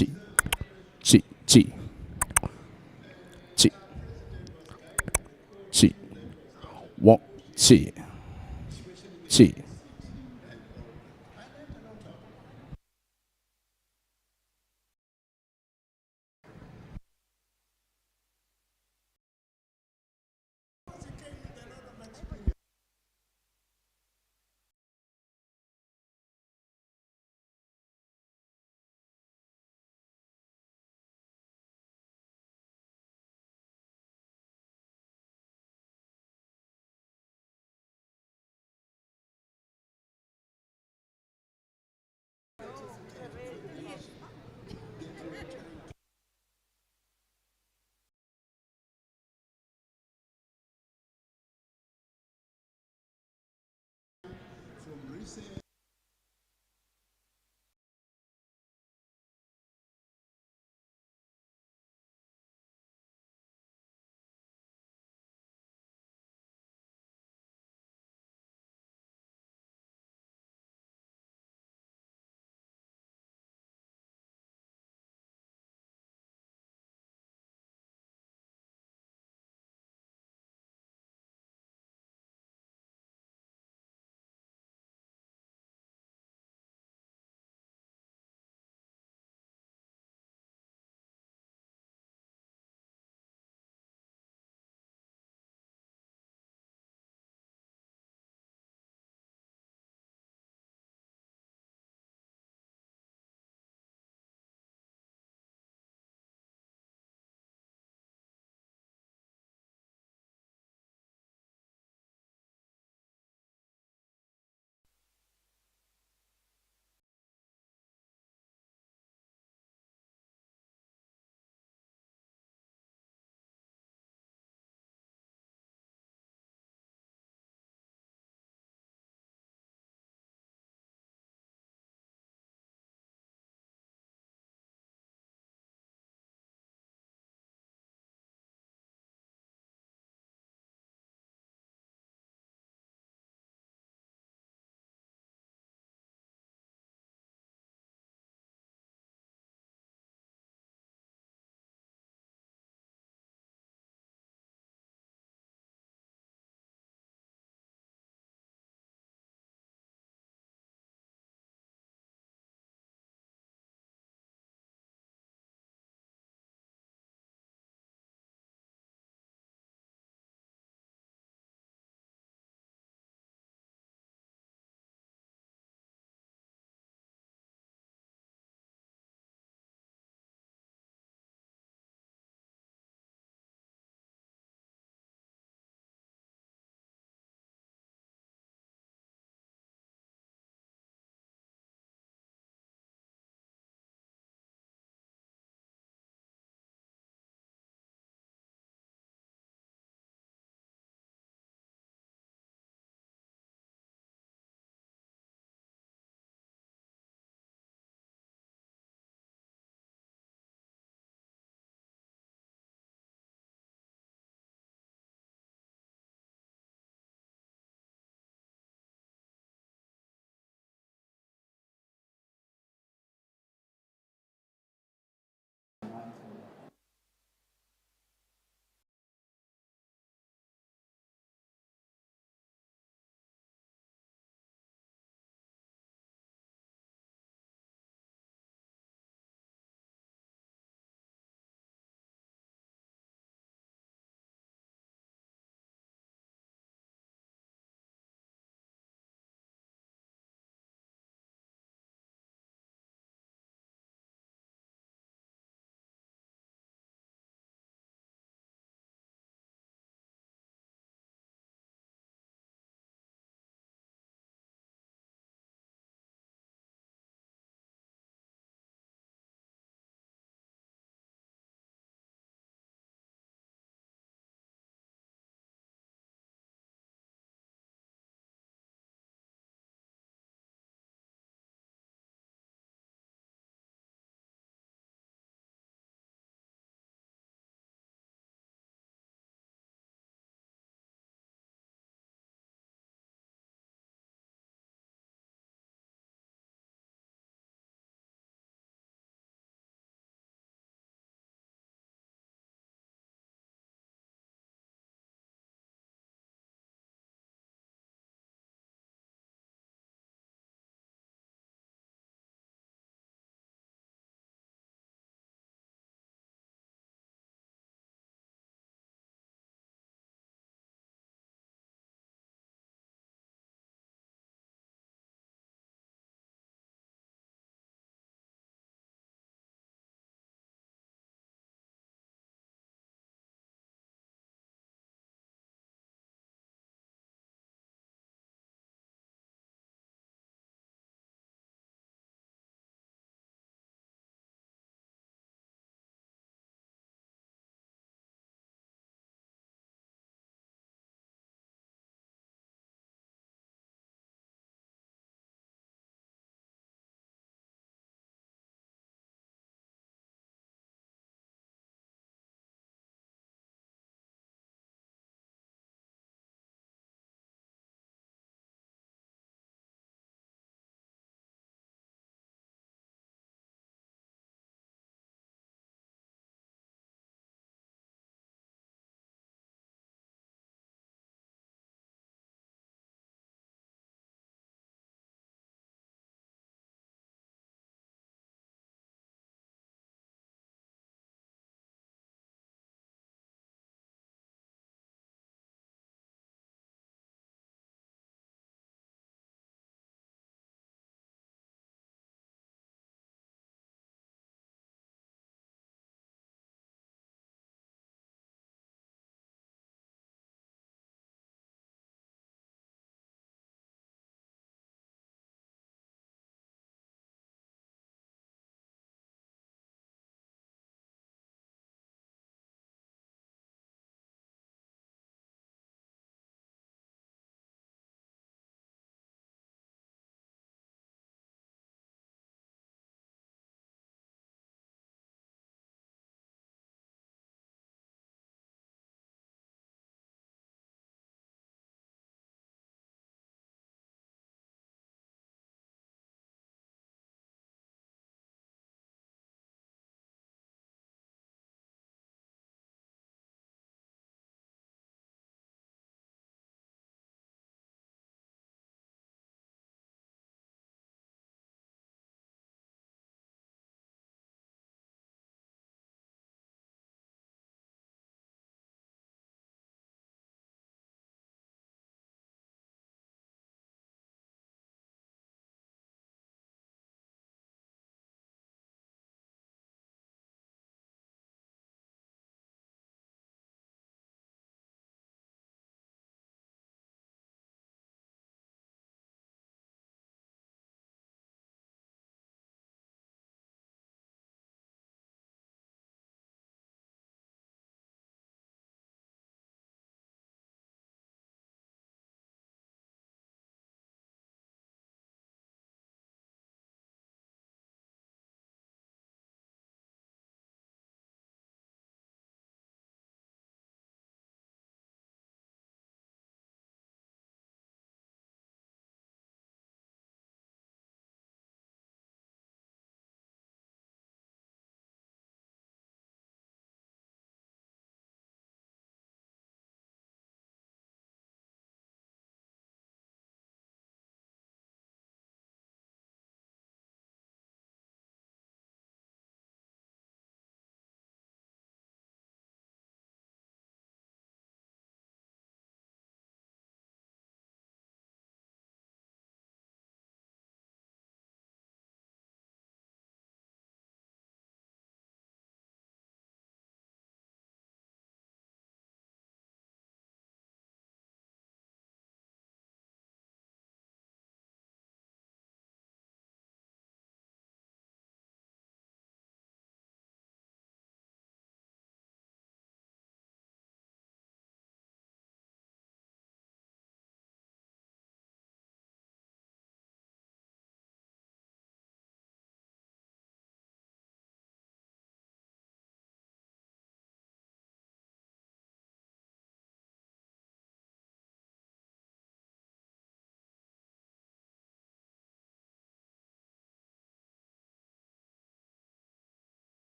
G, G, G, G, G. 1, G, G.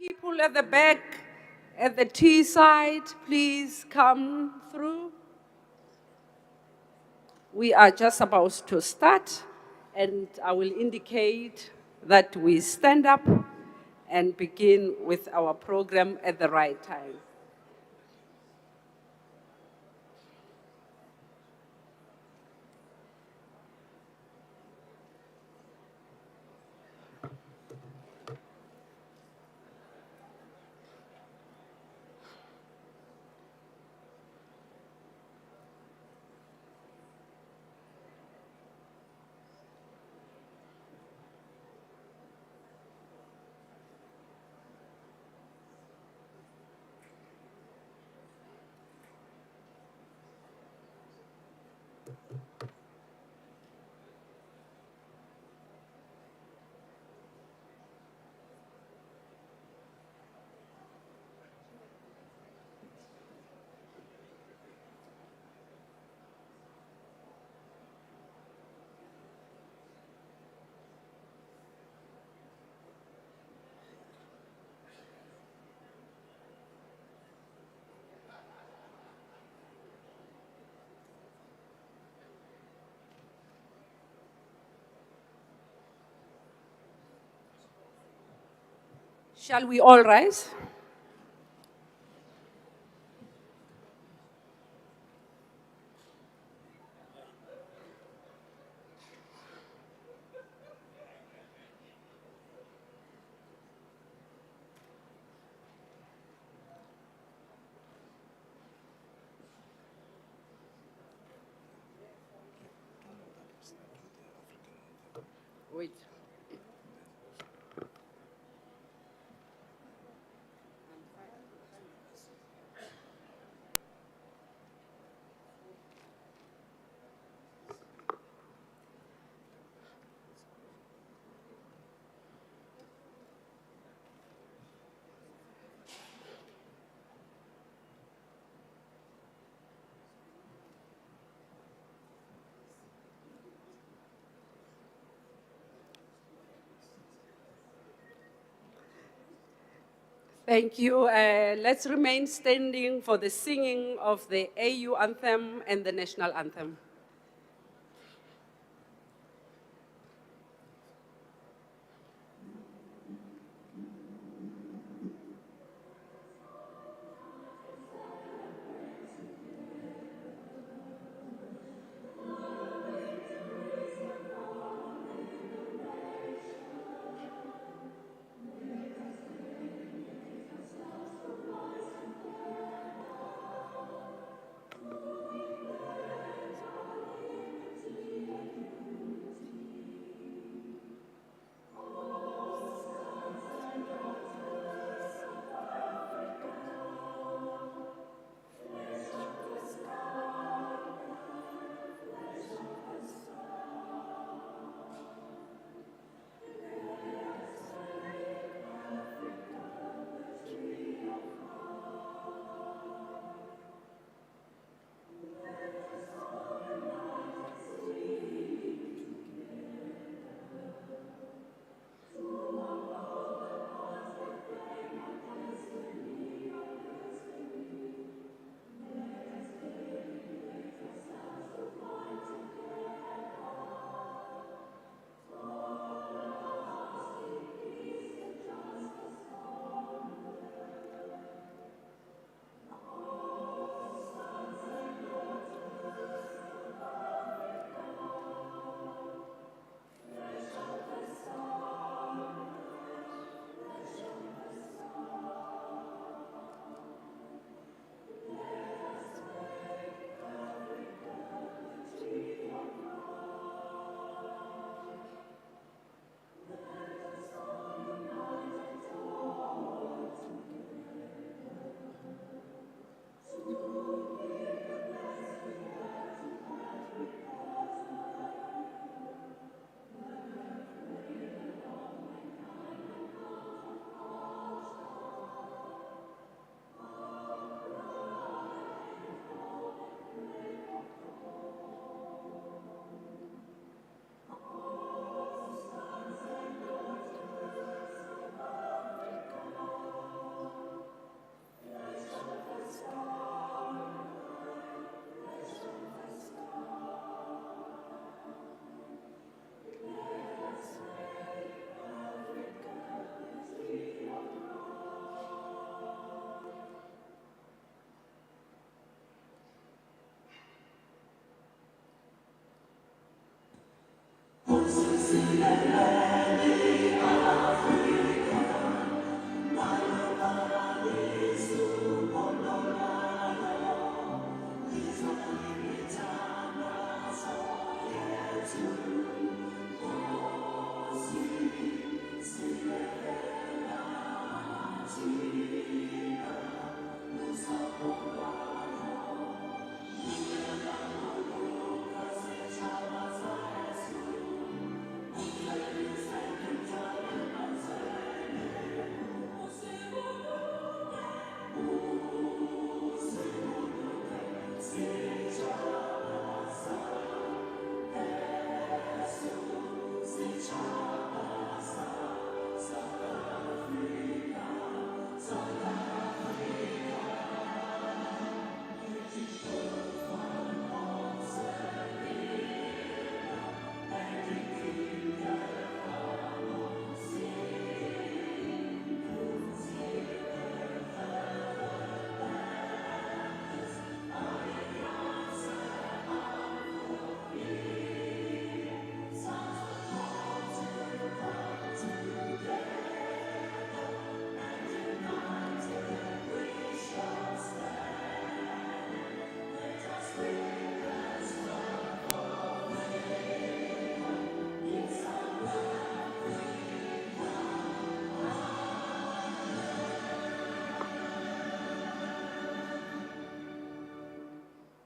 People at the back, at the T side, please come through. We are just about to start, and I will indicate that we stand up and begin with our program at the right time. Shall we all rise? Wait. Thank you. Let's remain standing for the singing of the AU anthem and the national anthem.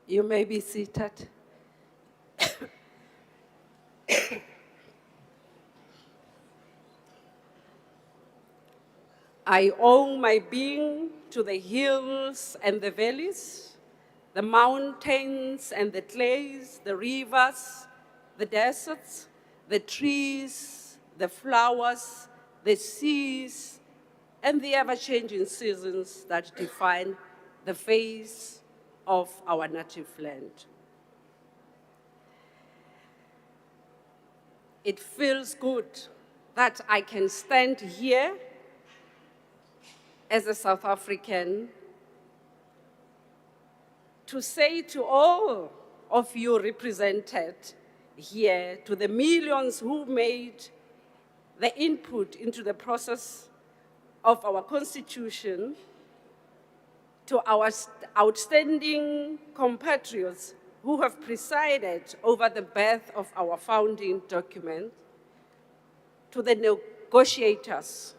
You may be seated. I owe my being to the hills and the valleys, the mountains and the clays, the rivers, the deserts, the trees, the flowers, the seas, and the ever-changing seasons that define the face of our native land. It feels good that I can stand here as a South African to say to all of you represented here, to the millions who made the input into the process of our Constitution, to our outstanding compatriots who have presided over the birth of our founding document, to the negotiators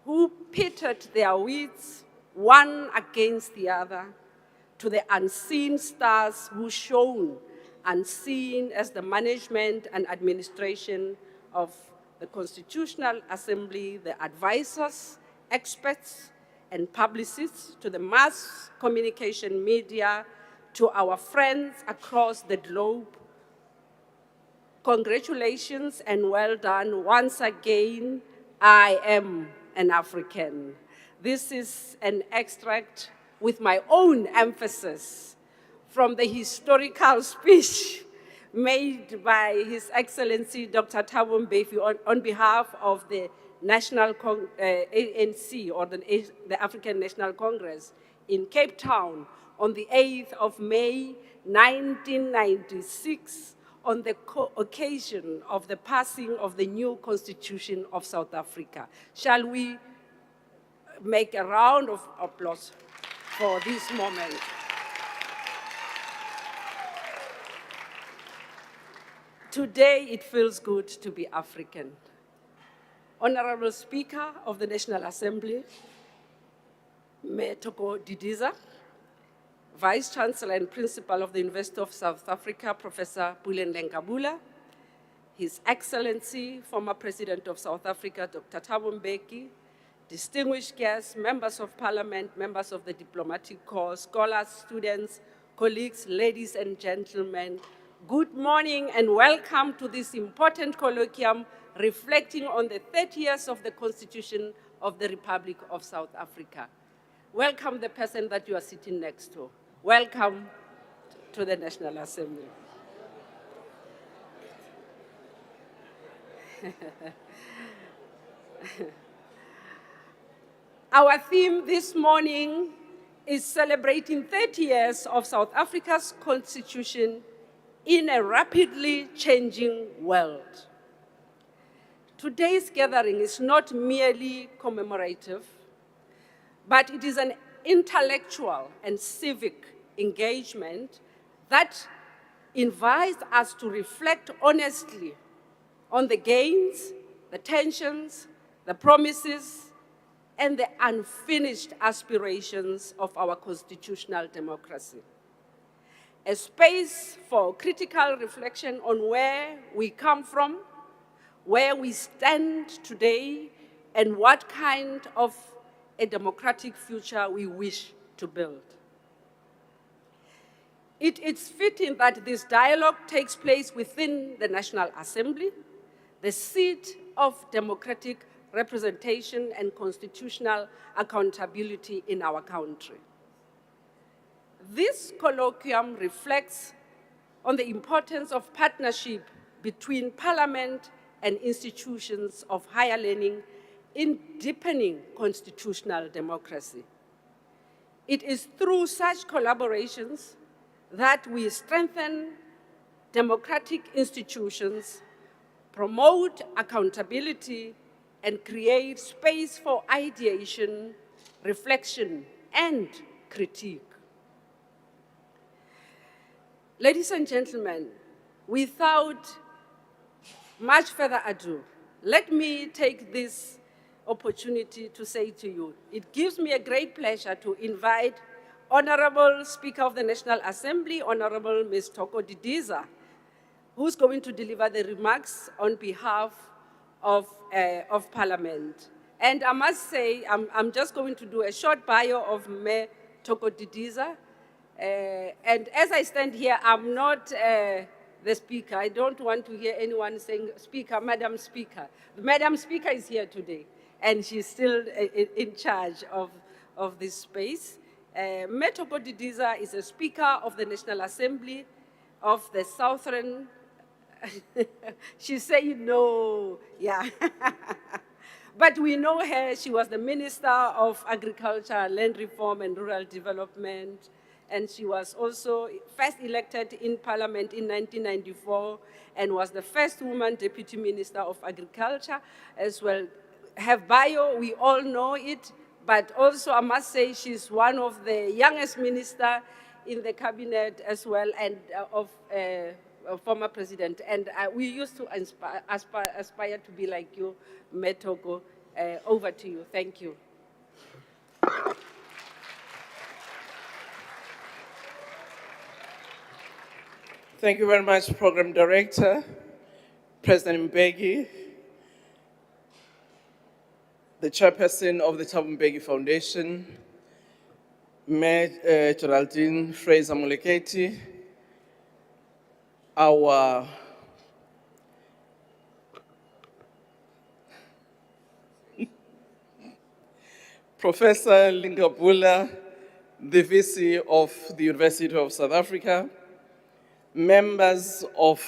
who pitted their wits one against the other, to the unseen stars who shone unseen as the management and administration of the Constitutional Assembly, the advisors, experts, and publicists, to the mass communication media, to our friends across the globe. Congratulations and well done once again. I am an African. This is an extract with my own emphasis from the historical speech made by His Excellency Dr. Thabo Mbeki on behalf of the National ANC, or the African National Congress in Cape Town on the 8th of May, 1996, on the occasion of the passing of the new Constitution of South Africa. Shall we make a round of applause for this moment? Today, it feels good to be African. Honorable Speaker of the National Assembly, Metoko Didiza, Vice Chancellor and Principal of the University of South Africa, Professor Buleleng Nkabula, His Excellency, former President of South Africa, Dr. Thabo Mbeki, distinguished guests, members of parliament, members of the diplomatic corps, scholars, students, colleagues, ladies and gentlemen, good morning and welcome to this important colloquium reflecting on the 30 years of the Constitution of the Republic of South Africa. Welcome the person that you are sitting next to. Welcome to the National Assembly. Our theme this morning is celebrating 30 years of South Africa's Constitution in a rapidly changing world. Today's gathering is not merely commemorative, but it is an intellectual and civic engagement that invites us to reflect honestly on the gains, the tensions, the promises, and the unfinished aspirations of our constitutional democracy. A space for critical reflection on where we come from, where we stand today, and what kind of a democratic future we wish to build. It is fitting that this dialogue takes place within the National Assembly, the seat of democratic representation and constitutional accountability in our country. This colloquium reflects on the importance of partnership between Parliament and institutions of higher learning in deepening constitutional democracy. It is through such collaborations that we strengthen democratic institutions, promote accountability, and create space for ideation, reflection, and critique. Ladies and gentlemen, without much further ado, let me take this opportunity to say to you, it gives me a great pleasure to invite Honorable Speaker of the National Assembly, Honorable Ms. Toko Didiza, who's going to deliver the remarks on behalf of Parliament. And I must say, I'm just going to do a short bio of Mayor Toko Didiza. And as I stand here, I'm not the speaker. I don't want to hear anyone saying, Speaker, Madam Speaker. The Madam Speaker is here today, and she's still in charge of this space. Mayor Toko Didiza is a Speaker of the National Assembly of the Southern. She's saying no, yeah. But we know her. She was the Minister of Agriculture, Land Reform and Rural Development. And she was also first elected in Parliament in 1994 and was the first woman Deputy Minister of Agriculture as well. Her bio, we all know it, but also I must say she's one of the youngest minister in the cabinet as well, and of former president. And we used to aspire to be like you, Metoko. Over to you. Thank you. Thank you very much, Program Director, President Mbeki, the Chairperson of the Thabo Mbeki Foundation, Mayor Geraldine Fraser-Moleketi, our Professor Lingabula, the VC of the University of South Africa, members of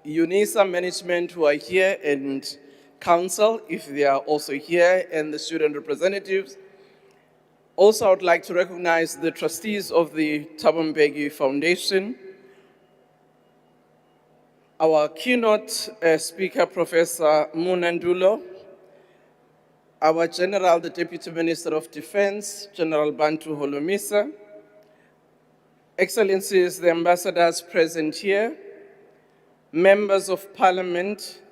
UNISA management who are here, and council, if they are also here, and the student representatives. Also, I would like to recognize the trustees of the Thabo Mbeki Foundation, our keynote speaker, Professor Munandulo, our General, the Deputy Minister of Defense, General Bantu Holomisa, Excellencies, the ambassadors present here, members of Parliament,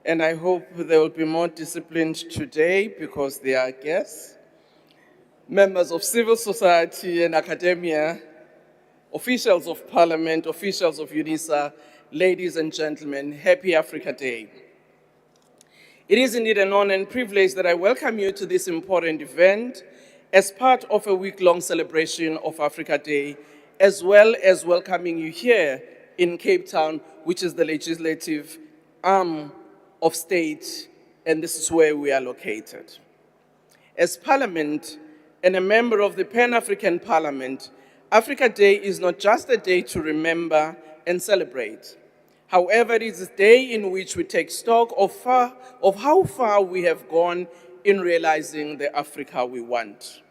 and I hope they will be more disciplined today because they are guests, members of civil society and academia, officials of Parliament, officials of UNISA, ladies and gentlemen, happy Africa Day. It is indeed an honor and privilege that I welcome you to this important event as part of a week-long celebration of Africa Day, as well as welcoming you here in Cape Town, which is the legislative arm of state, and this is where we are located. As Parliament and a member of the Pan-African Parliament, Africa Day is not just a day to remember and celebrate. However, it is a day in which we take stock of how far we have gone in realizing the Africa we want.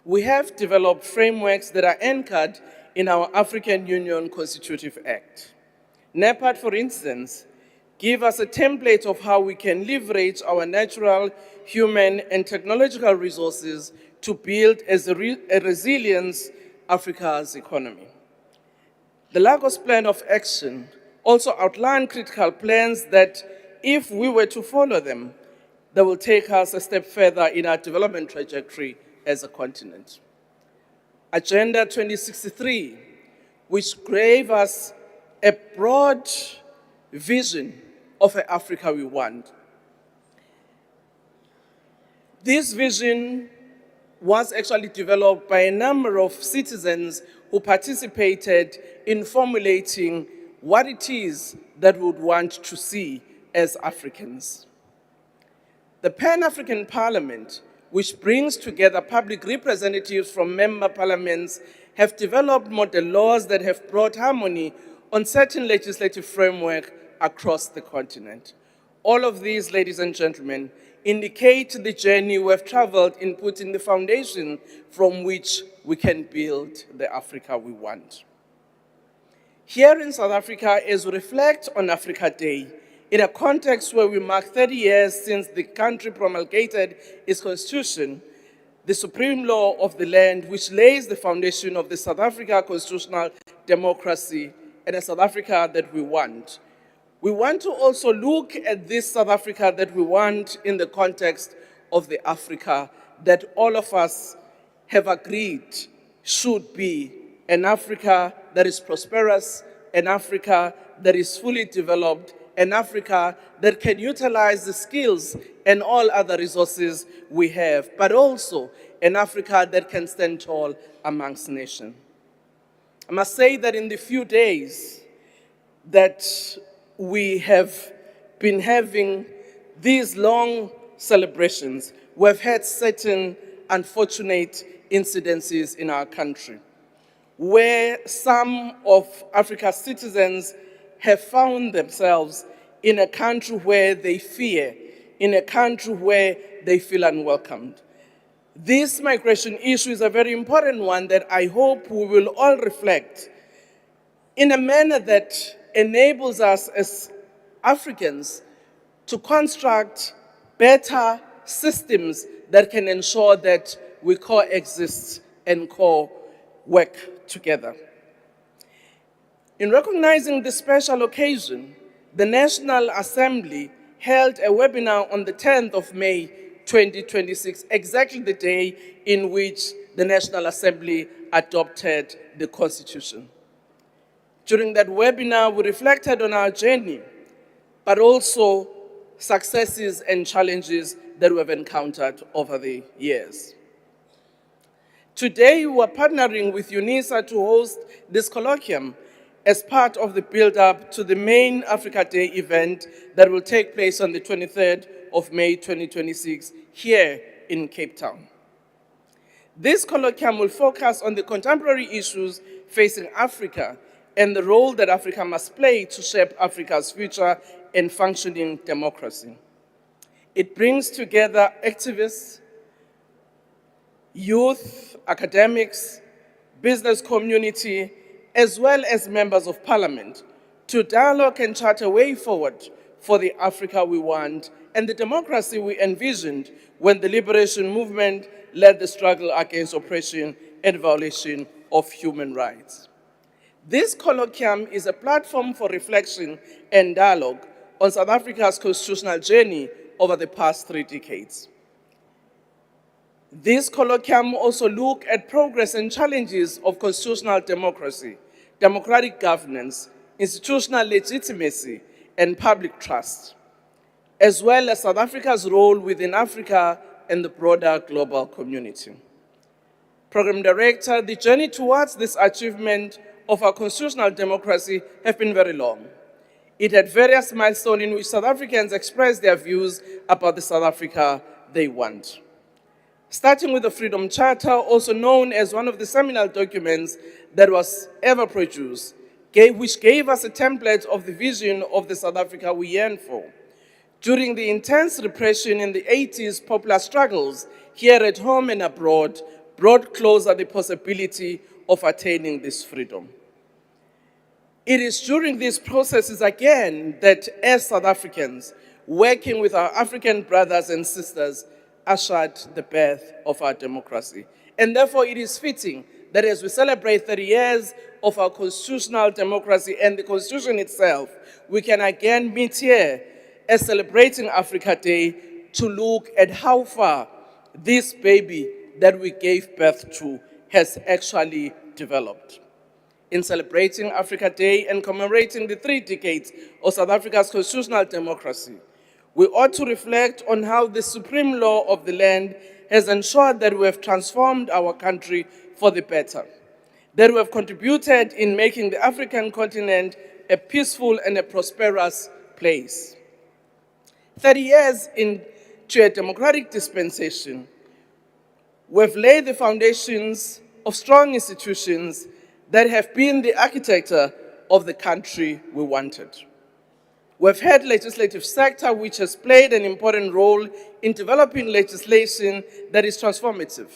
We have developed frameworks that are anchored in our African Union Constitutive Act. NEPAD, for instance, give us a template of how we can leverage our natural, human, and technological resources to build a resilient Africa's economy. The Lagos Plan of Action also outlined critical plans that, if we were to follow them, they will take us a step further in our development trajectory as a continent. Agenda 2063, which gave us a broad vision of an Africa we want. This vision was actually developed by a number of citizens who participated in formulating what it is that we would want to see as Africans. The Pan-African Parliament, which brings together public representatives from member parliaments, have developed model laws that have brought harmony on certain legislative framework across the continent. All of these, ladies and gentlemen, indicate the journey we have traveled in putting the foundation from which we can build the Africa we want. Here in South Africa, as we reflect on Africa Day, in a context where we mark 30 years since the country promulgated its constitution, the supreme law of the land, which lays the foundation of the South Africa constitutional democracy and a South Africa that we want. We want to also look at this South Africa that we want in the context of the Africa that all of us have agreed should be an Africa that is prosperous, an Africa that is fully developed, an Africa that can utilize the skills and all other resources we have, but also an Africa that can stand tall amongst nations. I must say that in the few days that we have been having these long celebrations, we've had certain unfortunate incidences in our country, where some of Africa's citizens have found themselves in a country where they fear, in a country where they feel unwelcomed. This migration issue is a very important one that I hope we will all reflect in a manner that enables us as Africans to construct better systems that can ensure that we coexist and co-work together. In recognizing this special occasion, the National Assembly held a webinar on the 10th of May 2026, exactly the day in which the National Assembly adopted the Constitution. During that webinar, we reflected on our journey, but also successes and challenges that we have encountered over the years. Today, we are partnering with UNISA to host this colloquium as part of the build-up to the main Africa Day event that will take place on the 23rd of May 2026 here in Cape Town. This colloquium will focus on the contemporary issues facing Africa and the role that Africa must play to shape Africa's future and functioning democracy. It brings together activists, youth, academics, business community, as well as members of parliament to dialogue and chart a way forward for the Africa we want and the democracy we envisioned when the liberation movement led the struggle against oppression and violation of human rights. This colloquium is a platform for reflection and dialogue on South Africa's constitutional journey over the past 3 decades. This colloquium also looks at progress and challenges of constitutional democracy, democratic governance, institutional legitimacy, and public trust, as well as South Africa's role within Africa and the broader global community. Program Director, the journey towards this achievement of our constitutional democracy has been very long. It had various milestones in which South Africans expressed their views about the South Africa they want. Starting with the Freedom Charter, also known as one of the seminal documents that was ever produced, which gave us a template of the vision of the South Africa we yearn for. During the intense repression in the 80s, popular struggles here at home and abroad brought closer the possibility of attaining this freedom. It is during these processes again that as South Africans, working with our African brothers and sisters, ushered the birth of our democracy. And therefore it is fitting that as we celebrate 30 years of our constitutional democracy and the Constitution itself, we can again meet here as celebrating Africa Day to look at how far this baby that we gave birth to has actually developed. In celebrating Africa Day and commemorating the 3 decades of South Africa's constitutional democracy, we ought to reflect on how the supreme law of the land has ensured that we have transformed our country for the better, that we have contributed in making the African continent a peaceful and a prosperous place. 30 years into a democratic dispensation, we've laid the foundations of strong institutions that have been the architecture of the country we wanted. We've had legislative sector which has played an important role in developing legislation that is transformative.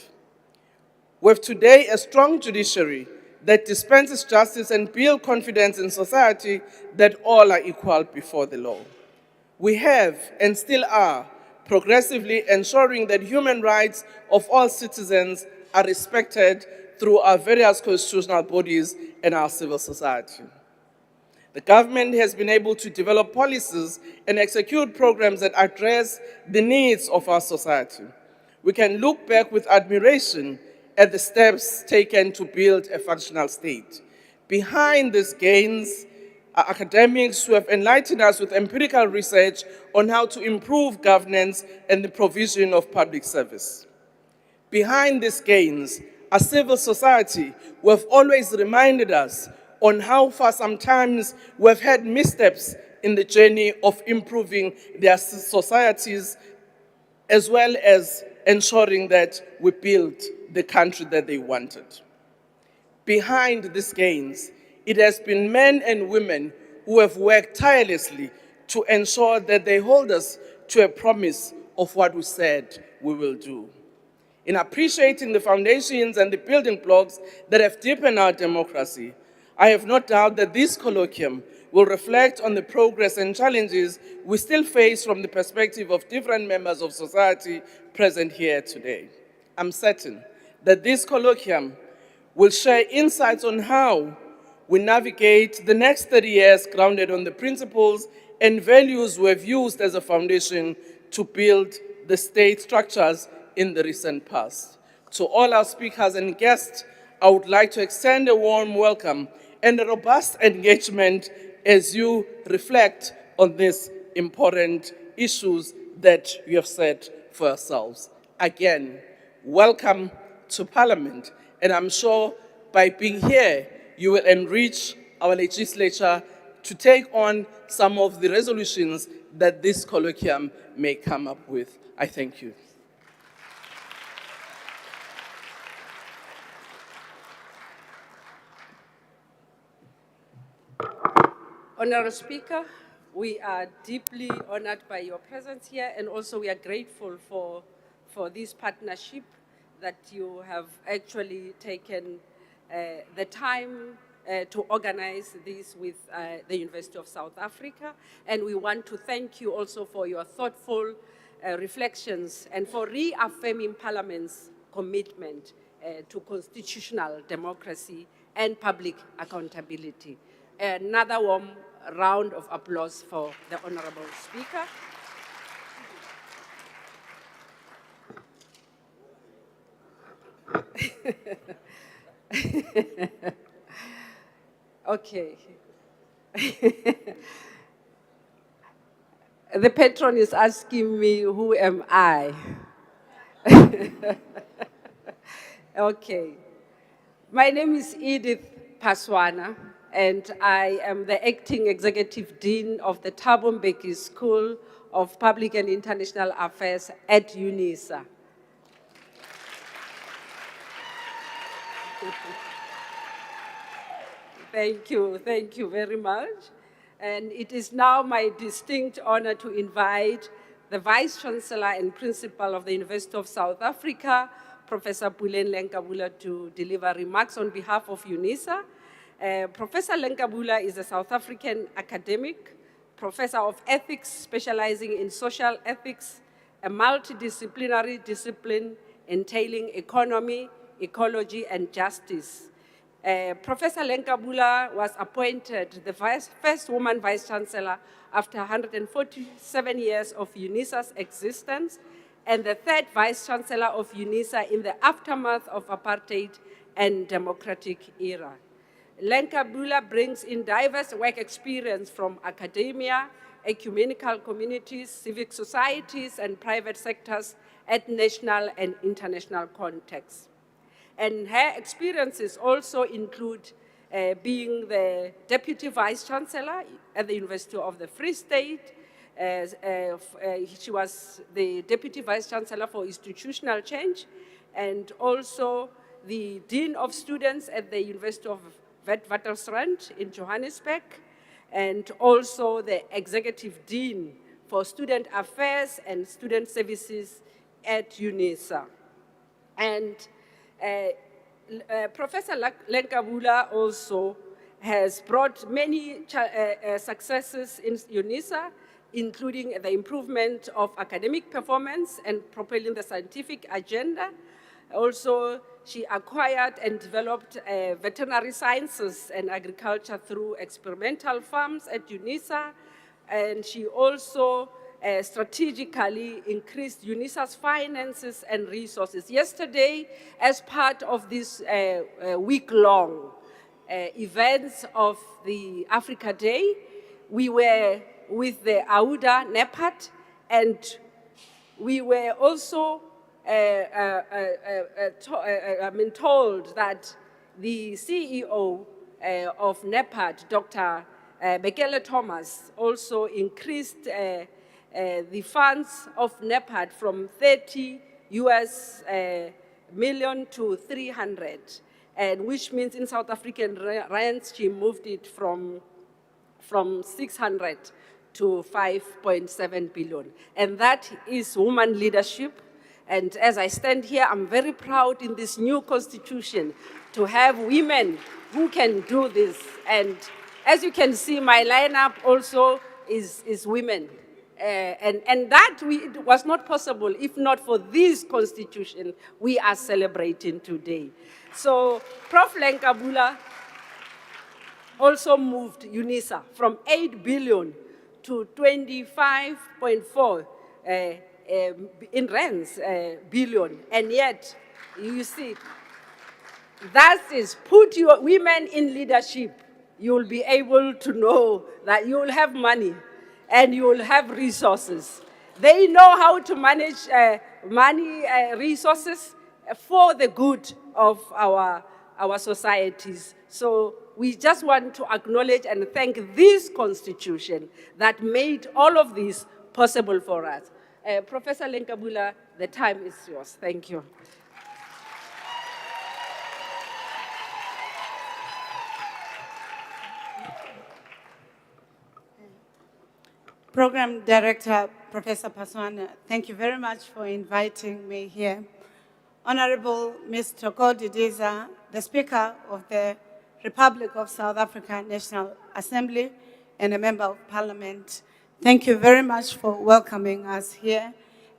We have today a strong judiciary that dispenses justice and builds confidence in society that all are equal before the law. We have and still are progressively ensuring that human rights of all citizens are respected through our various constitutional bodies and our civil society. The government has been able to develop policies and execute programs that address the needs of our society. We can look back with admiration at the steps taken to build a functional state. Behind these gains are academics who have enlightened us with empirical research on how to improve governance and the provision of public service. Behind these gains are civil society who have always reminded us on how far sometimes we have had missteps in the journey of improving their societies, as well as ensuring that we build the country that they wanted. Behind these gains, it has been men and women who have worked tirelessly to ensure that they hold us to a promise of what we said we will do. In appreciating the foundations and the building blocks that have deepened our democracy, I have no doubt that this colloquium will reflect on the progress and challenges we still face from the perspective of different members of society present here today. I'm certain that this colloquium will share insights on how we navigate the next 30 years grounded on the principles and values we have used as a foundation to build the state structures in the recent past. To all our speakers and guests, I would like to extend a warm welcome and a robust engagement as you reflect on these important issues that you have set for yourselves. Again, welcome to Parliament, and I'm sure by being here, you will enrich our legislature to take on some of the resolutions that this colloquium may come up with. I thank you. Honorable Speaker, we are deeply honored by your presence here, and also we are grateful for this partnership that you have actually taken the time to organize this with the University of South Africa. And we want to thank you also for your thoughtful reflections and for reaffirming Parliament's commitment to constitutional democracy and public accountability. Another warm round of applause for the Honorable Speaker. Okay. The patron is asking me, who am I? Okay. My name is Edith Paswana, and I am the Acting Executive Dean of the Thabo Mbeki School of Public and International Affairs at UNISA. Thank you very much. And it is now my distinct honor to invite the Vice Chancellor and Principal of the University of South Africa, Professor Puleng Lenkabula, to deliver remarks on behalf of UNISA. Professor Lenkabula is a South African academic, professor of ethics specializing in social ethics, a multidisciplinary discipline entailing economy, ecology, and justice. Professor Lenkabula was appointed the first woman vice-chancellor after 147 years of UNISA's existence, and the third vice-chancellor of UNISA in the aftermath of apartheid and democratic era. Lenkabula brings in diverse work experience from academia, ecumenical communities, civic societies, and private sectors at national and international contexts. And her experiences also include being the Deputy Vice-Chancellor at the University of the Free State. She was the Deputy Vice-Chancellor for Institutional Change, and also the Dean of Students at the University of Witwatersrand in Johannesburg, and also the Executive Dean for Student Affairs and Student Services at UNISA. And Professor Lenkabula also has brought many successes in UNISA, including the improvement of academic performance and propelling the scientific agenda. Also, she acquired and developed veterinary sciences and agriculture through experimental farms at UNISA, and she also strategically increased UNISA's finances and resources. Yesterday, as part of this week-long events of the Africa Day, we were with the AUDA NEPAD, and we were also told that the CEO of NEPAD, Dr. Bekele Thomas, also increased the funds of NEPAD from 30 US million to 300, and which means in South African rands, she moved it from 600 to 5.7 billion. And that is woman leadership. And as I stand here, I'm very proud in this new constitution to have women who can do this. And as you can see, my lineup also is women. And that it was not possible if not for this constitution we are celebrating today. So Prof. Lenkabula also moved UNISA from 8 billion to 25.4 in rands billion. And yet, you see, that is put your women in leadership. You will be able to know that you will have money and you will have resources. They know how to manage money, resources for the good of our societies. So we just want to acknowledge and thank this constitution that made all of this possible for us. Professor Lenkabula, the time is yours. Thank you. Program Director, Professor Paswana, thank you very much for inviting me here. Honorable Ms. Toko Didiza, the Speaker of the Republic of South Africa National Assembly and a Member of Parliament, thank you very much for welcoming us here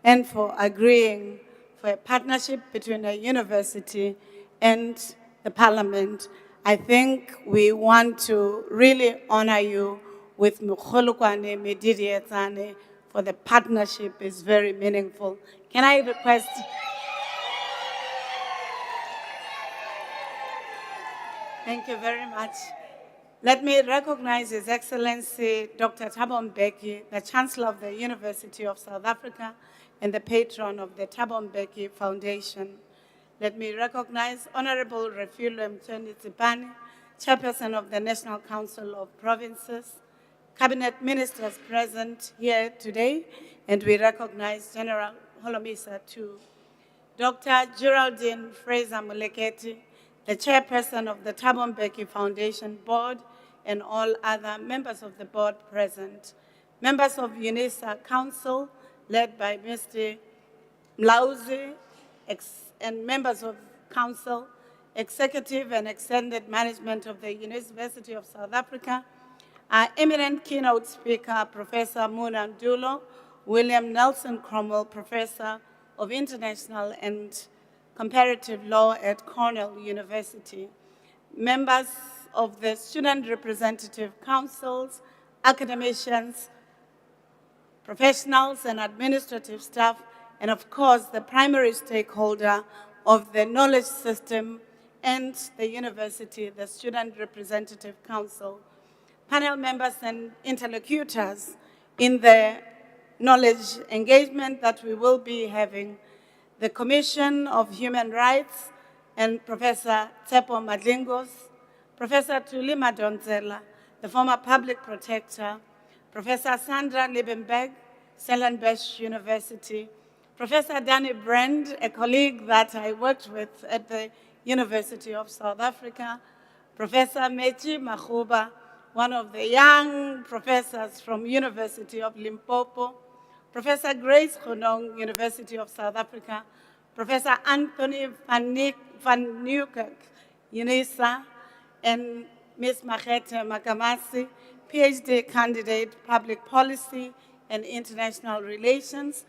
and for agreeing for a partnership between a university and the Parliament. I think we want to really honor you with Colloquium for the partnership is very meaningful. Can I request? Thank you very much. Let me recognize His Excellency Dr. Thabo Mbeki, the Chancellor of the University of South Africa and the patron of the Thabo Mbeki Foundation. Let me recognize Honorable Refilwe Mthweni-Zipane, Chairperson of the National Council of Provinces, Cabinet Ministers present here today, and we recognize General Holomisa too. Dr. Geraldine Fraser-Moleketi, the Chairperson of the Thabo Mbeki Foundation Board, and all other members of the board present. Members of UNISA Council, led by Mr. Mlauzi, and members of Council, Executive and Extended Management of the University of South Africa, our eminent keynote speaker, Professor Muna Ndulo, William Nelson Cromwell, Professor of International and Comparative Law at Cornell University, members of the Student Representative Councils, academicians, professionals and administrative staff, and of course, the primary stakeholder of the knowledge system and the university, the Student Representative Council, panel members and interlocutors in the knowledge engagement that we will be having, the Commission of Human Rights and Professor Tsepo Madlingos, Professor Thuli Madonsela, the former public protector, Professor Sandra Liebenberg, Stellenbosch University, Professor Danny Brand, a colleague that I worked with at the University of South Africa, Professor Mechi Makhuba, one of the young professors from University of Limpopo, Professor Grace Khonong, University of South Africa, Professor Anthony van Nieuwkerk, UNISA, and Ms. Magete Makamasi, PhD candidate, Public Policy and International Relations,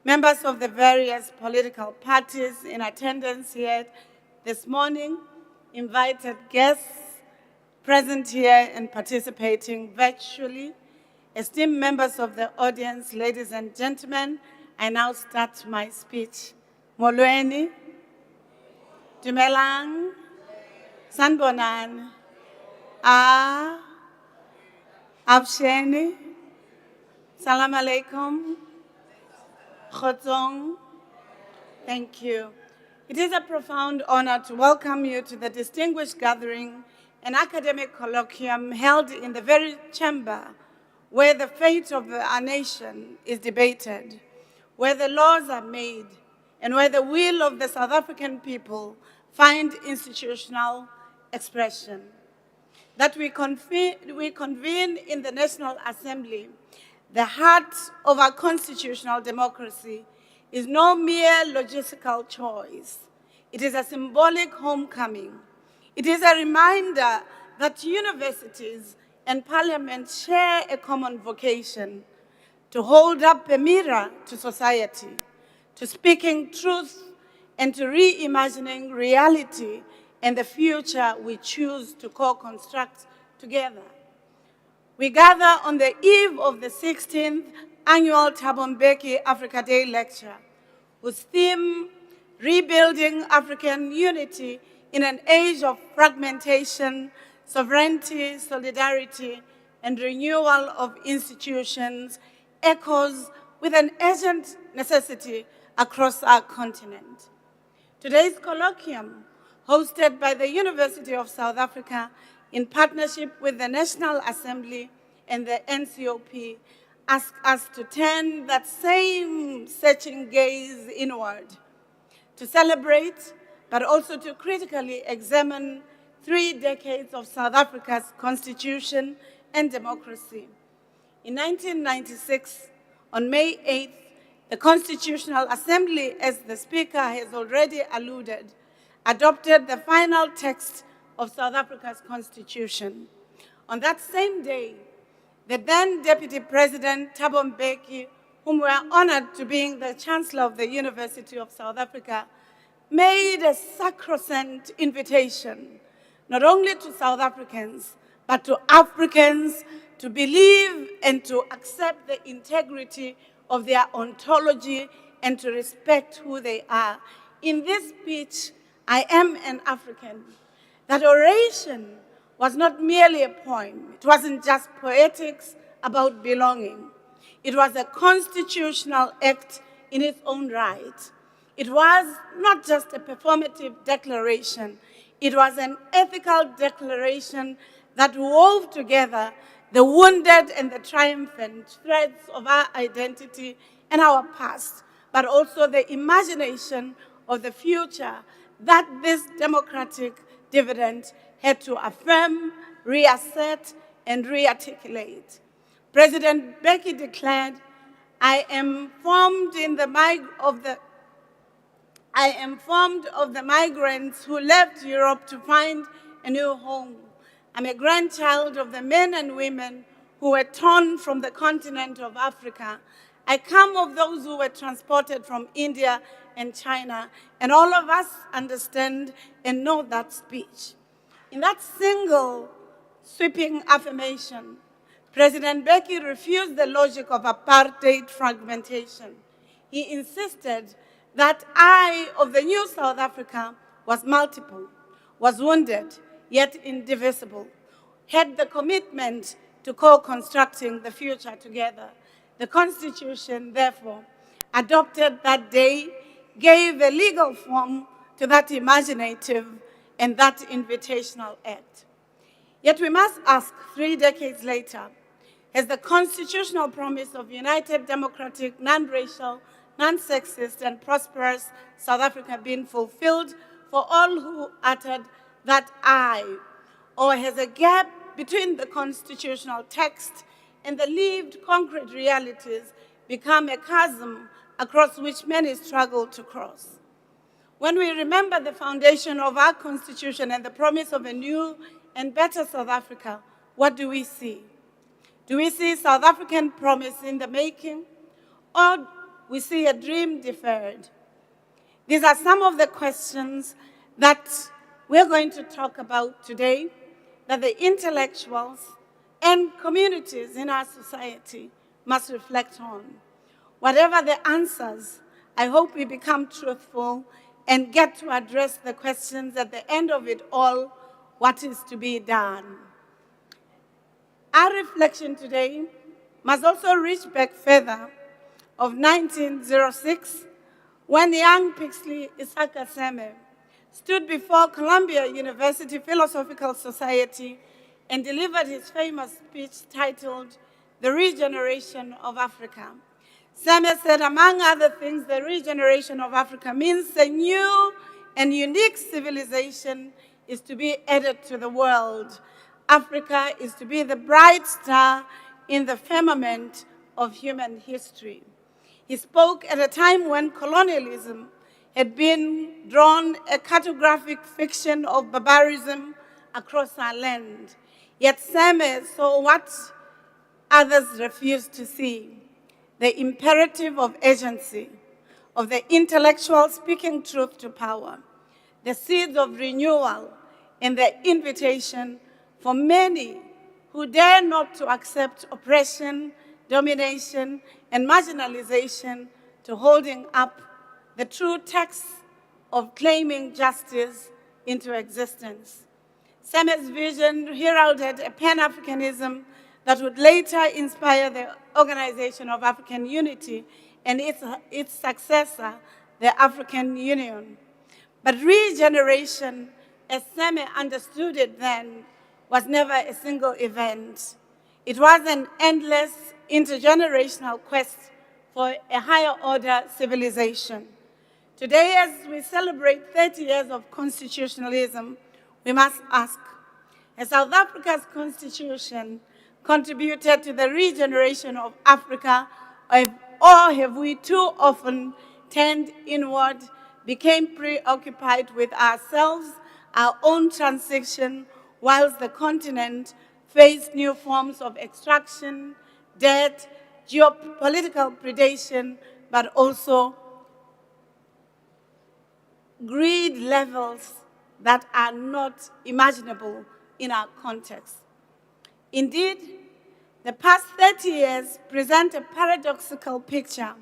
members of the various political parties in attendance here this morning, invited guests present here and participating virtually, Esteemed members of the audience, ladies and gentlemen, I now start my speech. Molweni, Dumelang, Sanbonan, Absheni, Salam Alaikum, Khotsong. Thank you. It is a profound honor to welcome you to the distinguished gathering, an academic colloquium held in the very chamber where the fate of our nation is debated, where the laws are made, and where the will of the South African people find institutional expression. That we convene in the National Assembly, the heart of our constitutional democracy, is no mere logistical choice. It is a symbolic homecoming. It is a reminder that universities and parliament share a common vocation to hold up a mirror to society, to speaking truth and to reimagining reality and the future we choose to co-construct together. We gather on the eve of the 16th annual Thabo Mbeki Africa Day lecture, whose theme, Rebuilding African Unity in an Age of Fragmentation, Sovereignty, Solidarity, and Renewal of Institutions, echoes with an urgent necessity across our continent. Today's colloquium, hosted by the University of South Africa in partnership with the National Assembly and the NCOP, ask us to turn that same searching gaze inward, to celebrate, but also to critically examine 3 decades of South Africa's constitution and democracy. In 1996, on May 8th, the Constitutional Assembly, as the Speaker has already alluded, adopted the final text of South Africa's constitution. On that same day, the then Deputy President, Thabo Mbeki, whom we are honored to being the Chancellor of the University of South Africa, made a sacrosanct invitation, not only to South Africans, but to Africans to believe and to accept the integrity of their ontology and to respect who they are. In this speech, I am an African. That oration was not merely a poem. It wasn't just poetics about belonging. It was a constitutional act in its own right. It was not just a performative declaration. It was an ethical declaration that wove together the wounded and the triumphant threads of our identity and our past, but also the imagination of the future that this democratic dividend had to affirm, reassert, and rearticulate. President Mbeki declared, I am formed of the migrants who left Europe to find a new home. I'm a grandchild of the men and women who were torn from the continent of Africa. I come of those who were transported from India and China, and all of us understand and know that speech. In that single sweeping affirmation, President Mbeki refused the logic of apartheid fragmentation. He insisted that I of the new South Africa was multiple, was wounded, yet indivisible, had the commitment to co-constructing the future together. The Constitution, therefore, adopted that day, gave a legal form to that imaginative and that invitational act. Yet we must ask, 3 decades later, has the constitutional promise of united, democratic, non-racial, non-sexist, and prosperous South Africa been fulfilled for all who uttered that I, or has a gap between the constitutional text and the lived concrete realities become a chasm across which many struggle to cross? When we remember the foundation of our Constitution and the promise of a new and better South Africa, what do we see? Do we see South African promise in the making, or we see a dream deferred? These are some of the questions that we're going to talk about today, that the intellectuals, and communities in our society must reflect on. Whatever the answers, I hope we become truthful and get to address the questions at the end of it all, what is to be done. Our reflection today must also reach back further of 1906, when young Pixley Isaka Seme stood before Columbia University Philosophical Society and delivered his famous speech titled, "The Regeneration of Africa." Seme said, among other things, the regeneration of Africa means a new and unique civilization is to be added to the world. Africa is to be the bright star in the firmament of human history. He spoke at a time when colonialism had been drawn a cartographic fiction of barbarism across our land. Yet Seme saw what others refused to see: the imperative of agency, of the intellectual speaking truth to power, the seeds of renewal, and the invitation for many who dare not to accept oppression, domination, and marginalization to holding up the true text of claiming justice into existence. Seme's vision heralded a Pan-Africanism that would later inspire the Organization of African Unity and its successor, the African Union. But regeneration, as Seme understood it then, was never a single event. It was an endless intergenerational quest for a higher order civilization. Today, as we celebrate 30 years of constitutionalism, we must ask, has South Africa's constitution contributed to the regeneration of Africa, or have we too often turned inward, became preoccupied with ourselves, our own transition, whilst the continent faced new forms of extraction, debt, geopolitical predation, but also greed levels that are not imaginable in our context. Indeed, the past 30 years present a paradoxical picture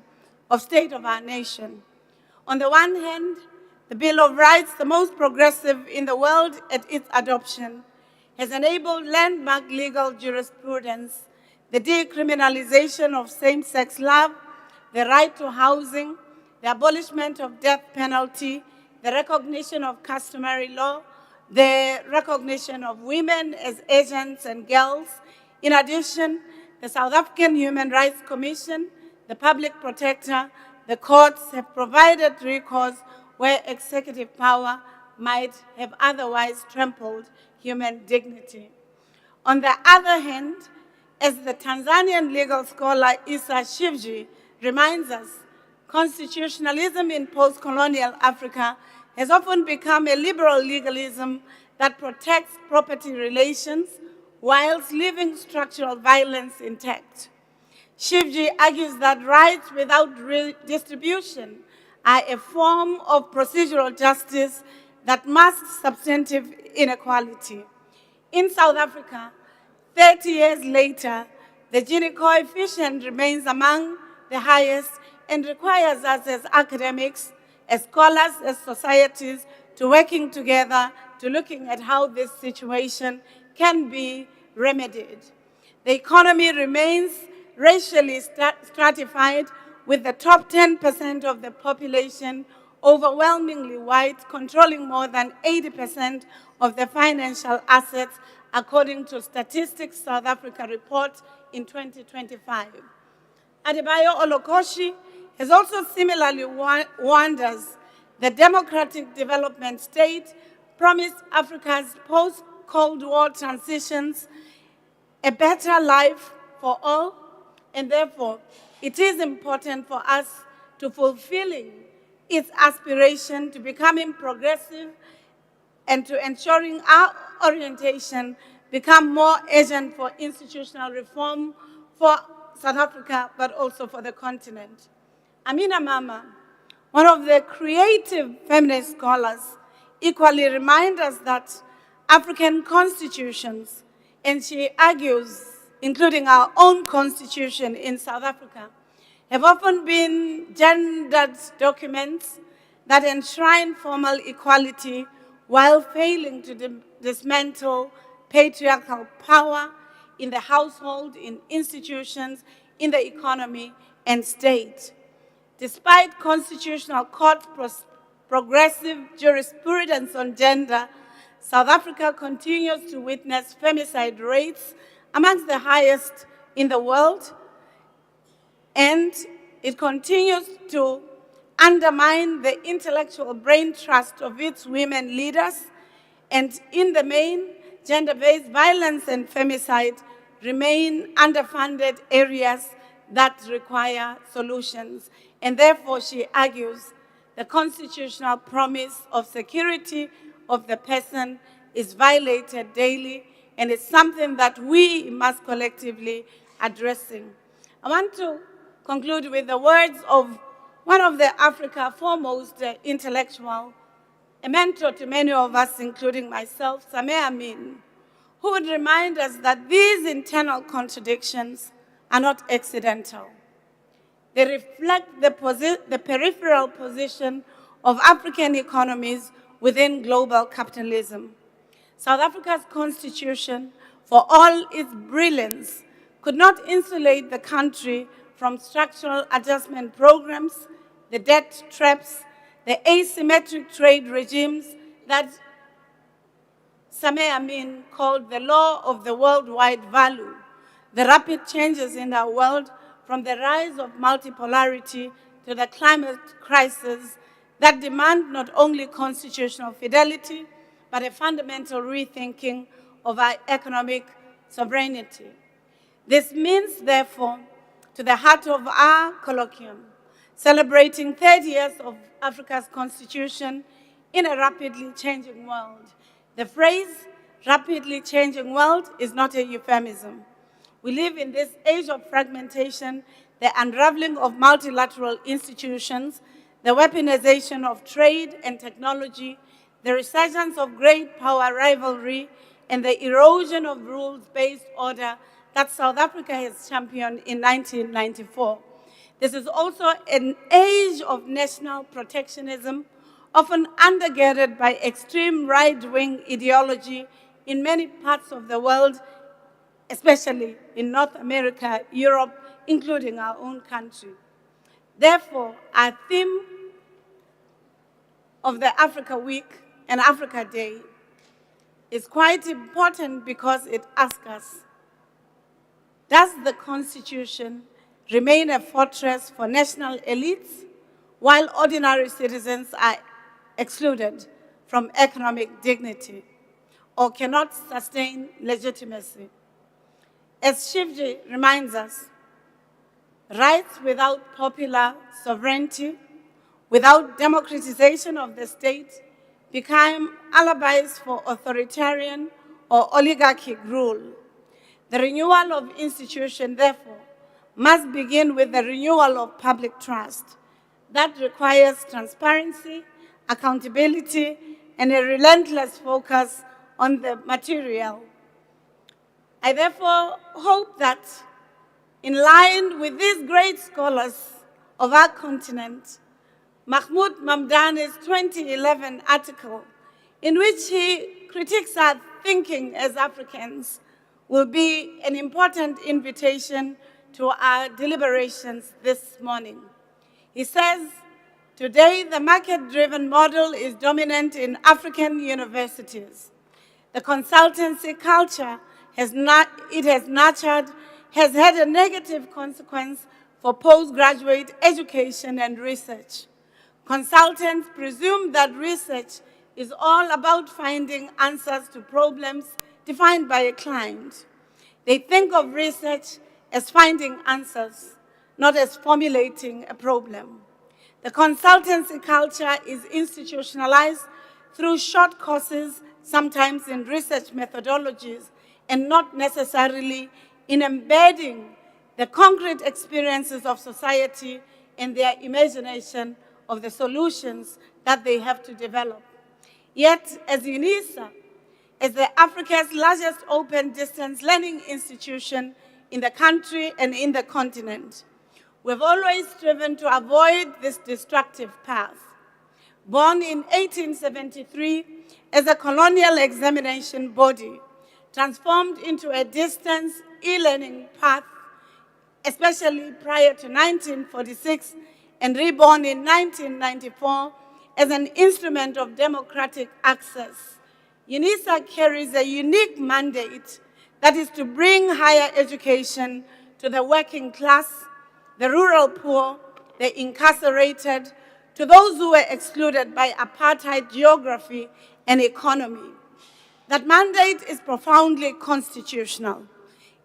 of state of our nation. On the one hand, the Bill of Rights, the most progressive in the world at its adoption, has enabled landmark legal jurisprudence, the decriminalization of same-sex love, the right to housing, the abolishment of death penalty, the recognition of customary law, the recognition of women as agents and girls. In addition, the South African Human Rights Commission, the Public Protector, the courts have provided recourse where executive power might have otherwise trampled human dignity. On the other hand, as the Tanzanian legal scholar Issa Shivji reminds us, constitutionalism in post-colonial Africa has often become a liberal legalism that protects property relations whilst leaving structural violence intact. Shivji argues that rights without redistribution are a form of procedural justice that masks substantive inequality. In South Africa, 30 years later, the Gini coefficient remains among the highest and requires us as academics, as scholars, as societies, to working together, to looking at how this situation can be remedied. The economy remains racially stratified, with the top 10% of the population overwhelmingly white, controlling more than 80% of the financial assets, according to Statistics South Africa report in 2025. Adebayo Olokoshi has also similarly warned us the democratic development state promised Africa's post-Cold War transitions a better life for all, and therefore it is important for us to fulfilling its aspiration to becoming progressive and to ensuring our orientation become more urgent for institutional reform for South Africa, but also for the continent. Amina Mama, one of the creative feminist scholars, equally reminds us that African constitutions, and she argues including our own constitution in South Africa, have often been gendered documents that enshrine formal equality while failing to dismantle patriarchal power in the household, in institutions, in the economy, and state. Despite Constitutional Court progressive jurisprudence on gender, South Africa continues to witness femicide rates amongst the highest in the world, and it continues to undermine the intellectual brain trust of its women leaders, and in the main, gender-based violence and femicide remain underfunded areas that require solutions. And therefore, she argues, the constitutional promise of security of the person is violated daily, and it's something that we must collectively addressing. I want to conclude with the words of one of the Africa's foremost intellectual, a mentor to many of us, including myself, Sameh Amin, who would remind us that these internal contradictions are not accidental. They reflect the peripheral position of African economies within global capitalism. South Africa's constitution, for all its brilliance, could not insulate the country from structural adjustment programs, the debt traps, the asymmetric trade regimes that Sameh Amin called the law of the worldwide value, the rapid changes in our world from the rise of multipolarity to the climate crisis that demand not only constitutional fidelity, but a fundamental rethinking of our economic sovereignty. This means, therefore, to the heart of our colloquium, celebrating 30 years of Africa's constitution in a rapidly changing world. The phrase, rapidly changing world, is not a euphemism. We live in this age of fragmentation, the unraveling of multilateral institutions, the weaponization of trade and technology, the resurgence of great power rivalry, and the erosion of rules-based order that South Africa has championed in 1994. This is also an age of national protectionism, often undergirded by extreme right-wing ideology in many parts of the world, especially in North America, Europe, including our own country. Therefore, our theme of the Africa Week and Africa Day is quite important because it asks us, does the Constitution remain a fortress for national elites while ordinary citizens are excluded from economic dignity or cannot sustain legitimacy? As Shivji reminds us, rights without popular sovereignty, without democratization of the state, become alibis for authoritarian or oligarchic rule. The renewal of institutions, therefore, must begin with the renewal of public trust. That requires transparency, accountability, and a relentless focus on the material. I therefore hope that, in line with these great scholars of our continent, Mahmoud Mamdani's 2011 article, in which he critiques our thinking as Africans, will be an important invitation to our deliberations this morning. He says, today the market-driven model is dominant in African universities. The consultancy culture has nurtured has had a negative consequence for postgraduate education and research. Consultants presume that research is all about finding answers to problems defined by a client. They think of research as finding answers, not as formulating a problem. The consultancy culture is institutionalized through short courses, sometimes in research methodologies, and not necessarily in embedding the concrete experiences of society and their imagination of the solutions that they have to develop. Yet, as UNISA, as Africa's largest open distance learning institution, in the country and in the continent. We've always striven to avoid this destructive path. Born in 1873 as a colonial examination body, transformed into a distance e-learning path, especially prior to 1946, and reborn in 1994 as an instrument of democratic access. UNISA carries a unique mandate that is to bring higher education to the working class, the rural poor, the incarcerated, to those who were excluded by apartheid geography and economy. That mandate is profoundly constitutional.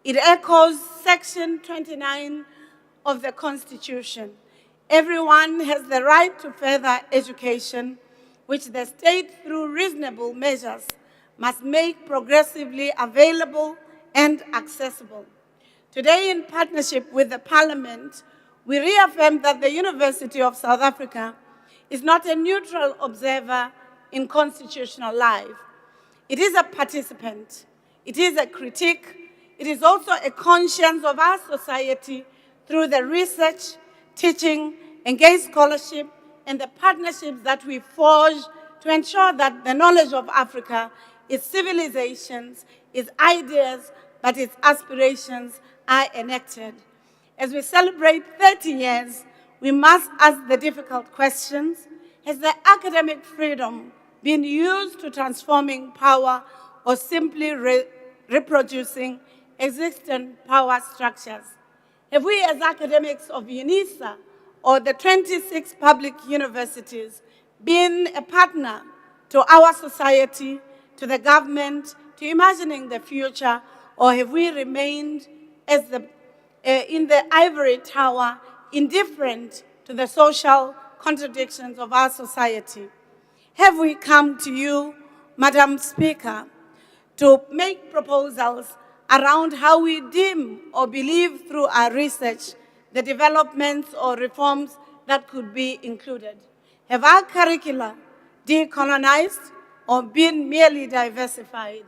It echoes Section 29 of the Constitution. Everyone has the right to further education, which the state, through reasonable measures, must make progressively available and accessible. Today, in partnership with the Parliament, we reaffirm that the University of South Africa is not a neutral observer in constitutional life. It is a participant. It is a critique. It is also a conscience of our society through the research, teaching, engaged scholarship, and the partnerships that we forge to ensure that the knowledge of Africa, its civilizations, its ideas, but its aspirations are enacted. As we celebrate 30 years, we must ask the difficult questions: has the academic freedom been used to transforming power or simply reproducing existing power structures? Have we, as academics of UNISA or the 26 public universities, been a partner to our society, to the government, to imagining the future, or have we remained as in the ivory tower, indifferent to the social contradictions of our society? Have we come to you, Madam Speaker, to make proposals around how we deem or believe through our research the developments or reforms that could be included? Have our curricula decolonized or been merely diversified?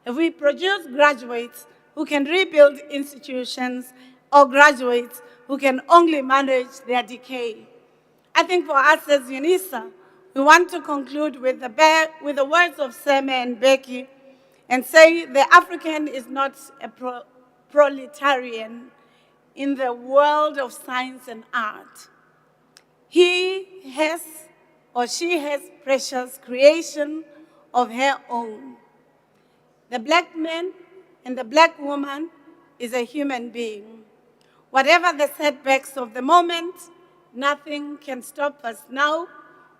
Have we produced graduates who can rebuild institutions or graduates who can only manage their decay? I think for us as UNISA, we want to conclude with the words of Thabo Mbeki and say the African is not a proletarian in the world of science and art. He has or she has precious creation of her own. The black man and the black woman is a human being. Whatever the setbacks of the moment, nothing can stop us now.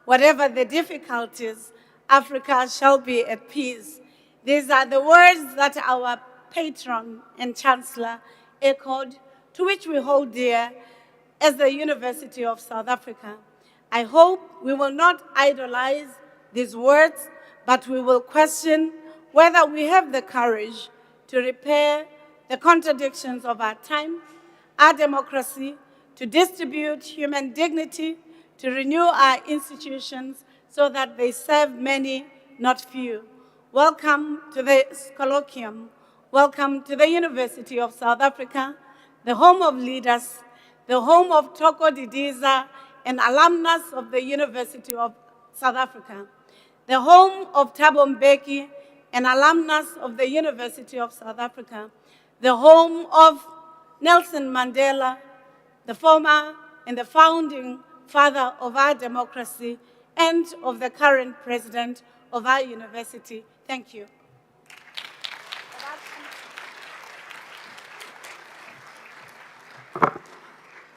Whatever the difficulties, Africa shall be at peace. These are the words that our patron and chancellor echoed, to which we hold dear as the University of South Africa. I hope we will not idolize these words, but we will question whether we have the courage to repair the contradictions of our time, our democracy, to distribute human dignity, to renew our institutions so that they serve many, not few. Welcome to the Colloquium. Welcome to the University of South Africa, the home of leaders, the home of Toko Didiza and alumnus of the University of South Africa, the home of Thabo Mbeki and alumnus of the University of South Africa, the home of Nelson Mandela, the former and the founding father of our democracy and of the current president of our university. Thank you.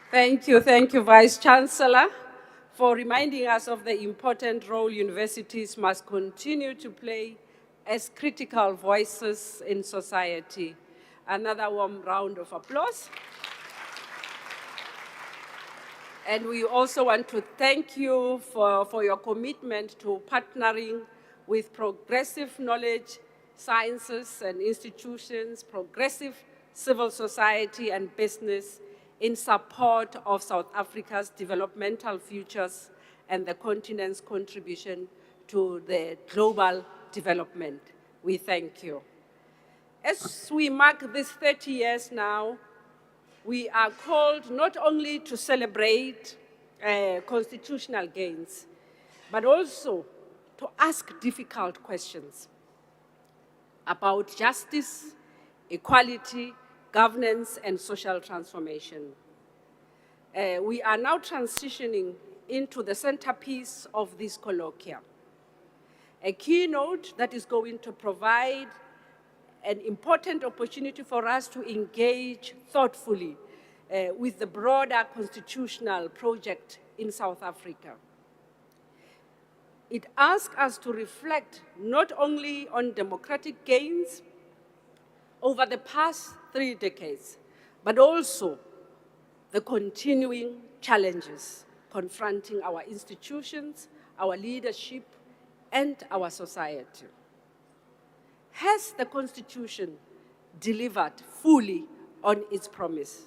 Thank you, Vice-Chancellor, for reminding us of the important role universities must continue to play as critical voices in society. Another warm round of applause. And we also want to thank you for your commitment to partnering with progressive knowledge, sciences and institutions, progressive civil society and business in support of South Africa's developmental futures and the continent's contribution to the global development. We thank you. As we mark these 30 years now, we are called not only to celebrate constitutional gains, but also to ask difficult questions about justice, equality, governance, and social transformation. We are now transitioning into the centerpiece of this colloquium, a keynote that is going to provide an important opportunity for us to engage thoughtfully with the broader constitutional project in South Africa. It asks us to reflect not only on democratic gains over the past 3 decades, but also the continuing challenges confronting our institutions, our leadership, and our society. Has the Constitution delivered fully on its promise?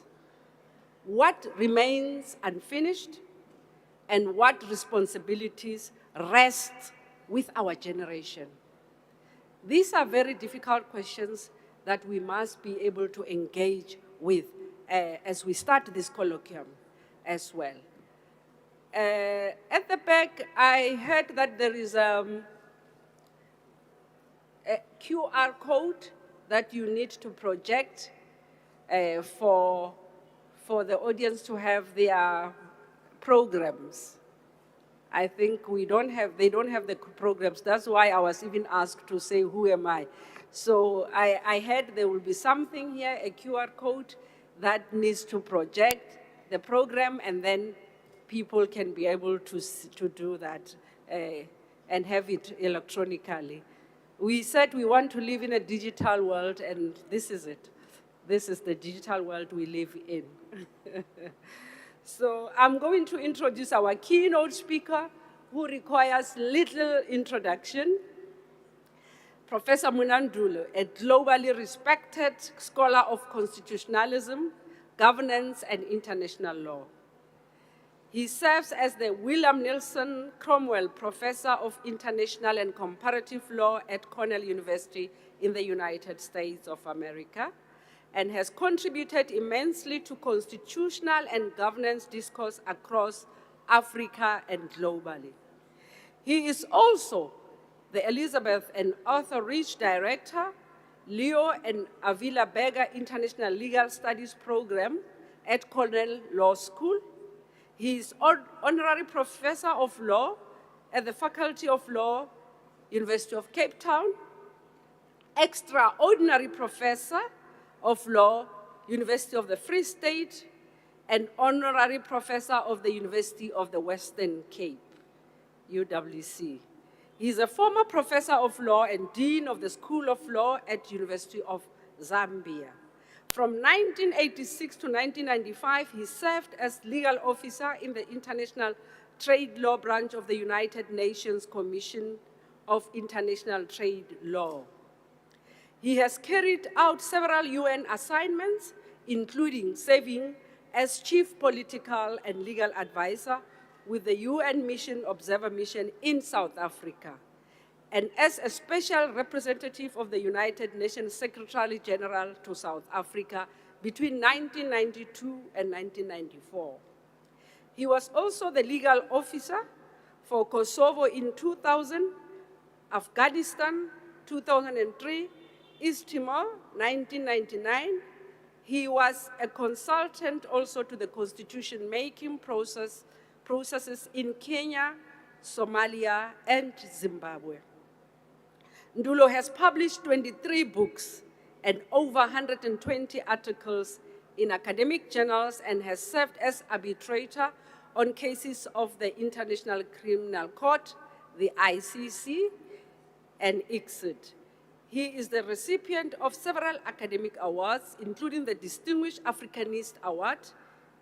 What remains unfinished, and what responsibilities rest with our generation? These are very difficult questions that we must be able to engage with as we start this colloquium as well. At the back, I heard that there is a QR code that you need to project for the audience to have their programs. I think they don't have the programs. That's why I was even asked to say, who am I? So I heard there will be something here, a QR code that needs to project the program, and then people can be able to do that and have it electronically. We said we want to live in a digital world, and this is it. This is the digital world we live in. So I'm going to introduce our keynote speaker, who requires little introduction. Professor Munandulo, a globally respected scholar of constitutionalism, governance, and international law. He serves as the William Nelson Cromwell Professor of International and Comparative Law at Cornell University in the United States of America, and has contributed immensely to constitutional and governance discourse across Africa and globally. He is also the Elizabeth and Arthur Rich Director, Leo and Avila Berger International Legal Studies Program at Cornell Law School. He is Honorary Professor of Law at the Faculty of Law, University of Cape Town, Extraordinary Professor of Law, University of the Free State, and Honorary Professor of the University of the Western Cape, UWC. He is a former Professor of Law and Dean of the School of Law at University of Zambia. From 1986 to 1995, he served as legal officer in the International Trade Law Branch of the United Nations Commission of International Trade Law. He has carried out several UN assignments, including serving as Chief Political and Legal Advisor with the UN Mission Observer Mission in South Africa, and as a Special Representative of the United Nations Secretary General to South Africa between 1992 and 1994. He was also the legal officer for Kosovo in 2000, Afghanistan 2003, East Timor 1999. He was a consultant also to the constitution-making processes in Kenya, Somalia, and Zimbabwe. Ndulo has published 23 books and over 120 articles in academic journals, and has served as arbitrator on cases of the International Criminal Court, the ICC, and ICSID. He is the recipient of several academic awards, including the Distinguished Africanist Award,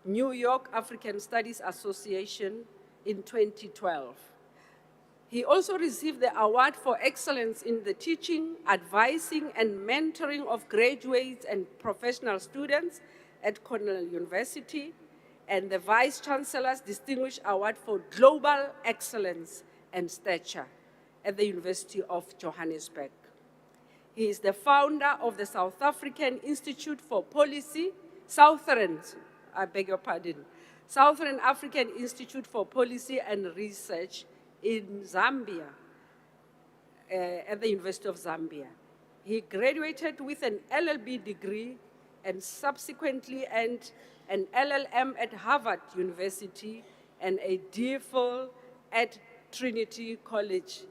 New York African Studies Association in 2012. He also received the Award for Excellence in the Teaching, Advising, and Mentoring of Graduates and Professional Students at Cornell University, and the Vice Chancellor's Distinguished Award for Global Excellence and Stature at the University of Johannesburg. He is the founder of the South African Institute for Policy, Southern African Institute for Policy and Research in Zambia, at the University of Zambia. He graduated with an LLB degree and subsequently earned an LLM at Harvard University and a DPhil at Trinity College,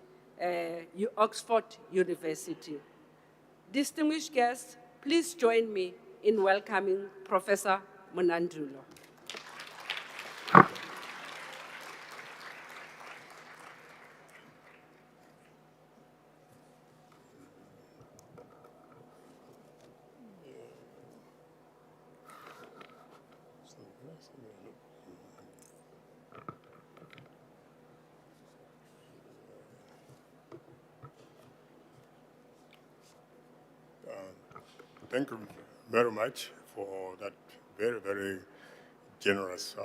Oxford University. Distinguished guests, please join me in welcoming Professor Munandulo. Thank you very much for that very, very generous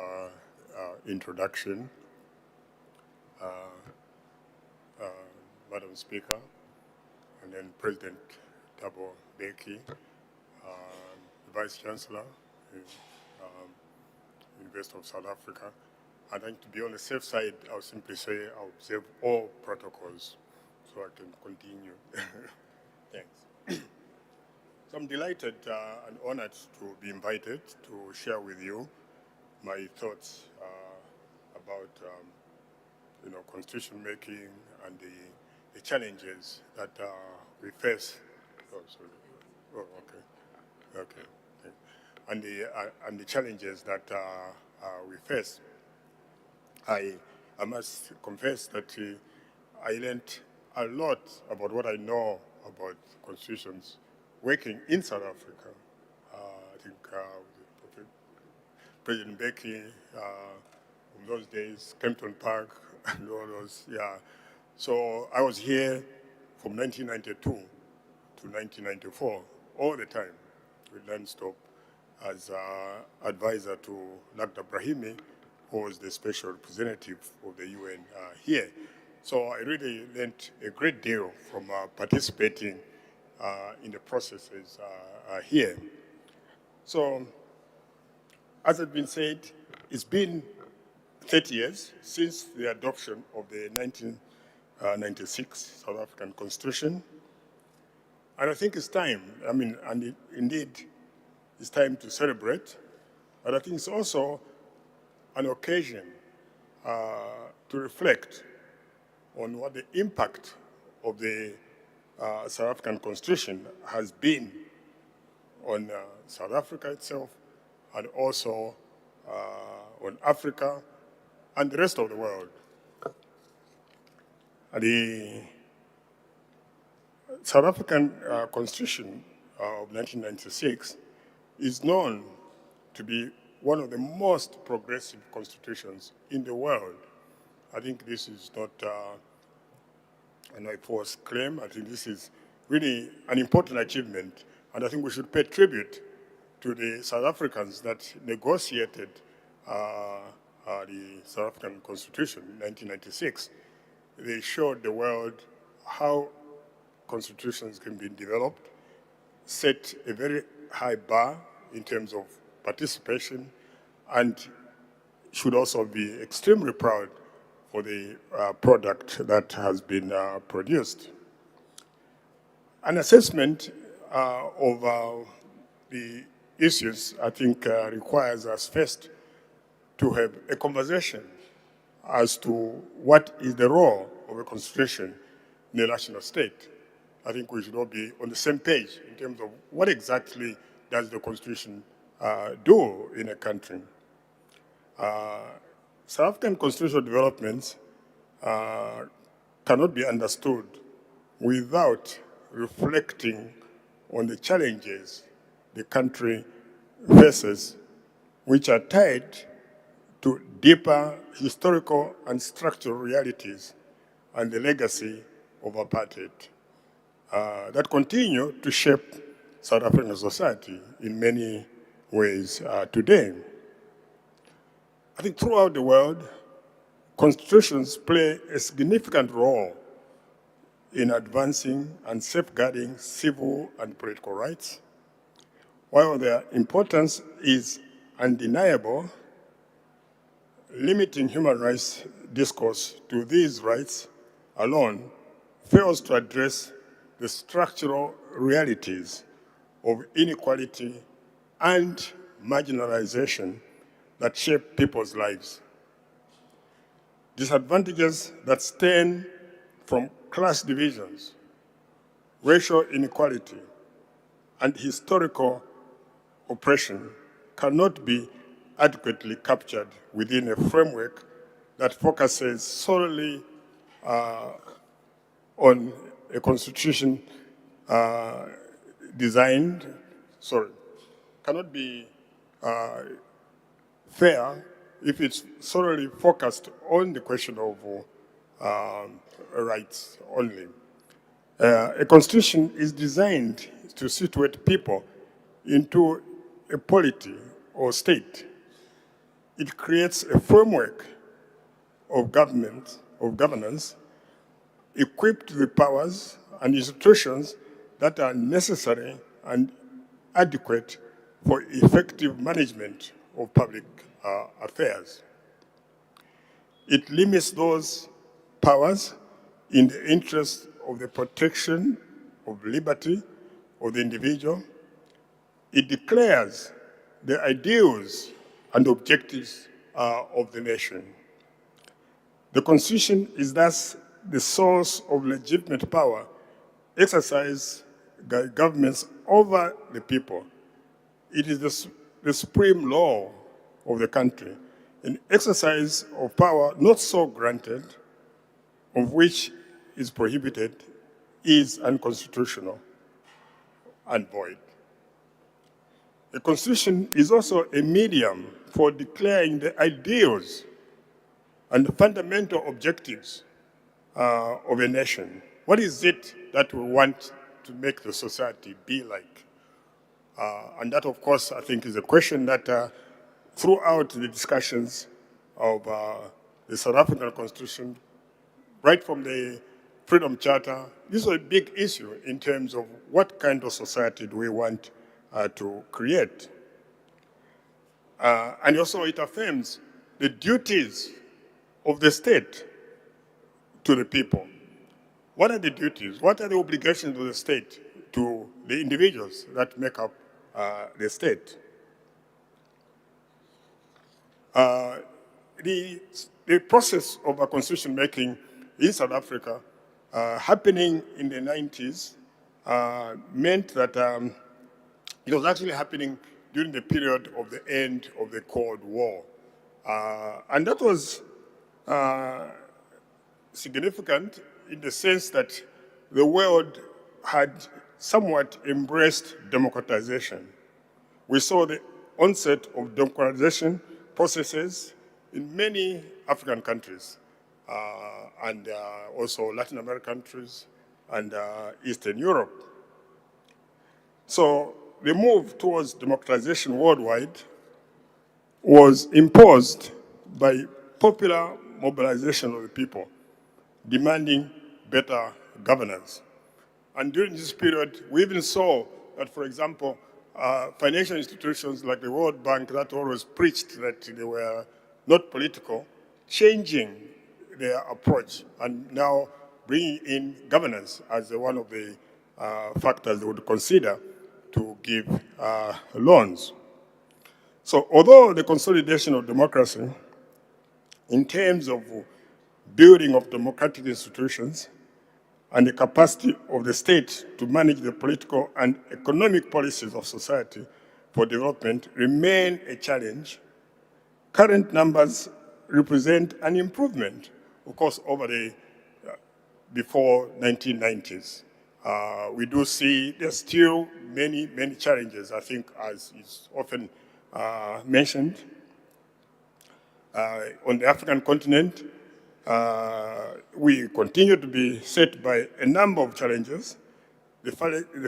introduction, Madam Speaker, and then President Thabo Mbeki, Vice Chancellor, University of South Africa. I think to be on the safe side, I'll simply say I'll observe all protocols so I can continue. Thanks. So I'm delighted and honored to be invited to share with you my thoughts about constitution making and the challenges that we face. Oh, sorry. Oh, okay. Okay. And the challenges that we face. I must confess that I learned a lot about what I know about constitutions working in South Africa. I think President Mbeki, from those days, Kempton Park, and all those, yeah. So I was here from 1992 to 1994, all the time, with non-stop, as advisor to Dr. Brahimi, who was the special representative of the UN here. So I really learned a great deal from participating in the processes here. So, as has been said, it's been 30 years since the adoption of the 1996 South African Constitution. And I think it's time, indeed, it's time to celebrate. But I think it's also an occasion to reflect on what the impact of the South African Constitution has been on South Africa itself and also on Africa and the rest of the world. The South African Constitution of 1996 is known to be one of the most progressive constitutions in the world. I think this is not a false claim. I think this is really an important achievement, and I think we should pay tribute to the South Africans that negotiated the South African Constitution in 1996. They showed the world how constitutions can be developed, set a very high bar in terms of participation, and should also be extremely proud for the product that has been produced. An assessment of the issues, I think, requires us first to have a conversation as to what is the role of a constitution in a national state. I think we should all be on the same page in terms of what exactly does the constitution do in a country. South African constitutional developments cannot be understood without reflecting on the challenges the country faces, which are tied to deeper historical and structural realities and the legacy of apartheid that continue to shape South African society in many ways today. I think throughout the world, constitutions play a significant role in advancing and safeguarding civil and political rights. While their importance is undeniable, limiting human rights discourse to these rights alone fails to address the structural realities of inequality and marginalization that shape people's lives. Disadvantages that stem from class divisions, racial inequality, and historical oppression cannot be adequately captured within a framework that focuses solely on a constitution cannot be fair if it's solely focused on the question of rights only. A constitution is designed to situate people into a polity or state. It creates a framework of governance, equipped with powers and institutions that are necessary and adequate for effective management of public affairs. It limits those powers in the interest of the protection of liberty of the individual. It declares the ideals and objectives of the nation. The Constitution is thus the source of legitimate power exercised by governments over the people. It is the supreme law of the country, an exercise of power not so granted, of which is prohibited, is unconstitutional and void. The Constitution is also a medium for declaring the ideals and the fundamental objectives of a nation. What is it that we want to make the society be like? And that, of course, I think is a question that throughout the discussions of the South African Constitution, right from the Freedom Charter, this is a big issue in terms of what kind of society do we want to create. And also it affirms the duties of the state to the people. What are the duties? What are the obligations of the state to the individuals that make up the state? The process of a constitution making in South Africa happening in the 90s meant that it was actually happening during the period of the end of the Cold War. And that was significant in the sense that the world had somewhat embraced democratization. We saw the onset of democratization processes in many African countries and also Latin American countries and Eastern Europe. So the move towards democratization worldwide was imposed by popular mobilization of the people, demanding better governance. And during this period, we even saw that, for example, financial institutions like the World Bank that always preached that they were not political, changing their approach and now bringing in governance as one of the factors they would consider to give loans. So although the consolidation of democracy in terms of building of democratic institutions and the capacity of the state to manage the political and economic policies of society for development remain a challenge, current numbers represent an improvement, of course, over the before 1990s. We do see there's still many, many challenges, I think, as is often mentioned. On the African continent, we continue to be set by a number of challenges. The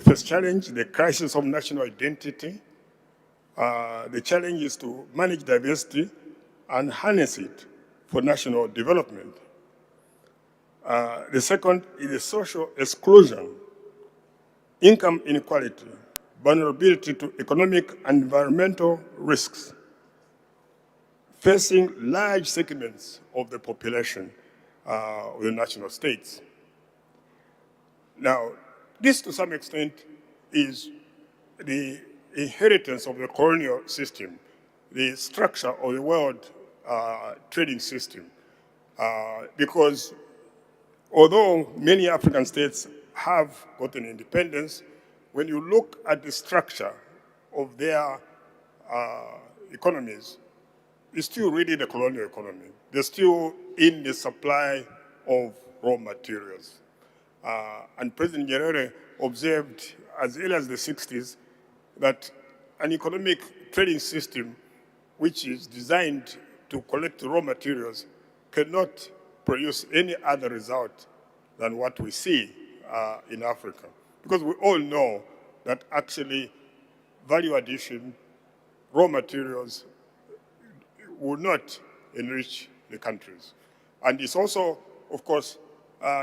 first challenge, the crisis of national identity. The challenge is to manage diversity and harness it for national development. The second is the social exclusion, income inequality, vulnerability to economic and environmental risks, facing large segments of the population of the national states. Now, this to some extent is the inheritance of the colonial system, the structure of the world trading system, because although many African states have gotten independence, when you look at the structure of their economies, it's still really the colonial economy. They're still in the supply of raw materials. And President Nyerere observed as early as the 60s that an economic trading system which is designed to collect raw materials cannot produce any other result than what we see in Africa. Because we all know that actually value addition, raw materials will not enrich the countries. And it's also, of course,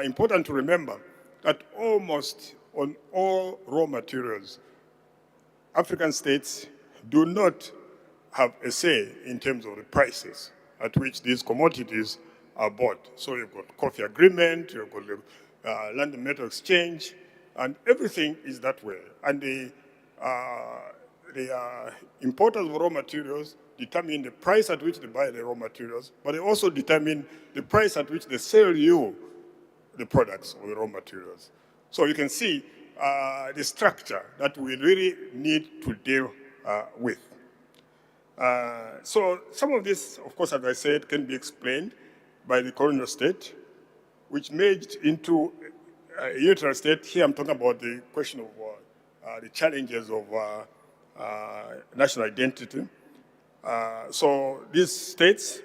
important to remember that almost on all raw materials, African states do not have a say in terms of the prices at which these commodities are bought. So you've got coffee agreement, you've got the London Metal Exchange, and everything is that way. And the importers of raw materials determine the price at which they buy the raw materials, but they also determine the price at which they sell you the products or the raw materials. So you can see the structure that we really need to deal with. So some of this, of course, as I said, can be explained by the colonial state, which merged into a unitary state. Here I'm talking about the question of the challenges of national identity. So these states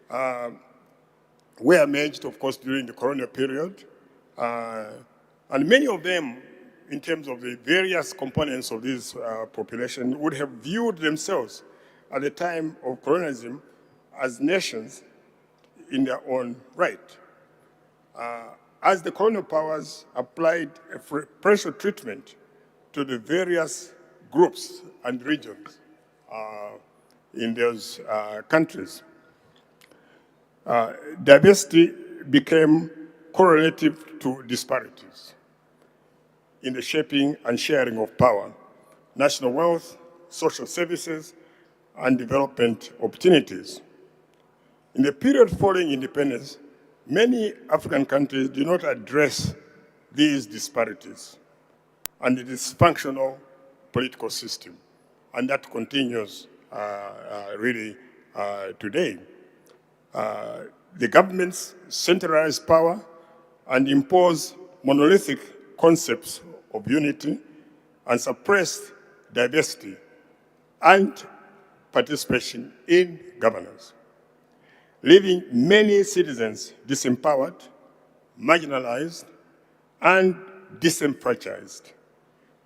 were merged, of course, during the colonial period. And many of them, in terms of the various components of this population, would have viewed themselves at the time of colonialism as nations in their own right. As the colonial powers applied a preferential treatment to the various groups and regions in those countries, diversity became correlative to disparities in the shaping and sharing of power, national wealth, social services, and development opportunities. In the period following independence, many African countries do not address these disparities and the dysfunctional political system, and that continues really today. The governments centralize power and impose monolithic concepts of unity and suppress diversity and participation in governance, leaving many citizens disempowered, marginalized, and disenfranchised.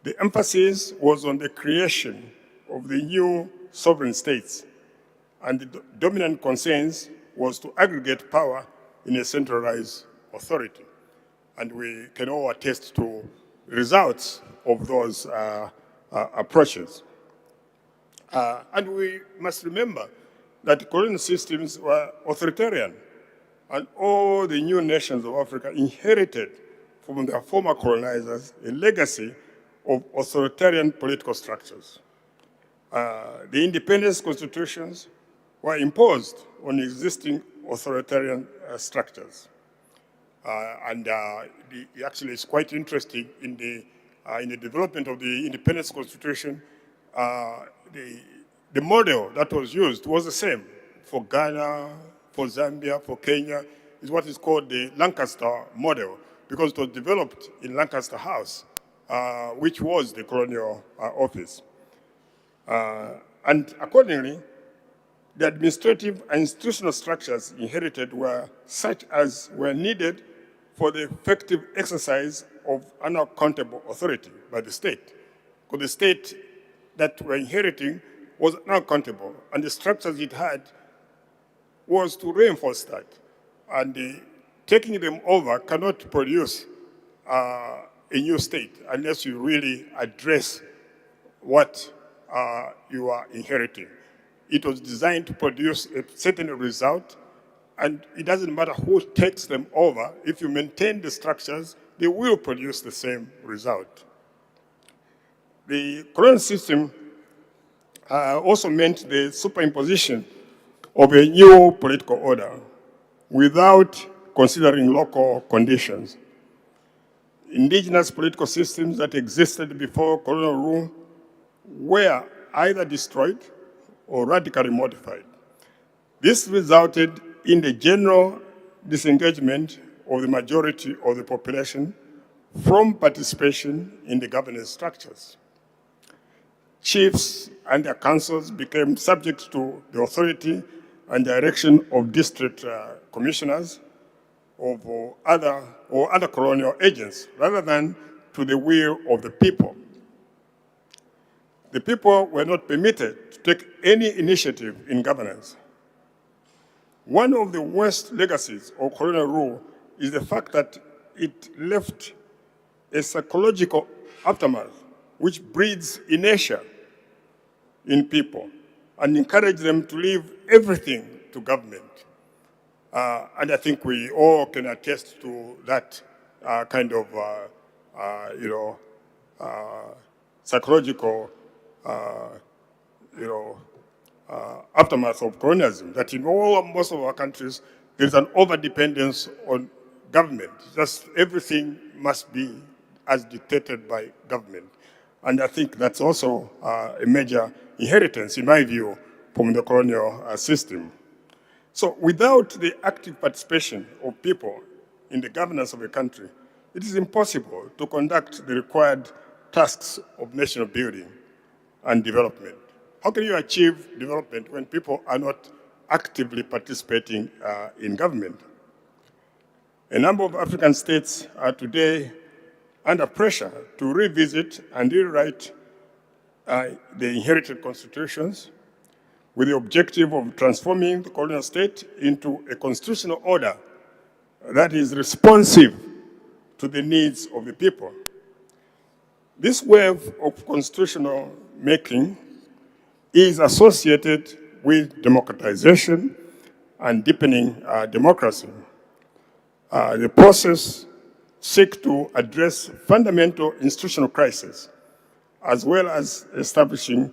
The emphasis was on the creation of the new sovereign states, and the dominant consensus was to aggregate power in a centralized authority. And we can all attest to results of those approaches. And we must remember that colonial systems were authoritarian, and all the new nations of Africa inherited from their former colonizers a legacy of authoritarian political structures. The independence constitutions were imposed on existing authoritarian structures. Actually, it's quite interesting in the development of the independence constitution, the model that was used was the same for Ghana, for Zambia, for Kenya. Is what is called the Lancaster model, because it was developed in Lancaster House, which was the colonial office. And accordingly, the administrative and institutional structures inherited were such as were needed for the effective exercise of unaccountable authority by the state. Because the state that we're inheriting was unaccountable, and the structures it had was to reinforce that. And taking them over cannot produce a new state unless you really address what you are inheriting. It was designed to produce a certain result, and it doesn't matter who takes them over. If you maintain the structures, they will produce the same result. The colonial system also meant the superimposition of a new political order without considering local conditions. Indigenous political systems that existed before colonial rule were either destroyed or radically modified. This resulted in the general disengagement of the majority of the population from participation in the governance structures. Chiefs and their councils became subject to the authority and direction of district commissioners or other colonial agents, rather than to the will of the people. The people were not permitted to take any initiative in governance. One of the worst legacies of colonial rule is the fact that it left a psychological aftermath which breeds inertia in people and encourage them to leave everything to government. And I think we all can attest to that kind of, psychological, aftermath of colonialism. That in most of our countries, there's an overdependence on government. Just everything must be as dictated by government. And I think that's also a major inheritance, in my view, from the colonial system. So without the active participation of people in the governance of a country, it is impossible to conduct the required tasks of national building and development. How can you achieve development when people are not actively participating in government? A number of African states are today under pressure to revisit and rewrite the inherited constitutions with the objective of transforming the colonial state into a constitutional order that is responsive to the needs of the people. This wave of constitutional making is associated with democratization and deepening democracy. The process seeks to address fundamental institutional crises as well as establishing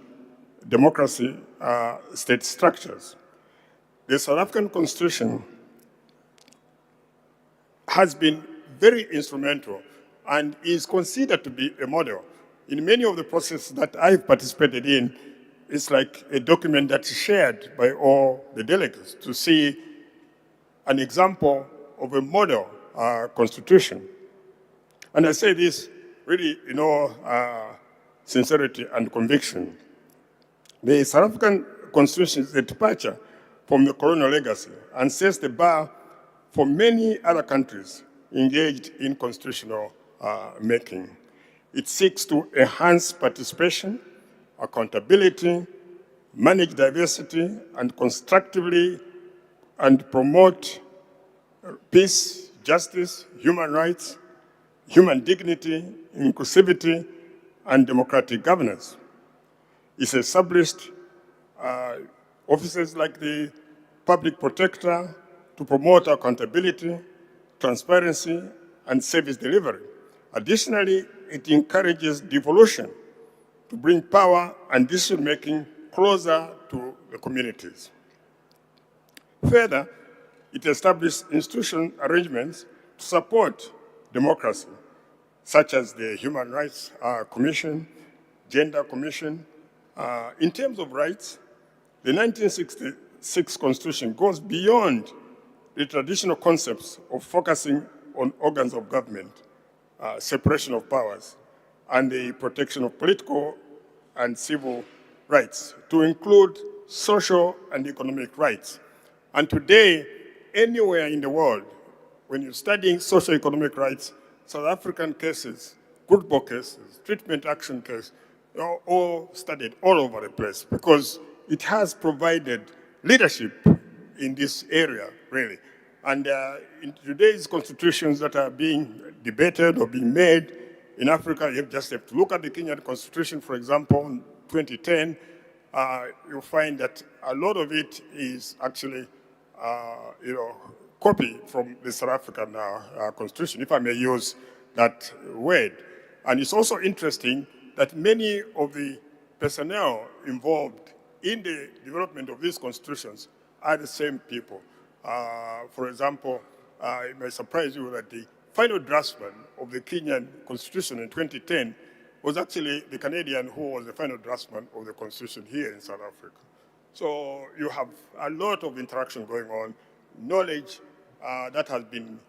democracy state structures. The South African Constitution has been very instrumental and is considered to be a model. In many of the processes that I've participated in, it's like a document that's shared by all the delegates to see an example of a model constitution. And I say this really in all sincerity and conviction. The South African Constitution is a departure from the colonial legacy and sets the bar for many other countries engaged in constitutional making. It seeks to enhance participation, accountability, manage diversity, and constructively and promote peace, justice, human rights, human dignity, inclusivity, and democratic governance. It's established offices like the Public Protector to promote accountability, transparency, and service delivery. Additionally, it encourages devolution to bring power and decision-making closer to the communities. Further, it established institutional arrangements to support democracy, such as the Human Rights Commission, Gender Commission. In terms of rights, the 1966 Constitution goes beyond the traditional concepts of focusing on organs of government, separation of powers, and the protection of political and civil rights to include social and economic rights. And today, anywhere in the world, when you're studying socio-economic rights, South African cases, football cases, treatment action cases, are all studied all over the place because it has provided leadership in this area, really. And in today's constitutions that are being debated or being made in Africa, you just have to look at the Kenyan constitution, for example, in 2010, you'll find that a lot of it is actually, copied from the South African constitution, if I may use that word. And it's also interesting that many of the personnel involved in the development of these constitutions are the same people. For example, it may surprise you that the final draftsman of the Kenyan constitution in 2010 was actually the Canadian who was the final draftsman of the constitution here in South Africa. So you have a lot of interaction going on, knowledge that has been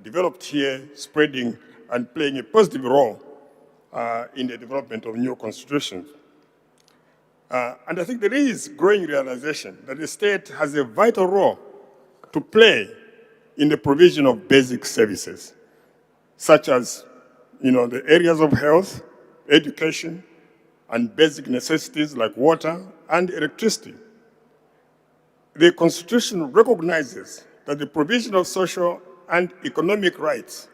developed here, spreading and playing a positive role in the development of new constitutions. And I think there is growing realization that the state has a vital role to play in the provision of basic services, such as the areas of health, education, and basic necessities like water and electricity. The Constitution recognizes that the provision of social and economic rights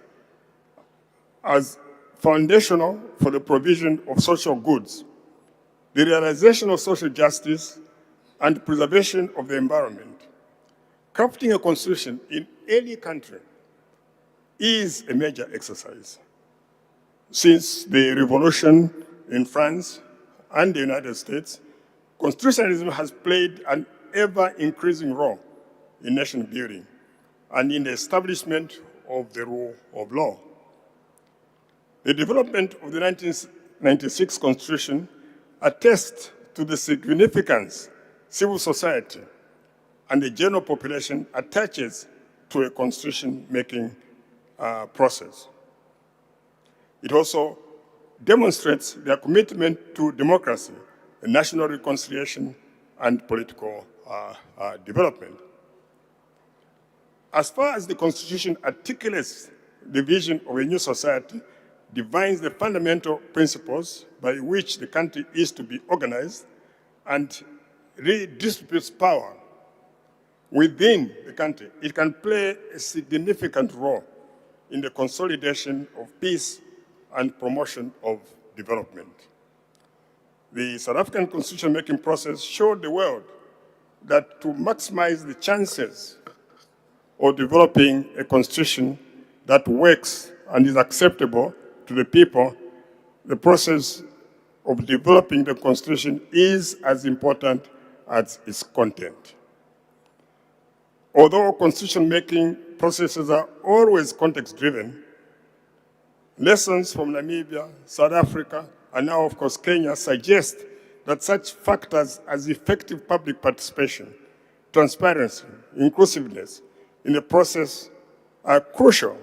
as foundational for the provision of social goods, the realization of social justice, and preservation of the environment. Crafting a constitution in any country is a major exercise. Since the revolution in France and the United States, constitutionalism has played an ever-increasing role in nation building and in the establishment of the rule of law. The development of the 1996 Constitution attests to the significance civil society and the general population attaches to a constitution-making process. It also demonstrates their commitment to democracy, national reconciliation, and political development. As far as the Constitution articulates the vision of a new society, defines the fundamental principles by which the country is to be organized, and redistributes power within the country, it can play a significant role in the consolidation of peace and promotion of development. The South African constitution-making process showed the world that to maximize the chances of developing a constitution that works and is acceptable to the people, the process of developing the constitution is as important as its content. Although constitution-making processes are always context-driven, lessons from Namibia, South Africa, and now, of course, Kenya suggest that such factors as effective public participation, transparency, inclusiveness in the process are crucial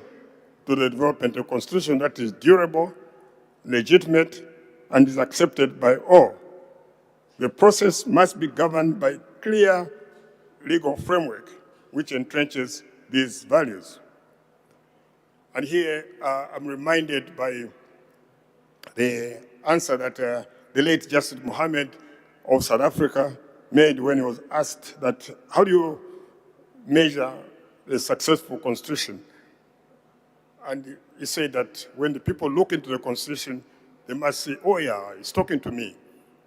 to the development of a constitution that is durable, legitimate, and is accepted by all. The process must be governed by a clear legal framework which entrenches these values. And here I'm reminded by the answer that the late Justice Mohammed of South Africa made when he was asked that, how do you measure a successful constitution? And he said that when the people look into the constitution, they must say, oh yeah, it's talking to me.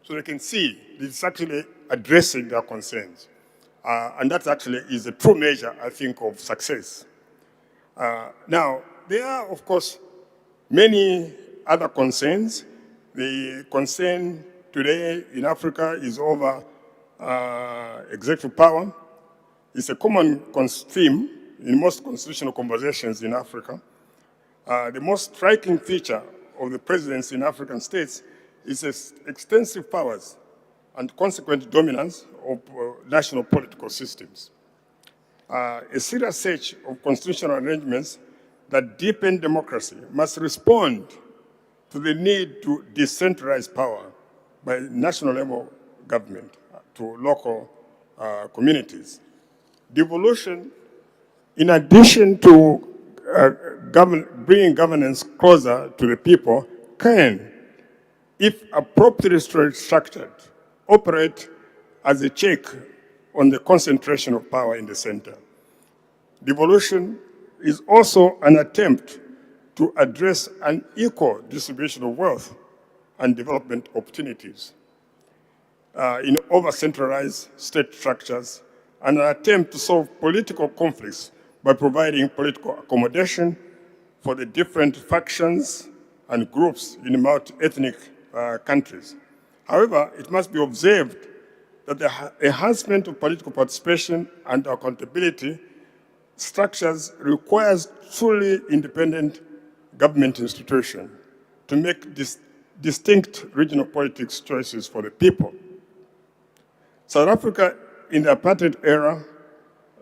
So they can see it's actually addressing their concerns. And that actually is a true measure, I think, of success. Now, there are, of course, many other concerns. The concern today in Africa is over executive power. It's a common theme in most constitutional conversations in Africa. The most striking feature of the presidency in African states is its extensive powers and consequent dominance of national political systems. A serious search of constitutional arrangements that deepen democracy must respond to the need to decentralize power by national level government to local communities. Devolution, in addition to bringing governance closer to the people, can, if appropriately structured, operate as a check on the concentration of power in the center. Devolution is also an attempt to address an equal distribution of wealth and development opportunities in over-centralized state structures, and an attempt to solve political conflicts by providing political accommodation for the different factions and groups in multi-ethnic countries. However, it must be observed that the enhancement of political participation and accountability structures requires truly independent government institutions to make distinct regional politics choices for the people. South Africa in the apartheid era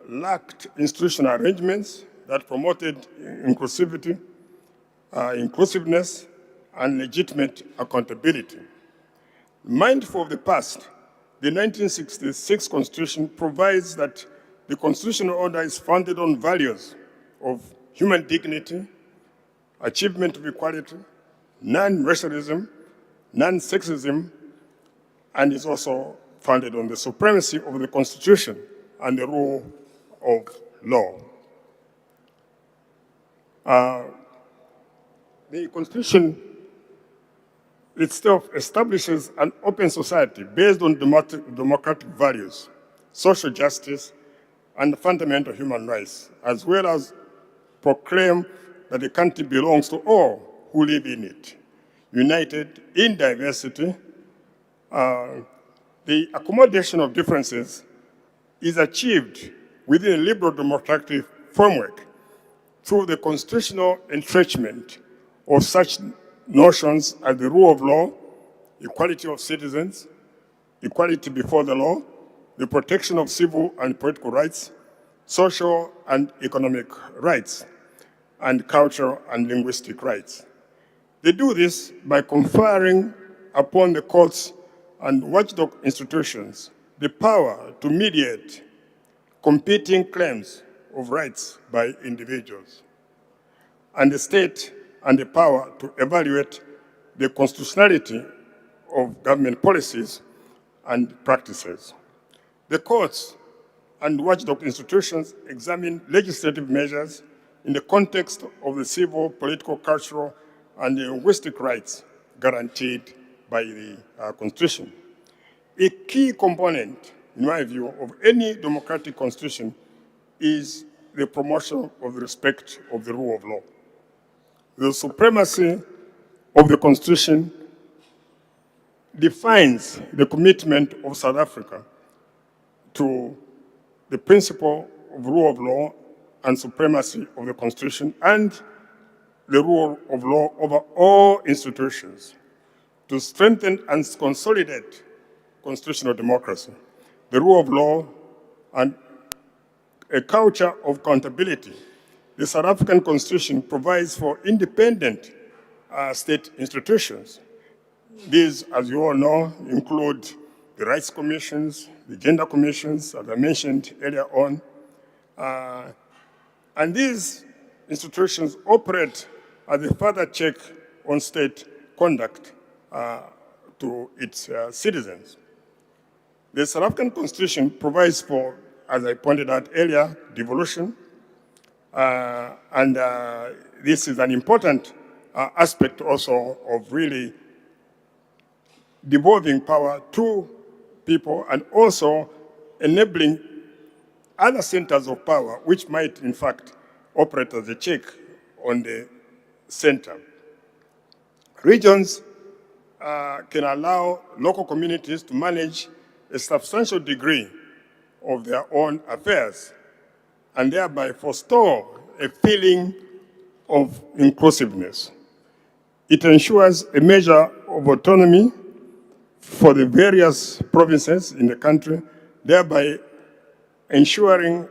lacked institutional arrangements that promoted inclusiveness, and legitimate accountability. Mindful of the past, the 1966 Constitution provides that the constitutional order is founded on values of human dignity, achievement of equality, non-racialism, non-sexism, and is also founded on the supremacy of the Constitution and the rule of law. The Constitution itself establishes an open society based on democratic values, social justice, and fundamental human rights, as well as proclaim that the country belongs to all who live in it, united in diversity. The accommodation of differences is achieved within a liberal democratic framework through the constitutional entrenchment of such notions as the rule of law, equality of citizens, equality before the law, the protection of civil and political rights, social and economic rights, and cultural and linguistic rights. They do this by conferring upon the courts and watchdog institutions the power to mediate competing claims of rights by individuals, and the state and the power to evaluate the constitutionality of government policies and practices. The courts and watchdog institutions examine legislative measures in the context of the civil, political, cultural, and linguistic rights guaranteed by the Constitution. A key component, in my view, of any democratic constitution is the promotion of the respect of the rule of law. The supremacy of the Constitution defines the commitment of South Africa to the principle of rule of law and supremacy of the Constitution and the rule of law over all institutions to strengthen and consolidate constitutional democracy, the rule of law, and a culture of accountability. The South African Constitution provides for independent state institutions. These, as you all know, include the rights commissions, the gender commissions, as I mentioned earlier on. And these institutions operate as a further check on state conduct to its citizens. The South African Constitution provides for, as I pointed out earlier, devolution, and this is an important aspect also of really devolving power to people and also enabling other centers of power which might in fact operate as a check on the center. Regions can allow local communities to manage a substantial degree of their own affairs and thereby forestall a feeling of inclusiveness. It ensures a measure of autonomy for the various provinces in the country, thereby ensuring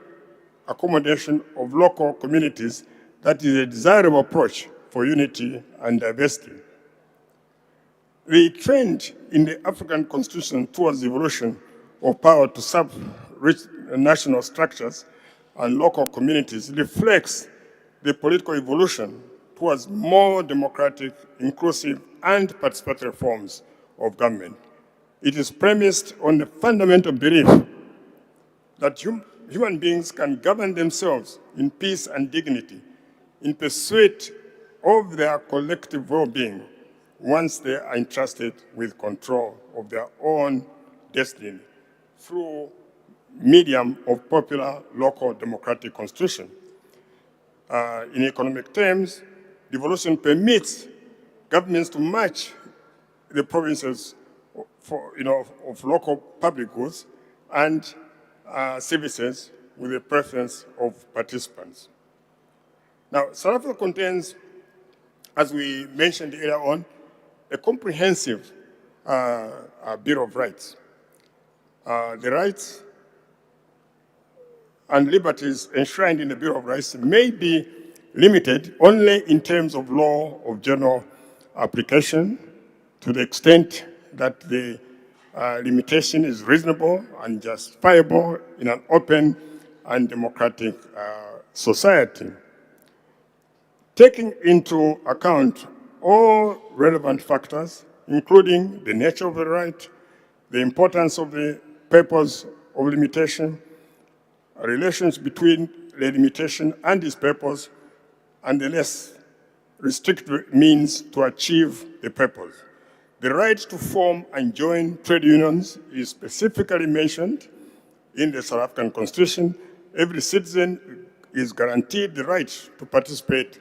accommodation of local communities that is a desirable approach for unity and diversity. The trend in the African Constitution towards the evolution of power to sub-rich national structures and local communities reflects the political evolution towards more democratic, inclusive, and participatory forms of government. It is premised on the fundamental belief that human beings can govern themselves in peace and dignity in pursuit of their collective well-being once they are entrusted with control of their own destiny through medium of popular local democratic constitution. In economic terms, devolution permits governments to match the provinces of local public goods and services with the preference of participants. Now, South Africa contains, as we mentioned earlier on, a comprehensive Bill of Rights. The rights and liberties enshrined in the Bill of Rights may be limited only in terms of law of general application to the extent that the limitation is reasonable and justifiable in an open and democratic society. Taking into account all relevant factors, including the nature of the right, the importance of the purpose of limitation, relations between the limitation and its purpose, and the less restrictive means to achieve the purpose. The right to form and join trade unions is specifically mentioned in the South African Constitution. Every citizen is guaranteed the right to participate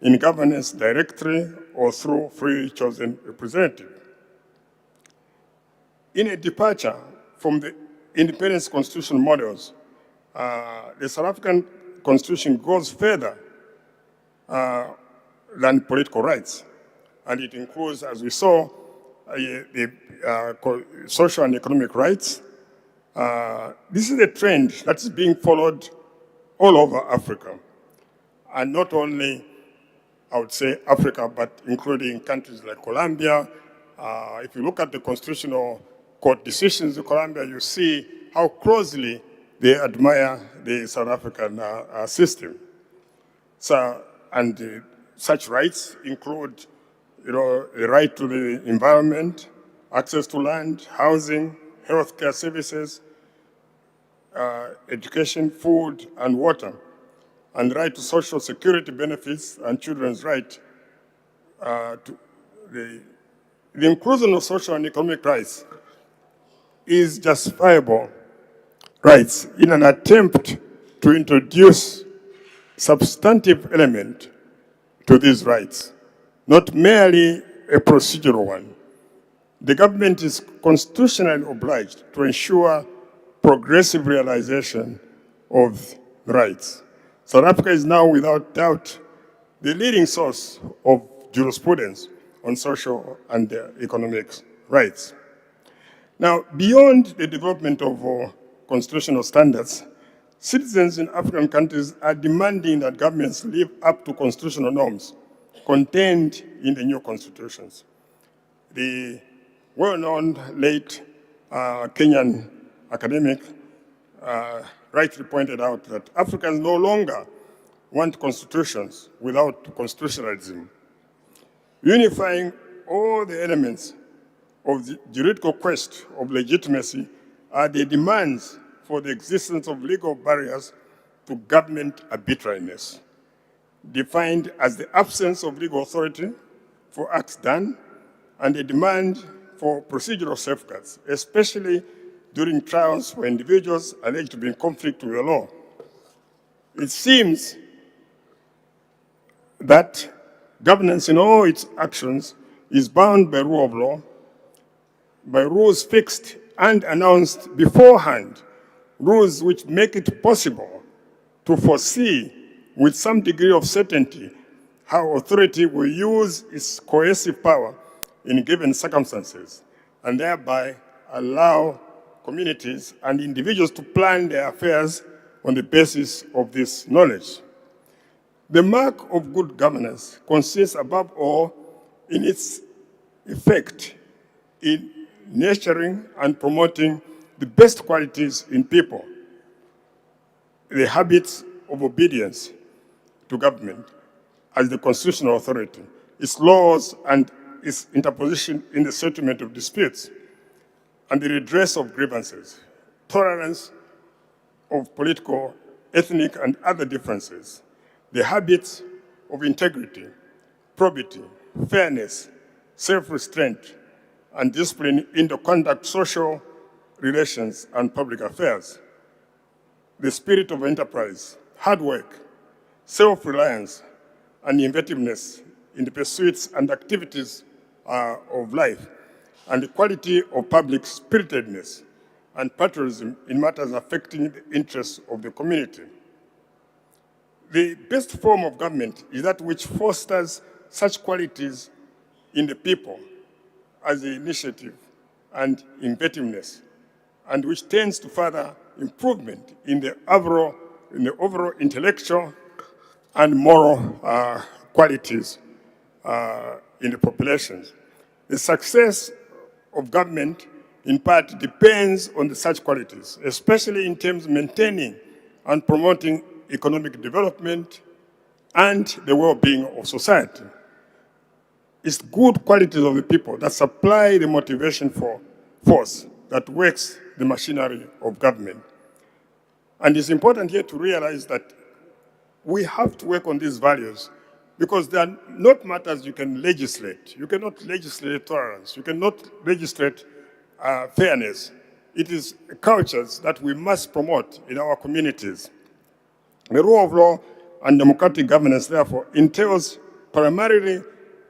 in governance directly or through freely chosen representative. In a departure from the independence constitutional models, the South African Constitution goes further than political rights, and it includes, as we saw, the social and economic rights. This is a trend that is being followed all over Africa, and not only, I would say, Africa, but including countries like Colombia. If you look at the constitutional court decisions in Colombia, you see how closely they admire the South African system. So, and such rights include, the right to the environment, access to land, housing, healthcare services, education, food, and water, and right to social security benefits and children's right to the inclusion of social and economic rights is justifiable rights in an attempt to introduce substantive element to these rights, not merely a procedural one. The government is constitutionally obliged to ensure progressive realization of rights. South Africa is now, without doubt, the leading source of jurisprudence on social and economic rights. Now, beyond the development of constitutional standards, citizens in African countries are demanding that governments live up to constitutional norms contained in the new constitutions. The well-known late Kenyan academic rightly pointed out that Africans no longer want constitutions without constitutionalism. Unifying all the elements of the juridical quest of legitimacy are the demands for the existence of legal barriers to government arbitrariness, defined as the absence of legal authority for acts done and a demand for procedural safeguards, especially during trials for individuals alleged to be in conflict with the law. It seems that governance in all its actions is bound by rule of law, by rules fixed and announced beforehand, rules which make it possible to foresee with some degree of certainty how authority will use its coercive power in given circumstances, and thereby allow communities and individuals to plan their affairs on the basis of this knowledge. The mark of good governance consists above all in its effect in nurturing and promoting the best qualities in people, the habits of obedience to government as the constitutional authority, its laws and its interposition in the settlement of disputes, and the redress of grievances, tolerance of political, ethnic, and other differences, the habits of integrity, probity, fairness, self-restraint, and discipline in the conduct social relations and public affairs, the spirit of enterprise, hard work, self-reliance, and inventiveness in the pursuits and activities of life, and the quality of public spiritedness and patriotism in matters affecting the interests of the community. The best form of government is that which fosters such qualities in the people as the initiative and inventiveness, and which tends to further improvement in the overall intellectual and moral qualities in the populations. The success of government, in part, depends on such qualities, especially in terms of maintaining and promoting economic development and the well-being of society. It's good qualities of the people that supply the motivation for force that works the machinery of government. And it's important here to realize that we have to work on these values because they are not matters you can legislate. You cannot legislate tolerance. You cannot legislate fairness. It is cultures that we must promote in our communities. The rule of law and democratic governance, therefore, entails primarily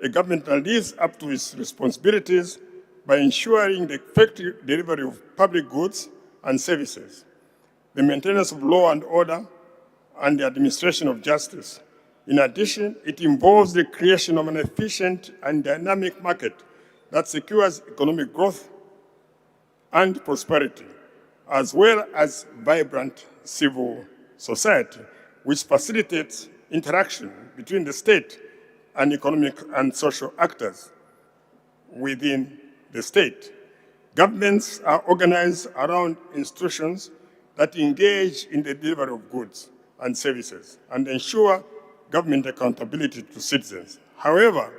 a government that lives up to its responsibilities by ensuring the effective delivery of public goods and services, the maintenance of law and order, and the administration of justice. In addition, it involves the creation of an efficient and dynamic market that secures economic growth and prosperity, as well as vibrant civil society, which facilitates interaction between the state and economic and social actors within the state. Governments are organized around institutions that engage in the delivery of goods and services and ensure government accountability to citizens. However,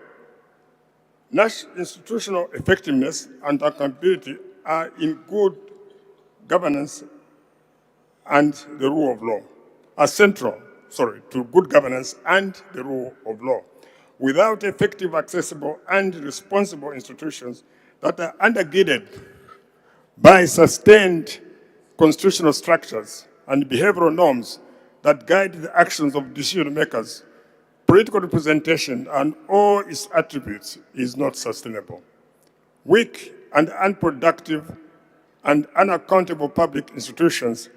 institutional effectiveness and accountability are in good governance and the rule of law, are central, to good governance and the rule of law. Without effective, accessible, and responsible institutions that are undergirded by sustained constitutional structures and behavioral norms that guide the actions of decision makers, political representation and all its attributes is not sustainable. Weak and unproductive and unaccountable public institutions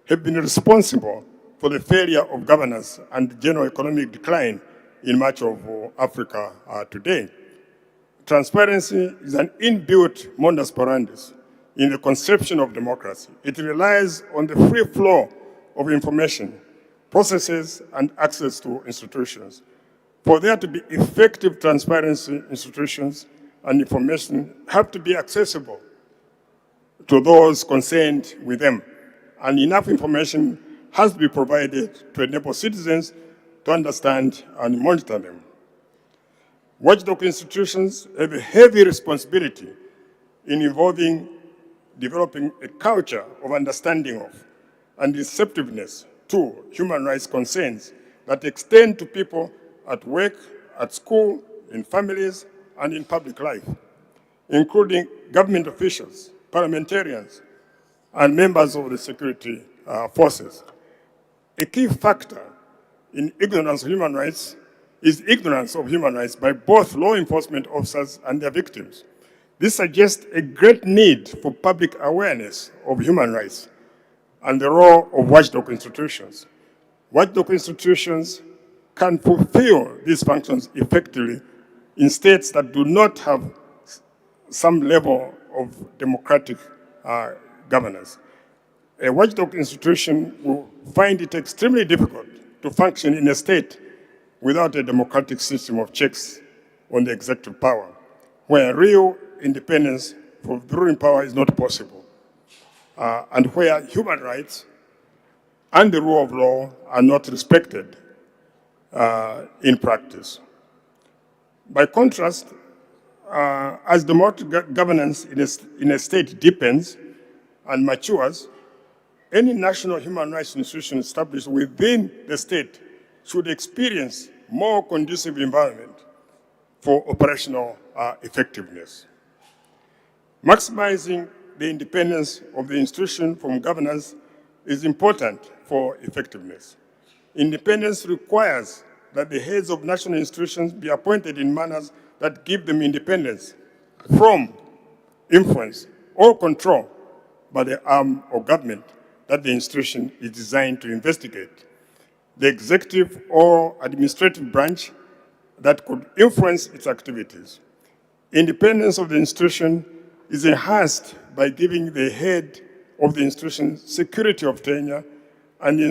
have been responsible for the failure of governance and general economic decline in much of Africa today. Transparency is an inbuilt modus operandi in the conception of democracy. It relies on the free flow of information, processes, and access to institutions. For there to be effective transparency, institutions and information have to be accessible to those concerned with them, and enough information has to be provided to enable citizens to understand and monitor them. Watchdog institutions have a heavy responsibility in involving developing a culture of understanding of and receptiveness to human rights concerns that extend to people at work, at school, in families, and in public life, including government officials, parliamentarians, and members of the security forces. A key factor in ignorance of human rights is ignorance of human rights by both law enforcement officers and their victims. This suggests a great need for public awareness of human rights and the role of watchdog institutions. Watchdog institutions can fulfill these functions effectively in states that do not have some level of democratic governance. A watchdog institution will find it extremely difficult to function in a state without a democratic system of checks on the executive power, where real independence for the ruling power is not possible, and where human rights and the rule of law are not respected in practice. By contrast, as democratic governance in a state deepens and matures, any national human rights institution established within the state should experience more conducive environment for operational effectiveness. Maximizing the independence of the institution from governance is important for effectiveness. Independence requires that the heads of national institutions be appointed in manners that give them independence from influence or control by the arm of government that the institution is designed to investigate. The executive or administrative branch that could influence its activities. Independence of the institution is enhanced by giving the head of the institution security of tenure and the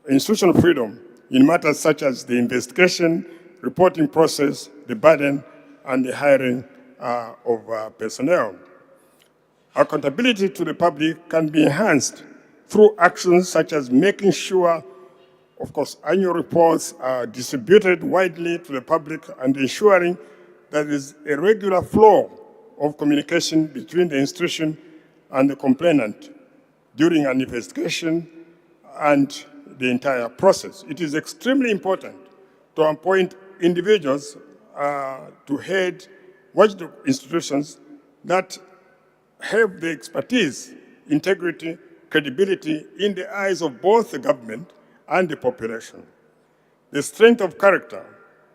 institutional freedom in matters such as the investigation, reporting process, the burden, and the hiring of personnel. Accountability to the public can be enhanced through actions such as making sure, of course, annual reports are distributed widely to the public and ensuring that there is a regular flow of communication between the institution and the complainant during an investigation and the entire process. It is extremely important to appoint individuals to head watchdog institutions that have the expertise, integrity, credibility in the eyes of both the government and the population. The strength of character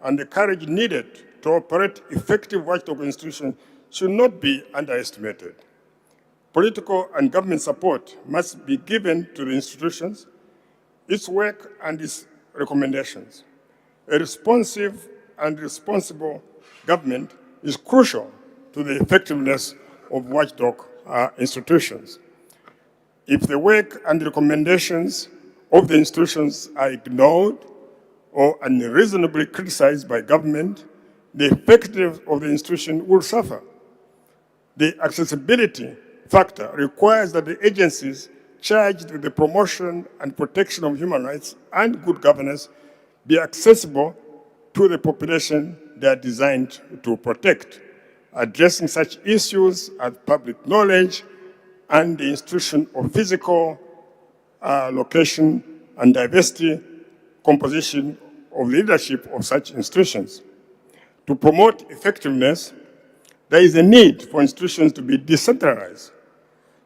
and the courage needed to operate effective watchdog institutions should not be underestimated. Political and government support must be given to the institutions, its work and its recommendations. A responsive and responsible government is crucial to the effectiveness of watchdog institutions. If the work and recommendations of the institutions are ignored or unreasonably criticized by government, the effectiveness of the institution will suffer. The accessibility factor requires that the agencies charged with the promotion and protection of human rights and good governance be accessible to the population they are designed to protect, addressing such issues as public knowledge and the institution of physical location and diversity composition of leadership of such institutions. To promote effectiveness, there is a need for institutions to be decentralized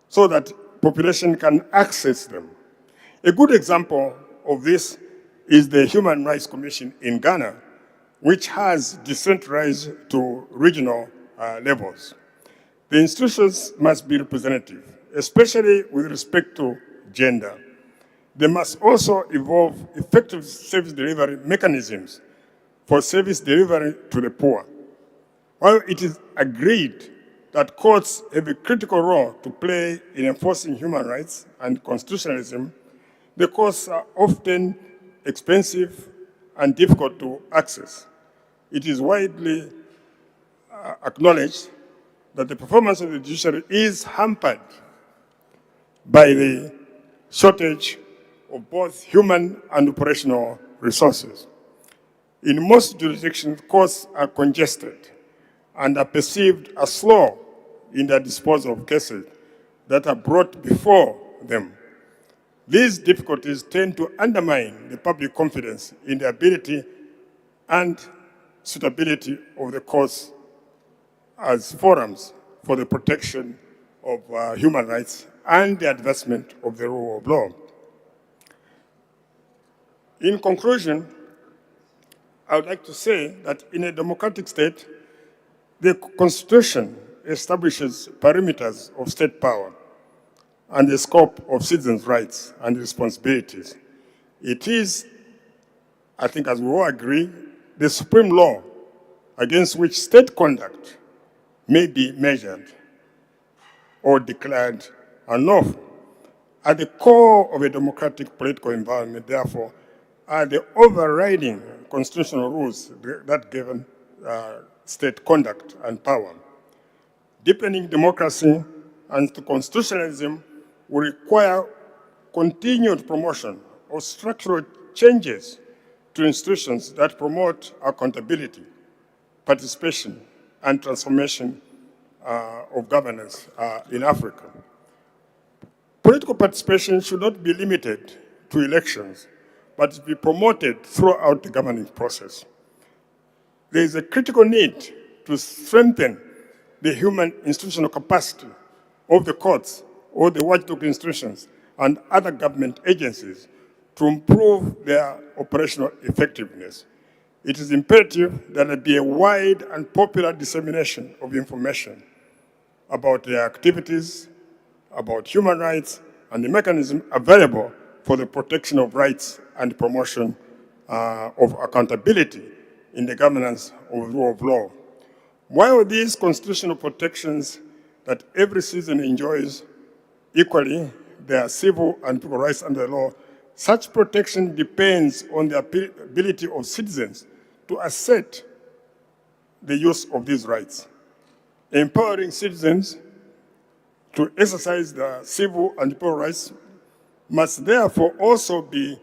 so that population can access them. A good example of this is the Human Rights Commission in Ghana, which has decentralized to regional levels. The institutions must be representative, especially with respect to gender. They must also evolve effective service delivery mechanisms for service delivery to the poor. While it is agreed that courts have a critical role to play in enforcing human rights and constitutionalism, the courts are often expensive and difficult to access. It is widely acknowledged that the performance of the judiciary is hampered by the shortage of both human and operational resources. In most jurisdictions, courts are congested and are perceived as slow in their disposal of cases that are brought before them. These difficulties tend to undermine the public confidence in the ability and suitability of the courts as forums for the protection of human rights and the advancement of the rule of law. In conclusion, I would like to say that in a democratic state, the Constitution establishes parameters of state power and the scope of citizens' rights and responsibilities. It is, I think as we all agree, the supreme law against which state conduct may be measured or declared unlawful. At the core of a democratic political environment, therefore, are the overriding constitutional rules that govern state conduct and power. Deepening democracy and constitutionalism will require continued promotion of structural changes to institutions that promote accountability, participation, and transformation of governance in Africa. Political participation should not be limited to elections, but be promoted throughout the governing process. There is a critical need to strengthen the human institutional capacity of the courts or the watchdog institutions and other government agencies to improve their operational effectiveness. It is imperative that there be a wide and popular dissemination of information about their activities, about human rights, and the mechanism available for the protection of rights and promotion of accountability in the governance of the rule of law. While these constitutional protections that every citizen enjoys equally, their civil and political rights under the law, such protection depends on the ability of citizens to assert the use of these rights. Empowering citizens to exercise their civil and political rights must therefore also be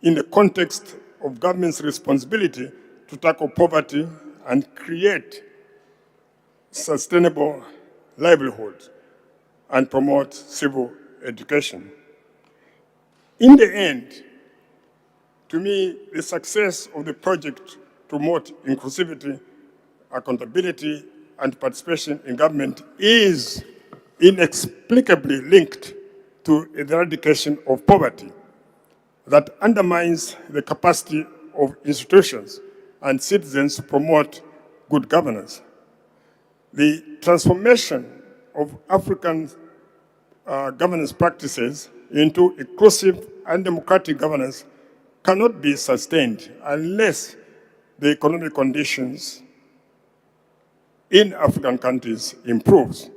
in the context of government's responsibility to tackle poverty and create sustainable livelihoods and promote civil education. In the end, to me, the success of the project to promote inclusivity, accountability, and participation in government is inexplicably linked to the eradication of poverty that undermines the capacity of institutions and citizens to promote good governance. The transformation of African governance practices into inclusive and democratic governance cannot be sustained unless the economic conditions in African countries improves.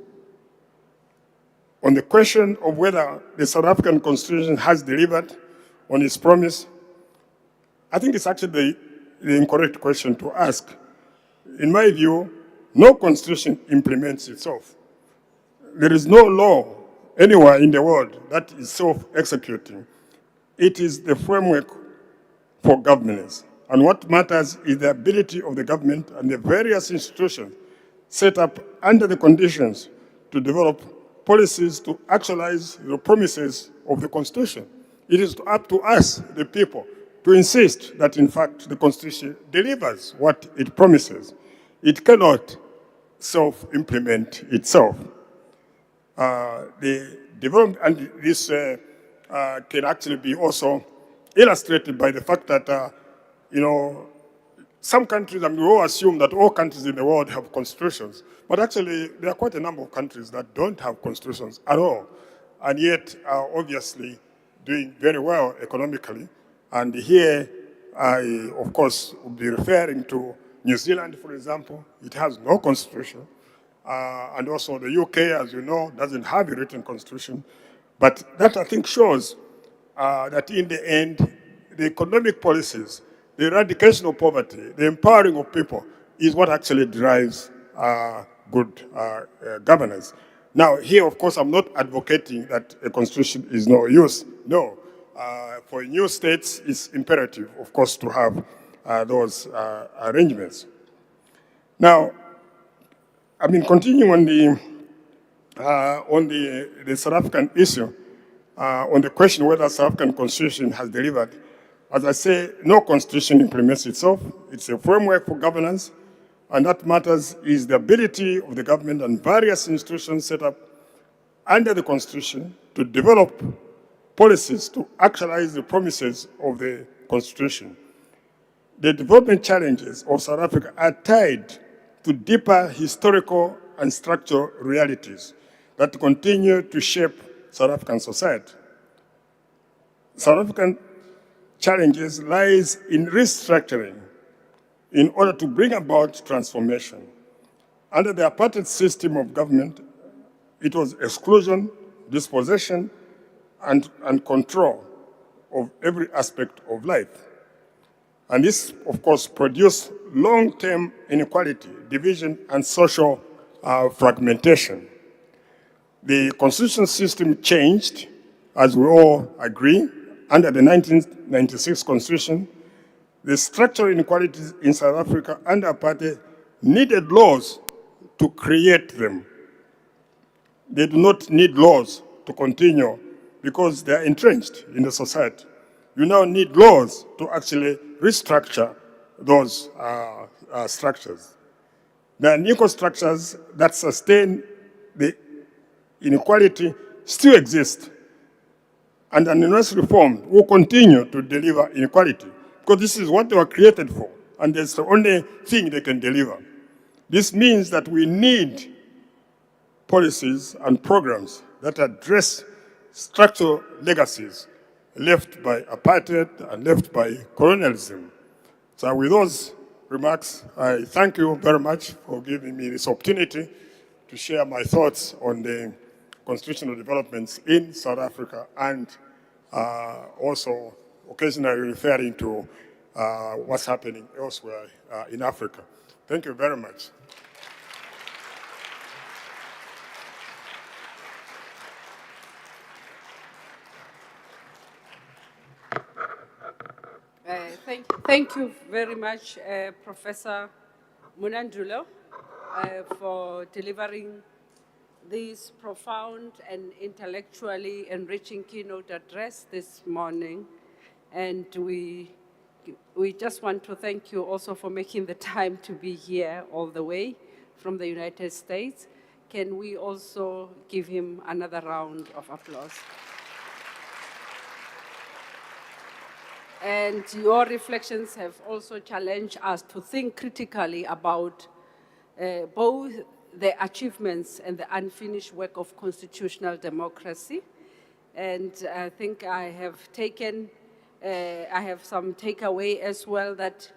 On the question of whether the South African Constitution has delivered on its promise, I think it's actually the incorrect question to ask. In my view, no constitution implements itself. There is no law anywhere in the world that is self-executing. It is the framework for governance. And what matters is the ability of the government and the various institutions set up under the conditions to develop policies to actualize the promises of the Constitution. It is up to us, the people, to insist that, in fact, the Constitution delivers what it promises. It cannot self-implement itself. The development, and this can actually be also illustrated by the fact that, some countries, we all assume that all countries in the world have constitutions, but actually there are quite a number of countries that don't have constitutions at all, and yet are obviously doing very well economically. And here, I, of course, will be referring to New Zealand, for example. It has no constitution. And also the UK, as you know, doesn't have a written constitution. But that, I think, shows that in the end, the economic policies, the eradication of poverty, the empowering of people is what actually drives good governance. Now, here, of course, I'm not advocating that a constitution is no use. No. For new states, it's imperative, of course, to have those arrangements. Now, I mean, continuing on the South African issue, on the question whether South African constitution has delivered, as I say, no constitution implements itself. It's a framework for governance, and that matters is the ability of the government and various institutions set up under the constitution to develop policies to actualize the promises of the constitution. The development challenges of South Africa are tied to deeper historical and structural realities that continue to shape South African society. South African challenges lies in restructuring in order to bring about transformation. Under the apartheid system of government, it was exclusion, dispossession, and control of every aspect of life. And this, of course, produced long-term inequality, division, and social fragmentation. The constitutional system changed, as we all agree, under the 1996 Constitution. The structural inequalities in South Africa under apartheid needed laws to create them. They do not need laws to continue because they are entrenched in the society. You now need laws to actually restructure those structures. The unequal structures that sustain the inequality still exist, and unless reformed, will continue to deliver inequality, because this is what they were created for, and it's the only thing they can deliver. This means that we need policies and programs that address structural legacies left by apartheid and left by colonialism. So with those remarks, I thank you very much for giving me this opportunity to share my thoughts on the constitutional developments in South Africa and also occasionally referring to what's happening elsewhere in Africa. Thank you very much. Thank you very much, Professor Munandulo, for delivering this profound and intellectually enriching keynote address this morning. And we just want to thank you also for making the time to be here all the way from the United States. Can we also give him another round of applause? And your reflections have also challenged us to think critically about both the achievements and the unfinished work of constitutional democracy. And I think I have some takeaway as well, that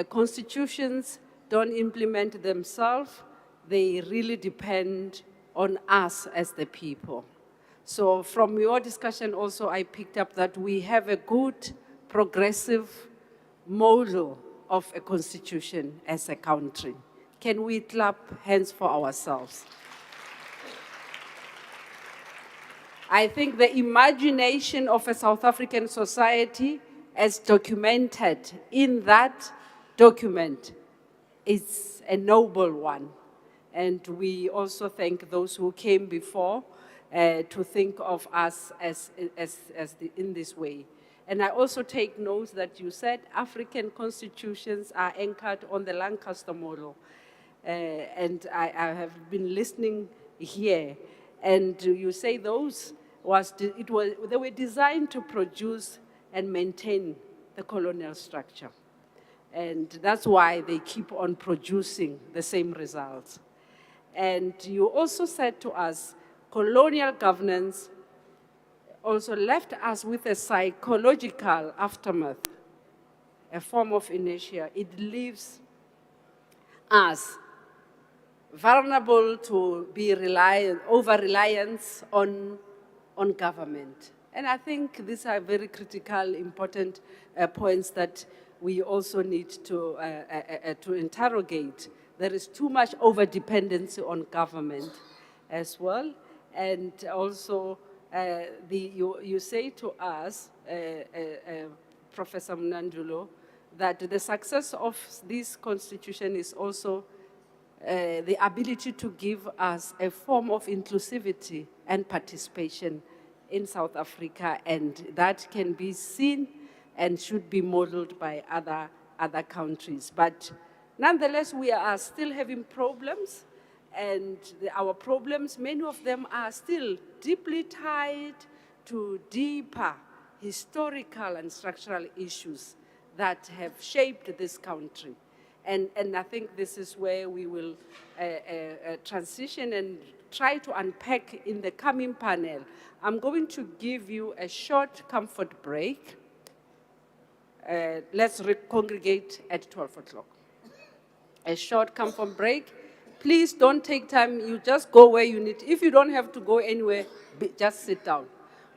constitutions don't implement themselves. They really depend on us as the people. So from your discussion also, I picked up that we have a good progressive model of a constitution as a country. Can we clap hands for ourselves? I think the imagination of a South African society as documented in that document is a noble one. And we also thank those who came before to think of us in this way. And I also take note that you said African constitutions are anchored on the Lancaster model. And I have been listening here. And you say they were designed to produce and maintain the colonial structure. And that's why they keep on producing the same results. And you also said to us, colonial governance also left us with a psychological aftermath, a form of inertia. It leaves us vulnerable to be over-reliance on government. And I think these are very critical, important points that we also need to interrogate. There is too much over-dependency on government as well. And also, you say to us, Professor Mnandulo, that the success of this constitution is also the ability to give us a form of inclusivity and participation in South Africa, and that can be seen and should be modeled by other countries. But nonetheless, we are still having problems. And our problems, many of them are still deeply tied to deeper historical and structural issues that have shaped this country. And I think this is where we will transition and try to unpack in the coming panel. I'm going to give you a short comfort break. Let's congregate at 12 o'clock. A short comfort break. Please don't take time, you just go where you need. If you don't have to go anywhere, just sit down.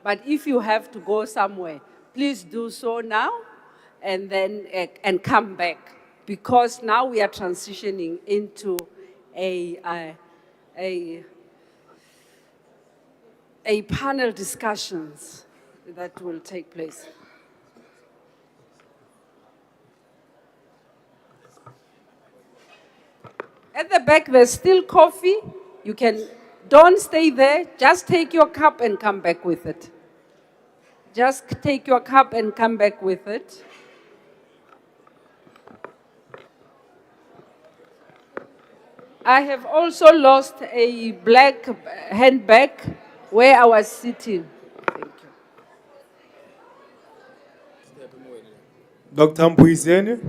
But if you have to go somewhere, please do so now and then and come back. Because now we are transitioning into a panel discussions that will take place. At the back, there's still coffee. Don't stay there. Just take your cup and come back with it. Just take your cup and come back with it. I have also lost a black handbag where I was sitting. Thank you. Dr. Mpuizeni.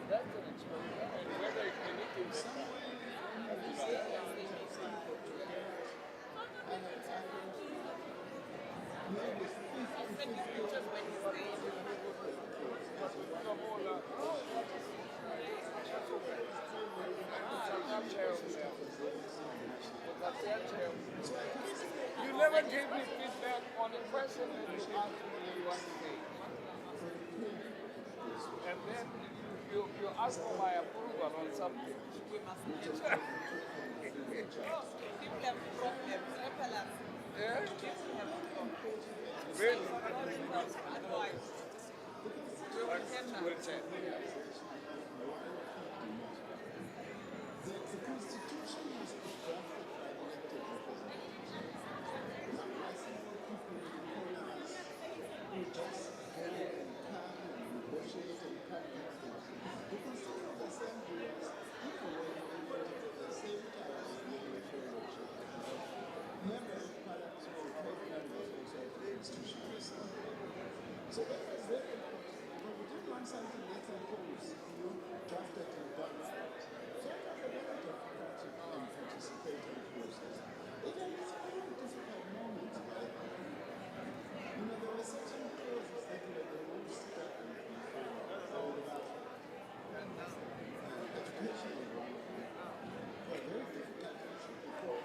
You never gave me feedback on a question that you asked me one day. And then you ask for my approval on something. We must People have problems. Yeah? People have problems. Really? Otherwise, well said. So that was very important. But we didn't want something that's imposed, drafted and done right. So I was very difficult to participate in the process. It was a very difficult moment. There were certain clauses that were the most stuck in the educational one. A very difficult issue because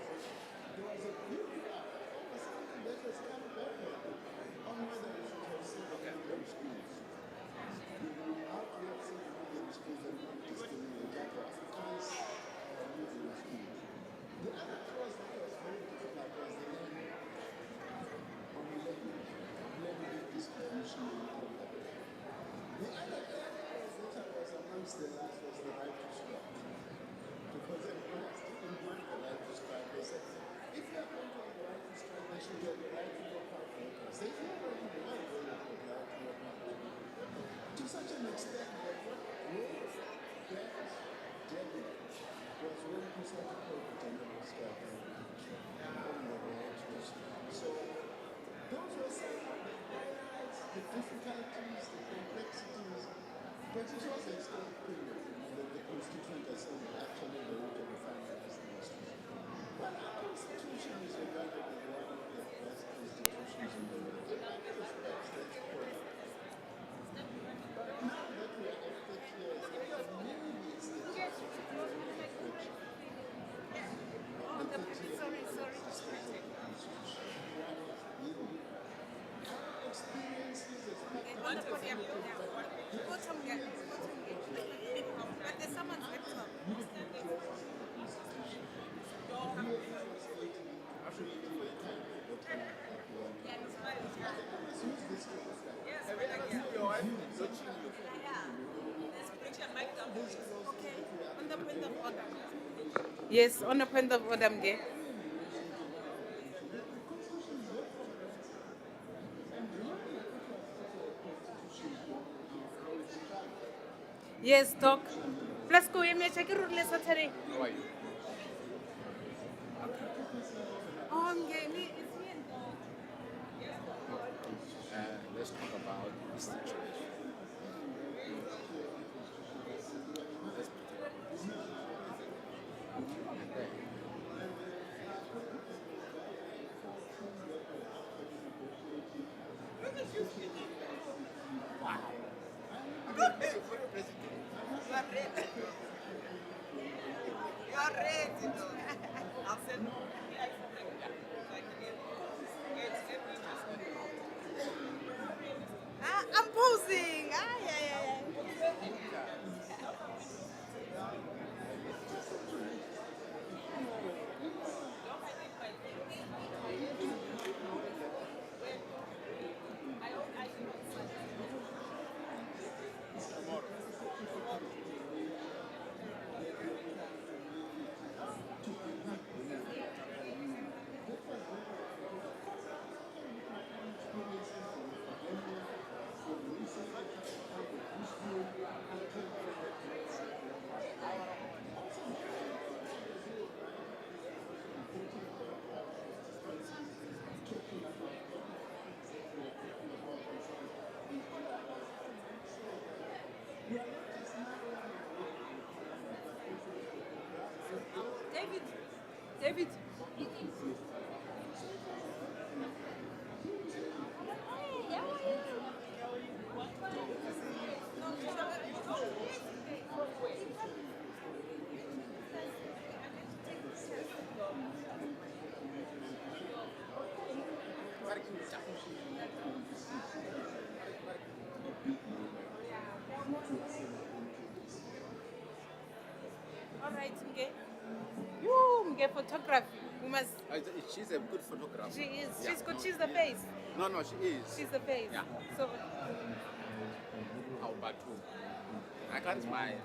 there was a big over something that was kind of very on whether we should have secondary schools. How do you have secondary schools and not discriminate Africans or Muslim schools? The other clause that was very difficult was the language. On the language distribution and all that. The other clause that was amongst the last was the right to strike. Because everyone didn't want the right to strike. They said, if you are going to have the right to strike, they should have the right to walk out later. So if you are going to have the right to walk out, to such an extent that what rose that Delhi was when he started to call the general strike on the right to strike. So those were some of the highlights, the difficulties, the complexities, but it was a historic period that the Constituent Assembly actually wrote and finalized the Constitution. But our Constitution is regarded as one of the best constitutions in the world. In many respects, that's correct. But now that we are after 30 years, there are many ways that we are reflection. Our experiences as But there's someone's laptop. Yes, on the point of order, Mge. Yes, Doc. Let's go. I'm check it out Saturday. How are you? Mge, it's here. Let's talk about the situation. Let's You're ready. I'll send I'm posing. Yeah. we are not just narrowing All right, Mge. You, Mge, photography. We must. She's a good photographer. She is. Yeah. She's good. She's the face. No, she is. She's the face. Yeah. So, How about you? I can't smile.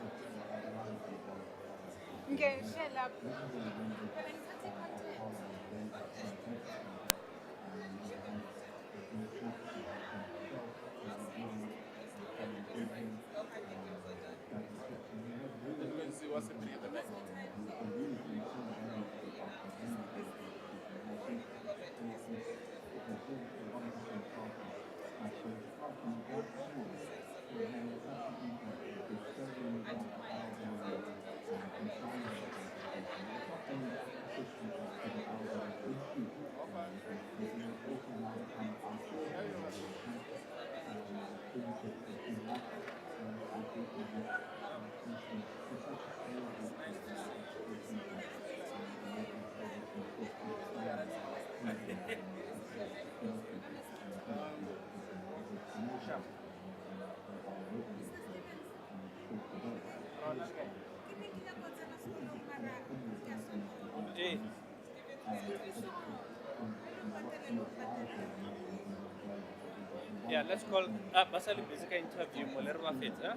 Mge, shell up. See what's happening at the back. Yeah, let's call Basali Basic interview. Molerwa Fit, huh?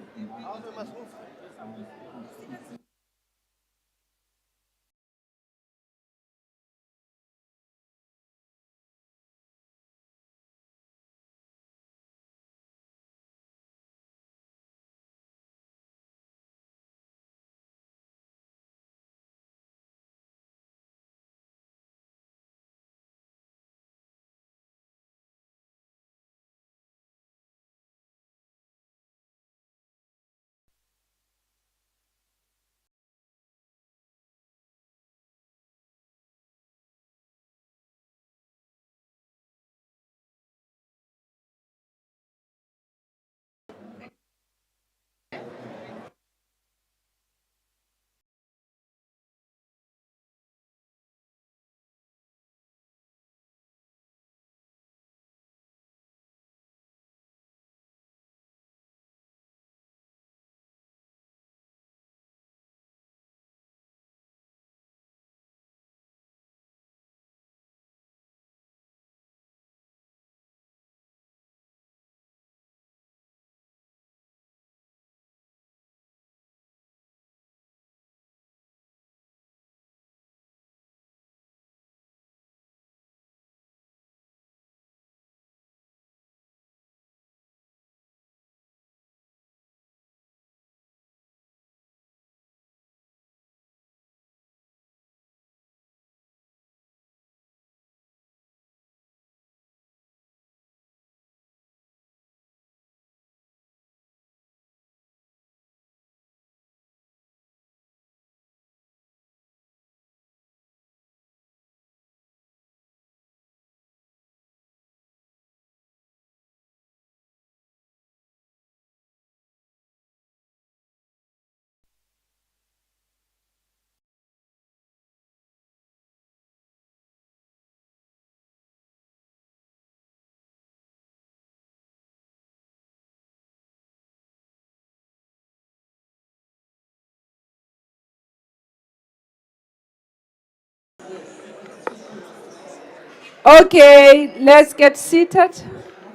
Okay, let's get seated.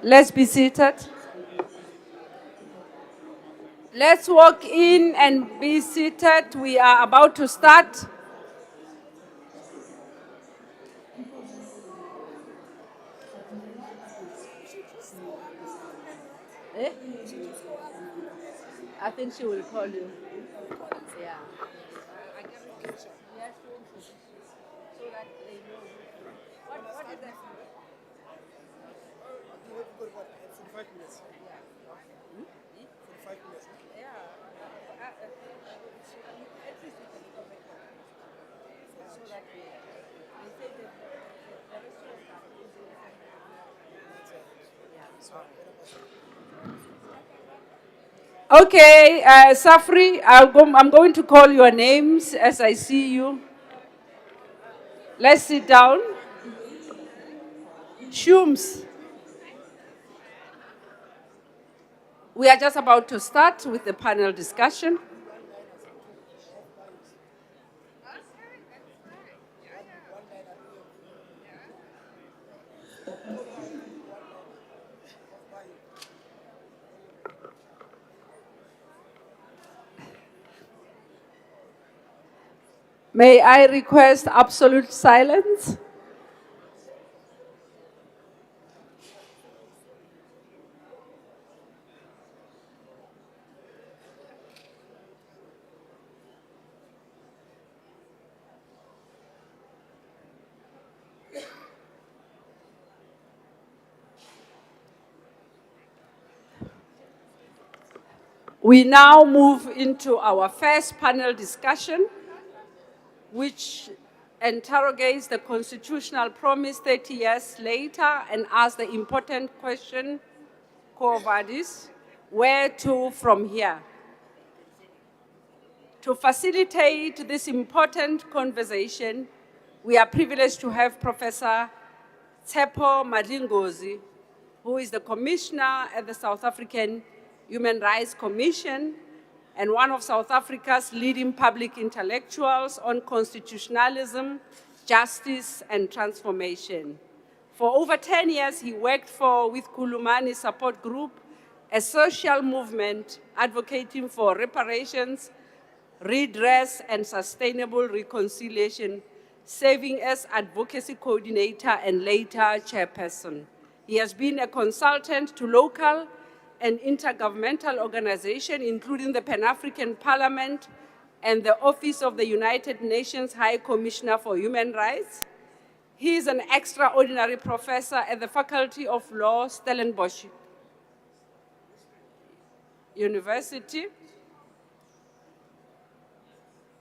Let's be seated. Let's walk in and be seated. We are about to start. Eh? I think she will call you. Yeah. So that they know. What is that? 45 minutes. 45 minutes. Yeah. At least we can correct that. So that we say that the restaurant is okay, Safri, I'm going to call your names as I see you. Let's sit down. Shums. We are just about to start with the panel discussion. May I request absolute silence? We now move into our first panel discussion, which interrogates the constitutional promise 30 years later and asks the important question, Quo vadis, where to from here? To facilitate this important conversation, we are privileged to have Professor Thabo Mbeki, who is the Commissioner at the South African Human Rights Commission and one of South Africa's leading public intellectuals on constitutionalism, justice, and transformation. For over 10 years, he worked with Kulumani Support Group, a social movement advocating for reparations, redress, and sustainable reconciliation, serving as advocacy coordinator and later chairperson. He has been a consultant to local and intergovernmental organizations, including the Pan-African Parliament and the Office of the United Nations High Commissioner for Human Rights. He is an extraordinary professor at the Faculty of Law, Stellenbosch University,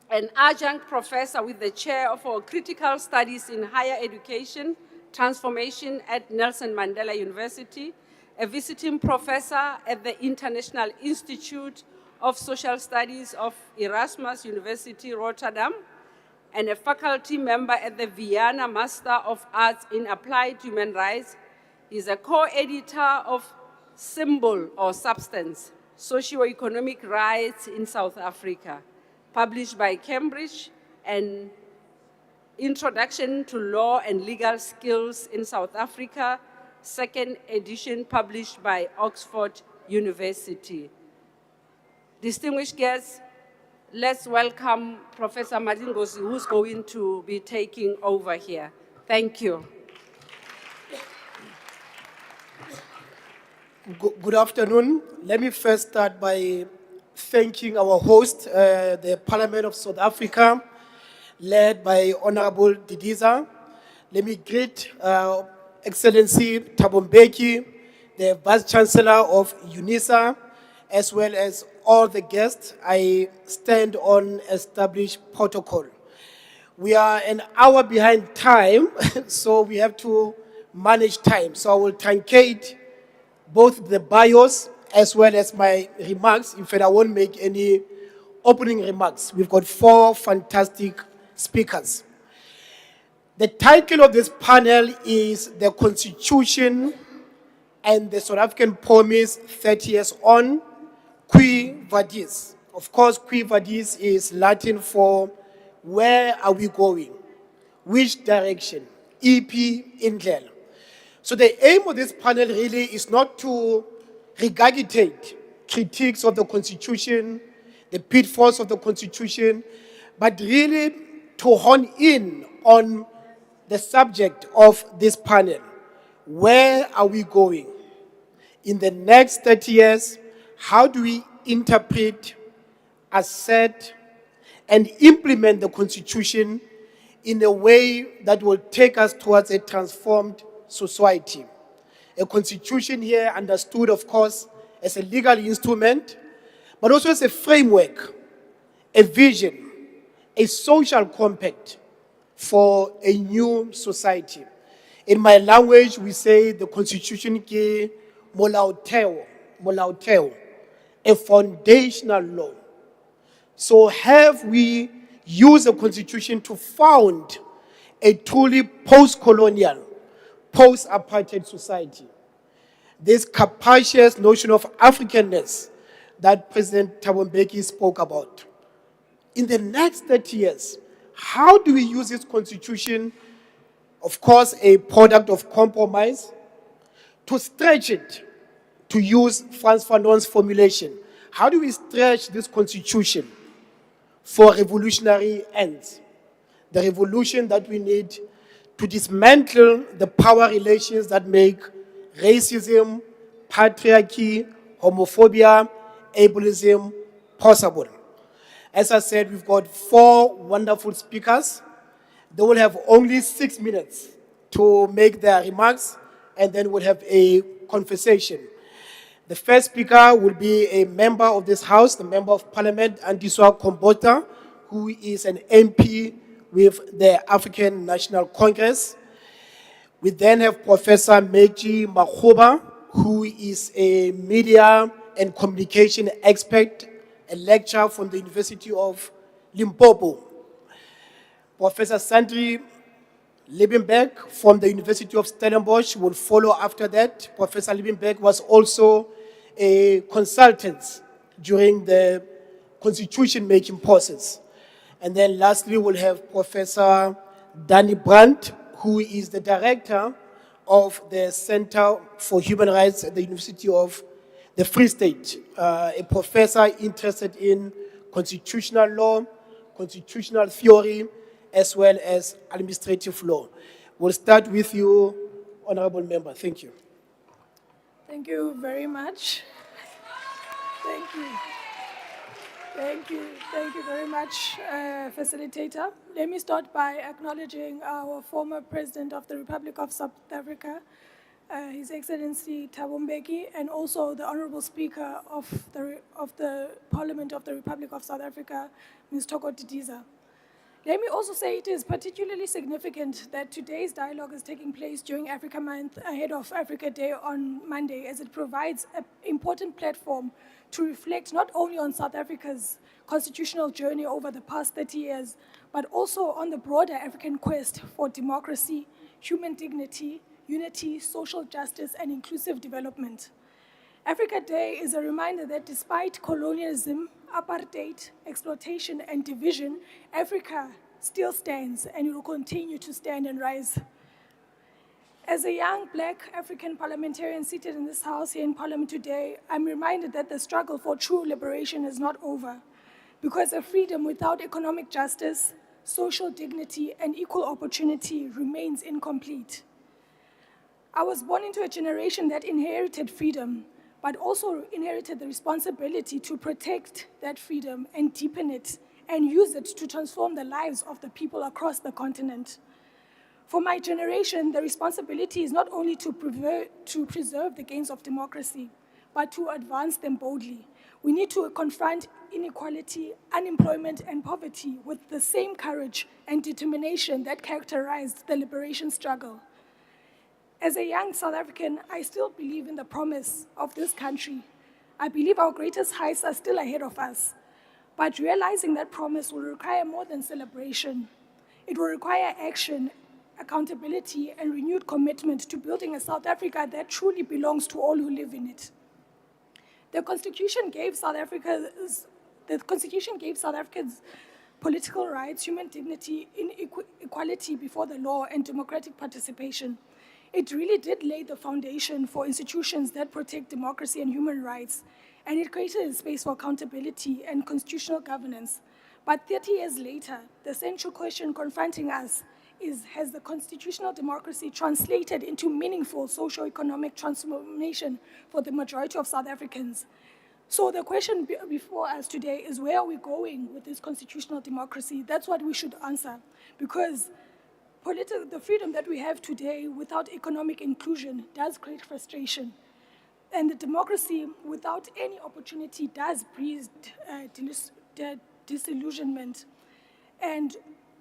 an adjunct professor with the chair for critical studies in higher education, transformation at Nelson Mandela University, a visiting professor at the International Institute of Social Studies of Erasmus University, Rotterdam, and a faculty member at the Vienna Master of Arts in Applied Human Rights. He's a co-editor of Symbol or Substance, Socioeconomic Rights in South Africa, published by Cambridge, and Introduction to Law and Legal Skills in South Africa, second edition, published by Oxford University. Distinguished guests, let's welcome Professor Mbeki, who's going to be taking over here. Thank you. Good afternoon. Let me first start by thanking our host, the Parliament of South Africa, led by Honorable Didiza. Let me greet Excellency Thabo Mbeki, the Vice Chancellor of UNISA, as well as all the guests. I stand on established protocol. We are an hour behind time, so we have to manage time. So I will truncate both the bios as well as my remarks. In fact, I won't make any opening remarks. We've got 4 fantastic speakers. The title of this panel is The Constitution and the South African Promise 30 Years On, Qui Vadis. Of course, Qui Vadis is Latin for where are we going? Which direction? EP Indlela. So the aim of this panel really is not to regurgitate critiques of the Constitution, the pitfalls of the Constitution, but really to hone in on the subject of this panel. Where are we going? In the next 30 years, how do we interpret, assert, and implement the Constitution in a way that will take us towards a transformed society? A Constitution here understood, of course, as a legal instrument, but also as a framework, a vision, a social compact for a new society. In my language, we say the Constitution ke molaotheo, a foundational law. So have we used the Constitution to found a truly post-colonial, post-apartheid society? this capacious notion of Africanness that President Thabo Mbeki spoke about. In the next 30 years, how do we use this constitution, of course, a product of compromise, to stretch it, to use Frantz Fanon's formulation? How do we stretch this constitution for revolutionary ends? The revolution that we need to dismantle the power relations that make racism, patriarchy, homophobia, ableism possible. As I said, we've got 4 wonderful speakers. They will have only 6 minutes to make their remarks, and then we'll have a conversation. The first speaker will be a member of this House, the Member of Parliament, Andiswa Kombota, who is an MP with the African National Congress. We then have Professor Meji Makhoba, who is a media and communication expert, a lecturer from the University of Limpopo. Professor Sandri Liebenberg from the University of Stellenbosch will follow after that. Professor Liebenberg was also a consultant during the constitution-making process. And then lastly, we'll have Professor Danny Brandt, who is the director of the Center for Human Rights at the University of the Free State, a professor interested in constitutional law, constitutional theory, as well as administrative law. We'll start with you, Honorable Member. Thank you. Thank you very much. Thank you. Thank you very much, Facilitator. Let me start by acknowledging our former President of the Republic of South Africa, His Excellency Thabo Mbeki, and also the Honorable Speaker of the Parliament of the Republic of South Africa, Ms. Thoko Didiza. Let me also say it is particularly significant that today's dialogue is taking place during Africa Month ahead of Africa Day on Monday, as it provides an important platform to reflect not only on South Africa's constitutional journey over the past 30 years, but also on the broader African quest for democracy, human dignity, unity, social justice, and inclusive development. Africa Day is a reminder that despite colonialism, apartheid, exploitation, and division, Africa still stands and it will continue to stand and rise. As a young Black African parliamentarian seated in this House here in Parliament today, I'm reminded that the struggle for true liberation is not over, because a freedom without economic justice, social dignity, and equal opportunity remains incomplete. I was born into a generation that inherited freedom, but also inherited the responsibility to protect that freedom and deepen it and use it to transform the lives of the people across the continent. For my generation, the responsibility is not only to preserve the gains of democracy, but to advance them boldly. We need to confront inequality, unemployment, and poverty with the same courage and determination that characterized the liberation struggle. As a young South African, I still believe in the promise of this country. I believe our greatest heights are still ahead of us. But realizing that promise will require more than celebration. It will require action, accountability, and renewed commitment to building a South Africa that truly belongs to all who live in it. The Constitution gave South Africans political rights, human dignity, equality before the law, and democratic participation. It really did lay the foundation for institutions that protect democracy and human rights, and it created a space for accountability and constitutional governance. But 30 years later, the central question confronting us is, has the constitutional democracy translated into meaningful socio-economic transformation for the majority of South Africans? So the question before us today is, where are we going with this constitutional democracy? That's what we should answer, because the freedom that we have today without economic inclusion does create frustration. And the democracy without any opportunity does breed disillusionment. And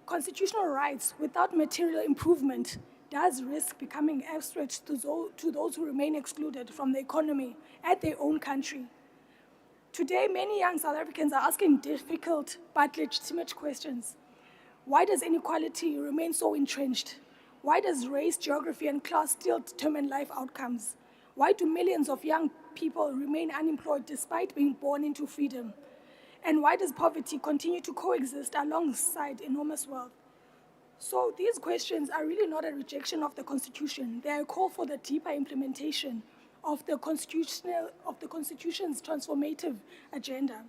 constitutional rights without material improvement does risk becoming abstract to those who remain excluded from the economy at their own country. Today, many young South Africans are asking difficult but legitimate questions. Why does inequality remain so entrenched? Why does race, geography, and class still determine life outcomes? Why do millions of young people remain unemployed despite being born into freedom? And why does poverty continue to coexist alongside enormous wealth? So these questions are really not a rejection of the Constitution. They are a call for the deeper implementation of the Constitution's transformative agenda.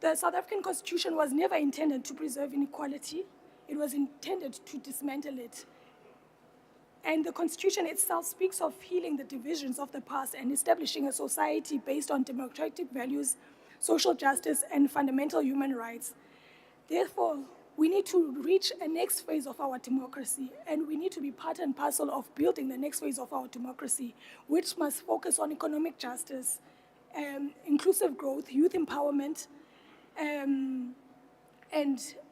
The South African Constitution was never intended to preserve inequality. It was intended to dismantle it. And the Constitution itself speaks of healing the divisions of the past and establishing a society based on democratic values, social justice, and fundamental human rights. Therefore, we need to reach a next phase of our democracy, and we need to be part and parcel of building the next phase of our democracy, which must focus on economic justice, inclusive growth, youth empowerment, and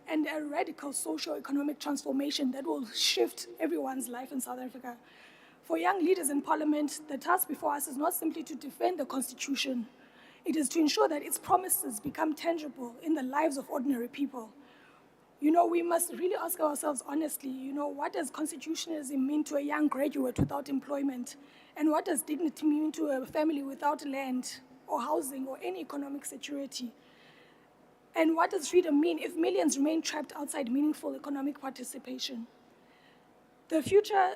a radical socio-economic transformation that will shift everyone's life in South Africa. For young leaders in Parliament, the task before us is not simply to defend the Constitution. It is to ensure that its promises become tangible in the lives of ordinary people. You know, we must really ask ourselves honestly, you know, what does constitutionalism mean to a young graduate without employment? And what does dignity mean to a family without land or housing or any economic security? And what does freedom mean if millions remain trapped outside meaningful economic participation? The future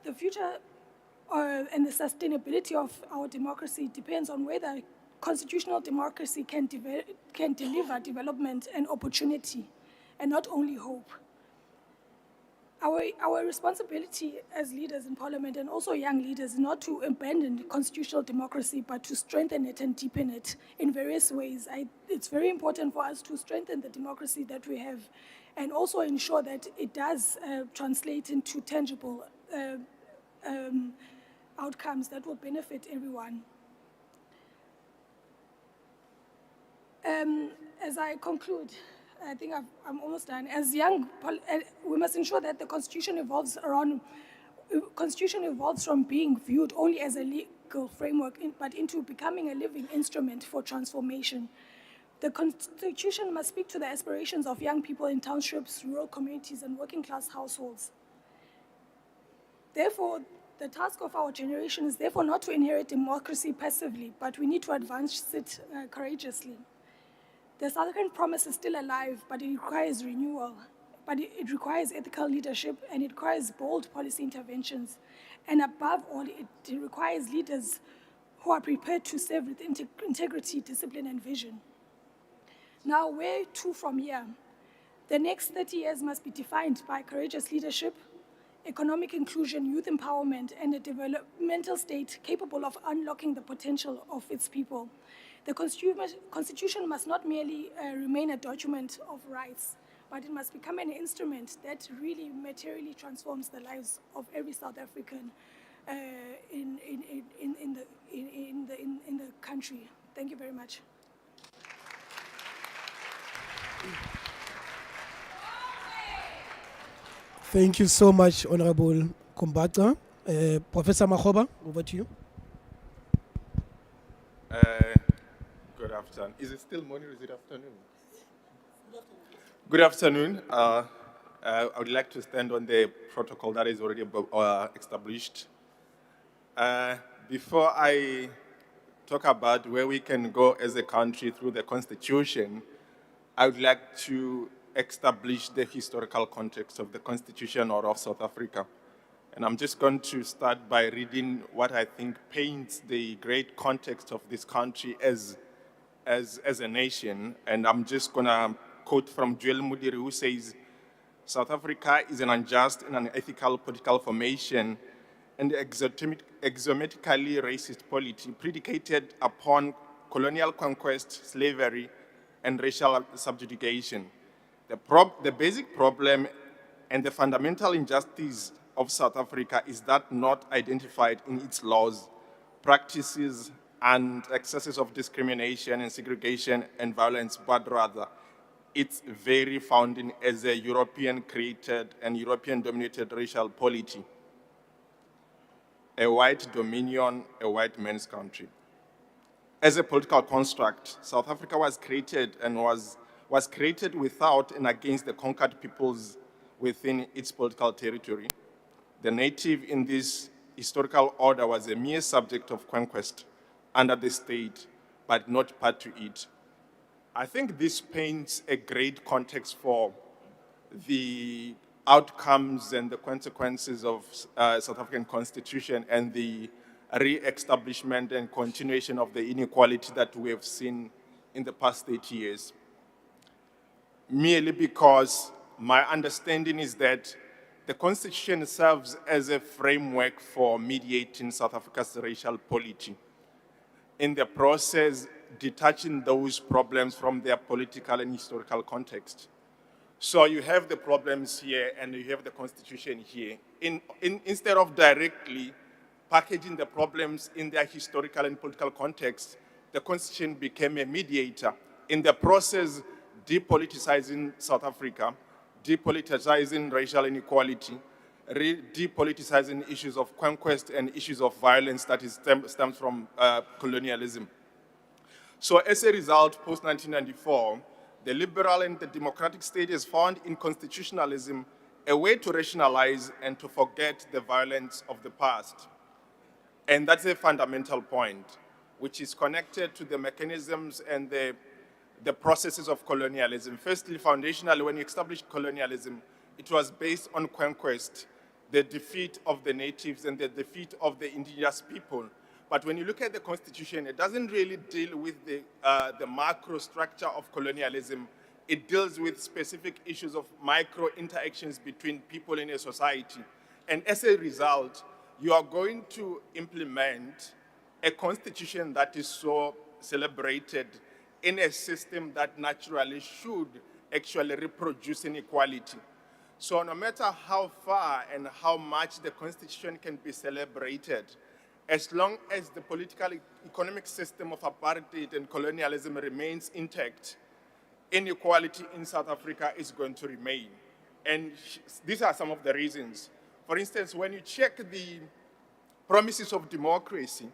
and the sustainability of our democracy depends on whether constitutional democracy can deliver development and opportunity, and not only hope. Our responsibility as leaders in Parliament and also young leaders is not to abandon constitutional democracy, but to strengthen it and deepen it in various ways. It's very important for us to strengthen the democracy that we have and also ensure that it does translate into tangible outcomes that will benefit everyone. As I conclude, I think I'm almost done. As we must ensure that the Constitution evolves from being viewed only as a legal framework, but into becoming a living instrument for transformation. The Constitution must speak to the aspirations of young people in townships, rural communities, and working-class households. Therefore, the task of our generation is therefore not to inherit democracy passively, but we need to advance it courageously. The South African promise is still alive, but it requires renewal. But it requires ethical leadership, and it requires bold policy interventions. And above all, it requires leaders who are prepared to serve with integrity, discipline, and vision. Now, where to from here? The next 30 years must be defined by courageous leadership, economic inclusion, youth empowerment, and a developmental state capable of unlocking the potential of its people. The Constitution must not merely remain a document of rights, but it must become an instrument that really materially transforms the lives of every South African in the country. Thank you very much. Thank you so much, Honorable Kumbata. Professor Makgoba, over to you. Good afternoon. Is it still morning or is it afternoon? Good afternoon. I would like to stand on the protocol that is already established. Before I talk about where we can go as a country through the Constitution, I would like to establish the historical context of the Constitution or of South Africa. And I'm just going to start by reading what I think paints the great context of this country as a nation. And I'm just going to quote from Joel Mudiri, who says, South Africa is an unjust and unethical political formation and axiomatically racist polity predicated upon colonial conquest, slavery, and racial subjugation. The basic problem and the fundamental injustice of South Africa is that not identified in its laws, practices, and excesses of discrimination and segregation and violence, but rather its very founding as a European-created and European-dominated racial polity, a white dominion, a white man's country. As a political construct, South Africa was created and was created without and against the conquered peoples within its political territory. The native in this historical order was a mere subject of conquest under the state, but not part to it. I think this paints a great context for the outcomes and the consequences of South African Constitution and the re-establishment and continuation of the inequality that we have seen in the past 30 years. Merely because my understanding is that the Constitution serves as a framework for mediating South Africa's racial polity. In the process, detaching those problems from their political and historical context. So you have the problems here and you have the Constitution here. Instead of directly packaging the problems in their historical and political context, the Constitution became a mediator. In the process, depoliticizing South Africa, depoliticizing racial inequality, depoliticizing issues of conquest and issues of violence that stems from colonialism. So as a result, post-1994, the liberal and the democratic state has found in constitutionalism a way to rationalize and to forget the violence of the past. And that's a fundamental point, which is connected to the mechanisms and the processes of colonialism. Firstly, foundationally, when you established colonialism, it was based on conquest, the defeat of the natives and the defeat of the indigenous people. But when you look at the Constitution, it doesn't really deal with the macro structure of colonialism. It deals with specific issues of micro interactions between people in a society. And as a result, you are going to implement a constitution that is so celebrated in a system that naturally should actually reproduce inequality. So no matter how far and how much the constitution can be celebrated, as long as the political economic system of apartheid and colonialism remains intact, inequality in South Africa is going to remain. And these are some of the reasons. For instance, when you check the promises of democracy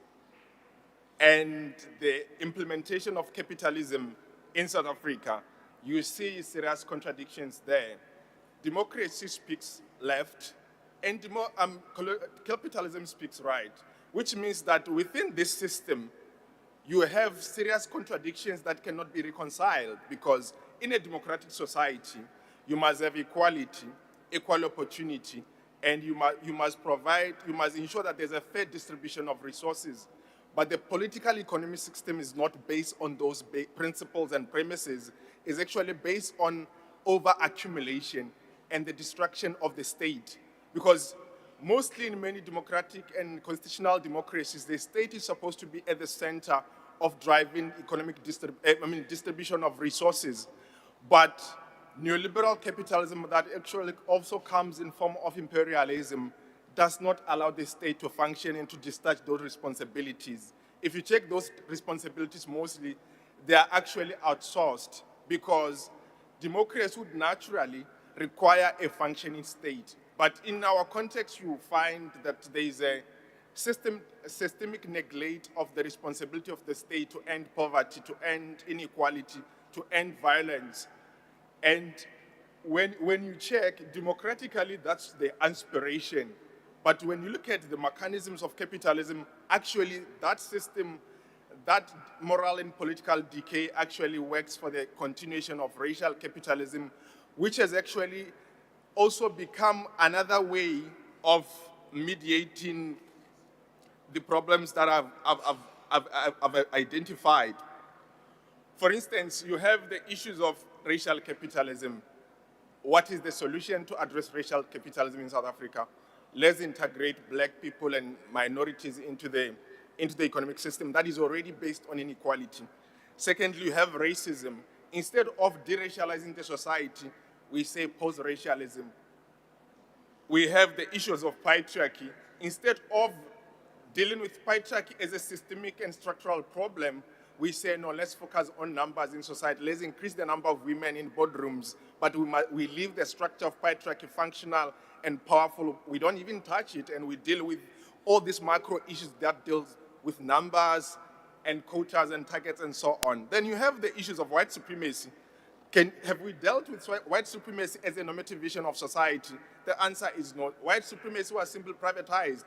and the implementation of capitalism in South Africa, you see serious contradictions there. Democracy speaks left, and capitalism speaks right, which means that within this system, you have serious contradictions that cannot be reconciled, because in a democratic society, you must have equality, equal opportunity, and you must ensure that there's a fair distribution of resources. But the political economic system is not based on those principles and premises. It's actually based on over-accumulation and the destruction of the state. Because mostly in many democratic and constitutional democracies, the state is supposed to be at the center of driving economic distribution of resources. But neoliberal capitalism that actually also comes in form of imperialism does not allow the state to function and to discharge those responsibilities. If you check those responsibilities mostly, they are actually outsourced, because democracy would naturally require a functioning state. But in our context, you find that there is a systemic neglect of the responsibility of the state to end poverty, to end inequality, to end violence. And when you check, democratically, that's the aspiration. But when you look at the mechanisms of capitalism, actually that system, that moral and political decay actually works for the continuation of racial capitalism, which has actually also become another way of mediating the problems that I've identified. For instance, you have the issues of racial capitalism. What is the solution to address racial capitalism in South Africa? Let's integrate black people and minorities into the economic system that is already based on inequality. Secondly, you have racism. Instead of deracializing the society, we say post-racialism. We have the issues of patriarchy. Instead of dealing with patriarchy as a systemic and structural problem, we say, no, let's focus on numbers in society. Let's increase the number of women in boardrooms, but we leave the structure of patriarchy functional and powerful. We don't even touch it, and we deal with all these macro issues that deals with numbers and quotas and targets and so on. Then you have the issues of white supremacy. Have we dealt with white supremacy as a normative vision of society? The answer is no. White supremacy was simply privatized.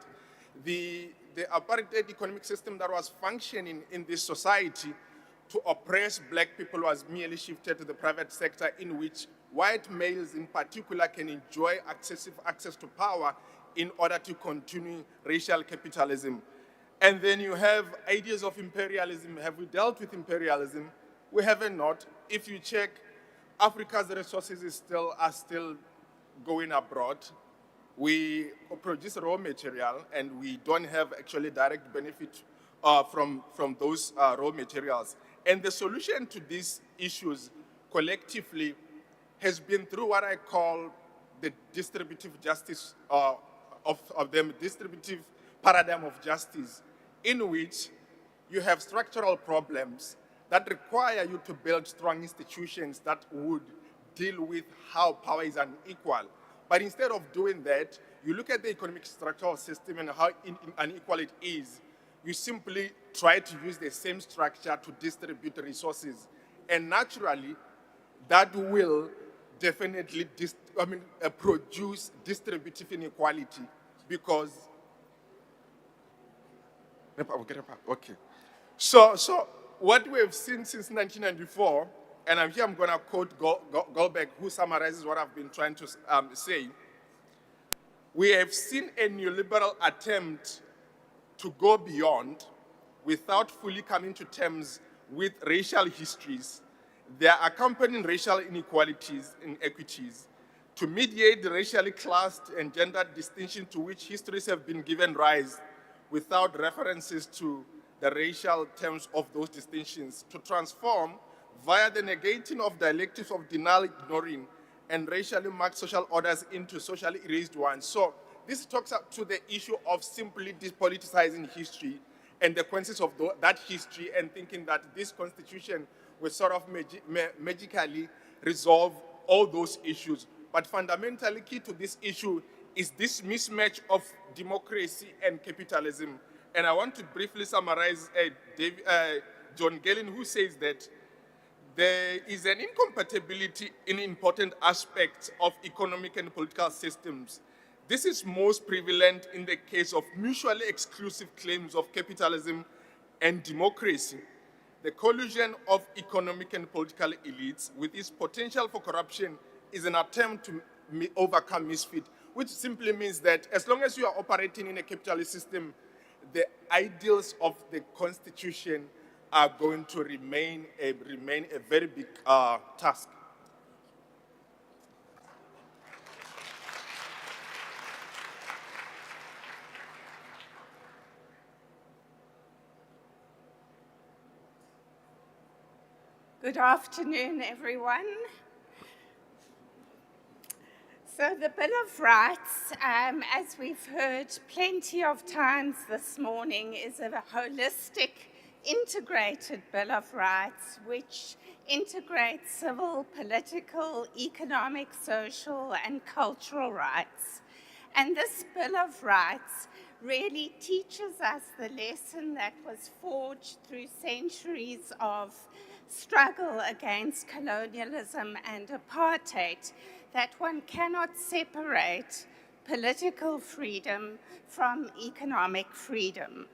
the apartheid economic system that was functioning in this society to oppress black people was merely shifted to the private sector, in which white males in particular can enjoy excessive access to power in order to continue racial capitalism. And then you have ideas of imperialism. Have we dealt with imperialism? We haven't not. If you check, Africa's resources are still going abroad. We produce raw material and we don't have actually direct benefit from those raw materials. And the solution to these issues collectively has been through what I call the distributive justice of them, distributive paradigm of justice, in which you have structural problems that require you to build strong institutions that would deal with how power is unequal. But instead of doing that, you look at the economic structural system and how unequal it is. You simply try to use the same structure to distribute resources. And naturally, that will definitely produce distributive inequality, because okay. So what we have seen since 1994, and I'm going to quote Goldberg, who summarizes what I've been trying to say. We have seen a neoliberal attempt to go beyond without fully coming to terms with racial histories, their accompanying racial inequalities and inequities, to mediate the racially classed and gendered distinction to which histories have been given rise without references to the racial terms of those distinctions, to transform via the negating of dialectics of denial, ignoring, and racially marked social orders into socially erased ones. So this talks up to the issue of simply depoliticizing history and the consequences of that history, and thinking that this constitution will sort of magically resolve all those issues. But fundamentally key to this issue is this mismatch of democracy and capitalism. And I want to briefly summarize John Gellin, who says that there is an incompatibility in important aspects of economic and political systems. This is most prevalent in the case of mutually exclusive claims of capitalism and democracy. The collusion of economic and political elites with its potential for corruption is an attempt to overcome misfit, which simply means that as long as you are operating in a capitalist system, the ideals of the constitution are going to remain a very big task. Good afternoon, everyone. So the Bill of Rights, as we've heard plenty of times this morning, is a holistic, integrated Bill of Rights which integrates civil, political, economic, social, and cultural rights. And this Bill of Rights really teaches us the lesson that was forged through centuries of struggle against colonialism and apartheid, that one cannot separate political freedom from economic freedom.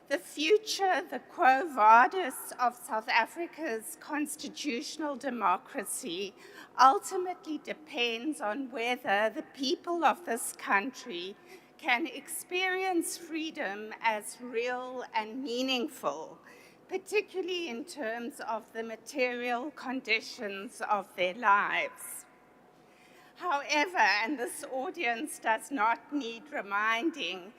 The future, the quo vadis of South Africa's constitutional democracy ultimately depends on whether the people of this country can experience freedom as real and meaningful, particularly in terms of the material conditions of their lives. However, and this audience does not need reminding,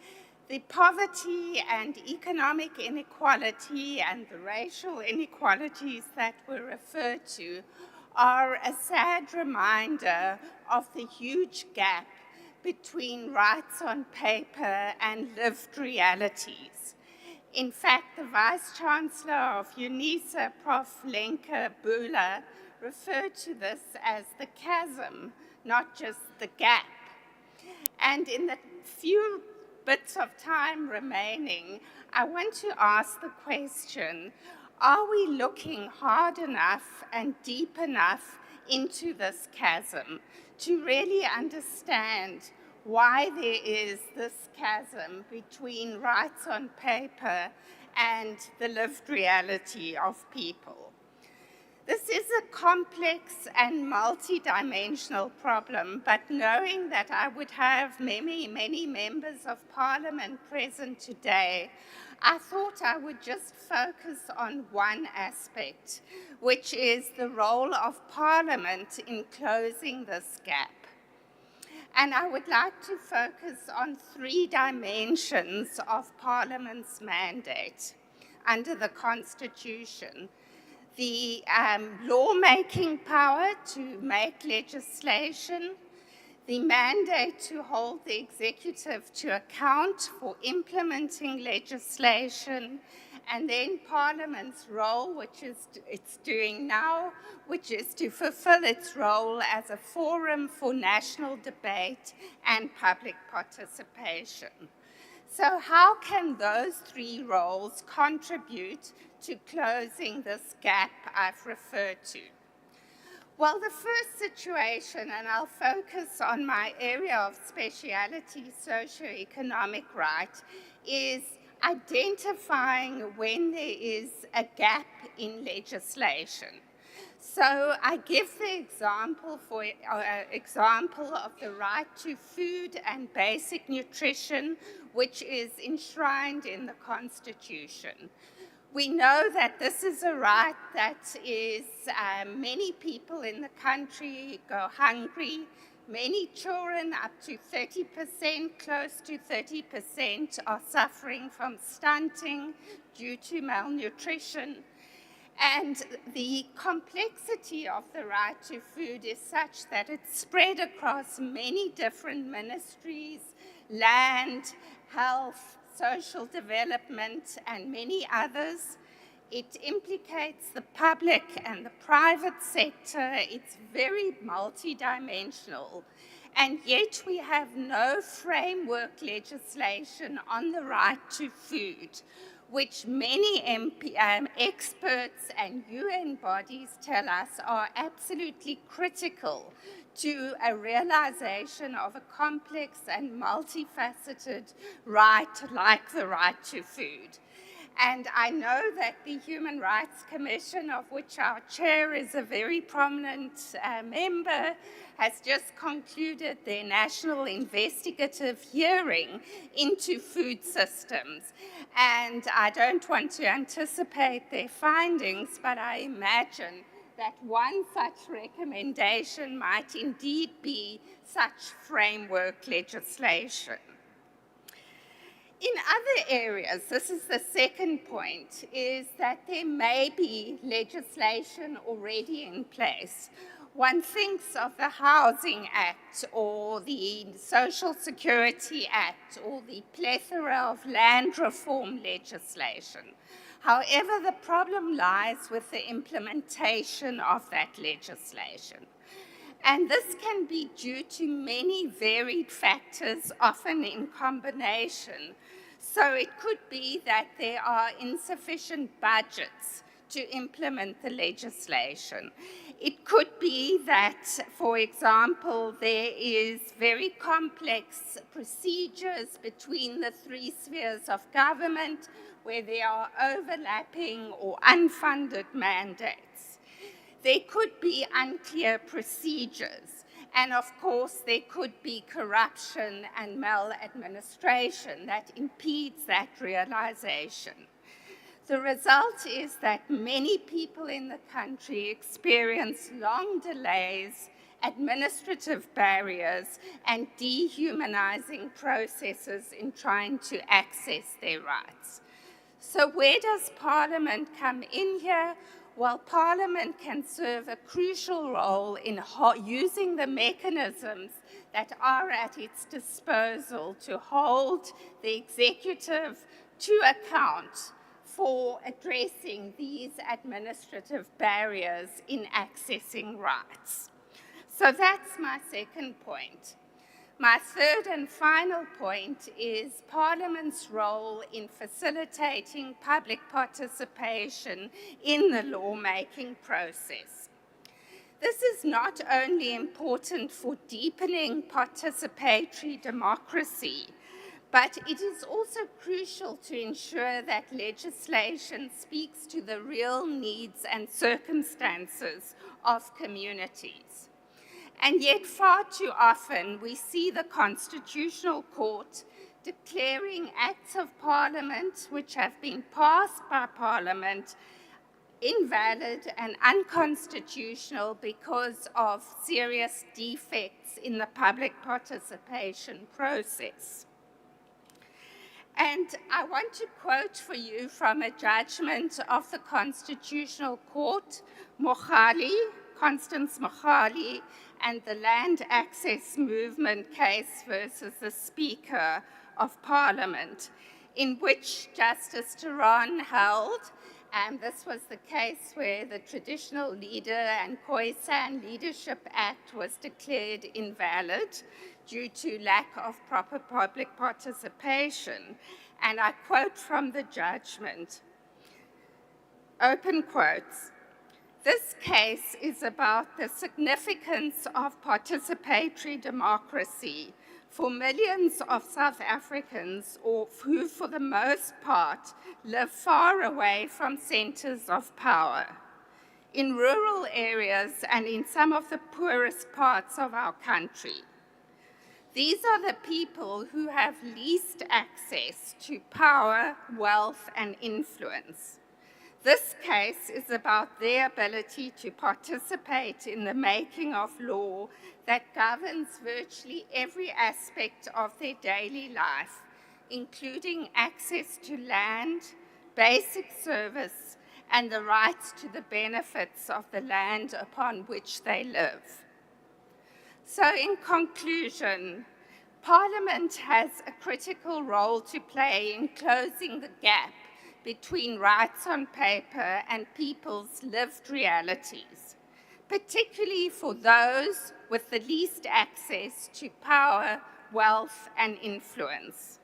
the poverty and economic inequality and the racial inequalities that were referred to are a sad reminder of the huge gap between rights on paper and lived realities. In fact, the Vice-Chancellor of UNISA, Prof. Lenke Bula, referred to this as the chasm, not just the gap. And in the few bits of time remaining, I want to ask the question, are we looking hard enough and deep enough into this chasm to really understand why there is this chasm between rights on paper and the lived reality of people. This is a complex and multi-dimensional problem, but knowing that I would have many, many members of parliament present today, I thought I would just focus on one aspect, which is the role of parliament in closing this gap. And I would like to focus on 3 dimensions of parliament's mandate under the Constitution. The lawmaking power to make legislation, the mandate to hold the executive to account for implementing legislation, and then Parliament's role, which it's doing now, which is to fulfill its role as a forum for national debate and public participation. So how can those 3 roles contribute to closing this gap I've referred to? Well, the first situation, and I'll focus on my area of speciality, socioeconomic right, is identifying when there is a gap in legislation. So I give the example of the right to food and basic nutrition, which is enshrined in the Constitution. We know that this is a right that is, many people in the country go hungry. Many children, up to 30%, close to 30%, are suffering from stunting due to malnutrition. And the complexity of the right to food is such that it's spread across many different ministries, land, health, social development, and many others. It implicates the public and the private sector. It's very multidimensional. And yet we have no framework legislation on the right to food, which many experts and UN bodies tell us are absolutely critical to a realization of a complex and multifaceted right like the right to food. And I know that the Human Rights Commission, of which our chair is a very prominent member, has just concluded their national investigative hearing into food systems. And I don't want to anticipate their findings, but I imagine that one such recommendation might indeed be such framework legislation. In other areas, this is the second point, is that there may be legislation already in place. One thinks of the Housing Act or the Social Security Act or the plethora of land reform legislation. However, the problem lies with the implementation of that legislation. And this can be due to many varied factors, often in combination. So it could be that there are insufficient budgets to implement the legislation. It could be that, for example, there is very complex procedures between the 3 spheres of government where there are overlapping or unfunded mandates. There could be unclear procedures. And of course, there could be corruption and maladministration that impedes that realization. The result is that many people in the country experience long delays, administrative barriers, and dehumanizing processes in trying to access their rights. So where does Parliament come in here? Well, Parliament can serve a crucial role in using the mechanisms that are at its disposal to hold the executive to account for addressing these administrative barriers in accessing rights. So that's my second point. My third and final point is Parliament's role in facilitating public participation in the lawmaking process. This is not only important for deepening participatory democracy, but it is also crucial to ensure that legislation speaks to the real needs and circumstances of communities. And yet, far too often, we see the Constitutional Court declaring acts of Parliament which have been passed by Parliament invalid and unconstitutional because of serious defects in the public participation process. And I want to quote for you from a judgment of the Constitutional Court, Constance Mochali, and the Land Access Movement case versus the Speaker of Parliament, in which Justice Turan held, and this was the case where the Traditional Leader and Khoisan Leadership Act was declared invalid due to lack of proper public participation. And I quote from the judgment, open quotes, "This case is about the significance of participatory democracy for millions of South Africans who, for the most part, live far away from centers of power, in rural areas and in some of the poorest parts of our country. These are the people who have least access to power, wealth, and influence. This case is about their ability to participate in the making of law that governs virtually every aspect of their daily life, including access to land, basic service, and the rights to the benefits of the land upon which they live." So in conclusion, Parliament has a critical role to play in closing the gap between rights on paper and people's lived realities, particularly for those with the least access to power, wealth, and influence.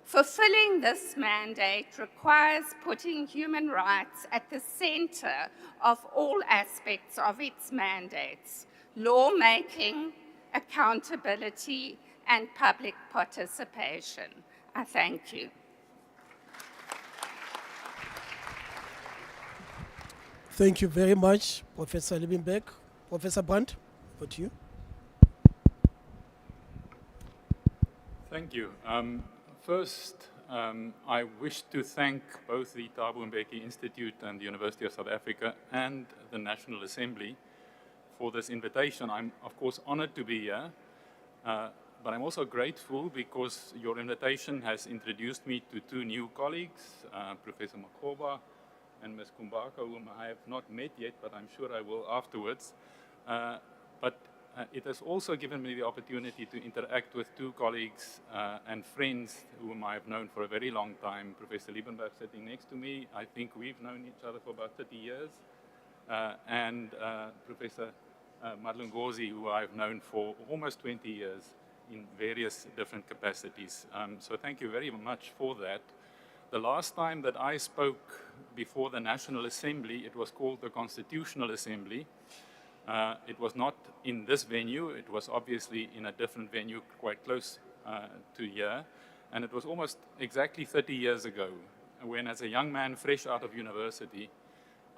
Fulfilling this mandate requires putting human rights at the center of all aspects of its mandates: lawmaking, accountability, and public participation. I thank you. Thank you very much, Professor Liebenberg. Professor Brandt, over to you. Thank you. First, I wish to thank both the Thabo Mbeki Institute and the University of South Africa and the National Assembly for this invitation. I'm, of course, honored to be here, but I'm also grateful because your invitation has introduced me to two new colleagues, Professor Makgoba and Ms. Kumbaka, whom I have not met yet, but I'm sure I will afterwards. It has also given me the opportunity to interact with two colleagues and friends whom I've known for a very long time. Professor Liebenberg sitting next to me, I think we've known each other for about 30 years, and Professor Madlungozi, who I've known for almost 20 years in various different capacities. So thank you very much for that. The last time that I spoke before the National Assembly, it was called the Constitutional Assembly. It was not in this venue, it was obviously in a different venue quite close to here. And it was almost exactly 30 years ago when, as a young man fresh out of university,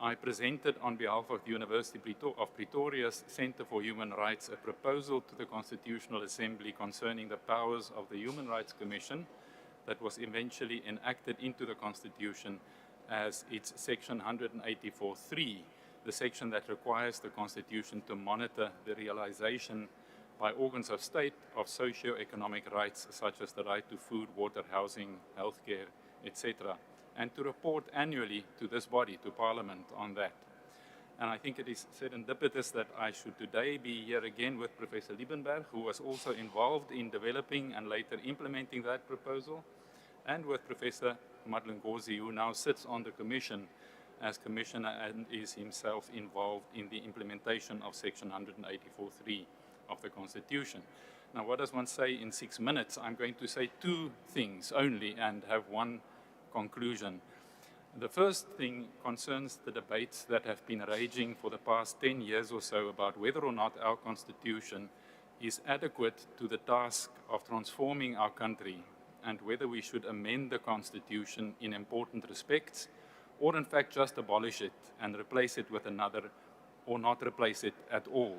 I presented on behalf of the University of Pretoria's Center for Human Rights a proposal to the Constitutional Assembly concerning the powers of the Human Rights Commission that was eventually enacted into the Constitution as its section 184.3, the section that requires the Constitution to monitor the realization by organs of state of socio-economic rights such as the right to food, water, housing, healthcare, etc., and to report annually to this body, to Parliament, on that. And I think it is serendipitous that I should today be here again with Professor Liebenberg, who was also involved in developing and later implementing that proposal, and with Professor Madlungozi, who now sits on the Commission as Commissioner and is himself involved in the implementation of Section 184.3 of the Constitution. Now, what does one say in 6 minutes? I'm going to say two things only and have one conclusion. The first thing concerns the debates that have been raging for the past 10 years or so about whether or not our constitution is adequate to the task of transforming our country and whether we should amend the constitution in important respects or in fact just abolish it and replace it with another or not replace it at all.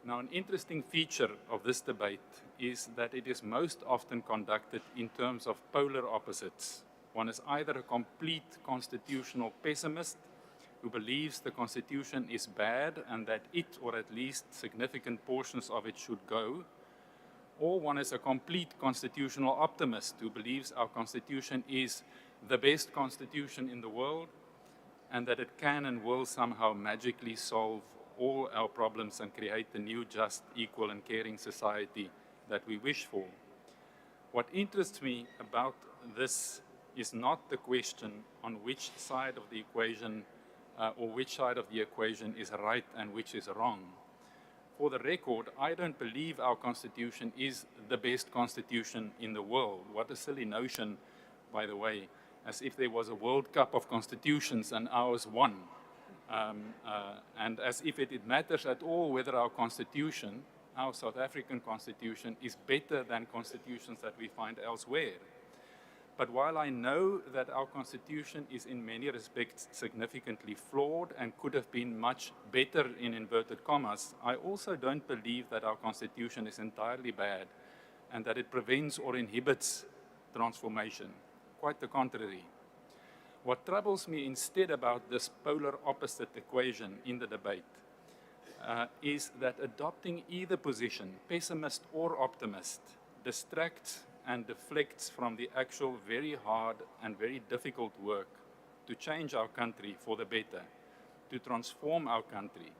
Now, an interesting feature of this debate is that it is most often conducted in terms of polar opposites. One is either a complete constitutional pessimist who believes the Constitution is bad and that it, or at least significant portions of it, should go, or one is a complete constitutional optimist who believes our Constitution is the best Constitution in the world and that it can and will somehow magically solve all our problems and create the new, just, equal, and caring society that we wish for. What interests me about this is not the question on which side of the equation or which side of the equation is right and which is wrong. For the record, I don't believe our Constitution is the best Constitution in the world. What a silly notion, by the way, as if there was a World Cup of constitutions and ours won. And as if it matters at all whether our Constitution, our South African Constitution, is better than constitutions that we find elsewhere. But while I know that our Constitution is in many respects significantly flawed and could have been much better in inverted commas, I also don't believe that our Constitution is entirely bad and that it prevents or inhibits transformation. Quite the contrary. What troubles me instead about this polar opposite equation in the debate is that adopting either position, pessimist or optimist, distracts and deflects from the actual very hard and very difficult work to change our country for the better, to transform our country.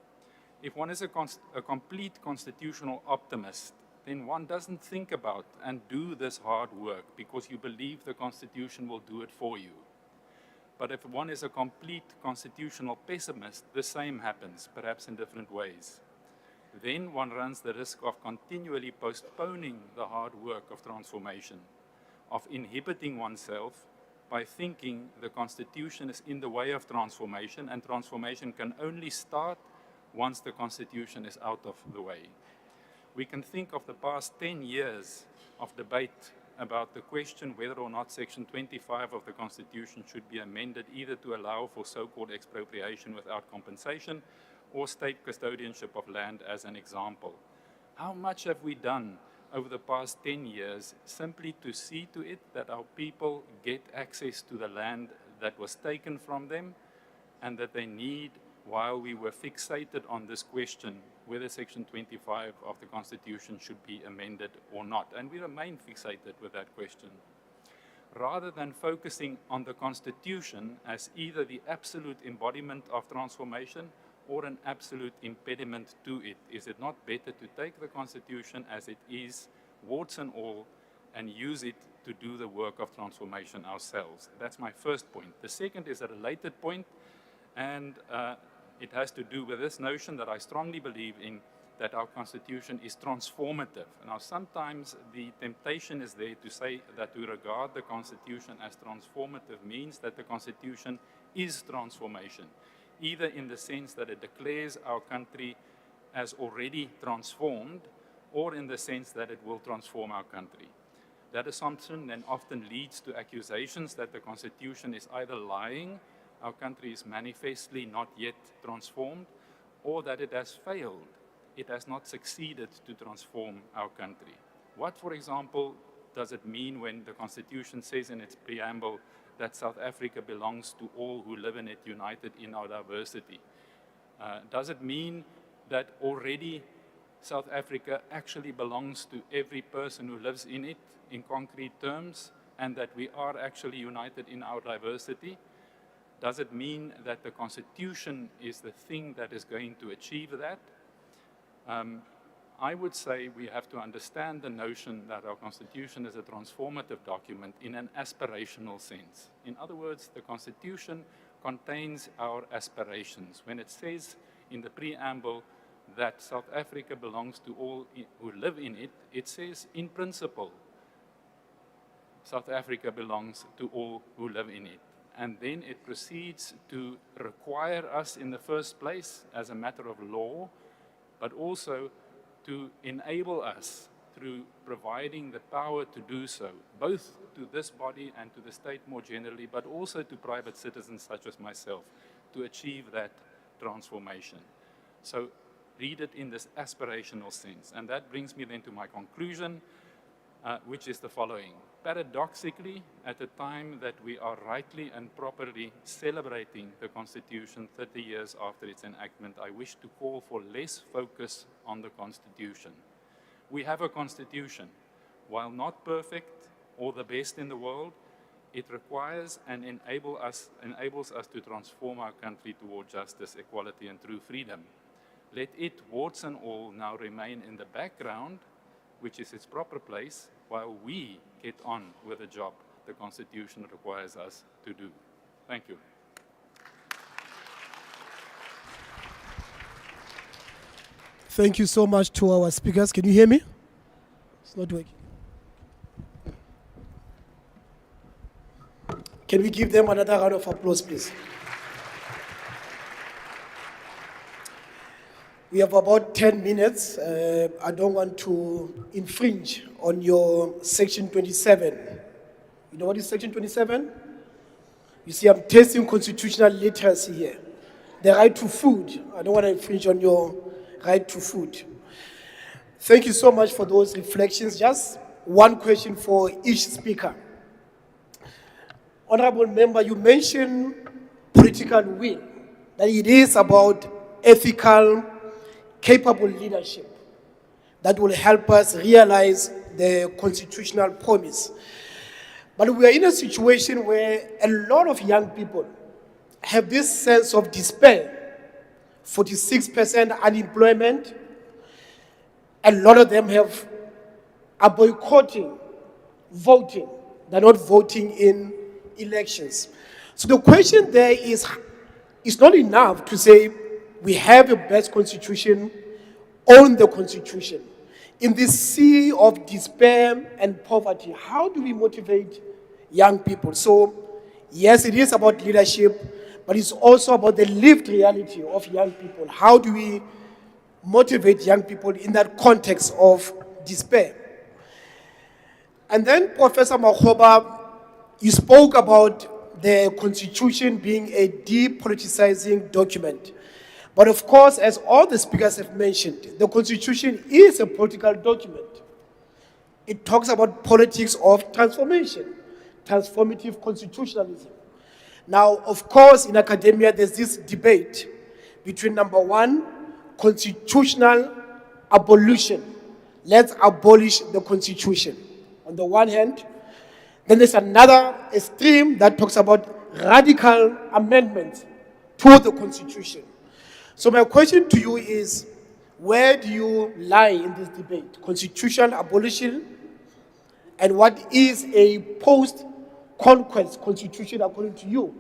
If one is a complete constitutional optimist, then one doesn't think about and do this hard work because you believe the Constitution will do it for you. But if one is a complete constitutional pessimist, the same happens, perhaps in different ways. Then one runs the risk of continually postponing the hard work of transformation, of inhibiting oneself by thinking the Constitution is in the way of transformation and transformation can only start once the Constitution is out of the way. We can think of the past 10 years of debate about the question whether or not Section 25 of the Constitution should be amended either to allow for so-called expropriation without compensation or state custodianship of land as an example. How much have we done over the past 10 years simply to see to it that our people get access to the land that was taken from them and that they need while we were fixated on this question whether Section 25 of the Constitution should be amended or not. And we remain fixated with that question. Rather than focusing on the Constitution as either the absolute embodiment of transformation or an absolute impediment to it, is it not better to take the Constitution as it is, warts and all, and use it to do the work of transformation ourselves? That's my first point. The second is a related point, and it has to do with this notion that I strongly believe in, that our Constitution is transformative. Now, sometimes the temptation is there to say that to regard the Constitution as transformative means that the Constitution is transformation, either in the sense that it declares our country as already transformed, or in the sense that it will transform our country. That assumption then often leads to accusations that the Constitution is either lying, our country is manifestly not yet transformed, or that it has failed. It has not succeeded to transform our country. What, for example, does it mean when the Constitution says in its preamble that South Africa belongs to all who live in it, united in our diversity? Does it mean that already South Africa actually belongs to every person who lives in it in concrete terms, and that we are actually united in our diversity? Does it mean that the Constitution is the thing that is going to achieve that? I would say we have to understand the notion that our Constitution is a transformative document in an aspirational sense. In other words, the Constitution contains our aspirations. When it says in the preamble that South Africa belongs to all who live in it, it says in principle, South Africa belongs to all who live in it. and then it proceeds to require us in the first place as a matter of law, but also to enable us through providing the power to do so, both to this body and to the state more generally, but also to private citizens such as myself, to achieve that transformation. So read it in this aspirational sense. And that brings me then to my conclusion, which is the following. Paradoxically, at the time that we are rightly and properly celebrating the Constitution 30 years after its enactment, I wish to call for less focus on the Constitution. We have a Constitution. While not perfect or the best in the world, it requires and enables us to transform our country toward justice, equality, and true freedom. Let it, warts and all, now remain in the background, which is its proper place, while we get on with the job the Constitution requires us to do. Thank you. Thank you so much to our speakers. Can you hear me? It's not working. Can we give them another round of applause, please? We have about 10 minutes. I don't want to infringe on your section 27. You know what is section 27? You see, I'm testing constitutional literacy here. The right to food. I don't want to infringe on your right to food. Thank you so much for those reflections. Just one question for each speaker. Honorable member, you mentioned political will, that it is about ethical, capable leadership that will help us realize the constitutional promise. But we are in a situation where a lot of young people have this sense of despair. 46% unemployment. A lot of them are boycotting voting. They're not voting in elections. So the question there is, it's not enough to say we have the best constitution, own the constitution. In this sea of despair and poverty, how do we motivate young people? So, yes, it is about leadership, but it's also about the lived reality of young people. How do we motivate young people in that context of despair? And then, Professor Makgoba, you spoke about the Constitution being a depoliticizing document. But of course, as all the speakers have mentioned, the Constitution is a political document. It talks about politics of transformation, transformative constitutionalism. Now, of course, in academia, there's this debate between, number one, constitutional abolition. Let's abolish the Constitution. On the one hand, then there's another extreme that talks about radical amendments to the Constitution. So my question to you is, where do you lie in this debate? Constitutional abolition, and what is a post-conquest constitution according to you?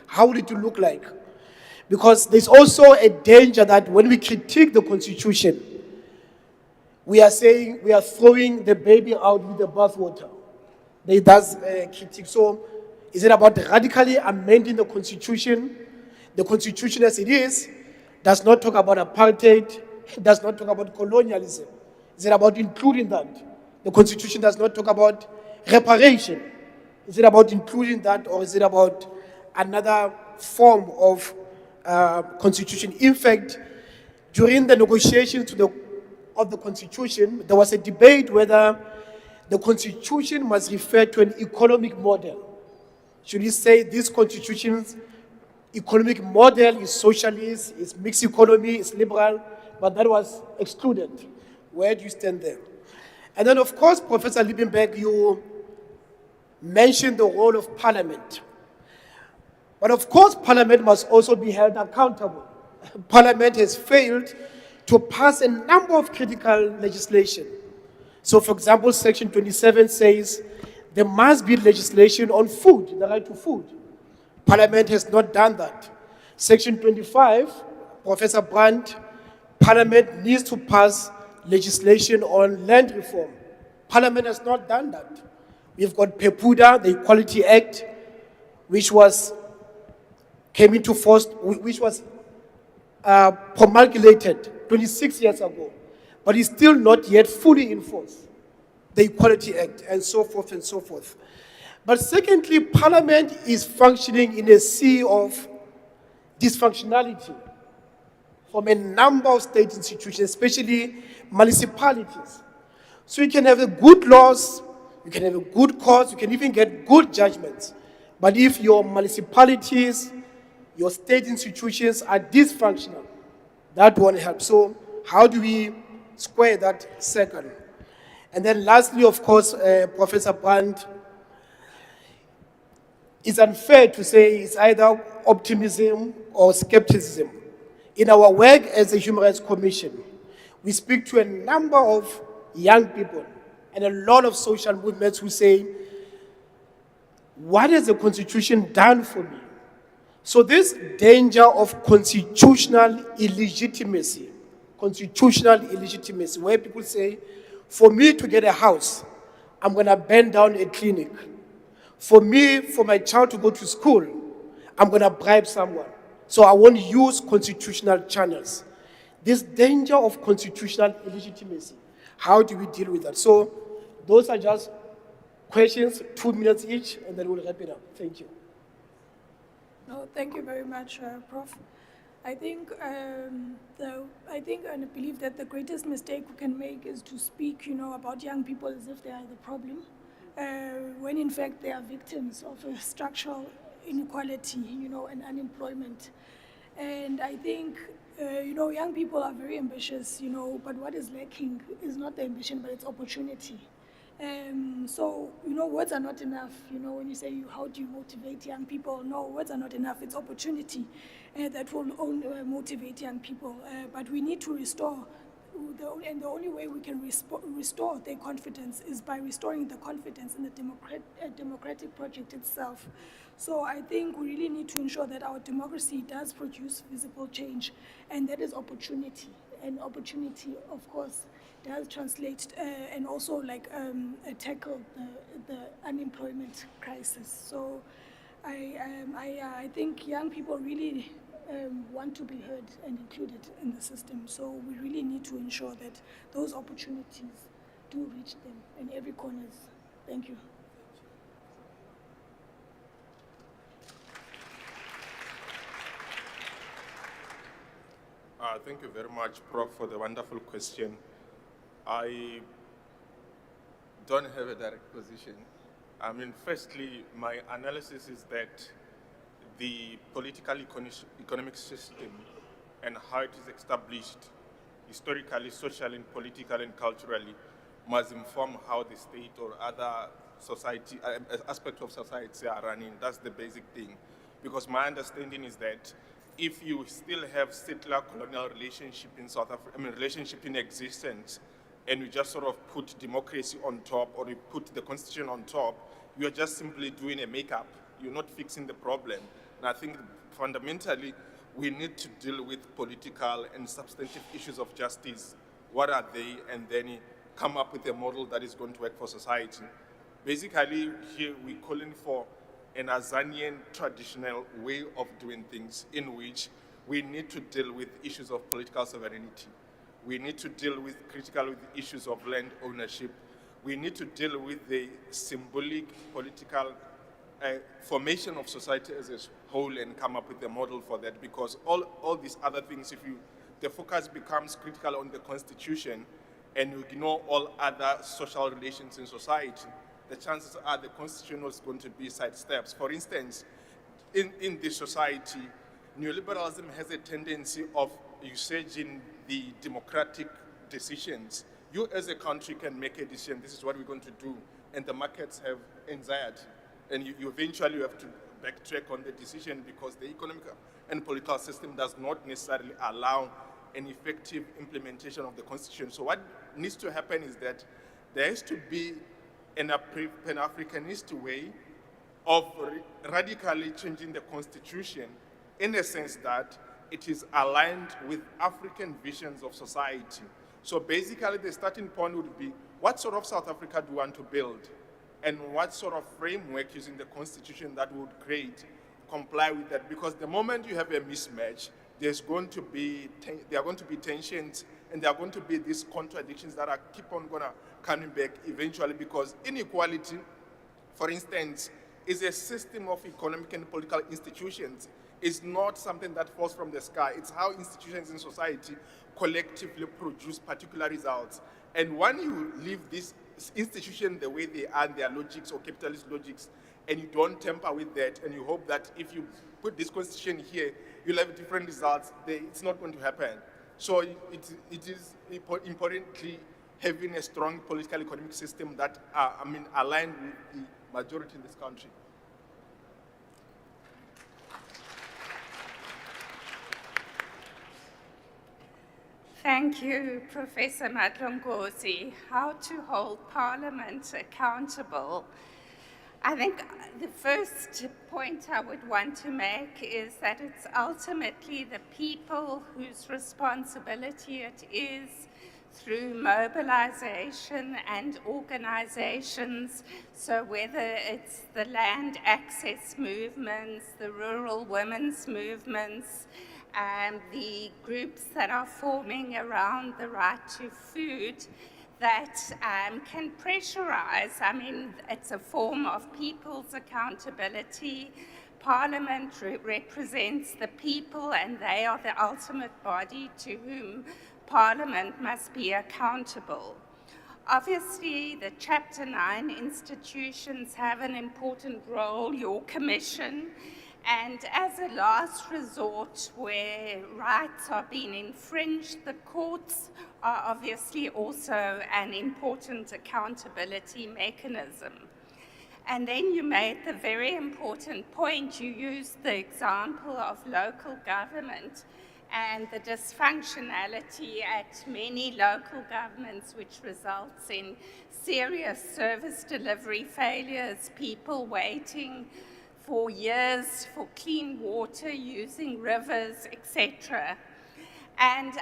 How would it look like? Because there's also a danger that when we critique the Constitution, we are saying we are throwing the baby out with the bathwater. That's critique. So is it about radically amending the Constitution? The Constitution as it is does not talk about apartheid, does not talk about colonialism. Is it about including that? The Constitution does not talk about reparation. Is it about including that, or is it about another form of Constitution? In fact, during the negotiations of the Constitution, there was a debate whether the Constitution must refer to an economic model. Should we say this Constitution's economic model is socialist, is mixed economy, is liberal, but that was excluded. Where do you stand there? And then, of course, Professor Liebenberg, you mentioned the role of Parliament. But of course, Parliament must also be held accountable. Parliament has failed to pass a number of critical legislation. So, for example, Section 27 says there must be legislation on food, the right to food. Parliament has not done that. Section 25, Professor Brandt, Parliament needs to pass legislation on land reform. Parliament has not done that. We've got PEPUDA, the Equality Act, which was came into force, which was promulgated 26 years ago, but is still not yet fully in force, the Equality Act, and so forth and so forth. But secondly, Parliament is functioning in a sea of dysfunctionality from a number of state institutions, especially municipalities. So you can have a good laws, you can have a good cause, you can even get good judgments. But if your municipalities, your state institutions are dysfunctional, that won't help. So how do we square that circle? And then lastly, of course, Professor Brandt, it's unfair to say it's either optimism or skepticism. In our work as a Human Rights Commission, we speak to a number of young people and a lot of social movements who say, what has the Constitution done for me? So this danger of constitutional illegitimacy, where people say, for me to get a house, I'm going to burn down a clinic. For me, for my child to go to school, I'm going to bribe someone. So I won't use constitutional channels. This danger of constitutional illegitimacy, how do we deal with that? So those are just questions, 2 minutes each, and then we'll wrap it up. Thank you. No, thank you very much, Prof. I think, and I believe that the greatest mistake we can make is to speak, about young people as if they are the problem, when in fact they are victims of a structural inequality, and unemployment. And I think, young people are very ambitious, but what is lacking is not the ambition, but it's opportunity. So, words are not enough. When you say, how do you motivate young people? No, words are not enough. It's opportunity that will motivate young people. But we need to restore, and the only way we can restore their confidence is by restoring the confidence in the democratic project itself. So I think we really need to ensure that our democracy does produce visible change, and that is opportunity. And opportunity, of course, does translate and also tackle the unemployment crisis. So I think young people really want to be heard and included in the system. So we really need to ensure that those opportunities do reach them in every corner. Thank you. Thank you very much, Prof, for the wonderful question. I don't have a direct position. Firstly, my analysis is that the political economic system and how it is established historically, socially, politically, and culturally must inform how the state or other society, aspects of society are running. That's the basic thing. Because my understanding is that if you still have settler-colonial relationship in South Africa, relationship in existence, and you just sort of put democracy on top, or you put the constitution on top, you're just simply doing a makeup. You're not fixing the problem. And I think fundamentally, we need to deal with political and substantive issues of justice. What are they? And then come up with a model that is going to work for society. Basically, here we're calling for an Azanian traditional way of doing things, in which we need to deal with issues of political sovereignty. We need to deal critically with issues of land ownership. We need to deal with the symbolic political formation of society as a whole and come up with a model for that, because all these other things, the focus becomes critical on the constitution and you ignore all other social relations in society, the chances are the constitution was going to be sidesteps. For instance, in this society, neoliberalism has a tendency of usaging the democratic decisions. You as a country can make a decision, this is what we're going to do, and the markets have anxiety. And you eventually have to backtrack on the decision because the economic and political system does not necessarily allow an effective implementation of the constitution. So what needs to happen is that there has to be an Pan-Africanist way of radically changing the constitution in a sense that it is aligned with African visions of society. So basically the starting point would be, what sort of South Africa do we want to build? And what sort of framework using the constitution that would create comply with that, because the moment you have a mismatch, there are going to be tensions, and there are going to be these contradictions that are keep on gonna coming back eventually, because inequality, for instance, is a system of economic and political institutions. It's not something that falls from the sky. It's how institutions in society collectively produce particular results. And when you leave this institution the way they are, their logics or capitalist logics, and you don't tamper with that, and you hope that if you put this constitution here, you'll have different results, it's not going to happen. So it is importantly having a strong political economic system that aligned with the majority in this country. Thank you, Professor Madlongozi. How to hold Parliament accountable. I think the first point I would want to make is that it's ultimately the people whose responsibility it is, through mobilization and organizations. So whether it's the land access movements, the rural women's movements, the groups that are forming around the right to food, that can pressurize. I mean, it's a form of people's accountability. Parliament represents the people, and they are the ultimate body to whom Parliament must be accountable. Obviously, the Chapter 9 institutions have an important role, your commission, and as a last resort where rights are being infringed, the courts are obviously also an important accountability mechanism. And then you made the very important point, you used the example of local government and the dysfunctionality at many local governments, which results in serious service delivery failures, people waiting for years for clean water, using rivers, etc. And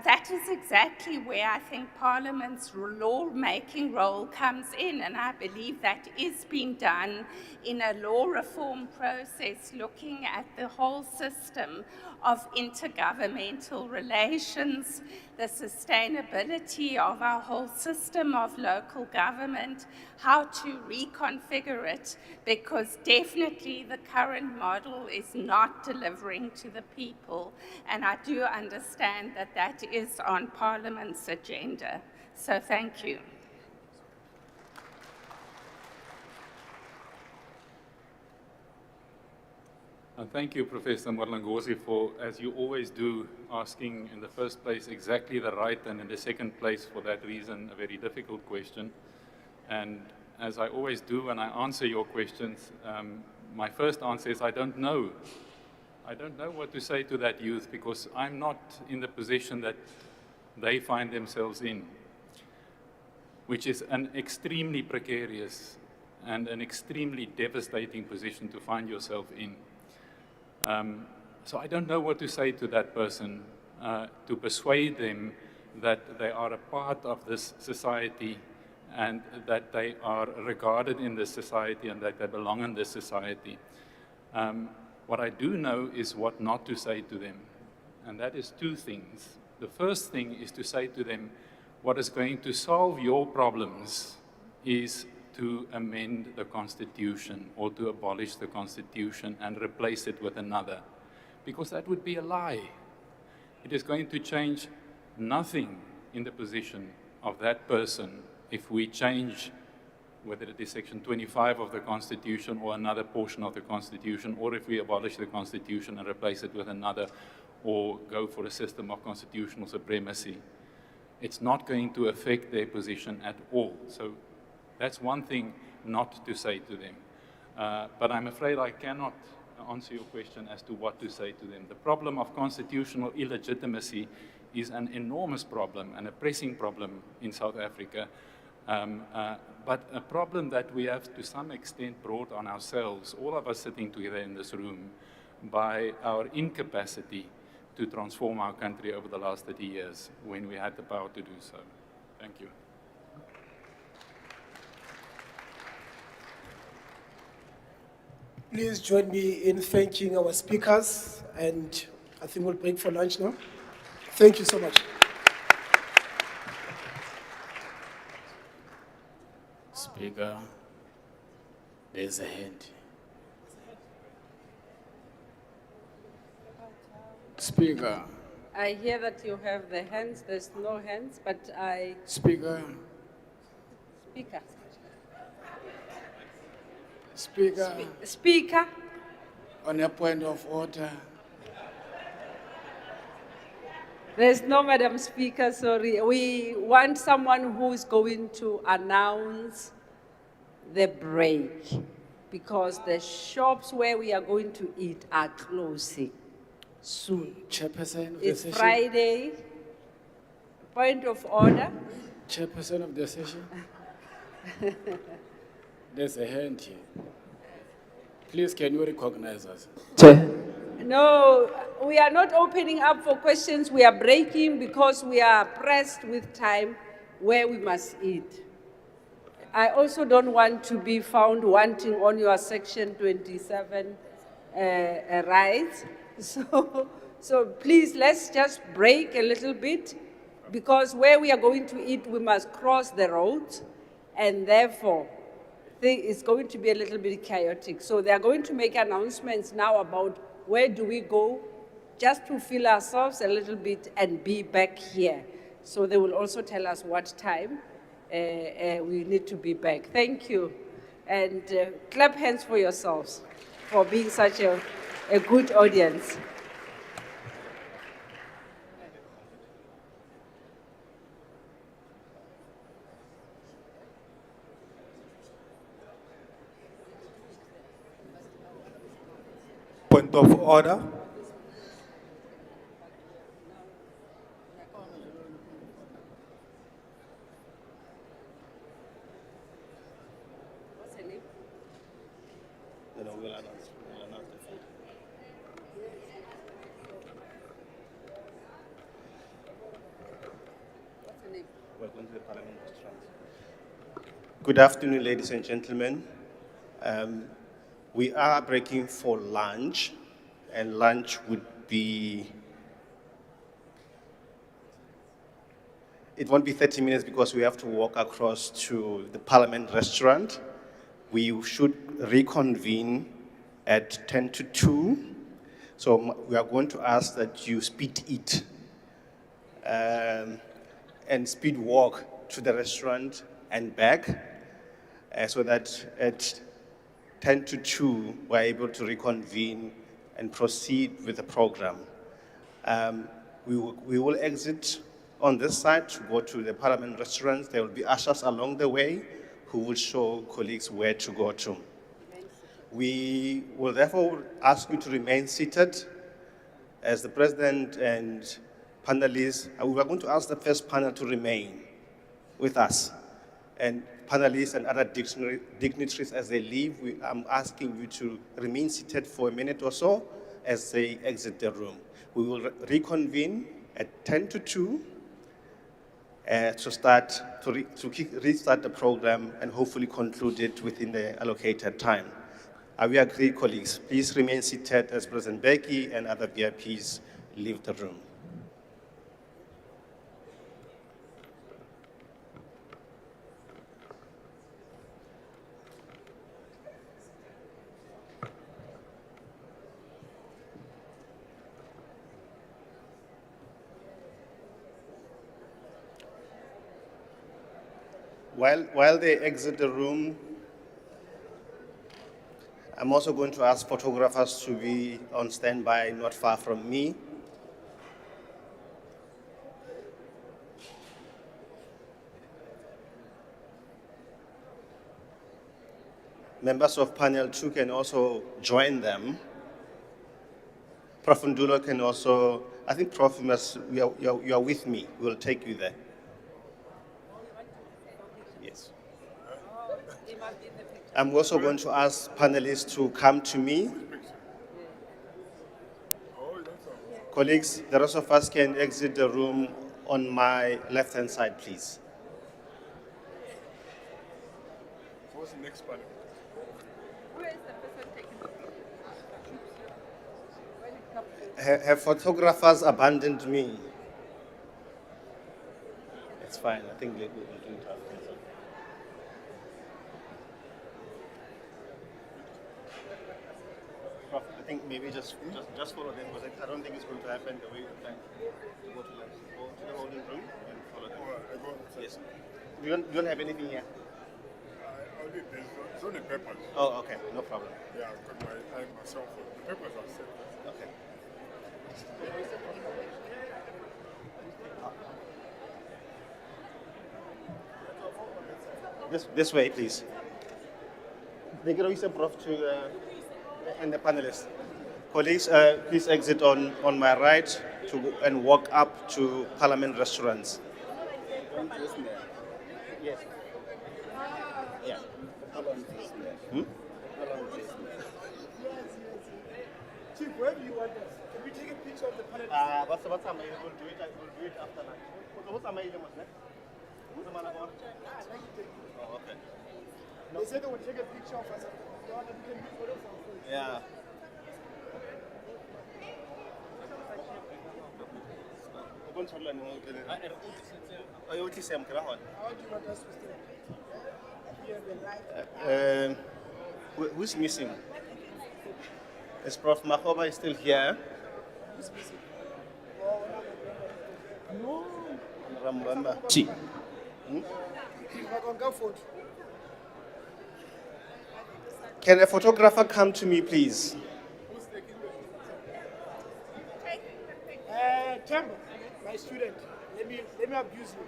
that is exactly where I think Parliament's law-making role comes in, and I believe that is being done in a law reform process, looking at the whole system of intergovernmental relations, the sustainability of our whole system of local government, how to reconfigure it, because definitely the current model is not delivering to the people, and I do understand that that is on Parliament's agenda. So thank you. Thank you, Professor Madlongozi, for, as you always do, asking in the first place exactly the right, and in the second place, for that reason, a very difficult question. And as I always do when I answer your questions, my first answer is I don't know. I don't know what to say to that youth, because I'm not in the position that they find themselves in, which is an extremely precarious and an extremely devastating position to find yourself in. So I don't know what to say to that person, to persuade them that they are a part of this society and that they are regarded in this society and that they belong in this society. What I do know is what not to say to them, and that is two things. The first thing is to say to them, what is going to solve your problems is to amend the Constitution or to abolish the Constitution and replace it with another, because that would be a lie. It is going to change nothing in the position of that person if we change, whether it is Section 25 of the Constitution or another portion of the Constitution, or if we abolish the Constitution and replace it with another, or go for a system of constitutional supremacy. It's not going to affect their position at all. So that's one thing not to say to them. But I'm afraid I cannot answer your question as to what to say to them. The problem of constitutional illegitimacy is an enormous problem and a pressing problem in South Africa, but a problem that we have to some extent brought on ourselves, all of us sitting together in this room, by our incapacity to transform our country over the last 30 years when we had the power to do so. Thank you. Please join me in thanking our speakers, and I think we'll break for lunch now. Thank you so much. Speaker, there's a hand. Speaker, I hear that you have the hands. There's no hands, but Speaker, Speaker. Speaker, Speaker. on a point of order. There's no Madam Speaker, sorry. We want someone who's going to announce the break because the shops where we are going to eat are closing soon. Chairperson of the It's session. Friday. Point of order. Chairperson of the session. There's a hand here. Please, can you recognize us? No, we are not opening up for questions. We are breaking because we are pressed with time where we must eat. I also don't want to be found wanting on your section 27 rights. So please, let's just break a little bit because where we are going to eat, we must cross the road, and therefore, it's going to be a little bit chaotic. So they are going to make announcements now about where do we go, just to feel ourselves a little bit and be back here. So they will also tell us what time we need to be back. Thank you. And clap hands for yourselves for being such a good audience. Point of order. What's her name? No, we'll announce the food. What's her name? Welcome to the Parliament restaurant. Good afternoon, ladies and gentlemen. We are breaking for lunch, and lunch would be, it won't be 30 minutes because we have to walk across to the Parliament restaurant. We should reconvene at 10 to 2. So we are going to ask that you speed eat and speed walk to the restaurant and back so that at 10 to 2, we're able to reconvene and proceed with the program. We will exit on this side to go to the Parliament restaurants. There will be ushers along the way who will show colleagues where to go to. We will therefore ask you to remain seated. As the President and panelists, we are going to ask the first panel to remain with us. And panelists and other dignitaries as they leave, I'm asking you to remain seated for a minute or so as they exit the room. We will reconvene at 10 to 2 to restart the program and hopefully conclude it within the allocated time. Are we agreed, colleagues? Please remain seated as President Mbeki and other VIPs leave the room. While they exit the room, I'm also going to ask photographers to be on standby not far from me. Members of panel 2 can also join them. Prof. Ndulo can also, I think Prof, you are with me. We'll take you there. Yes. I'm also going to ask panelists to come to me. Colleagues, the rest of us can exit the room on my left-hand side, please. What's the next panel? Where is the person taking the picture? Have photographers abandoned me? It's fine. I think we'll do it after. Prof, I think maybe just follow them because I don't think it's going to happen the way you plan. Go to the holding room and follow them. Yes. You don't have anything here? It's only papers. Oh, okay. No problem. Yeah, I've got my cell phone. The papers are set. Okay. This way, please. They can always Prof to and the panelists. Colleagues, please exit on my right and walk up to Parliament restaurants. Yes. Yeah. Hmm? Chief, where do you want us? Can we take a picture of the panel? What's we'll do it after lunch. What's my email? Oh, okay. They said they would take a picture of us. You can use photos of us. Yeah. How do you want us to stay? Here and there. Who's missing? Is Prof. Mahoba is still here? Who's missing? No. Rambamba. Chi. Can a photographer come to me, please? Tembo, my student, let me abuse you.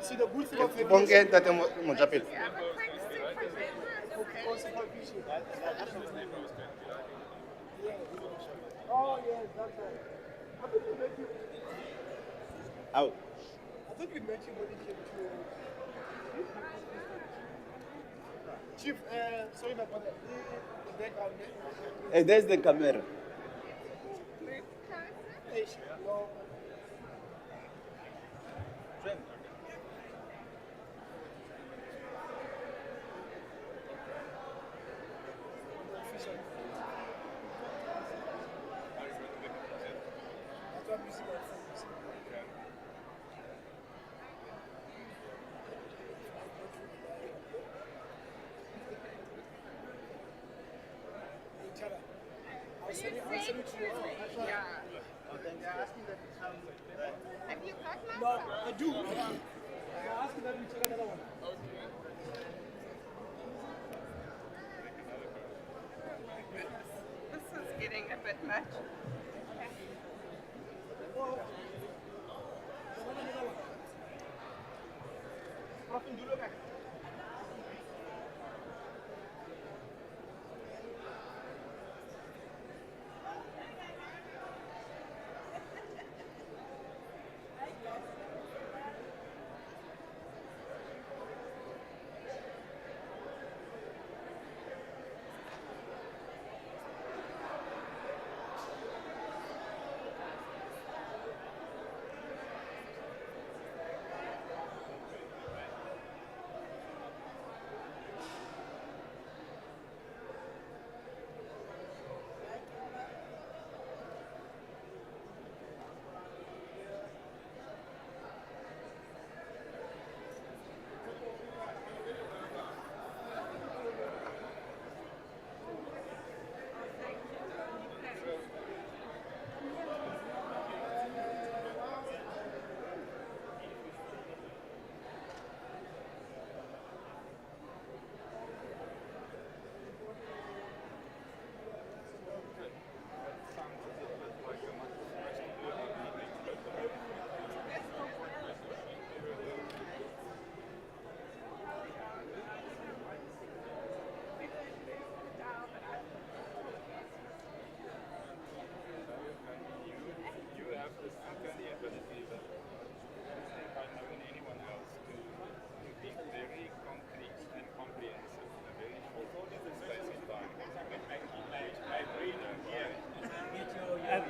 See the good thing of Bonge that Mojapil. Oh, yes, that's right. I think we met you. Out. I think we met you when you came to. Chief, sorry about the background there. Hey, there's the camera. No. I'll send it to you. Have you got my No, I do. I'll ask you that we check another one. This is getting a bit much.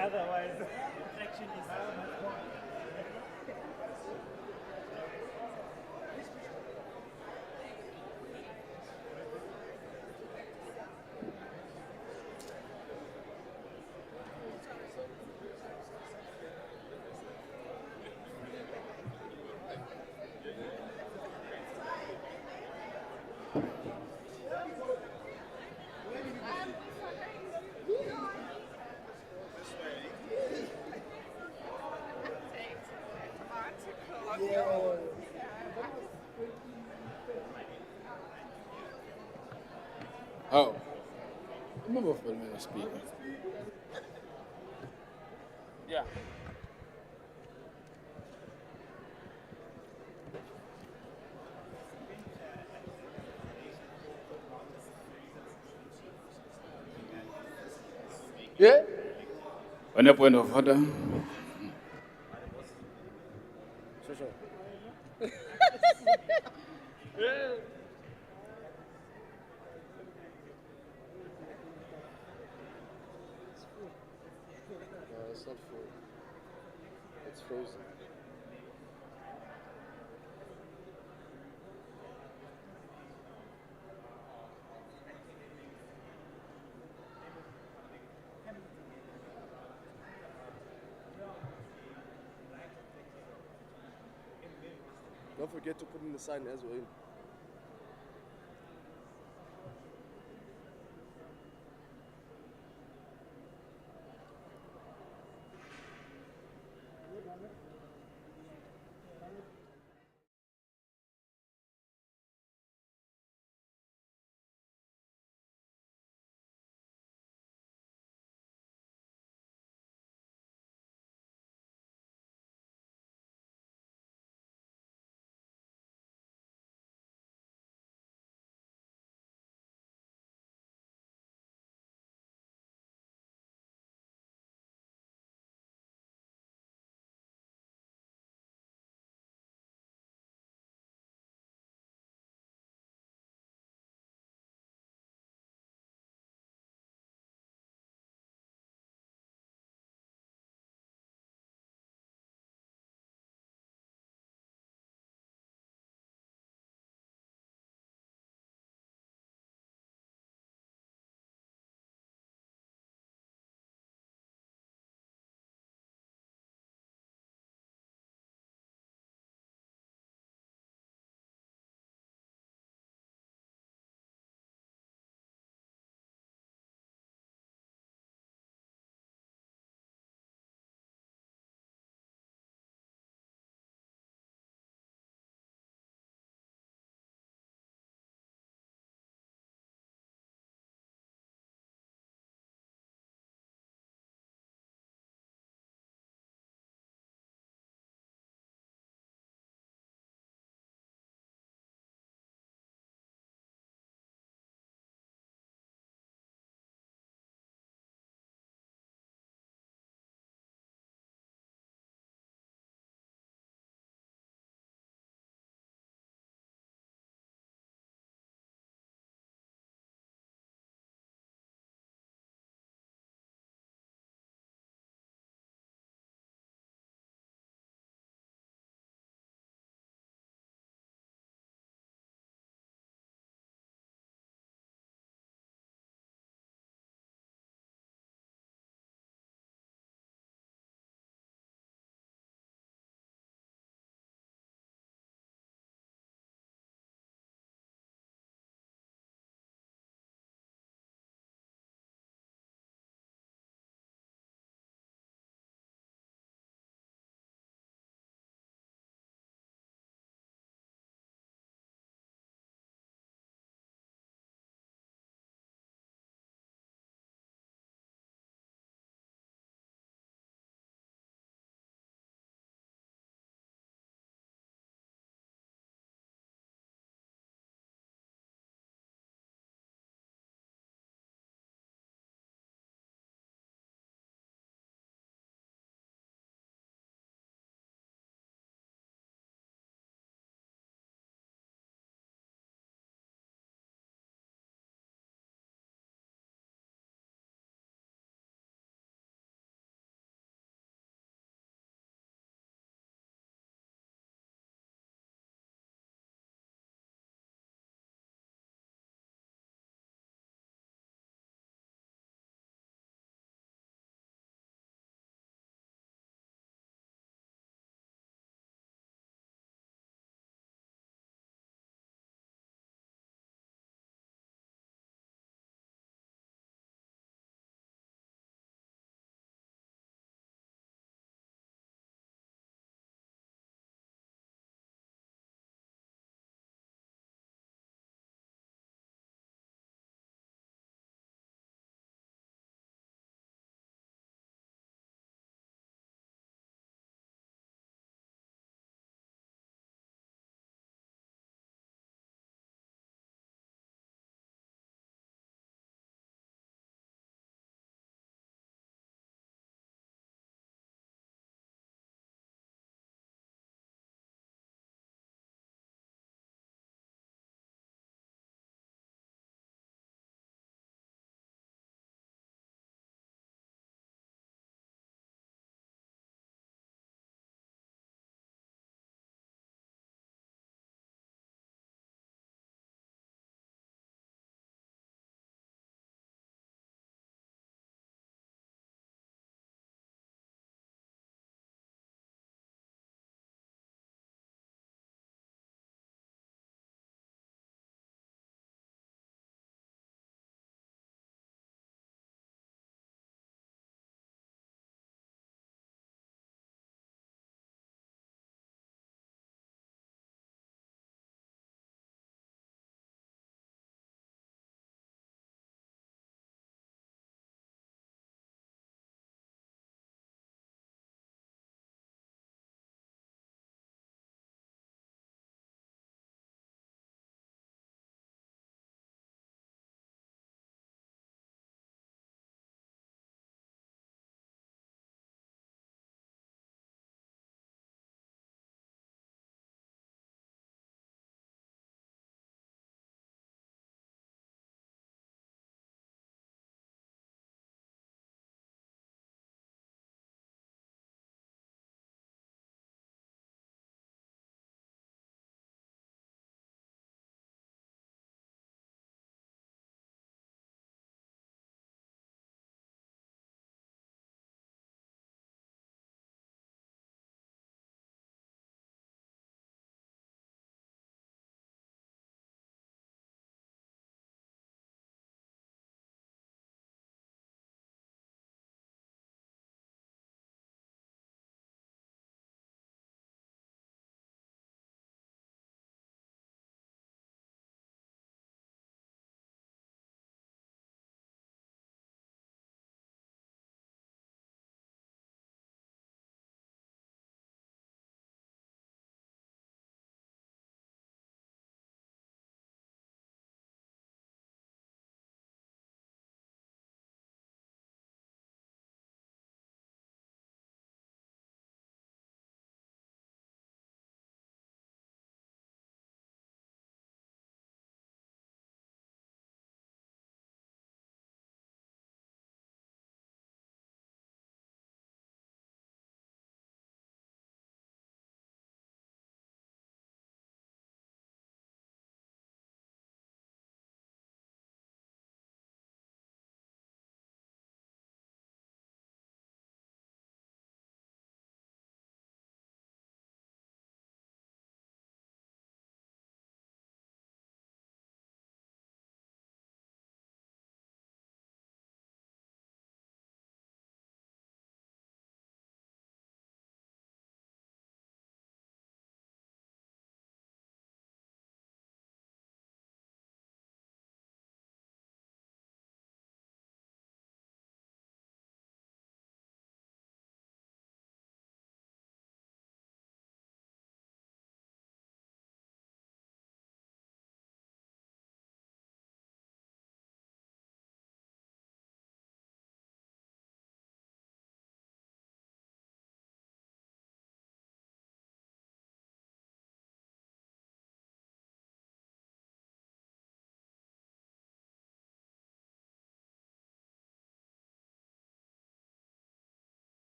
Otherwise, attraction is much more. following a speaker. Yeah. Yeah. On a point of order. Sure, sure. No, it's not full. It's frozen. Don't forget to put in the sign as well.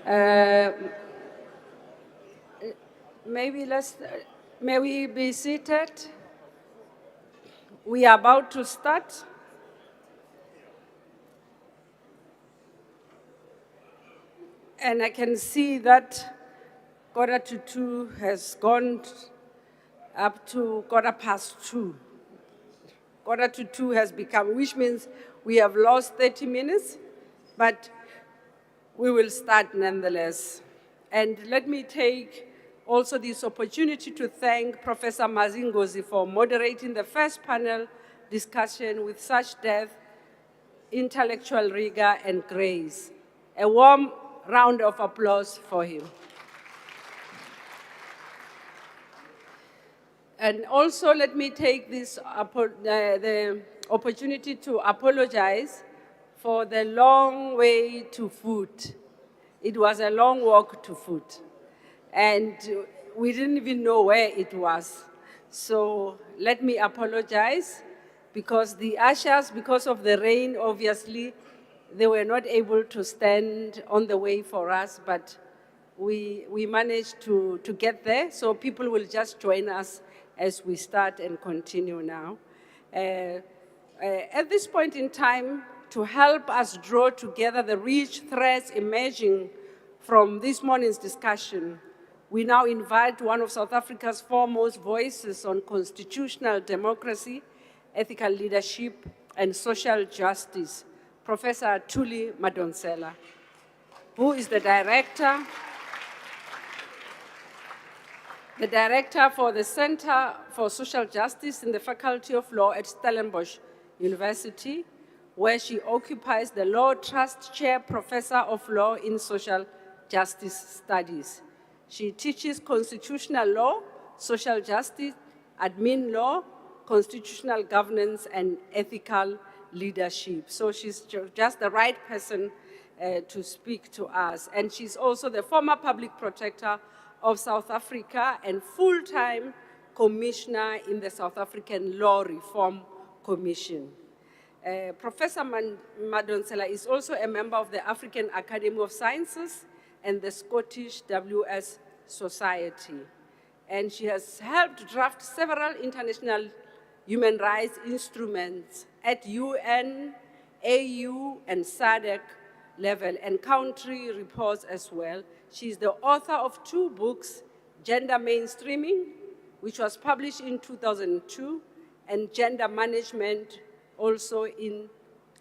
Uh, may we be seated? We are about to start. And I can see that 1:45 has gone up to 2:15. 1:45 has become, which means we have lost 30 minutes, but we will start nonetheless. And let me take also this opportunity to thank Professor Mazingozi for moderating the first panel discussion with such depth, intellectual rigor, and grace. A warm round of applause for him. And also let me take this the opportunity to apologize for the long way to food. It was a long walk to food. And we didn't even know where it was. So let me apologize because the ushers, because of the rain, obviously, they were not able to stand on the way for us, but we managed to get there. So people will just join us as we start and continue now. At this point in time, to help us draw together the rich threads emerging from this morning's discussion, we now invite one of South Africa's foremost voices on constitutional democracy, ethical leadership, and social justice, Professor Thuli Madonsela, who is the director for the Center for Social Justice in the Faculty of Law at Stellenbosch University, where she occupies the Law Trust Chair Professor of Law in Social Justice Studies. She teaches constitutional law, social justice, admin law, constitutional governance, and ethical leadership. So she's just the right person to speak to us. And she's also the former public protector of South Africa and full-time commissioner in the South African Law Reform Commission. Professor Madonsela is also a member of the African Academy of Sciences and the Scottish WS Society. And she has helped draft several international human rights instruments at UN, AU, and SADC level, and country reports as well. She's the author of 2 books, Gender Mainstreaming, which was published in 2002, and Gender Management, also in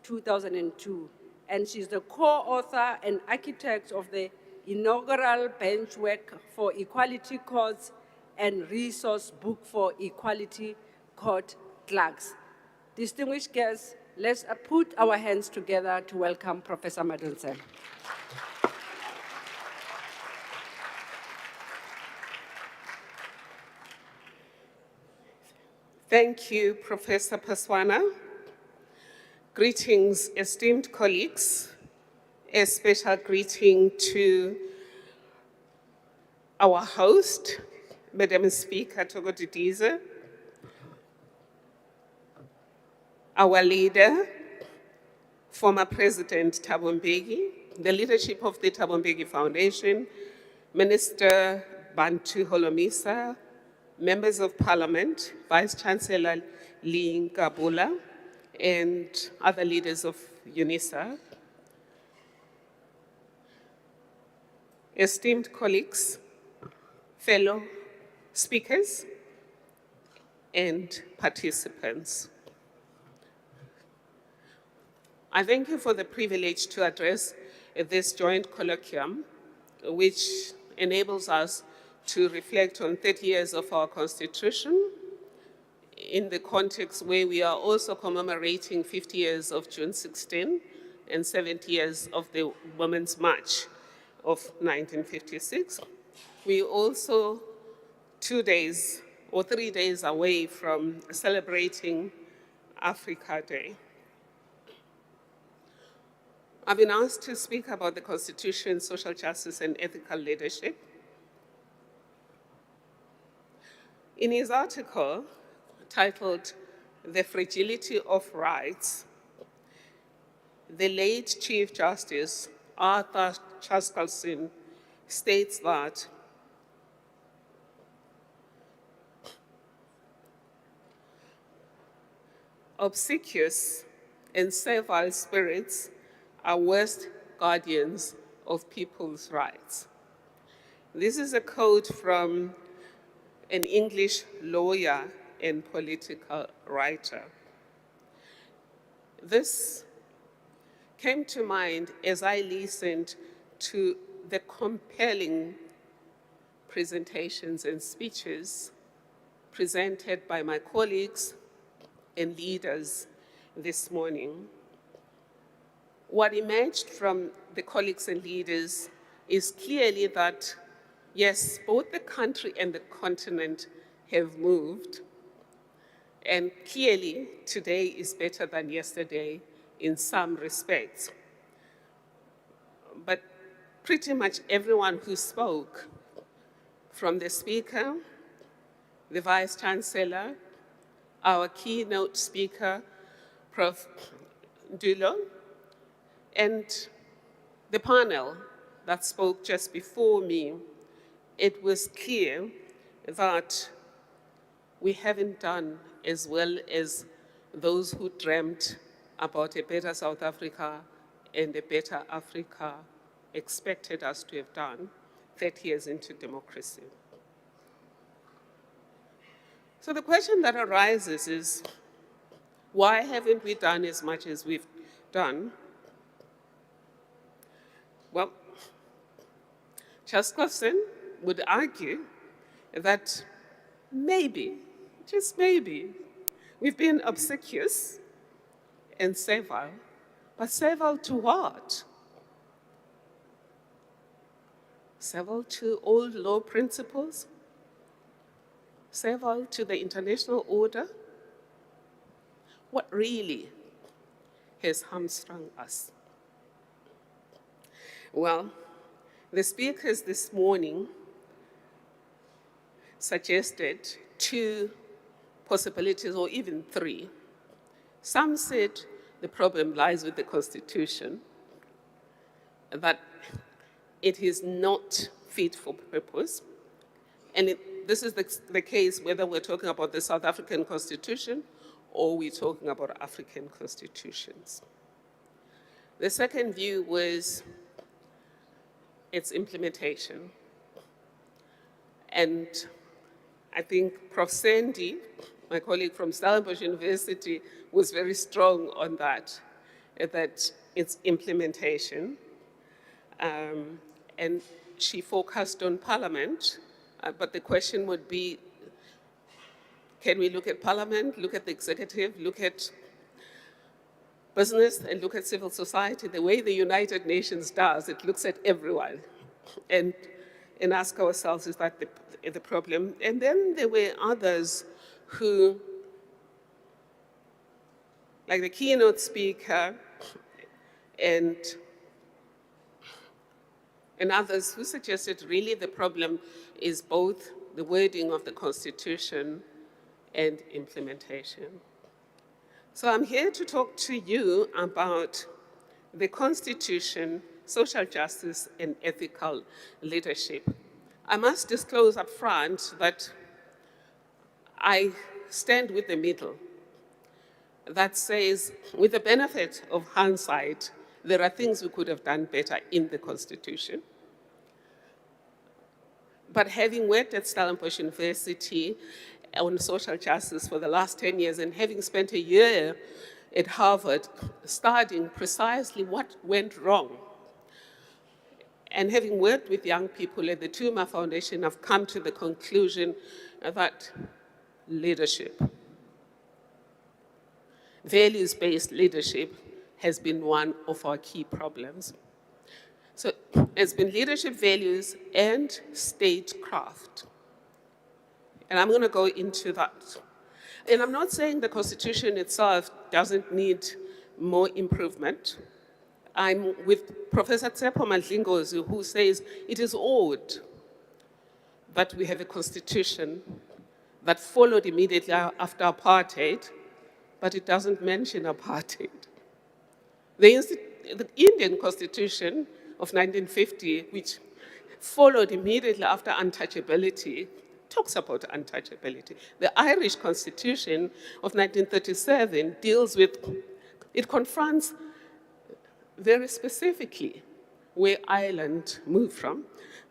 2002. And she's the co-author and architect of the inaugural benchwork for equality courts and resource book for equality court clerks. Distinguished guests, let's put our hands together to welcome Professor Madonsela. Thank you, Professor Paswana. Greetings, esteemed colleagues. A special greeting to our host, Madam Speaker Thoko Didiza, our leader, former President Thabo Mbeki, the leadership of the Thabo Mbeki Foundation, Minister Bantu Holomisa, members of Parliament, Vice Chancellor Lee Ngabula, and other leaders of UNISA. Esteemed colleagues, fellow speakers, and participants. I thank you for the privilege to address this joint colloquium, which enables us to reflect on 30 years of our Constitution in the context where we are also commemorating 50 years of June 16 and 70 years of the Women's March of 1956. We also 2 days or 3 days away from celebrating Africa Day. I've been asked to speak about the Constitution, social justice, and ethical leadership. In his article titled The Fragility of Rights, the late Chief Justice Arthur Chaskalson states that obsequious and servile spirits are worst guardians of people's rights. This is a quote from an English lawyer and political writer. This came to mind as I listened to the compelling presentations and speeches presented by my colleagues and leaders this morning. What emerged from the colleagues and leaders is clearly that, yes, both the country and the continent have moved, and clearly today is better than yesterday in some respects. But pretty much everyone who spoke, from the speaker, the vice chancellor, our keynote speaker, Prof. Dulo, and the panel that spoke just before me, it was clear that we haven't done as well as those who dreamt about a better South Africa and a better Africa expected us to have done 30 years into democracy. So the question that arises is, why haven't we done as much as we've done? Well, Chaskalson would argue that maybe, just maybe, we've been obsequious and servile, but servile to what? Servile to old law principles? Servile to the international order? What really has hamstrung us? Well, the speakers this morning suggested two possibilities, or even three. Some said the problem lies with the Constitution, that it is not fit for purpose. And this is the case whether we're talking about the South African Constitution or we're talking about African constitutions. The second view was its implementation. And I think Prof. Sandy, my colleague from Stellenbosch University, was very strong on that its implementation. And she focused on Parliament, but the question would be, can we look at Parliament, look at the executive, look at business, and look at civil society the way the United Nations does? It looks at everyone. And ask ourselves, is that the problem? And then there were others who, like the keynote speaker and others who suggested really the problem is both the wording of the Constitution and implementation. So I'm here to talk to you about the Constitution, social justice, and ethical leadership. I must disclose up front that I stand with the middle that says, with the benefit of hindsight, there are things we could have done better in the Constitution. But having worked at Stellenbosch University on social justice for the last 10 years and having spent a year at Harvard studying precisely what went wrong, and having worked with young people at the Thabo Foundation, I've come to the conclusion that leadership, values-based leadership, has been one of our key problems. So it's been leadership values and statecraft. And I'm going to go into that. And I'm not saying the Constitution itself doesn't need more improvement. I'm with Professor Tsepo Madlingozi, who says it is odd that we have a constitution that followed immediately after apartheid, but it doesn't mention apartheid. The Indian Constitution of 1950, which followed immediately after untouchability, talks about untouchability. The Irish Constitution of 1937 deals with, it confronts very specifically where Ireland moved from.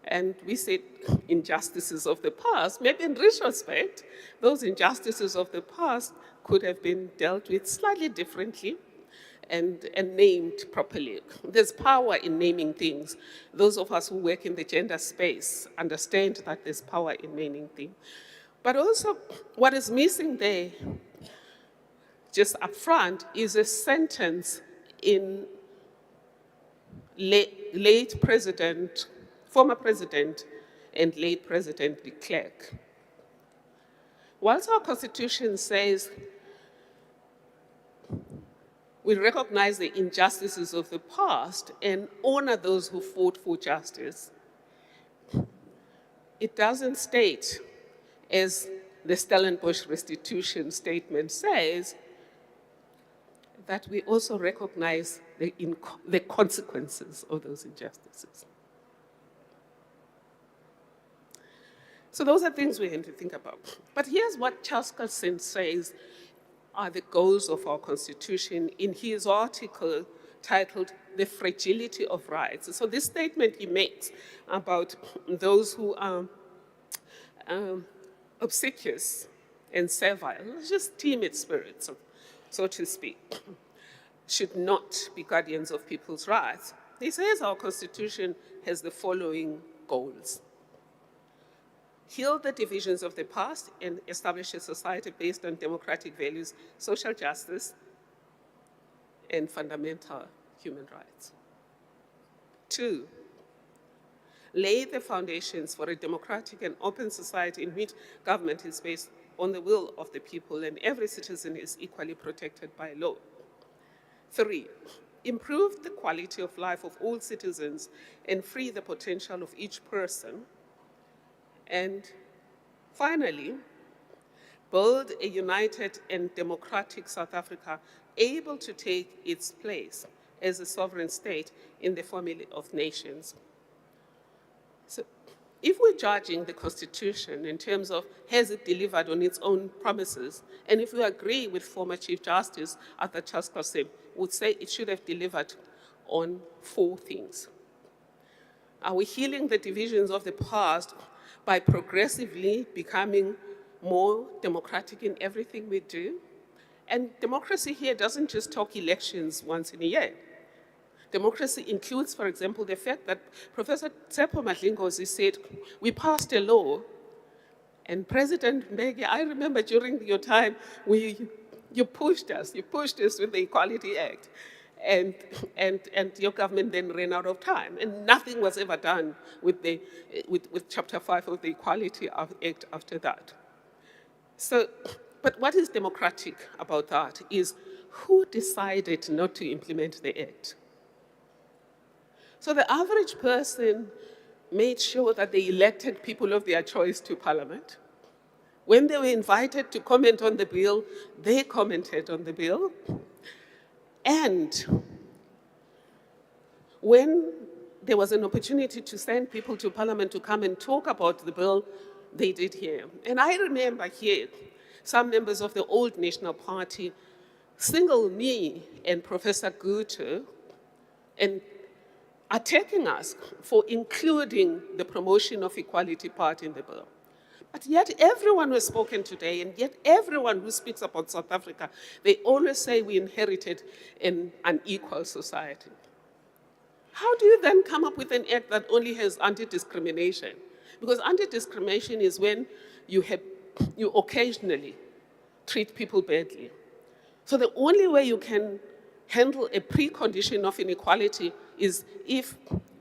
And we said injustices of the past, maybe in retrospect, those injustices of the past could have been dealt with slightly differently and named properly. There's power in naming things. Those of us who work in the gender space understand that there's power in naming things. But also, what is missing there, just up front, is a sentence in former President and late President de Klerk. Whilst our Constitution says we recognize the injustices of the past and honor those who fought for justice, it doesn't state, as the Stellenbosch restitution statement says, that we also recognize the consequences of those injustices. So those are things we have to think about. But here's what Charles Colson says are the goals of our Constitution in his article titled The Fragility of Rights. So this statement he makes about those who are obsequious and servile, just timid spirits, so to speak, should not be guardians of people's rights. He says our Constitution has the following goals: heal the divisions of the past and establish a society based on democratic values, social justice, and fundamental human rights. 2, lay the foundations for a democratic and open society in which government is based on the will of the people and every citizen is equally protected by law. 3, improve the quality of life of all citizens and free the potential of each person. And finally, build a united and democratic South Africa able to take its place as a sovereign state in the family of nations. So if we're judging the Constitution in terms of has it delivered on its own promises, and if we agree with former Chief Justice Arthur Chaskosem, would say it should have delivered on 4 things. Are we healing the divisions of the past by progressively becoming more democratic in everything we do? And democracy here doesn't just talk elections once in a year. Democracy includes, for example, the fact that Professor Tsepo Madlingozi said, we passed a law, and President Mbeki, I remember during your time, you pushed us with the Equality Act, and your government then ran out of time, and nothing was ever done with Chapter 5 of the Equality Act after that. So, but what is democratic about that is who decided not to implement the act? So the average person made sure that they elected people of their choice to Parliament. When they were invited to comment on the bill, they commented on the bill. And when there was an opportunity to send people to Parliament to come and talk about the bill, they did hear. And I remember here some members of the old National Party single me and Professor Guto and attacking us for including the promotion of equality part in the bill. But yet everyone who has spoken today, and yet everyone who speaks about South Africa, they always say we inherited an unequal society. How do you then come up with an act that only has anti-discrimination? Because anti-discrimination is when you occasionally treat people badly. So the only way you can handle a precondition of inequality is if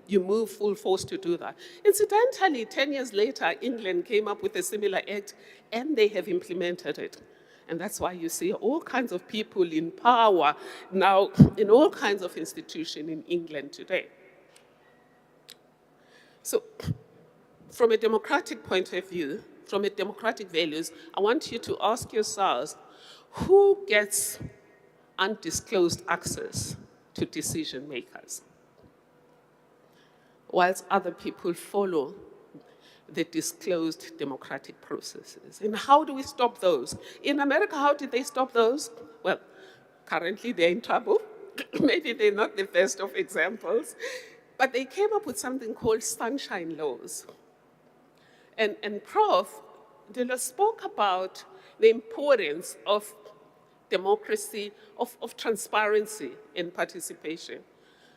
you move full force to do that. Incidentally, 10 years later, England came up with a similar act, and they have implemented it. And that's why you see all kinds of people in power now in all kinds of institutions in England today. So from a democratic point of view, from a democratic values, I want you to ask yourselves, who gets undisclosed access to decision makers? whilst other people follow the disclosed democratic processes. And how do we stop those? In America, how did they stop those? Well, currently they're in trouble. Maybe they're not the best of examples, but they came up with something called sunshine laws. And Prof. Dilla spoke about the importance of democracy, of transparency and participation.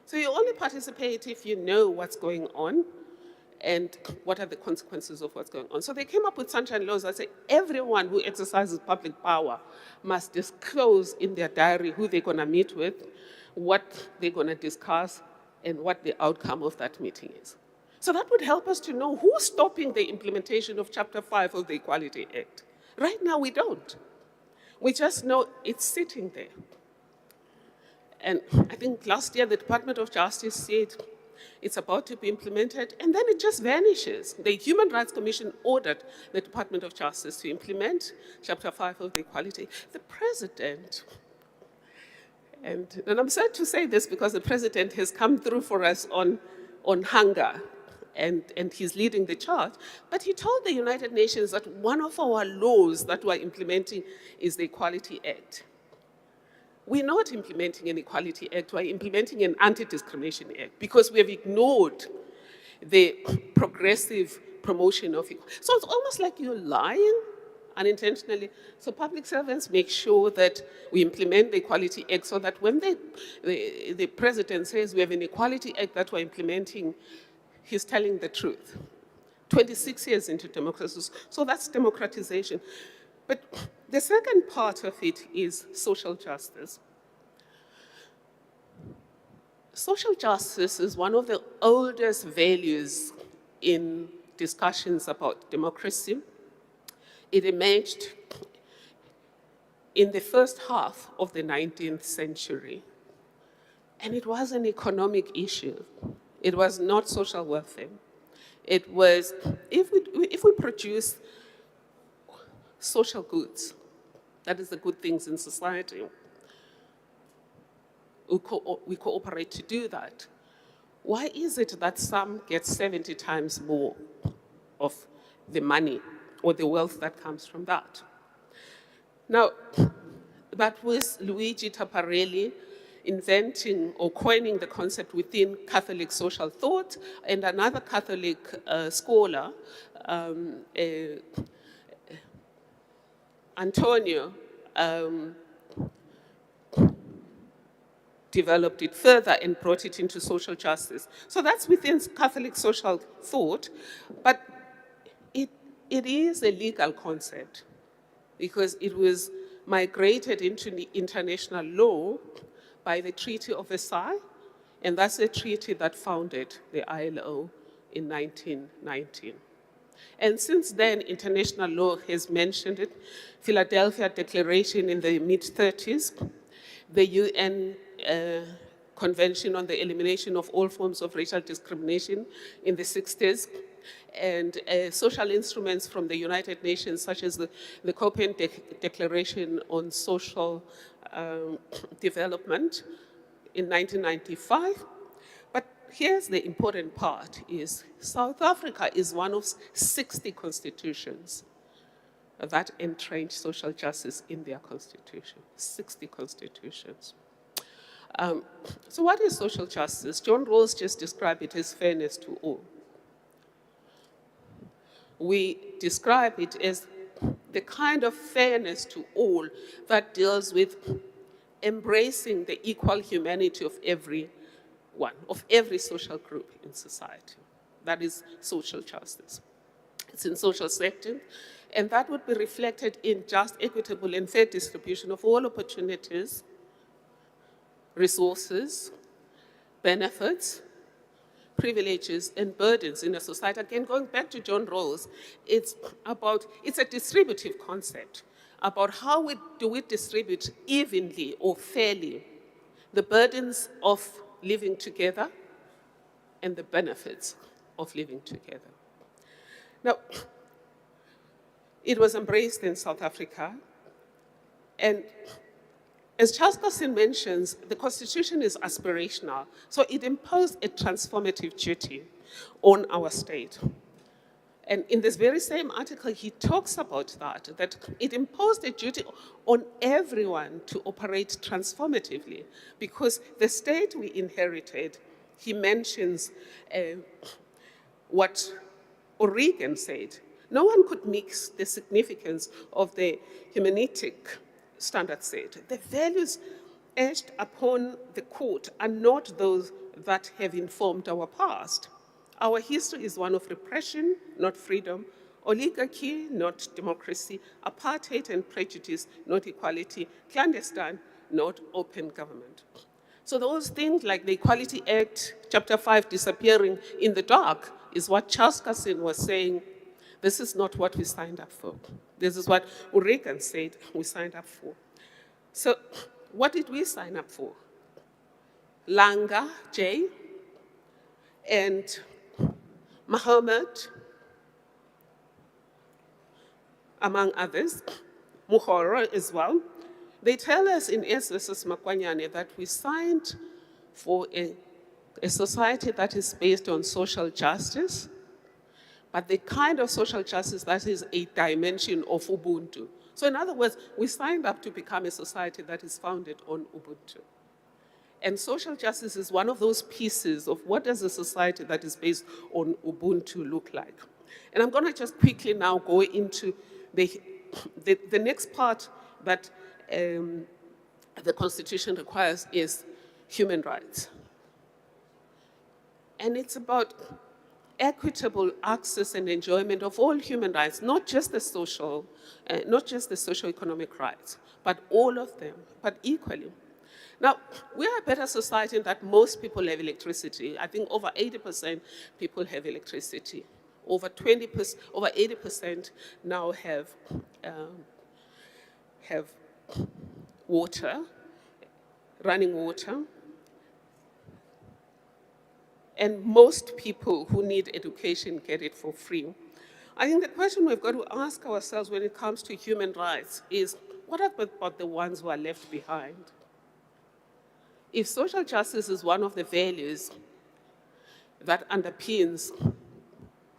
So you only participate if you know what's going on and what are the consequences of what's going on. So they came up with sunshine laws that say everyone who exercises public power must disclose in their diary who they're going to meet with, what they're going to discuss, and what the outcome of that meeting is. So that would help us to know who's stopping the implementation of Chapter 5 of the Equality Act. Right now, we don't. We just know it's sitting there. And I think last year, the Department of Justice said it's about to be implemented, and then it just vanishes. The Human Rights Commission ordered the Department of Justice to implement Chapter 5 of the Equality. The president, and I'm sad to say this because the president has come through for us on hunger, and he's leading the charge, but he told the United Nations that one of our laws that we're implementing is the Equality Act. We're not implementing an Equality Act, we're implementing an Anti-Discrimination Act because we have ignored the progressive promotion of equality. So it's almost like you're lying unintentionally. So public servants make sure that we implement the Equality Act so that when the president says we have an Equality Act that we're implementing, he's telling the truth. 26 years into democracy, so that's democratization. But the second part of it is social justice. Social justice is one of the oldest values in discussions about democracy. It emerged in the first half of the 19th century. And it was an economic issue. It was not social welfare. It was, if we produce social goods, that is the good things in society, we cooperate to do that. Why is it that some get 70 times more of the money or the wealth that comes from that? Now, that was Luigi Tapparelli inventing or coining the concept within Catholic social thought, and another Catholic scholar, Antonio, developed it further and brought it into social justice. So that's within Catholic social thought, but it is a legal concept because it was migrated into the international law by the Treaty of Versailles, and that's the treaty that founded the ILO in 1919. And since then, international law has mentioned it. Philadelphia Declaration in the mid-30s, the UN Convention on the Elimination of All Forms of Racial Discrimination in the 60s, and social instruments from the United Nations, such as the Copenhagen Declaration on Social Development in 1995. But here's the important part, is South Africa is one of 60 constitutions that entrench social justice in their constitution, 60 constitutions. So what is social justice? John Rawls just described it as fairness to all. We describe it as the kind of fairness to all that deals with embracing the equal humanity of everyone, of every social group in society. That is social justice. It's in social sector, and that would be reflected in just, equitable, and fair distribution of all opportunities, resources, benefits, privileges, and burdens in a society. Again, going back to John Rawls, it's a distributive concept about how do we distribute evenly or fairly the burdens of living together and the benefits of living together. Now, it was embraced in South Africa, and As Charles Cassin mentions, the Constitution is aspirational, so it imposed a transformative duty on our state. And in this very same article, he talks about that it imposed a duty on everyone to operate transformatively, because the state we inherited, he mentions what O'Regan said. No one could mix the significance of the humanitic standard set. The values etched upon the court are not those that have informed our past. Our history is one of repression, not freedom, oligarchy, not democracy, apartheid and prejudice, not equality, clandestine, not open government. So those things like the Equality Act, Chapter 5, disappearing in the dark, is what Charles Cassin was saying. This is not what we signed up for. This is what O'Regan said we signed up for. So what did we sign up for? Langa J and Muhammad, among others, Muhoro as well. They tell us in SSS Makwanyane that we signed for a society that is based on social justice, but the kind of social justice that is a dimension of Ubuntu. So in other words, we signed up to become a society that is founded on Ubuntu. And social justice is one of those pieces of what does a society that is based on Ubuntu look like. And I'm going to just quickly now go into the next part that the Constitution requires is human rights. And it's about equitable access and enjoyment of all human rights, not just the socio-economic rights, but all of them, but equally. Now, we are a better society in that most people have electricity. I think over 80% people have electricity. Over 80% now have water, running water. And most people who need education get it for free. I think the question we've got to ask ourselves when it comes to human rights is, what about the ones who are left behind? If social justice is one of the values that underpins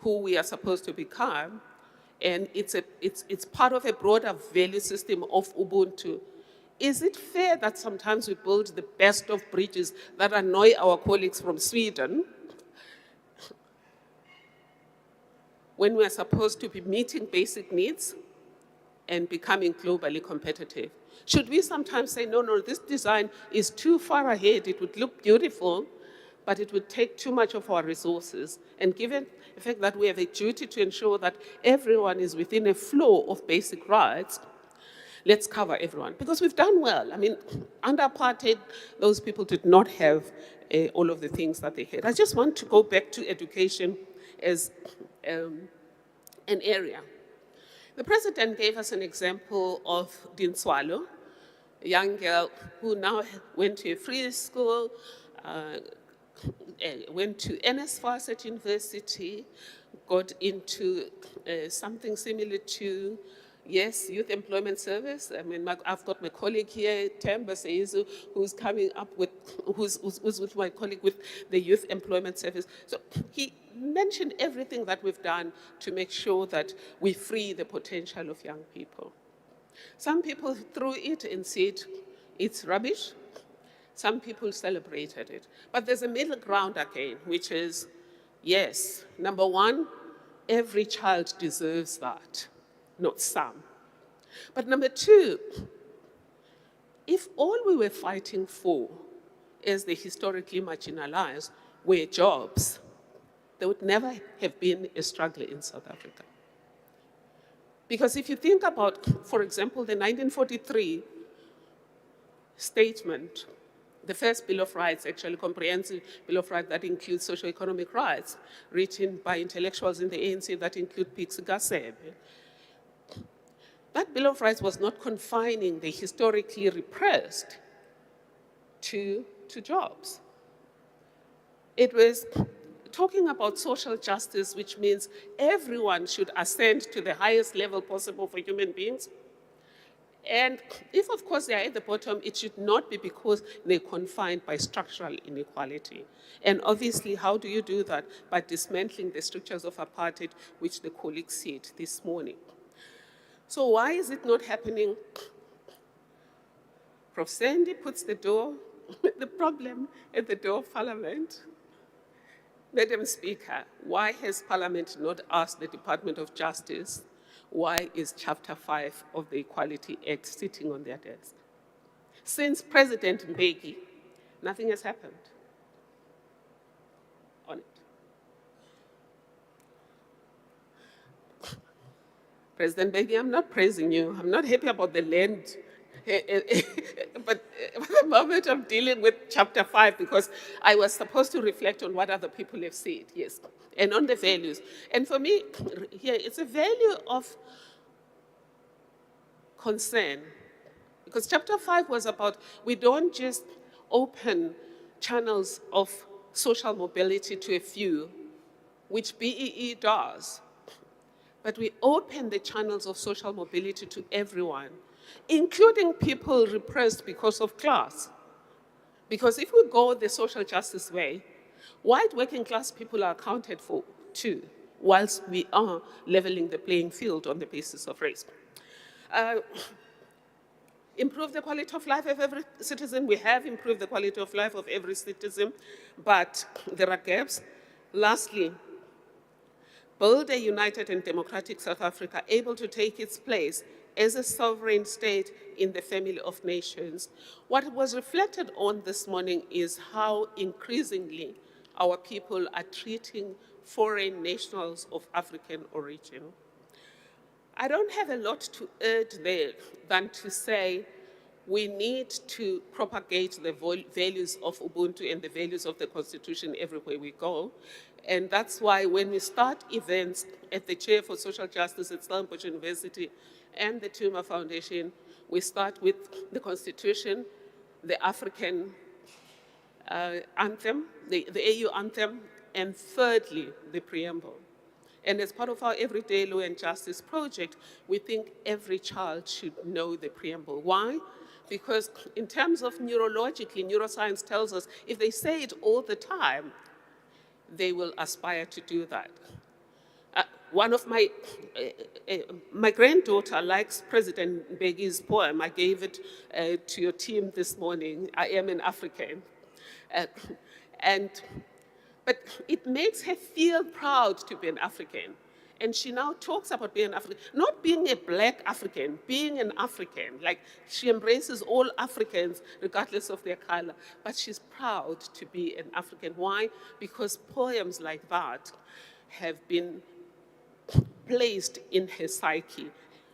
who we are supposed to become, and it's part of a broader value system of Ubuntu, is it fair that sometimes we build the best of bridges that annoy our colleagues from Sweden when we are supposed to be meeting basic needs and becoming globally competitive? Should we sometimes say, no, this design is too far ahead, it would look beautiful, but it would take too much of our resources, and given the fact that we have a duty to ensure that everyone is within a flow of basic rights, let's cover everyone, because we've done well. I mean, under apartheid, those people did not have all of the things that they had. I just want to go back to education as an area. The president gave us an example of Dinswalo, a young girl who now went to a free school, went to NSFAS at university, got into something similar to, yes, Youth Employment Service. I mean, I've got my colleague here, Temba Seizu, who's coming up with, who's with my colleague with the Youth Employment Service. So he mentioned everything that we've done to make sure that we free the potential of young people. Some people threw it and said, it's rubbish. Some people celebrated it. But there's a middle ground again, which is, yes, number one, every child deserves that, not some. But number two, if all we were fighting for as the historically marginalized were jobs, there would never have been a struggle in South Africa. Because if you think about, for example, the 1943 statement, the first Bill of Rights, actually comprehensive Bill of Rights that includes socio-economic rights, written by intellectuals in the ANC that include Pixie Gasebe. That Bill of Rights was not confining the historically repressed to jobs. It was talking about social justice, which means everyone should ascend to the highest level possible for human beings. And if, of course, they are at the bottom, it should not be because they're confined by structural inequality. And obviously, how do you do that? By dismantling the structures of apartheid, which the colleagues said this morning. So why is it not happening? Prof. Sandy puts the problem at the door of Parliament. Madam Speaker, why has Parliament not asked the Department of Justice why is Chapter 5 of the Equality Act sitting on their desk? Since President Mbeki, nothing has happened on it. President Mbeki, I'm not praising you. I'm not happy about the land. But at the moment I'm dealing with Chapter 5 because I was supposed to reflect on what other people have said, yes, and on the values. And for me, here, it's a value of concern, because Chapter 5 was about, we don't just open channels of social mobility to a few, which BEE does, but we open the channels of social mobility to everyone, including people repressed because of class. Because if we go the social justice way, white working class people are accounted for too, whilst we are leveling the playing field on the basis of race. Improve the quality of life of every citizen. We have improved the quality of life of every citizen, but there are gaps. Lastly, build a united and democratic South Africa able to take its place as a sovereign state in the family of nations. What was reflected on this morning is how increasingly our people are treating foreign nationals of African origin. I don't have a lot to add there than to say we need to propagate the values of Ubuntu and the values of the Constitution everywhere we go. And that's why when we start events at the Chair for Social Justice at Stellenbosch University and the Tuma Foundation, we start with the Constitution, the African anthem, the AU anthem, and thirdly, the preamble. And as part of our Everyday Law and Justice project, we think every child should know the preamble. Why? Because in terms of neurologically, neuroscience tells us if they say it all the time, they will aspire to do that. One of my granddaughter likes President Mbeki's poem. I gave it to your team this morning, I Am an African. But it makes her feel proud to be an African. And she now talks about being an African, not being a black African, being an African. Like, she embraces all Africans regardless of their color, but she's proud to be an African. Why? Because poems like that have been placed in her psyche.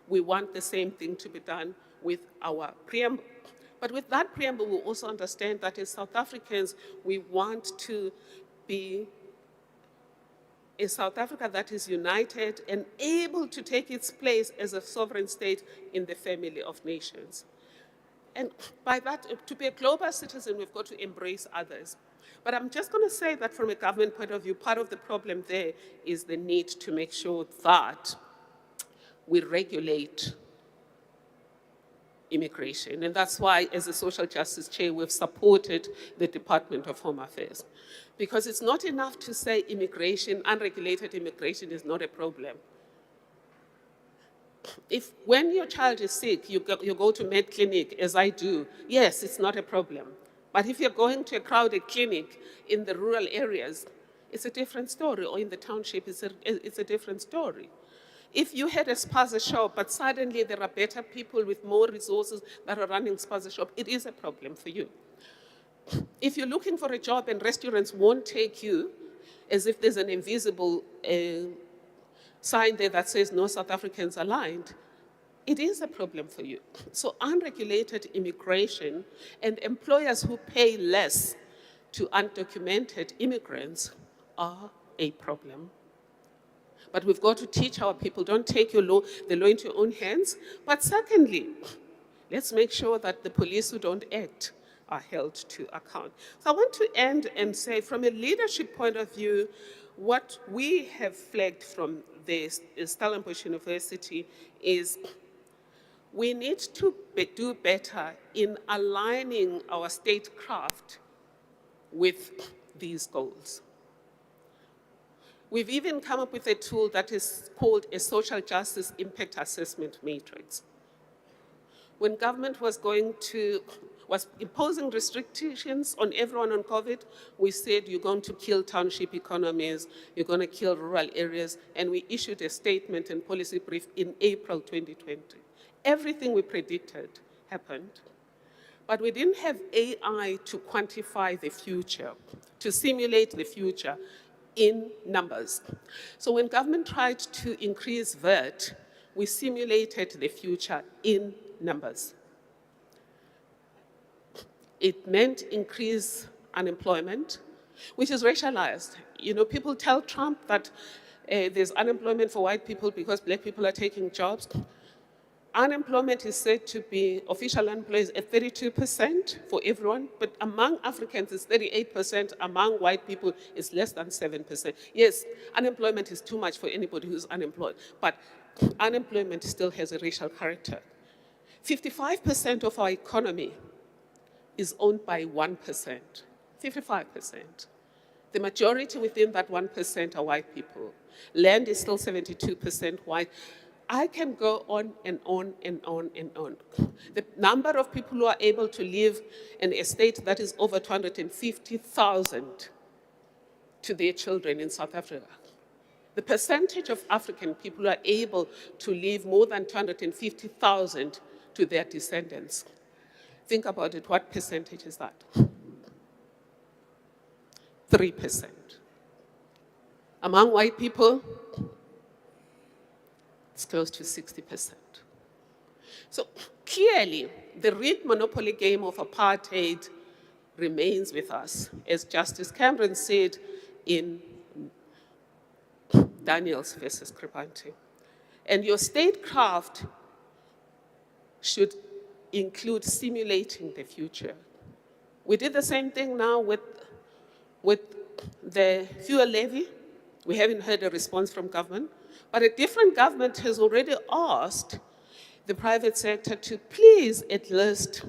We want the same thing to be done with our preamble. But with that preamble, we also understand that as South Africans, we want to be a South Africa that is united and able to take its place as a sovereign state in the family of nations. And by that, to be a global citizen, we've got to embrace others. But I'm just going to say that from a government point of view, part of the problem there is the need to make sure that we regulate immigration. And that's why, as a social justice chair, we've supported the Department of Home Affairs. Because it's not enough to say immigration, unregulated immigration is not a problem. If when your child is sick, you go to med clinic, as I do, yes, it's not a problem. But if you're going to a crowded clinic in the rural areas, it's a different story, or in the township, it's a different story. If you had a spaza shop, but suddenly there are better people with more resources that are running spaza shop, it is a problem for you. If you're looking for a job and restaurants won't take you, as if there's an invisible sign there that says no South Africans aligned, it is a problem for you. So unregulated immigration and employers who pay less to undocumented immigrants are a problem. But we've got to teach our people, don't take the law into your own hands. But secondly, let's make sure that the police who don't act are held to account. So I want to end and say, from a leadership point of view, what we have flagged from the Stellenbosch University is We need to do better in aligning our statecraft with these goals. We've even come up with a tool that is called a social justice impact assessment matrix. When government was imposing restrictions on everyone on COVID, we said you're going to kill township economies, you're going to kill rural areas, and we issued a statement and policy brief in April 2020. Everything we predicted happened. But we didn't have AI to quantify the future, to simulate the future in numbers. So when government tried to increase VAT, we simulated the future in numbers. It meant increased unemployment, which is racialized. You know, people tell Trump that there's unemployment for white people because black people are taking jobs. Unemployment is said to be, official unemployment is at 32% for everyone, but among Africans it's 38%, among white people it's less than 7%. Yes, unemployment is too much for anybody who's unemployed, but unemployment still has a racial character. 55% of our economy is owned by 1%, 55%. The majority within that 1% are white people. Land is still 72% white. I can go on and on and on and on. The number of people who are able to live in a state that is over 250,000 to their children in South Africa. The percentage of African people who are able to leave more than 250,000 to their descendants. Think about it, what percentage is that? 3%. Among white people, it's close to 60%. So clearly, the rigged monopoly game of apartheid remains with us, as Justice Cameron said in Daniels versus Kribanti. And your statecraft should include simulating the future. We did the same thing now with the fuel levy. We haven't heard a response from government, but a different government has already asked the private sector to please at least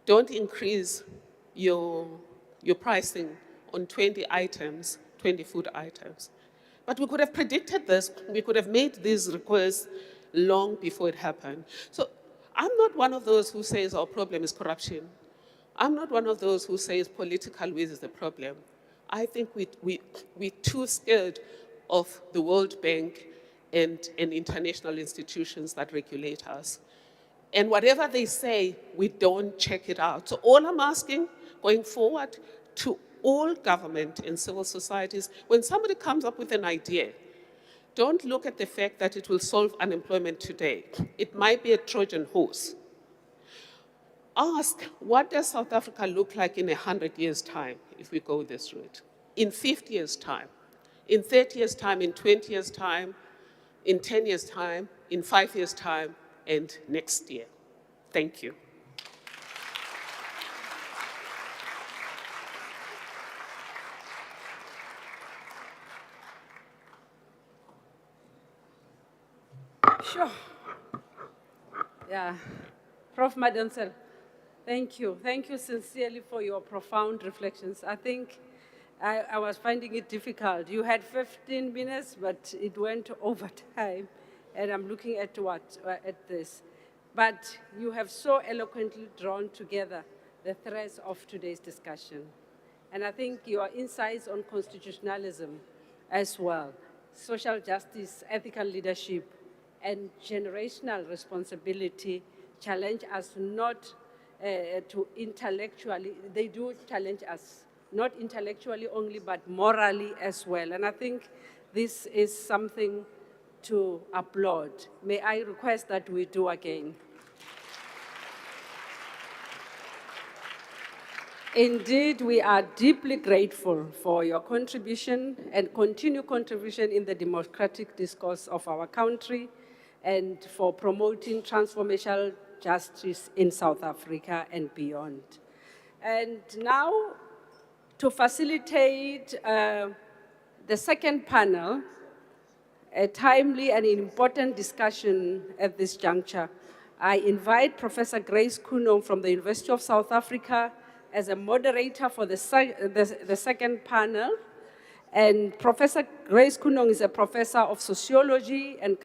don't increase your pricing on 20 items, 20 food items. But we could have predicted this. We could have made these requests long before it happened. So I'm not one of those who says our problem is corruption. I'm not one of those who says political will is the problem. I think we're too scared of the World Bank and international institutions that regulate us. And whatever they say, we don't check it out. So all I'm asking going forward to all government and civil societies, when somebody comes up with an idea, don't look at the fact that it will solve unemployment today. It might be a Trojan horse. Ask, what does South Africa look like in 100 years' time if we go this route? In 50 years' time, in 30 years' time, in 20 years' time, in 10 years' time, in 5 years' time, and next year. Thank you. Sure. Yeah. Prof. Madonsela, thank you. Thank you sincerely for your profound reflections. I think I was finding it difficult. You had 15 minutes, but it went over time. And I'm looking at at this. But you have so eloquently drawn together the threads of today's discussion. And I think your insights on constitutionalism as well, social justice, ethical leadership, and generational responsibility challenge us not to intellectually, they do challenge us, not intellectually only, but morally as well. And I think this is something to applaud. May I request that we do again. Indeed, we are deeply grateful for your contribution and continued contribution in the democratic discourse of our country and for promoting transformational justice in South Africa and beyond. And now, to facilitate the second panel, a timely and important discussion at this juncture, I invite Professor Grace Kunong from the University of South Africa as a moderator for the second panel. And Professor Grace Kunong is a professor of sociology and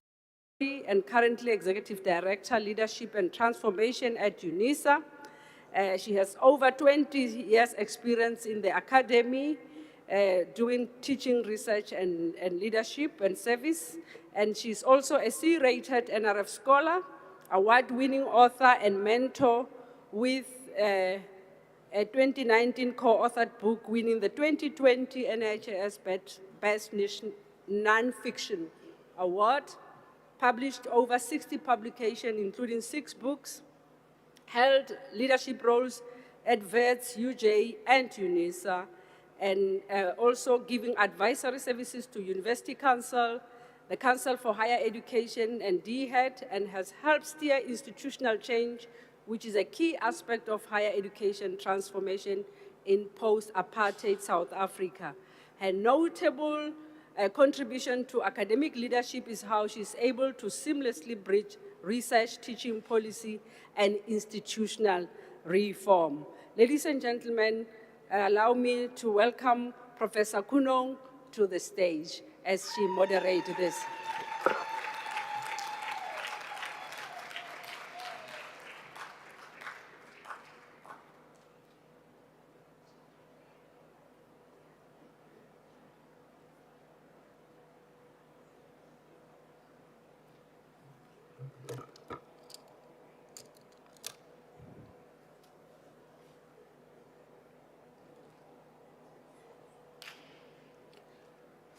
currently executive director, leadership and transformation at UNISA. She has over 20 years experience in the academy, doing teaching, research, and leadership and service. And she's also a C-rated NRF scholar, award-winning author and mentor with a 2019 co-authored book winning the 2020 NHS Best Non-Fiction Award, published over 60 publications, including 6 books, held leadership roles at VETS, UJ, and UNISA, and also giving advisory services to University Council, the Council for Higher Education, and DHET, and has helped steer institutional change, which is a key aspect of higher education transformation in post-apartheid South Africa. Her notable contribution to academic leadership is how she's able to seamlessly bridge research, teaching policy, and institutional reform. Ladies and gentlemen, allow me to welcome Professor Kunong to the stage as she moderates this.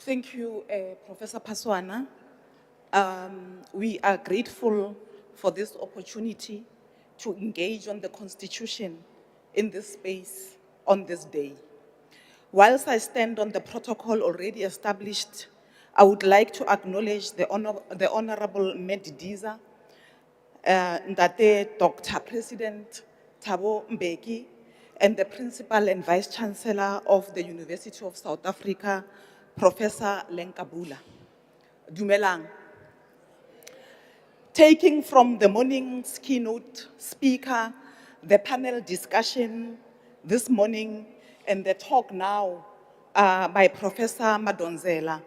Thank you, Professor Paswana. We are grateful for this opportunity to engage on the Constitution in this space on this day. Whilst I stand on the protocol already established, I would like to acknowledge the Honorable Medidiza, Ndate Dr. President Thabo Mbeki, and the Principal and Vice Chancellor of the University of South Africa, Professor Lenkabula. Dumelang. Taking from the morning's keynote speaker, the panel discussion this morning, and the talk now by Professor Madonzela,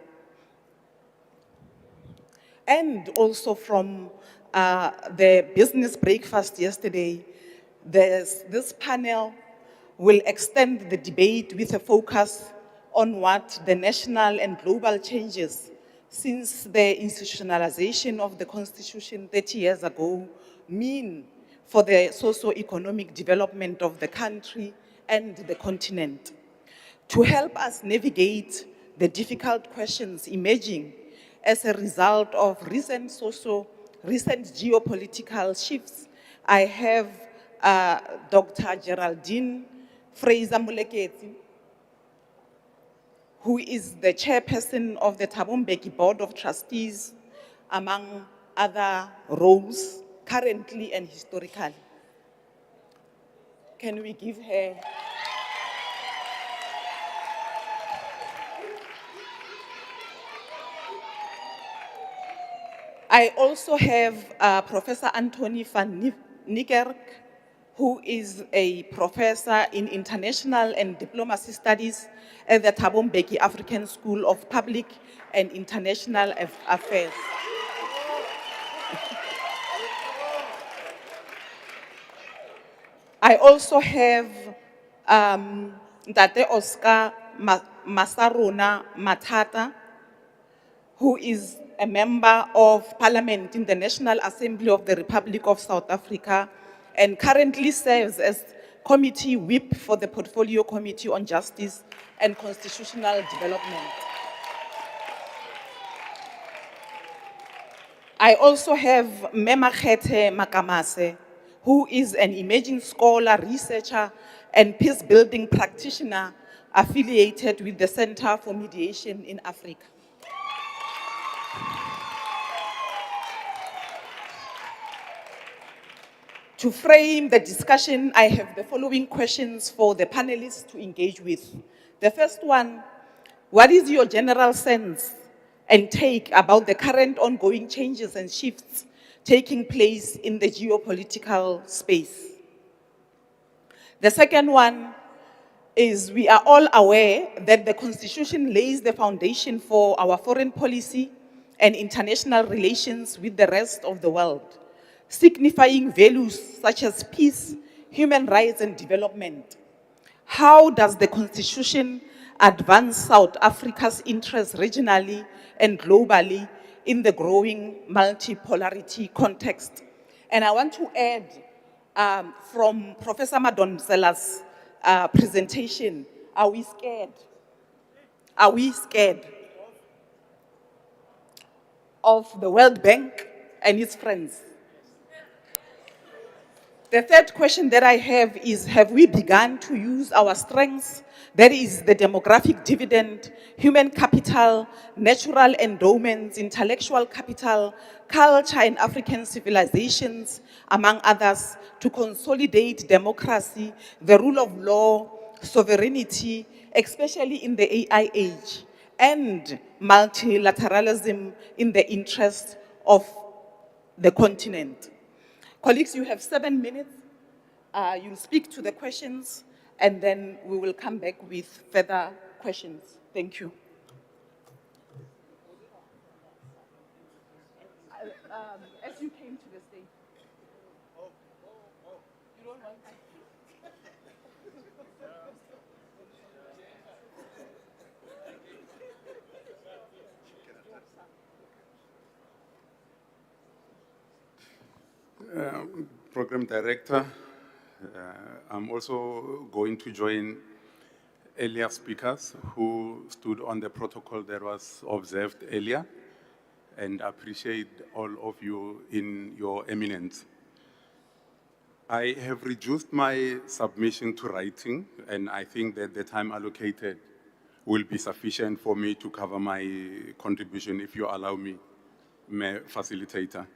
and also from the business breakfast yesterday, this panel will extend the debate with a focus on what the national and global changes since the institutionalization of the Constitution 30 years ago mean for the socio-economic development of the country and the continent. To help us navigate the difficult questions emerging as a result of recent geopolitical shifts, I have Dr. Geraldine Fraser-Moleketi, who is the chairperson of the Thabo Mbeki Board of Trustees, among other roles, currently and historically. Can we give her? I also have Professor Anthony van Niekerk, who is a professor in international and diplomacy studies at the Thabo Mbeki African School of Public and International Affairs. I also have Ndate Oscar Masarona Matata, who is a member of parliament in the National Assembly of the Republic of South Africa and currently serves as committee whip for the Portfolio Committee on Justice and Constitutional Development. I also have Memakete Makamase, who is an emerging scholar, researcher, and peace-building practitioner affiliated with the Center for Mediation in Africa. To frame the discussion, I have the following questions for the panelists to engage with. The first one, what is your general sense and take about the current ongoing changes and shifts taking place in the geopolitical space. The second one is we are all aware that the Constitution lays the foundation for our foreign policy and international relations with the rest of the world, signifying values such as peace, human rights, and development. How does the Constitution advance South Africa's interests regionally and globally in the growing multipolarity context? And I want to add from Professor Madonsela's presentation, are we scared? Are we scared of the World Bank and its friends? The third question that I have we begun to use our strengths, that is the demographic dividend, human capital, natural endowments, intellectual capital, culture and African civilizations, among others, to consolidate democracy, the rule of law, sovereignty, especially in the AI age, and multilateralism in the interest of the continent? Colleagues, you have 7 minutes. You'll speak to the questions, and then we will come back with further questions. Thank you. As you came to the stage. You don't want Program Director, I'm also going to join earlier speakers who stood on the protocol that was observed earlier, and appreciate all of you in your eminence. I have reduced my submission to writing, and I think that the time allocated will be sufficient for me to cover my contribution, if you allow me, Facilitator.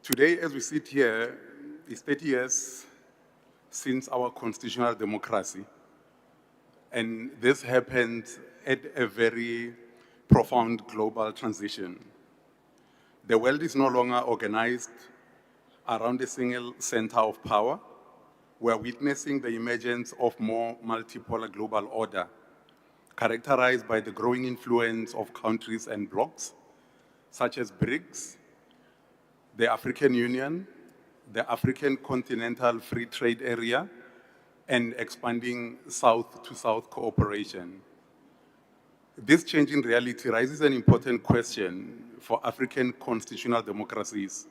Today, as we sit here, it's 30 years since our constitutional democracy. And this happened at a very profound global transition. The world is no longer organized around a single center of power. We're witnessing the emergence of more multipolar global order, characterized by the growing influence of countries and blocs, such as BRICS, the African Union, the African Continental Free Trade Area, and expanding South-to-South cooperation. This changing reality raises an important question for African constitutional democracies.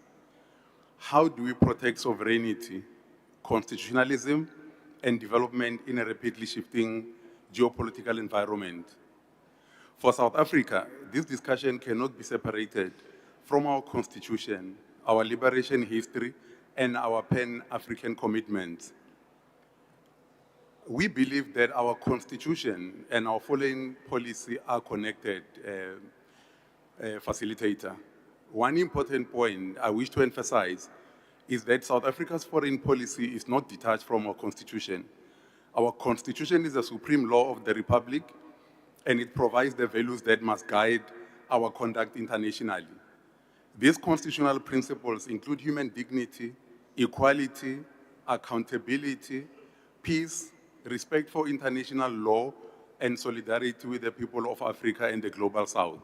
How do we protect sovereignty, constitutionalism, and development in a rapidly shifting geopolitical environment? For South Africa, this discussion cannot be separated from our constitution, our liberation history, and our Pan-African commitments. We believe that our constitution and our foreign policy are connected, Facilitator. One important point I wish to emphasize is that South Africa's foreign policy is not detached from our constitution. Our constitution is the supreme law of the Republic, and it provides the values that must guide our conduct internationally. These constitutional principles include human dignity, equality, accountability, peace, respect for international law, and solidarity with the people of Africa and the Global South.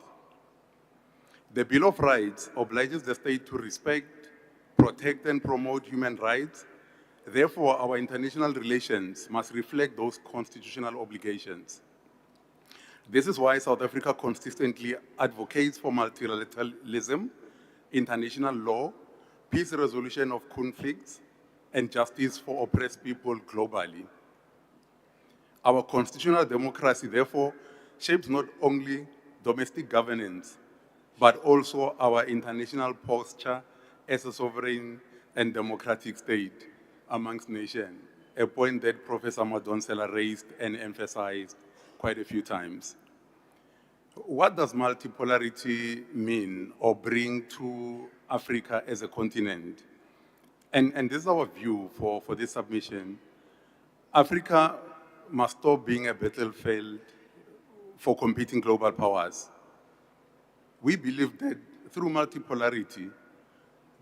The Bill of Rights obliges the state to respect, protect, and promote human rights. Therefore, our international relations must reflect those constitutional obligations. This is why South Africa consistently advocates for multilateralism, international law, peace resolution of conflicts, and justice for oppressed people globally. Our constitutional democracy, therefore, shapes not only domestic governance, but also our international posture as a sovereign and democratic state amongst nations, a point that Professor Madonsela raised and emphasized quite a few times. What does multipolarity mean or bring to Africa as a continent? And this is our view for this submission. Africa must stop being a battlefield for competing global powers. We believe that through multipolarity,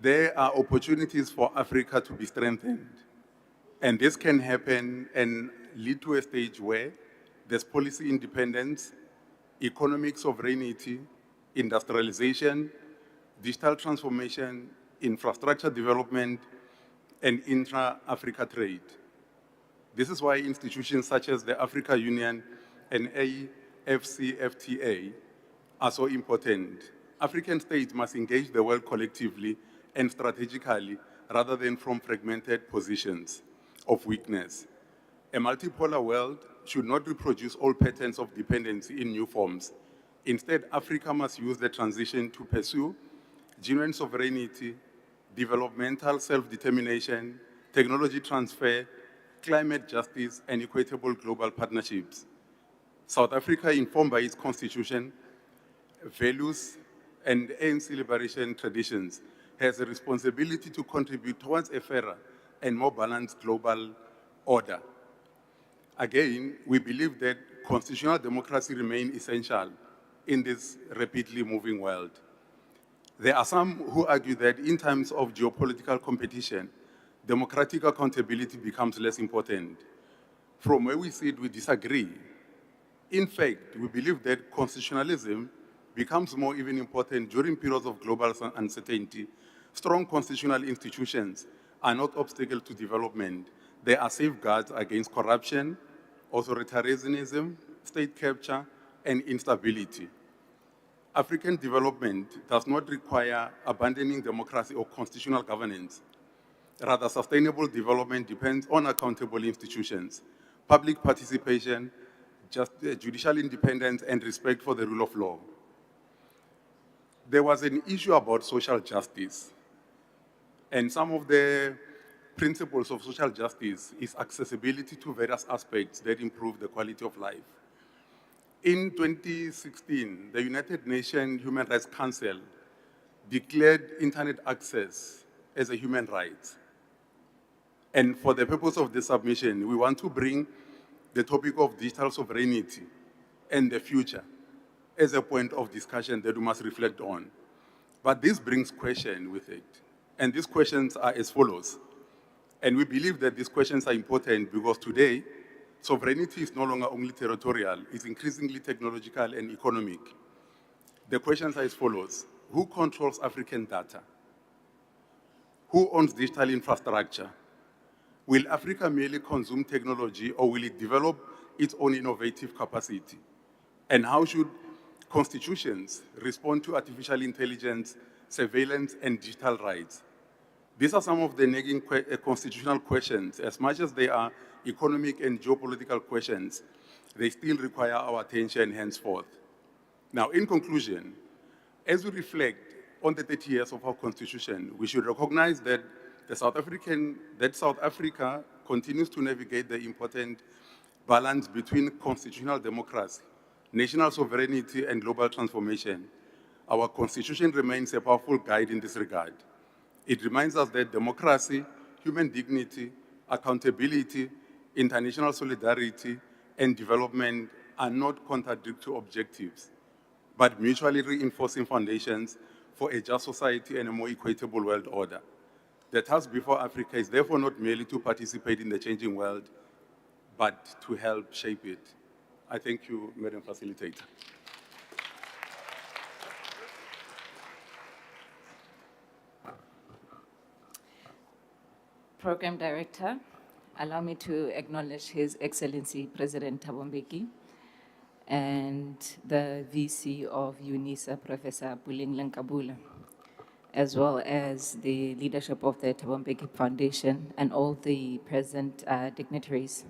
there are opportunities for Africa to be strengthened. And this can happen and lead to a stage where there's policy independence, economic sovereignty, industrialization, digital transformation, infrastructure development, and intra-Africa trade. This is why institutions such as the Africa Union and AFCFTA are so important. African states must engage the world collectively and strategically rather than from fragmented positions of weakness. A multipolar world should not reproduce old patterns of dependency in new forms. Instead, Africa must use the transition to pursue genuine sovereignty, developmental self-determination, technology transfer, climate justice, and equitable global partnerships. South Africa, informed by its constitution, values, and ANC liberation traditions, has a responsibility to contribute towards a fairer and more balanced global order. Again, we believe that constitutional democracy remains essential in this rapidly moving world. There are some who argue that in times of geopolitical competition, democratic accountability becomes less important. From where we sit, we disagree. In fact, we believe that constitutionalism becomes more even important during periods of global uncertainty. Strong constitutional institutions are not obstacles to development. They are safeguards against corruption, authoritarianism, state capture, and instability. African development does not require abandoning democracy or constitutional governance. Rather, sustainable development depends on accountable institutions, public participation, judicial independence, and respect for the rule of law. There was an issue about social justice, and some of the principles of social justice is accessibility to various aspects that improve the quality of life. In 2016, the United Nations Human Rights Council declared internet access as a human right. And for the purpose of this submission, we want to bring the topic of digital sovereignty and the future as a point of discussion that we must reflect on. But this brings questions with it. And these questions are as follows. And we believe that these questions are important because today, sovereignty is no longer only territorial, it's increasingly technological and economic. The questions are as follows. Who controls African data? Who owns digital infrastructure? Will Africa merely consume technology or will it develop its own innovative capacity? And how should constitutions respond to artificial intelligence, surveillance, and digital rights? These are some of the nagging constitutional questions. As much as they are economic and geopolitical questions, they still require our attention henceforth. Now, in conclusion, as we reflect on the 30 years of our constitution, we should recognize that South Africa continues to navigate the important balance between constitutional democracy, national sovereignty, and global transformation. Our constitution remains a powerful guide in this regard. It reminds us that democracy, human dignity, accountability, international solidarity, and development are not contradictory objectives, but mutually reinforcing foundations for a just society and a more equitable world order. The task before Africa is therefore not merely to participate in the changing world, but to help shape it. I thank you, Madam Facilitator. Program Director, allow me to acknowledge His Excellency President Thabo Mbeki and the VC of UNISA, Professor Puleng Lenkabula, as well as the leadership of the Thabo Mbeki Foundation and all the present dignitaries.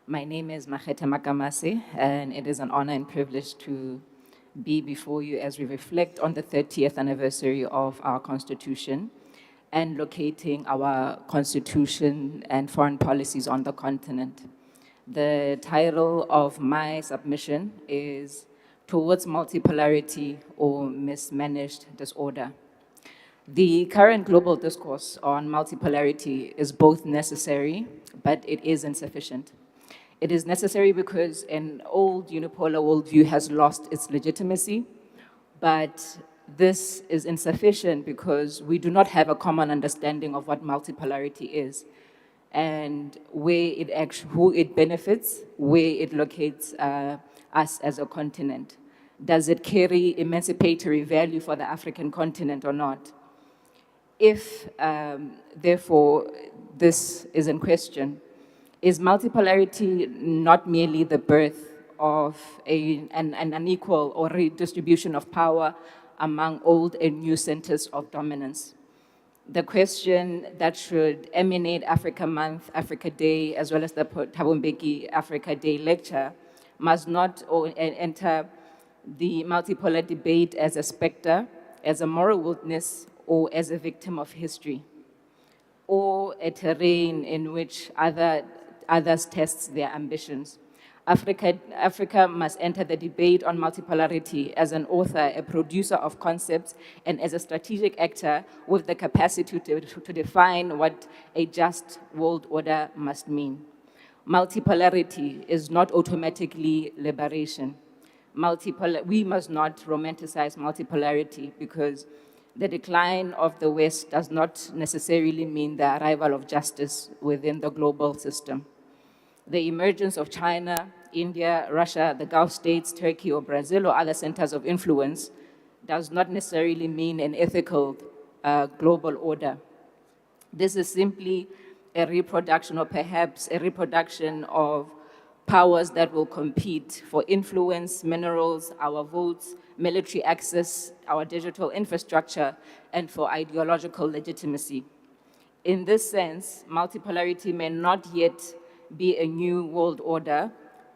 My name is Makgethe Makamase, and it is an honor and privilege to be before you as we reflect on the 30th anniversary of our Constitution and locating our Constitution and foreign policies on the continent. The title of my submission is Towards Multipolarity or Mismanaged Disorder. The current global discourse on multipolarity is both necessary, but it is insufficient. It is necessary because an old unipolar worldview has lost its legitimacy, but this is insufficient because we do not have a common understanding of what multipolarity is and who it benefits, where it locates us as a continent. Does it carry emancipatory value for the African continent or not? If, therefore, this is in question, is multipolarity not merely the birth of an unequal or redistribution of power among old and new centers of dominance? The question that should emanate Africa Month, Africa Day, as well as the Thabo Mbeki Africa Day lecture must not enter the multipolar debate as a specter, as a moral witness, or as a victim of history, or a terrain in which others test their ambitions. Africa must enter the debate on multipolarity as an author, a producer of concepts, and as a strategic actor with the capacity to define what a just world order must mean. Multipolarity is not automatically liberation. We must not romanticize multipolarity because the decline of the West does not necessarily mean the arrival of justice within the global system. The emergence of China, India, Russia, the Gulf states, Turkey, or Brazil, or other centers of influence does not necessarily mean an ethical global order. This is simply a reproduction, or perhaps a reproduction of powers that will compete for influence, minerals, our votes, military access, our digital infrastructure, and for ideological legitimacy. In this sense, multipolarity may not yet be a new world order,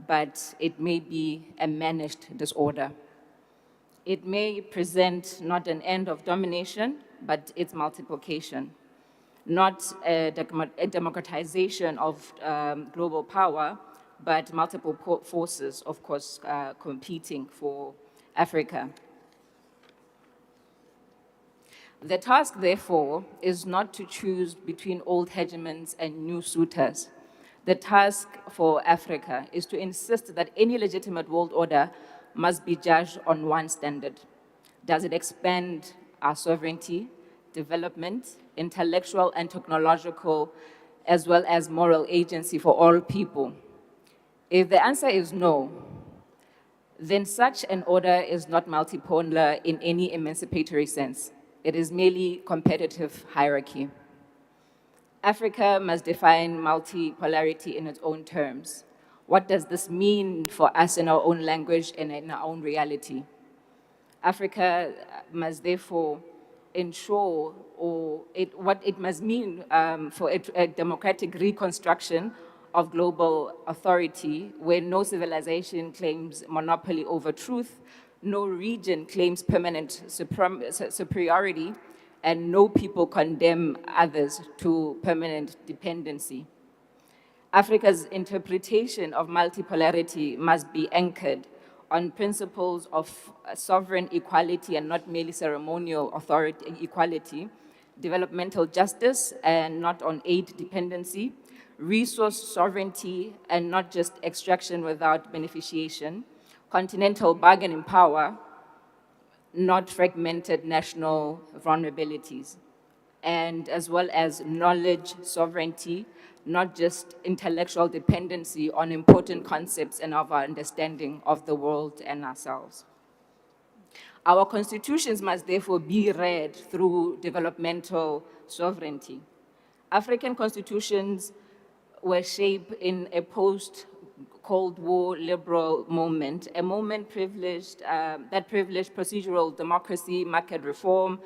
but it may be a managed disorder. It may present not an end of domination, but its multiplication, not a democratization of global power, but multiple forces, of course, competing for Africa. The task, therefore, is not to choose between old hegemons and new suitors. The task for Africa is to insist that any legitimate world order must be judged on one standard. Does it expand our sovereignty, development, intellectual and technological, as well as moral agency for all people? If the answer is no, then such an order is not multipolar in any emancipatory sense. It is merely competitive hierarchy. Africa must define multipolarity in its own terms. What does this mean for us in our own language and in our own reality? Africa must therefore ensure, what it must mean for a democratic reconstruction of global authority, where no civilization claims monopoly over truth, no region claims permanent superiority, and no people condemn others to permanent dependency. Africa's interpretation of multipolarity must be anchored on principles of sovereign equality and not merely ceremonial authority equality, developmental justice and not on aid dependency, resource sovereignty and not just extraction without beneficiation, continental bargaining power, not fragmented national vulnerabilities, and as well as knowledge sovereignty, not just intellectual dependency on important concepts and of our understanding of the world and ourselves. Our constitutions must therefore be read through developmental sovereignty. African constitutions were shaped in a post-Cold War liberal moment, a moment that privileged procedural democracy, market reform,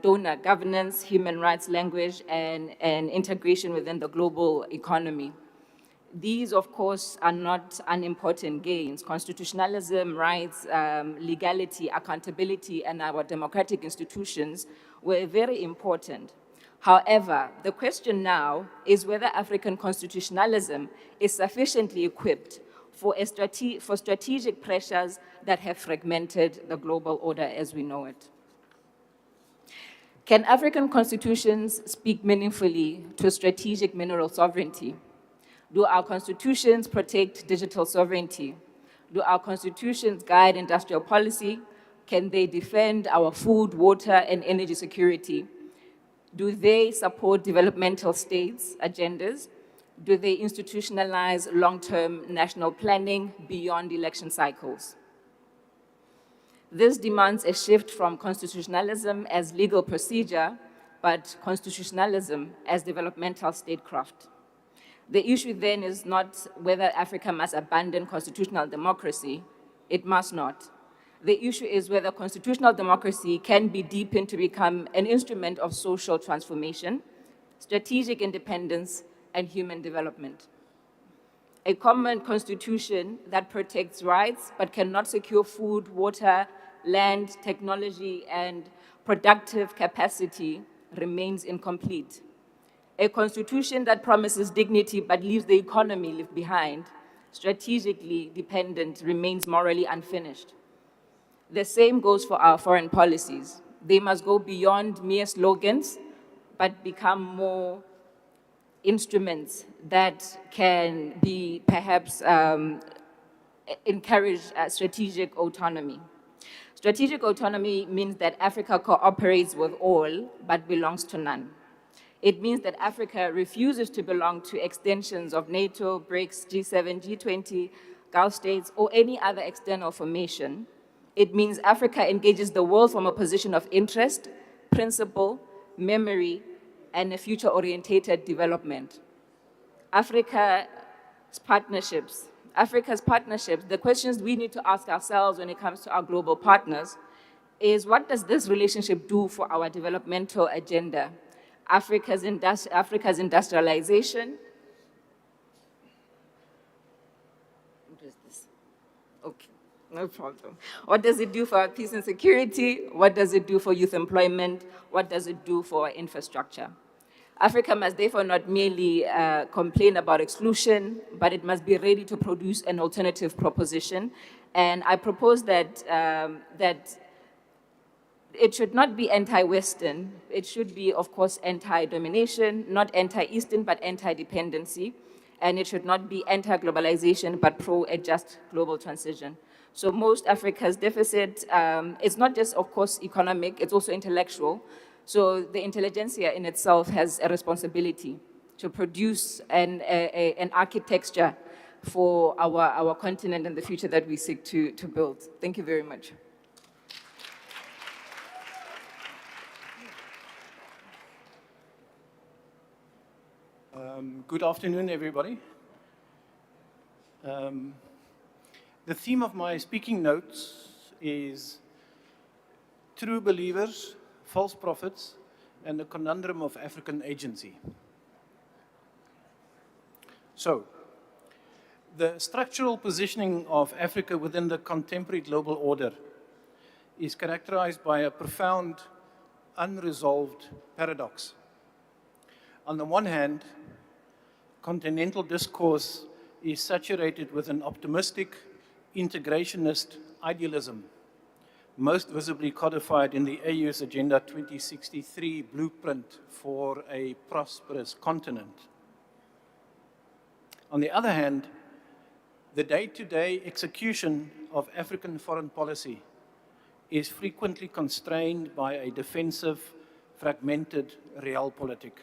donor governance, human rights language, and integration within the global economy. These, of course, are not unimportant gains. Constitutionalism, rights, legality, accountability, and our democratic institutions were very important. However, the question now is whether African constitutionalism is sufficiently equipped for strategic pressures that have fragmented the global order as we know it. Can African constitutions speak meaningfully to strategic mineral sovereignty? Do our constitutions protect digital sovereignty? Do our constitutions guide industrial policy, Can they defend our food, water, and energy security? Do they support developmental states' agendas? Do they institutionalize long-term national planning beyond election cycles? This demands a shift from constitutionalism as legal procedure, but constitutionalism as developmental statecraft. The issue then is not whether Africa must abandon constitutional democracy. It must not. The issue is whether constitutional democracy can be deepened to become an instrument of social transformation, strategic independence, and human development. A common constitution that protects rights but cannot secure food, water, land, technology, and productive capacity remains incomplete. A constitution that promises dignity but leaves the economy left behind, strategically dependent, remains morally unfinished. The same goes for our foreign policies. They must go beyond mere slogans, but become more instruments that can be perhaps encourage strategic autonomy. Strategic autonomy means that Africa cooperates with all, but belongs to none. It means that Africa refuses to belong to extensions of NATO, BRICS, G7, G20, Gulf states, or any other external formation. It means Africa engages the world from a position of interest, principle, memory, and a future-orientated development. Africa's partnerships, the questions we need to ask ourselves when it comes to our global partners is, what does this relationship do for our developmental agenda? Africa's industrialization. What is this? Okay, no problem. What does it do for our peace and security? What does it do for youth employment? What does it do for our infrastructure? Africa must therefore not merely complain about exclusion, but it must be ready to produce an alternative proposition. And I propose that, that it should not be anti-Western. It should be, of course, anti-domination, not anti-Eastern, but anti-dependency. And it should not be anti-globalization, but pro a just global transition. So most Africa's deficit, it's not just, of course, economic, it's also intellectual. So the intelligentsia in itself has a responsibility to produce an architecture for our continent and the future that we seek to build. Thank you very much. Good afternoon, everybody. The theme of my speaking notes is true believers, false prophets, and the conundrum of African agency. So, the structural positioning of Africa within the contemporary global order is characterized by a profound, unresolved paradox. On the one hand, continental discourse is saturated with an optimistic, integrationist idealism, most visibly codified in the AU's Agenda 2063 blueprint for a prosperous continent. On the other hand, the day-to-day execution of African foreign policy is frequently constrained by a defensive, fragmented realpolitik.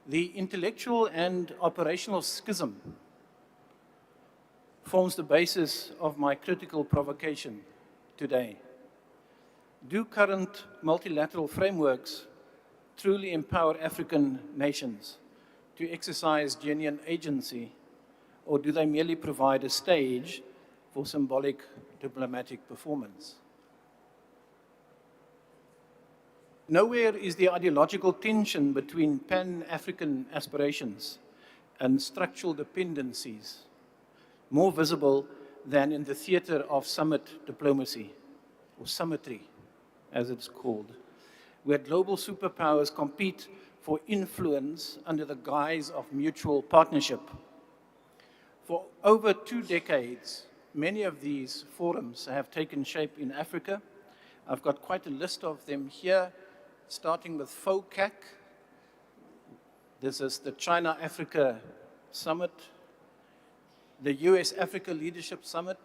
The intellectual and operational schism forms the basis of my critical provocation today. Do current multilateral frameworks truly empower African nations to exercise genuine agency, or do they merely provide a stage for symbolic diplomatic performance? Nowhere is the ideological tension between Pan-African aspirations and structural dependencies more visible than in the theater of summit diplomacy, or summitry, as it's called, where global superpowers compete for influence under the guise of mutual partnership. For over 2 decades, many of these forums have taken shape in Africa. I've got quite a list of them here, starting with FOCAC. This is the China-Africa Summit, the US-Africa Leadership Summit,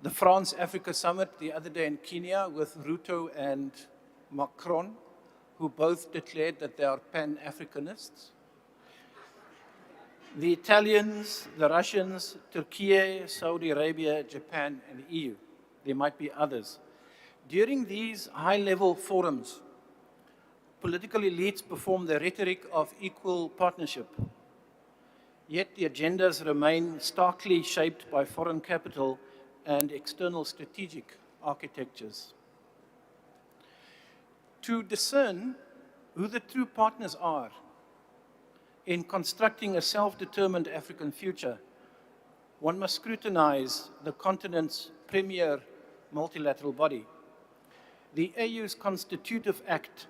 the France-Africa Summit the other day in Kenya with Ruto and Macron, who both declared that they are Pan-Africanists. The Italians, the Russians, Turkey, Saudi Arabia, Japan, and the EU. There might be others. During these high-level forums, political elites perform the rhetoric of equal partnership. Yet the agendas remain starkly shaped by foreign capital and external strategic architectures. To discern who the true partners are in constructing a self-determined African future, one must scrutinize the continent's premier multilateral body. The AU's Constitutive Act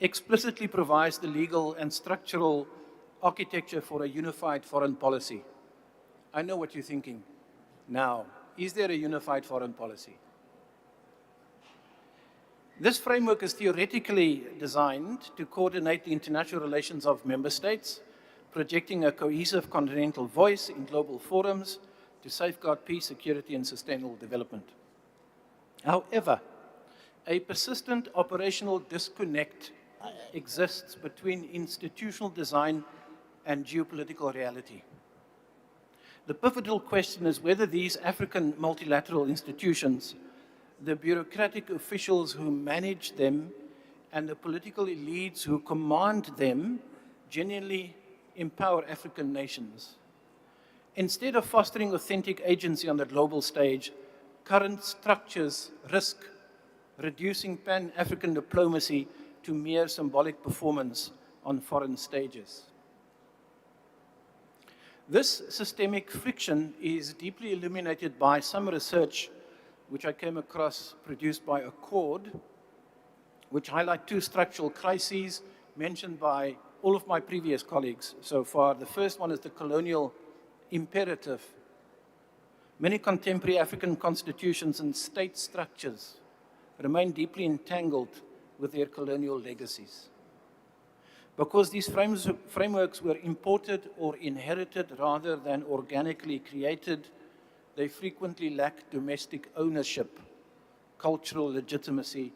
explicitly provides the legal and structural architecture for a unified foreign policy. I know what you're thinking now. Is there a unified foreign policy? This framework is theoretically designed to coordinate the international relations of member states, projecting a cohesive continental voice in global forums to safeguard peace, security, and sustainable development. However, a persistent operational disconnect exists between institutional design and geopolitical reality. The pivotal question is whether these African multilateral institutions, the bureaucratic officials who manage them, and the political elites who command them genuinely empower African nations. Instead of fostering authentic agency on the global stage, current structures risk reducing Pan-African diplomacy to mere symbolic performance on foreign stages. This systemic friction is deeply illuminated by some research which I came across produced by Accord, which highlight two structural crises mentioned by all of my previous colleagues so far. The first one is the colonial imperative. Many contemporary African constitutions and state structures remain deeply entangled with their colonial legacies. Because these frameworks were imported or inherited rather than organically created, they frequently lack domestic ownership, cultural legitimacy,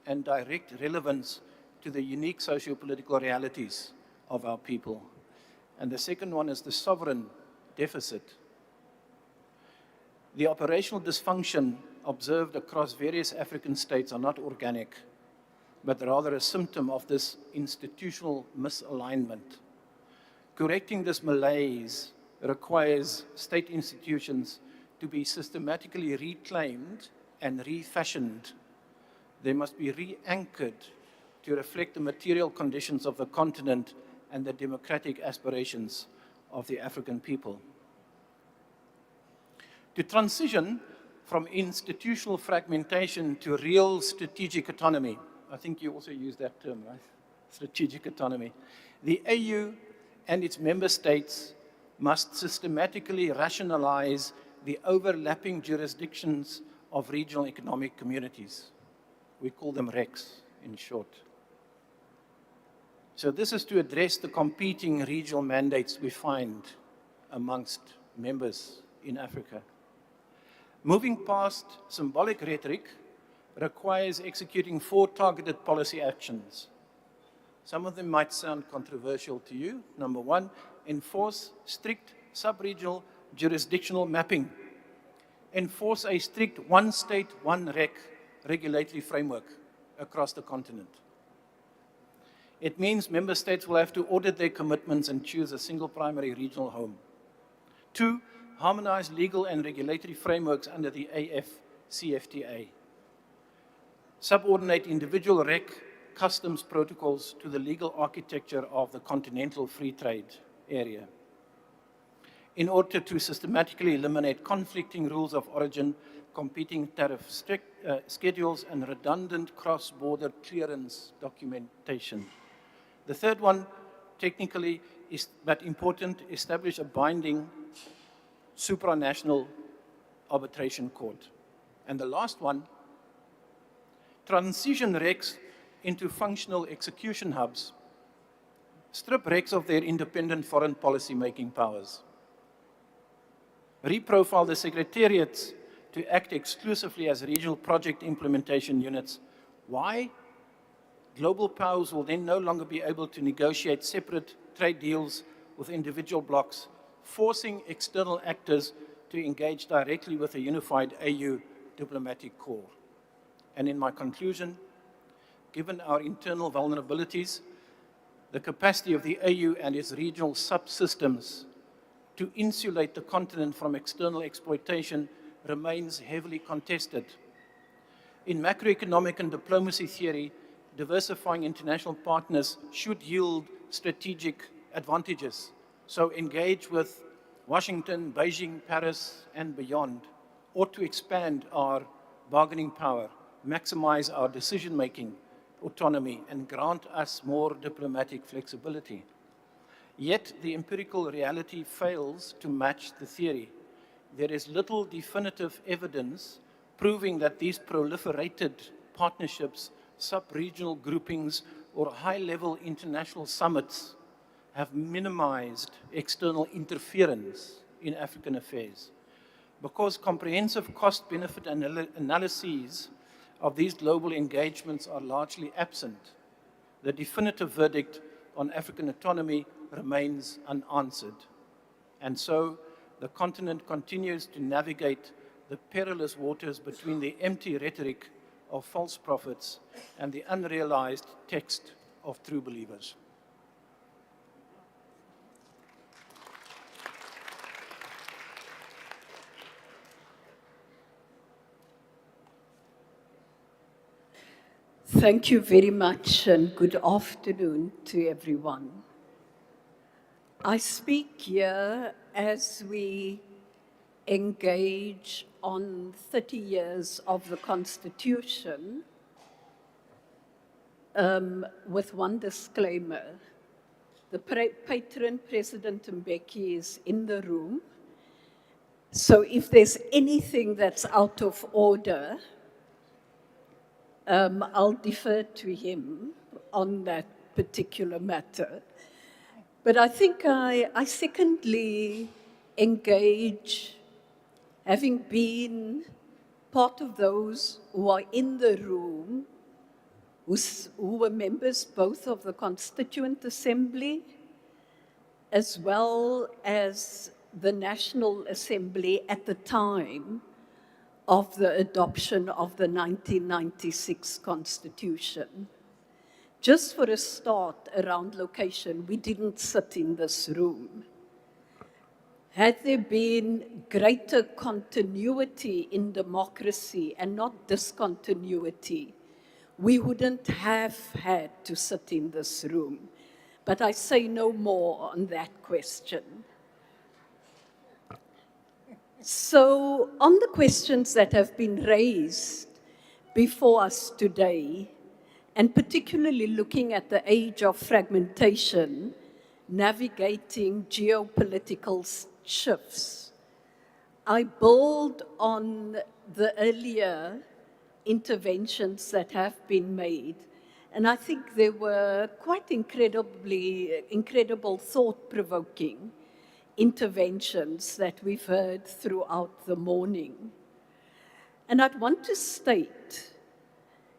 and direct relevance to the unique socio-political realities of our people. And the second one is the sovereign deficit. The operational dysfunction observed across various African states are not organic, but rather a symptom of this institutional misalignment. Correcting this malaise requires state institutions to be systematically reclaimed and refashioned. They must be re-anchored to reflect the material conditions of the continent and the democratic aspirations of the African people. To transition from institutional fragmentation to real strategic autonomy, I think you also use that term, right? Strategic autonomy. The AU and its member states must systematically rationalize the overlapping jurisdictions of regional economic communities. We call them RECs in short. So this is to address the competing regional mandates we find amongst members in Africa. Moving past symbolic rhetoric requires executing 4 targeted policy actions. Some of them might sound controversial to you. Number 1, enforce strict sub-regional jurisdictional mapping. Enforce a strict one state, one rec regulatory framework across the continent. It means member states will have to audit their commitments and choose a single primary regional home. 2, harmonize legal and regulatory frameworks under the AFCFTA. Subordinate individual rec customs protocols to the legal architecture of the continental free trade area. In order to systematically eliminate conflicting rules of origin, competing tariff schedules, and redundant cross-border clearance documentation. The third one, technically, but important, establish a binding supranational arbitration court. And the last one, transition RECs into functional execution hubs. Strip RECs of their independent foreign policy making powers. Reprofile the secretariats to act exclusively as regional project implementation units. Why? Global powers will then no longer be able to negotiate separate trade deals with individual blocs, forcing external actors to engage directly with a unified AU diplomatic corps. And in my conclusion, given our internal vulnerabilities, the capacity of the AU and its regional subsystems to insulate the continent from external exploitation remains heavily contested. In macroeconomic and diplomacy theory, diversifying international partners should yield strategic advantages. So engage with Washington, Beijing, Paris, and beyond, or to expand our bargaining power, maximize our decision-making autonomy, and grant us more diplomatic flexibility. Yet the empirical reality fails to match the theory. There is little definitive evidence proving that these proliferated partnerships, sub-regional groupings, or high-level international summits have minimized external interference in African affairs. Because comprehensive cost-benefit analyses of these global engagements are largely absent, the definitive verdict on African autonomy remains unanswered. And so the continent continues to navigate the perilous waters between the empty rhetoric of false prophets and the unrealized text of true believers. Thank you very much and good afternoon to everyone. I speak here as we engage on 30 years of the Constitution with one disclaimer. The patron, President Mbeki, is in the room. So if there's anything that's out of order, I'll defer to him on that particular matter. But I think I secondly engage, having been part of those who are in the room, who were members both of the Constituent Assembly as well as the National Assembly at the time of the adoption of the 1996 Constitution. Just for a start around location, we didn't sit in this room. Had there been greater continuity in democracy and not discontinuity, we wouldn't have had to sit in this room. But I say no more on that question. So, on the questions that have been raised before us today, and particularly looking at the age of fragmentation, navigating geopolitical shifts, I build on the earlier interventions that have been made, and I think they were quite incredible, thought-provoking interventions that we've heard throughout the morning. And I'd want to state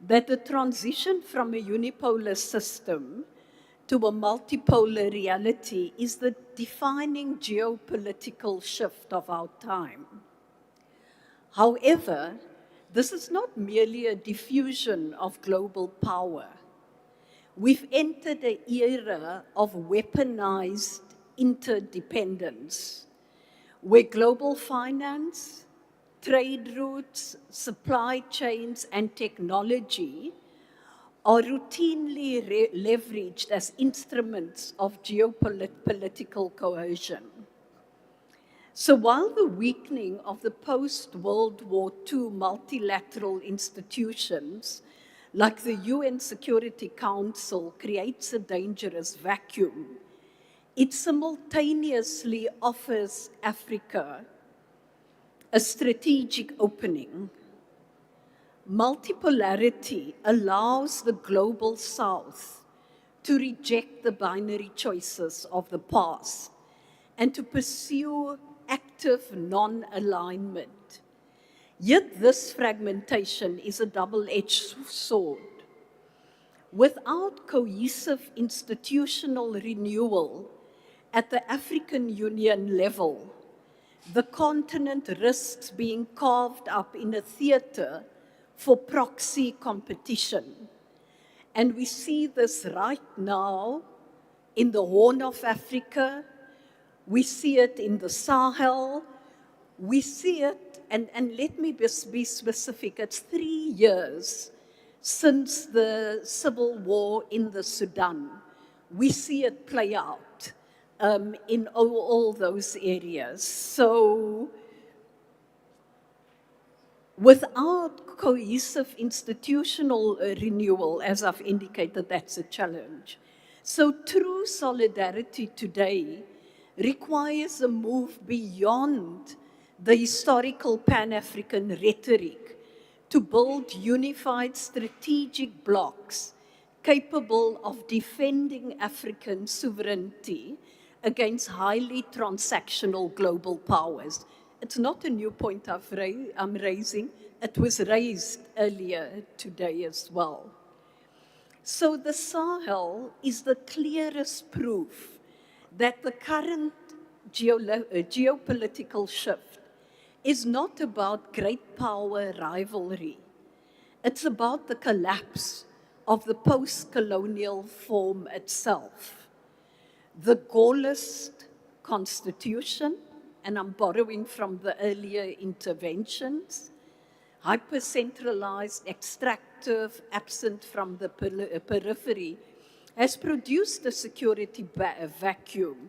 that the transition from a unipolar system to a multipolar reality is the defining geopolitical shift of our time. However, this is not merely a diffusion of global power. We've entered an era of weaponized interdependence, where global finance, trade routes, supply chains, and technology are routinely leveraged as instruments of geopolitical coercion. So while the weakening of the post-World War II multilateral institutions, like the UN Security Council, creates a dangerous vacuum, it simultaneously offers Africa a strategic opening. Multipolarity allows the global South to reject the binary choices of the past and to pursue active non-alignment. Yet this fragmentation is a double-edged sword. Without cohesive institutional renewal at the African Union level, the continent risks being carved up in a theater for proxy competition. And we see this right now in the Horn of Africa. We see it in the Sahel. We see it, and let me be specific, it's 3 years since the civil war in the Sudan. We see it play out in all those areas. So without cohesive institutional renewal, as I've indicated, that's a challenge. So true solidarity today requires a move beyond the historical Pan-African rhetoric to build unified strategic blocs capable of defending African sovereignty against highly transactional global powers. It's not a new point I'm raising. It was raised earlier today as well. So the Sahel is the clearest proof that the current geopolitical shift is not about great power rivalry. It's about the collapse of the post-colonial form itself. The Gaullist constitution, and I'm borrowing from the earlier interventions, hyper-centralized, extractive, absent from the periphery, has produced a security vacuum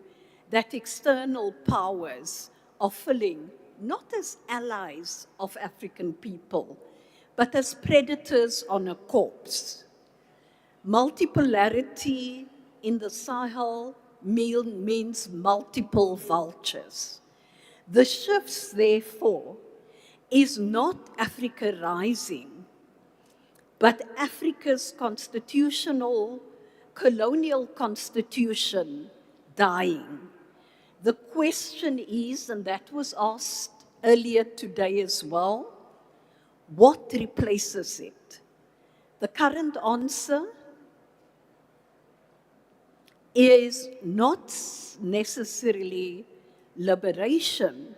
that external powers are filling, not as allies of African people, but as predators on a corpse. Multipolarity in the Sahel means multiple vultures. The shifts, therefore, is not Africa rising, but Africa's constitutional, colonial constitution dying. The question is, and that was asked earlier today as well, what replaces it? The current answer is not necessarily liberation,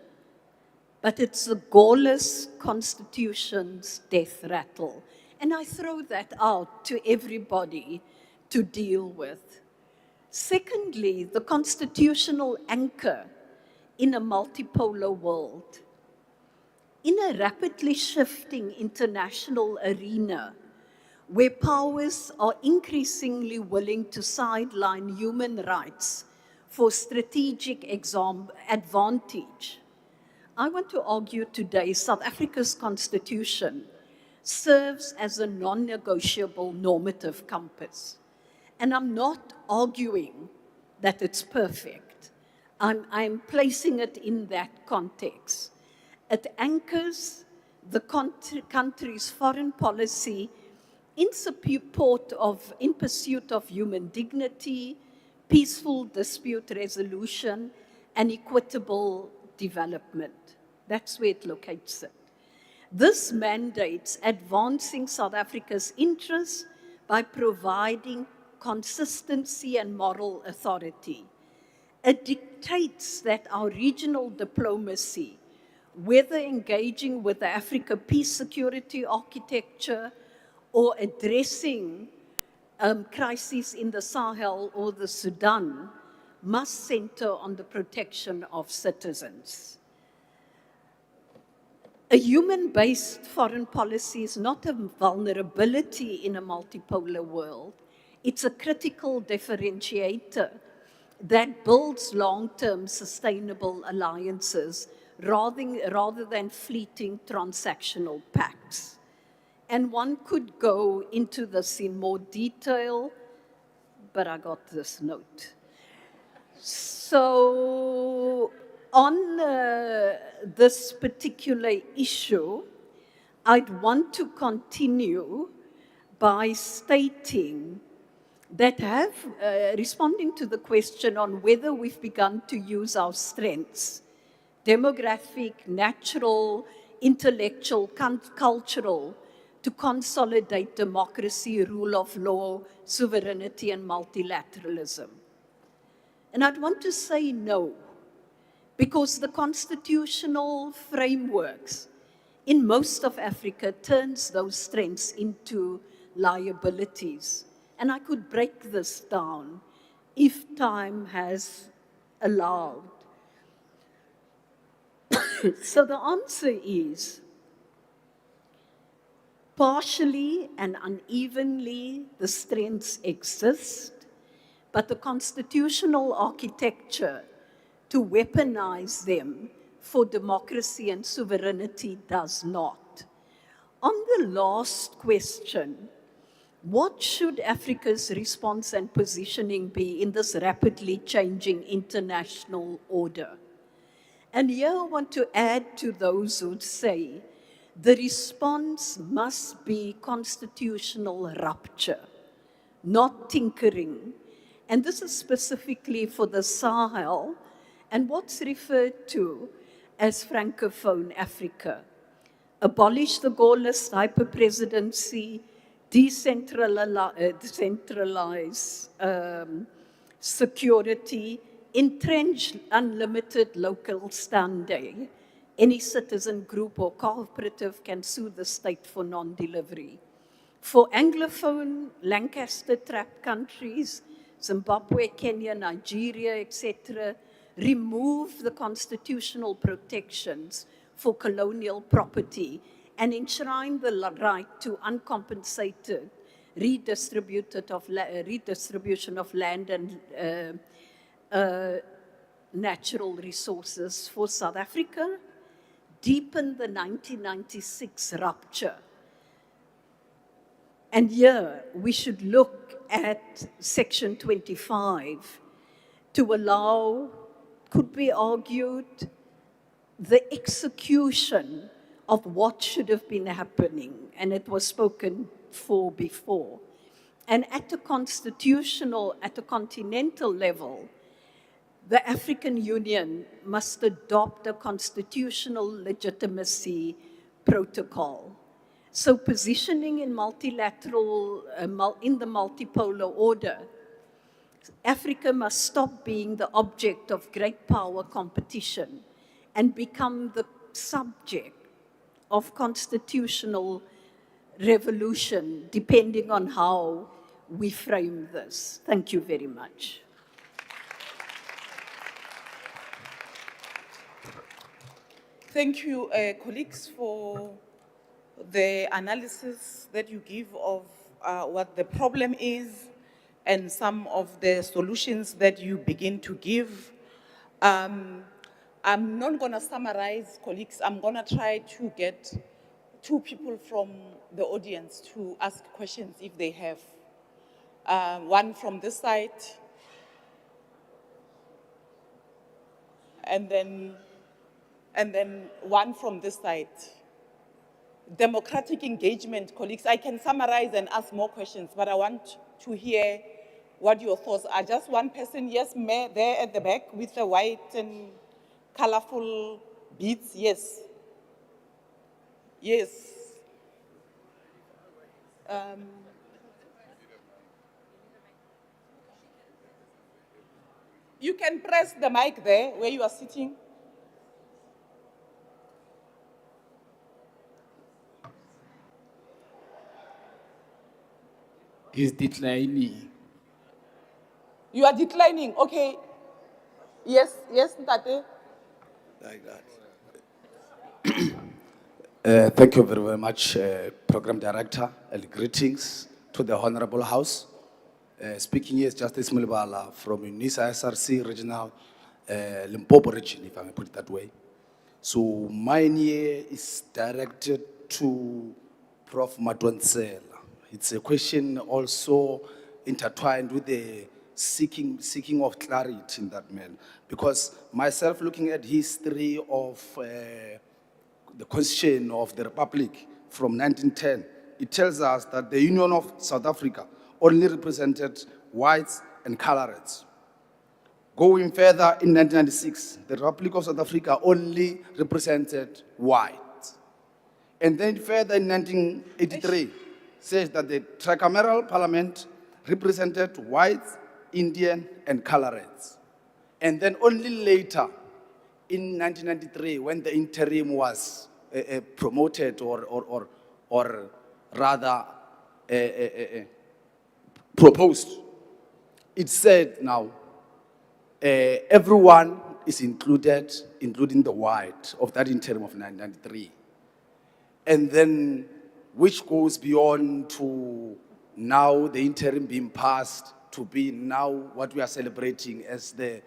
but it's the Gaullist constitution's death rattle. And I throw that out to everybody to deal with. Secondly, the constitutional anchor in a multipolar world. In a rapidly shifting international arena, where powers are increasingly willing to sideline human rights for strategic advantage, I want to argue today South Africa's constitution serves as a non-negotiable normative compass. And I'm not arguing that it's perfect. I'm placing it in that context. It anchors the country's foreign policy in pursuit of human dignity, peaceful dispute resolution, and equitable development. That's where it locates it. This mandates advancing South Africa's interests by providing consistency and moral authority. It dictates that our regional diplomacy, whether engaging with the Africa peace security architecture or addressing crises in the Sahel or the Sudan, must center on the protection of citizens. A human-based foreign policy is not a vulnerability in a multipolar world. It's a critical differentiator that builds long-term sustainable alliances rather than fleeting transactional pacts. And one could go into this in more detail, but I got this note. So on this particular issue, I'd want to continue by stating that responding to the question on whether we've begun to use our strengths, demographic, natural, intellectual, cultural, to consolidate democracy, rule of law, sovereignty, and multilateralism. And I'd want to say no, because the constitutional frameworks in most of Africa turns those strengths into liabilities. And I could break this down if time has allowed. So the answer is, partially and unevenly, the strengths exist, but the constitutional architecture to weaponize them for democracy and sovereignty does not. On the last question, what should Africa's response and positioning be in this rapidly changing international order? And here I want to add to those who say the response must be constitutional rupture, not tinkering. And this is specifically for the Sahel and what's referred to as Francophone Africa. Abolish the Gaullist hyper-presidency, decentralize security, entrench unlimited local standing. Any citizen group or cooperative can sue the state for non-delivery. For Anglophone, Lancaster trapped countries, Zimbabwe, Kenya, Nigeria, etc., remove the constitutional protections for colonial property and enshrine the right to uncompensated redistribution of land and natural resources for South Africa, deepen the 1996 rupture. And here we should look at Section 25 to allow, could be argued, the execution of what should have been happening, and it was spoken for before. And at a constitutional, at a continental level, the African Union must adopt a constitutional legitimacy protocol. So positioning in multilateral, in the multipolar order, Africa must stop being the object of great power competition and become the subject of constitutional revolution, depending on how we frame this. Thank you very much. Thank you, colleagues, for the analysis that you give of what the problem is and some of the solutions that you begin to give. I'm not going to summarize, colleagues. I'm going to try to get two people from the audience to ask questions if they have. One from this side, and then one from this side. Democratic engagement, colleagues. I can summarize and ask more questions, but I want to hear what your thoughts are. Just one person, yes, Mayor, there at the back with the white and colorful beads, yes. Yes. You can press the mic there where you are sitting. Is declining. You are declining, okay. Yes, yes, Ntate. Like that. Thank you very much, Program Director, and greetings to the Honorable House. Speaking here is Justice Mulibala from UNISA SRC Regional, Limpopo region, if I may put it that way. So mine here is directed to Prof. Madonsela. It's a question also intertwined with the seeking of clarity in that man. Because myself looking at history of the Constitution of the Republic from 1910, it tells us that the Union of South Africa only represented whites and coloreds. Going further, in 1996, the Republic of South Africa only represented whites. And then further in 1983, says that the tricameral parliament represented whites, Indian, and coloreds. And then only later, in 1993, when the interim was promoted or rather proposed, it said now, everyone is included, including the white of that interim of 1993. And then, which goes beyond to now the interim being passed to be now what we are celebrating as the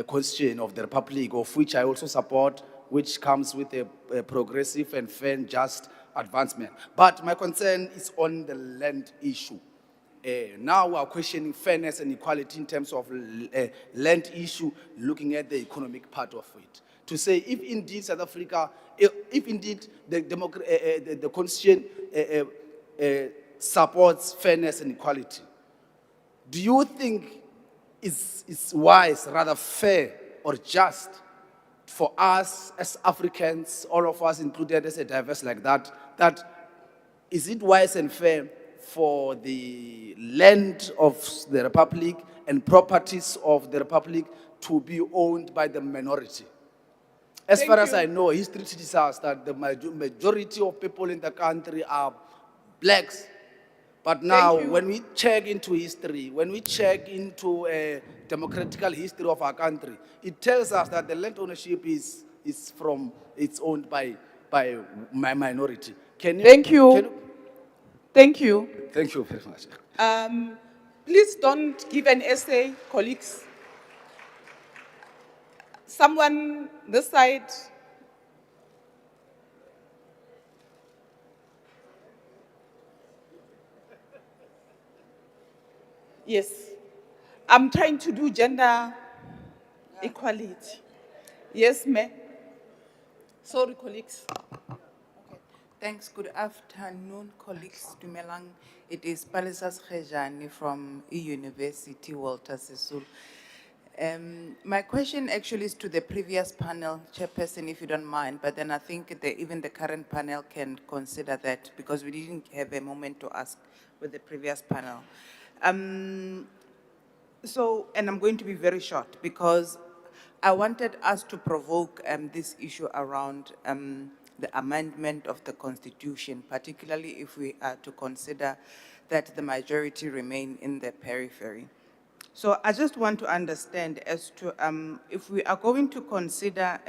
Constitution of the Republic, of which I also support, which comes with a progressive and fair and just advancement. But my concern is on the land issue. Now we are questioning fairness and equality in terms of land issue, looking at the economic part of it. To say if indeed South Africa, if indeed the Constitution supports fairness and equality, do you think it's wise, rather fair or just for us as Africans, all of us included as a diverse like that, is it wise and fair for the land of the Republic and properties of the Republic to be owned by the minority? As far as I know, history teaches us that the majority of people in the country are blacks. But now, when we check into history, when we check into a democratical history of our country, it tells us that the land ownership is owned by my minority. Thank you. Thank you. Thank you very much. Please don't give an essay, colleagues. Someone this side. Yes. I'm trying to do gender equality. Yes, ma'am. Sorry, colleagues. Thanks. Good afternoon, colleagues. Dumelang. It is Palisas Khejani from University Walter Sisulu. My question actually is to the previous panel, Chairperson, if you don't mind, but then I think even the current panel can consider that because we didn't have a moment to ask with the previous panel. And I'm going to be very short because I wanted us to provoke this issue around the amendment of the Constitution, particularly if we are to consider that the majority remain in the periphery. So I just want to understand as to if we are going to consider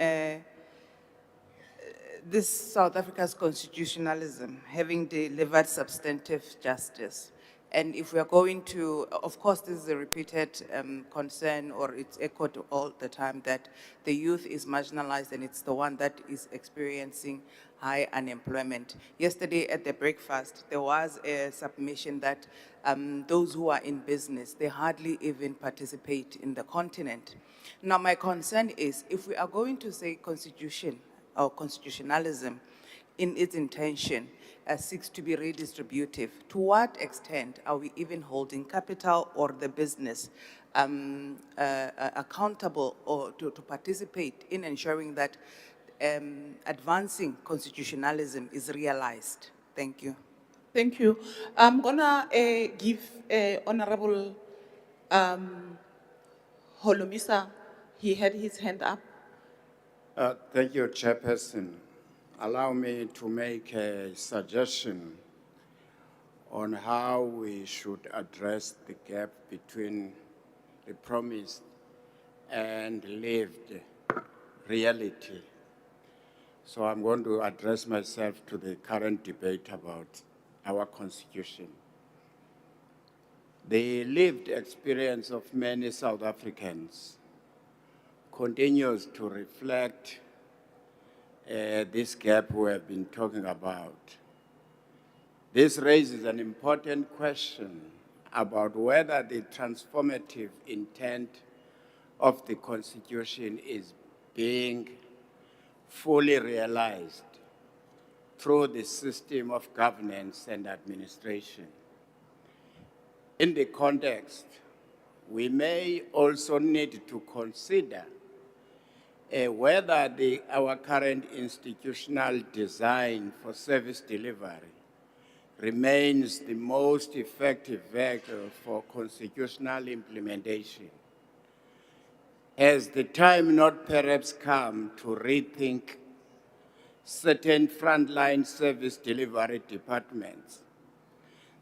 this South Africa's constitutionalism having delivered substantive justice, and if we are going to, of course, this is a repeated concern, or it's echoed all the time, that the youth is marginalized and it's the one that is experiencing high unemployment. Yesterday at the breakfast, there was a submission that those who are in business, they hardly even participate in the continent. Now, my concern is, if we are going to say constitution or constitutionalism in its intention, seeks to be redistributive, to what extent are we even holding capital or the business accountable or to participate in ensuring that advancing constitutionalism is realized? Thank you. Thank you. I'm gonna give Honorable Holomisa, he had his hand up. Thank you, Chairperson. Allow me to make a suggestion on how we should address the gap between the promised and lived reality. So I'm going to address myself to the current debate about our Constitution. The lived experience of many South Africans continues to reflect this gap we have been talking about. This raises an important question about whether the transformative intent of the Constitution is being fully realized through the system of governance and administration. In the context, we may also need to consider whether our current institutional design for service delivery remains the most effective vehicle for constitutional implementation. Has the time not perhaps come to rethink certain frontline service delivery departments,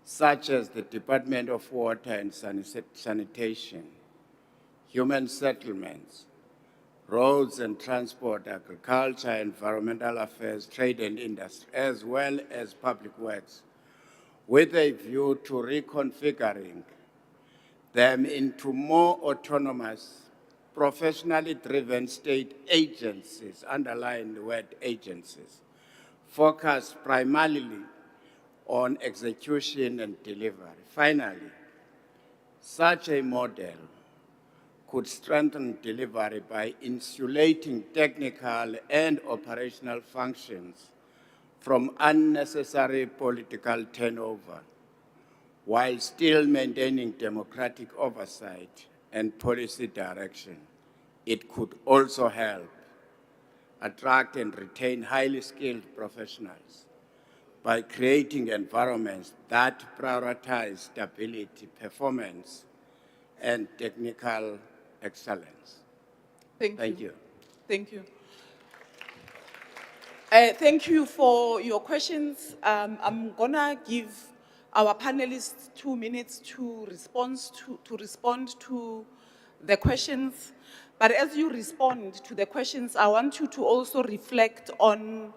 such as the Department of Water and Sanitation, Human Settlements, Roads and Transport, Agriculture, Environmental Affairs, Trade and Industry, as well as Public Works, with a view to reconfiguring them into more autonomous, professionally driven state agencies, underline the word agencies, focused primarily on execution and delivery. Finally, such a model could strengthen delivery by insulating technical and operational functions from unnecessary political turnover, while still maintaining democratic oversight and policy direction. It could also help attract and retain highly skilled professionals by creating environments that prioritize stability, performance, and technical excellence. Thank you. Thank you. Thank you for your questions. I'm gonna give our panelists 2 minutes to respond to the questions. But as you respond to the questions, I want you to also reflect on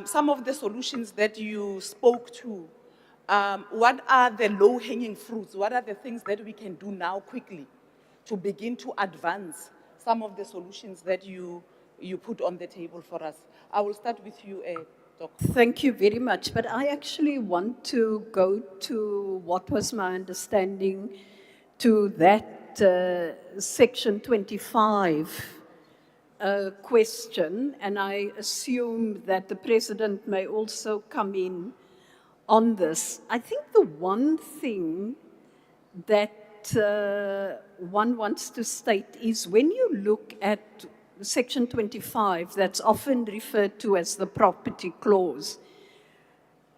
some of the solutions that you spoke to. What are the low-hanging fruits? What are the things that we can do now quickly to begin to advance some of the solutions that you put on the table for us? I will start with you, Dr. Thank you very much. But I actually want to go to what was my understanding to that Section 25 question, and I assume that the President may also come in on this. I think the one thing that one wants to state is when you look at Section 25, that's often referred to as the property clause,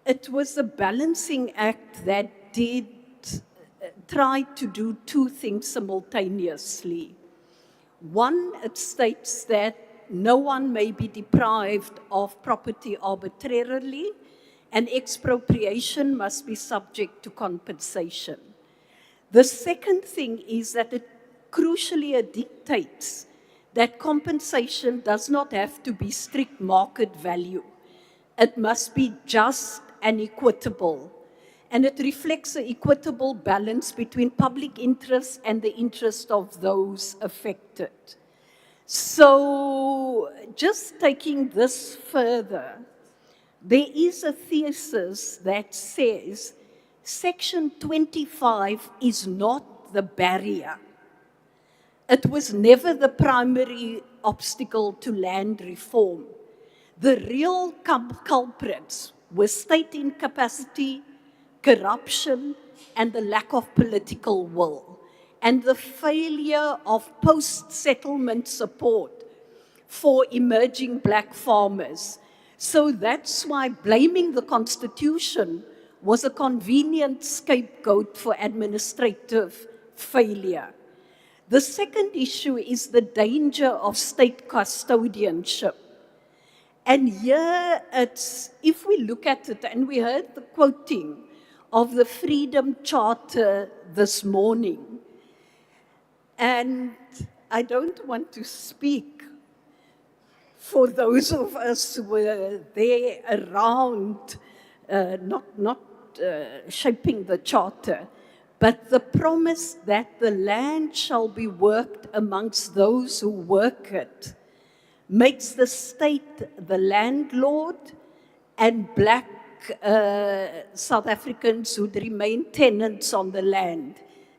it was a balancing act that did try to do two things simultaneously. One, it states that no one may be deprived of property arbitrarily, and expropriation must be subject to compensation. The second thing is that it crucially dictates that compensation does not have to be strict market value. It must be just and equitable. And it reflects an equitable balance between public interest and the interest of those affected. So, just taking this further, there is a thesis that says Section 25 is not the barrier. It was never the primary obstacle to land reform. The real culprits were state incapacity, corruption, and the lack of political will, and the failure of post-settlement support for emerging black farmers. So that's why blaming the Constitution was a convenient scapegoat for administrative failure. The second issue is the danger of state custodianship. And here, if we look at it, and we heard the quoting of the Freedom Charter this morning, and I don't want to speak for those of us who were there around, not shaping the charter, but the promise that the land shall be worked amongst those who work it makes the state the landlord, and black South Africans who'd remain tenants on the land,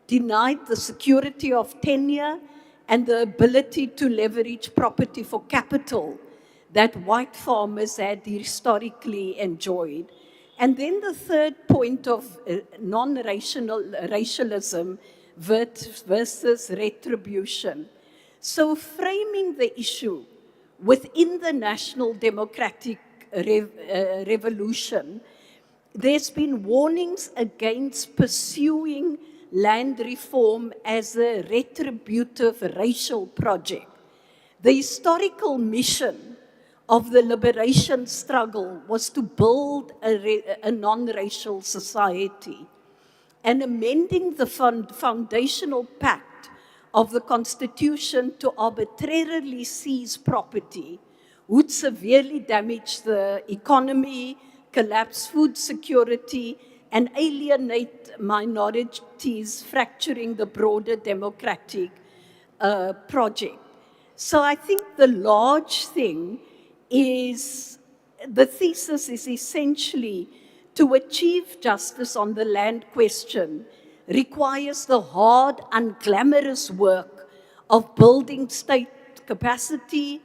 denied the security of tenure and the ability to leverage property for capital that white farmers had historically enjoyed. And then the third point of racialism versus retribution. So framing the issue within the national democratic revolution, there's been warnings against pursuing land reform as a retributive racial project. The historical mission of the liberation struggle was to build a non-racial society. And amending the foundational pact of the Constitution to arbitrarily seize property would severely damage the economy, collapse food security, and alienate minorities, fracturing the broader democratic project. So I think the large thing is, the thesis is essentially to achieve justice on the land question requires the hard, unglamorous work of building state capacity,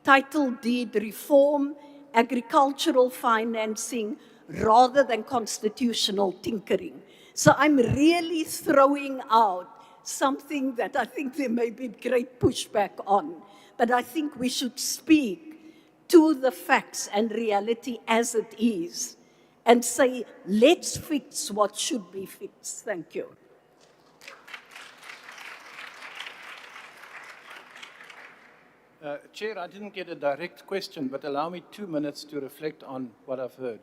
title deed reform, agricultural financing, rather than constitutional tinkering. So I'm really throwing out something that I think there may be great pushback on, but I think we should speak to the facts and reality as it is and say, let's fix what should be fixed. Thank you. Chair, I didn't get a direct question, but allow me 2 minutes to reflect on what I've heard.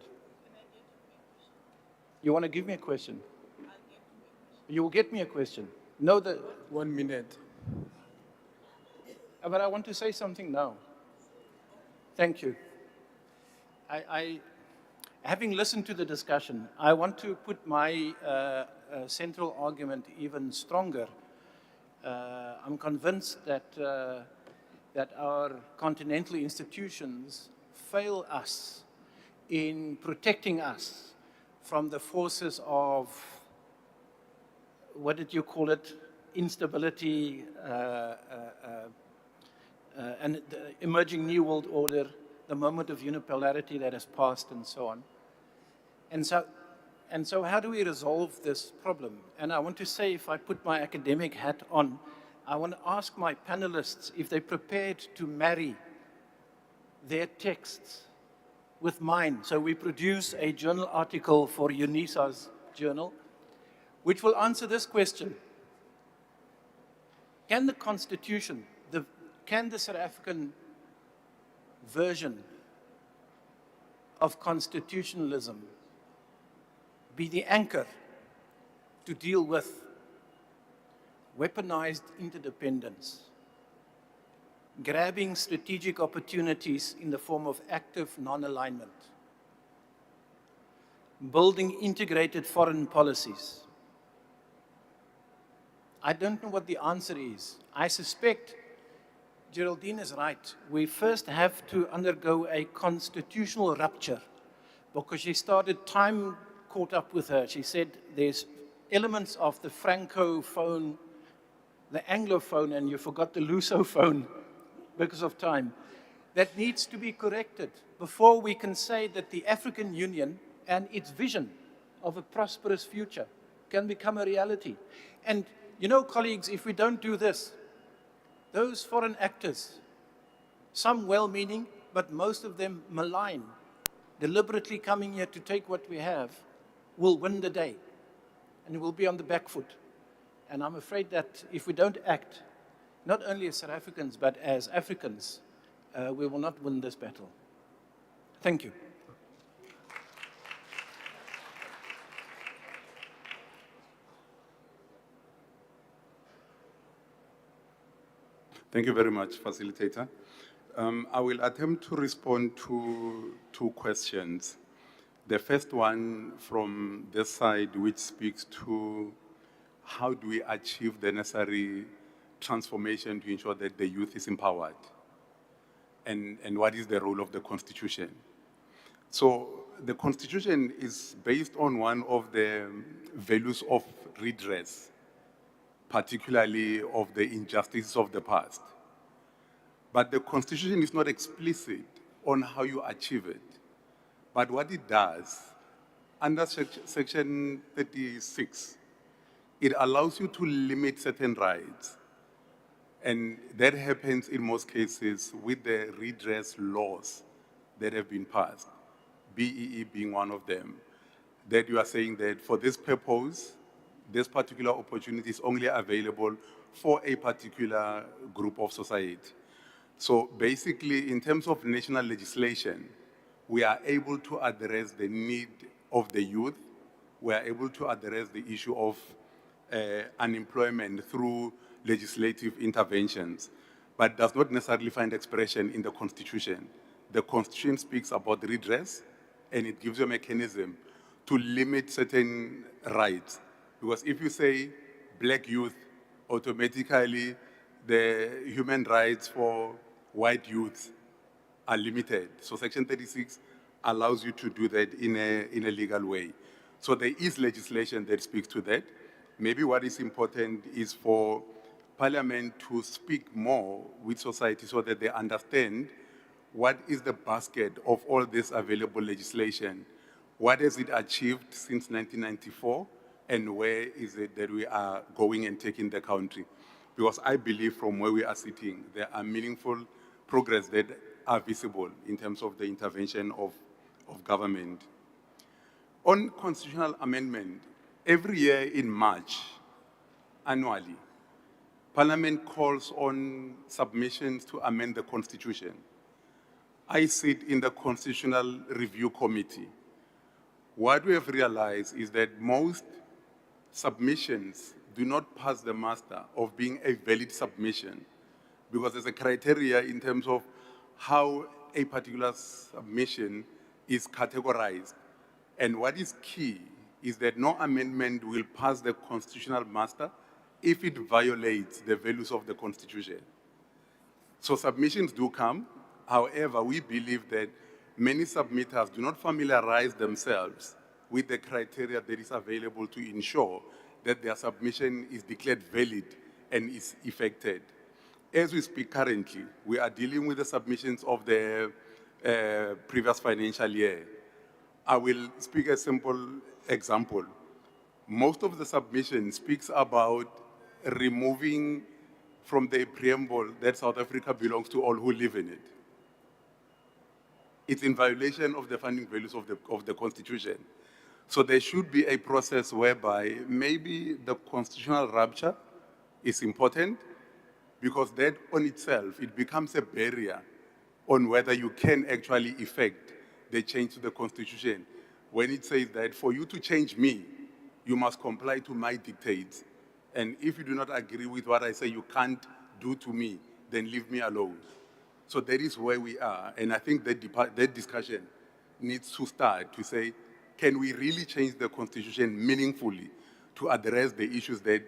You want to give me a question? You will get me a question. No, 1 minute. But I want to say something now. Thank you. Having listened to the discussion, I want to put my central argument even stronger. I'm convinced that our continental institutions fail us in protecting us from the forces of, what did you call it, instability, and the emerging new world order, the moment of unipolarity that has passed, and so on. And so how do we resolve this problem? And I want to say, if I put my academic hat on, I want to ask my panelists if they're prepared to marry their texts with mine. So we produce a journal article for UNISA's journal, which will answer this question. Can the Constitution, can the South African version of constitutionalism be the anchor to deal with weaponized interdependence, grabbing strategic opportunities in the form of active non-alignment, building integrated foreign policies? I don't know what the answer is. I suspect Geraldine is right. We first have to undergo a constitutional rupture, because she started, time caught up with her. She said there's elements of the Francophone, the Anglophone, and you forgot the Lusophone because of time, that needs to be corrected before we can say that the African Union and its vision of a prosperous future can become a reality. And you know, colleagues, if we don't do this, those foreign actors, some well-meaning, but most of them malign, deliberately coming here to take what we have, will win the day, and we'll be on the back foot. And I'm afraid that if we don't act, not only as South Africans, but as Africans, we will not win this battle. Thank you. Thank you very much, Facilitator. I will attempt to respond to 2 questions. The first one from this side, which speaks to how do we achieve the necessary transformation to ensure that the youth is empowered? And what is the role of the Constitution? So the Constitution is based on one of the values of redress, particularly of the injustices of the past. But the Constitution is not explicit on how you achieve it. But what it does, under Section 36, it allows you to limit certain rights. And that happens in most cases with the redress laws that have been passed, BEE being one of them, that you are saying that for this purpose, this particular opportunity is only available for a particular group of society. So basically, in terms of national legislation, we are able to address the need of the youth. We are able to address the issue of unemployment through legislative interventions, but does not necessarily find expression in the Constitution. The Constitution speaks about redress, and it gives you a mechanism to limit certain rights. Because if you say black youth, automatically the human rights for white youth are limited. So Section 36 allows you to do that in a legal way. So there is legislation that speaks to that. Maybe what is important is for Parliament to speak more with society so that they understand what is the basket of all this available legislation. What has it achieved since 1994, and where is it that we are going and taking the country? Because I believe from where we are sitting, there are meaningful progress that are visible in terms of the intervention of government. On constitutional amendment, every year in March, annually, Parliament calls on submissions to amend the Constitution. I sit in the Constitutional Review Committee. What we have realized is that most submissions do not pass the muster of being a valid submission, because there's a criteria in terms of how a particular submission is categorized. And what is key is that no amendment will pass the constitutional muster if it violates the values of the Constitution. So submissions do come. However, we believe that many submitters do not familiarize themselves with the criteria that is available to ensure that their submission is declared valid and is effected. As we speak currently, we are dealing with the submissions of the previous financial year. I will speak a simple example. Most of the submission speaks about removing from the preamble that South Africa belongs to all who live in it. It's in violation of the founding values of the Constitution. So there should be a process whereby maybe the constitutional rupture is important, because that on itself, it becomes a barrier on whether you can actually effect the change to the Constitution. When it says that for you to change me, you must comply to my dictates. And if you do not agree with what I say you can't do to me, then leave me alone. So that is where we are. And I think that discussion needs to start to say, can we really change the Constitution meaningfully to address the issues that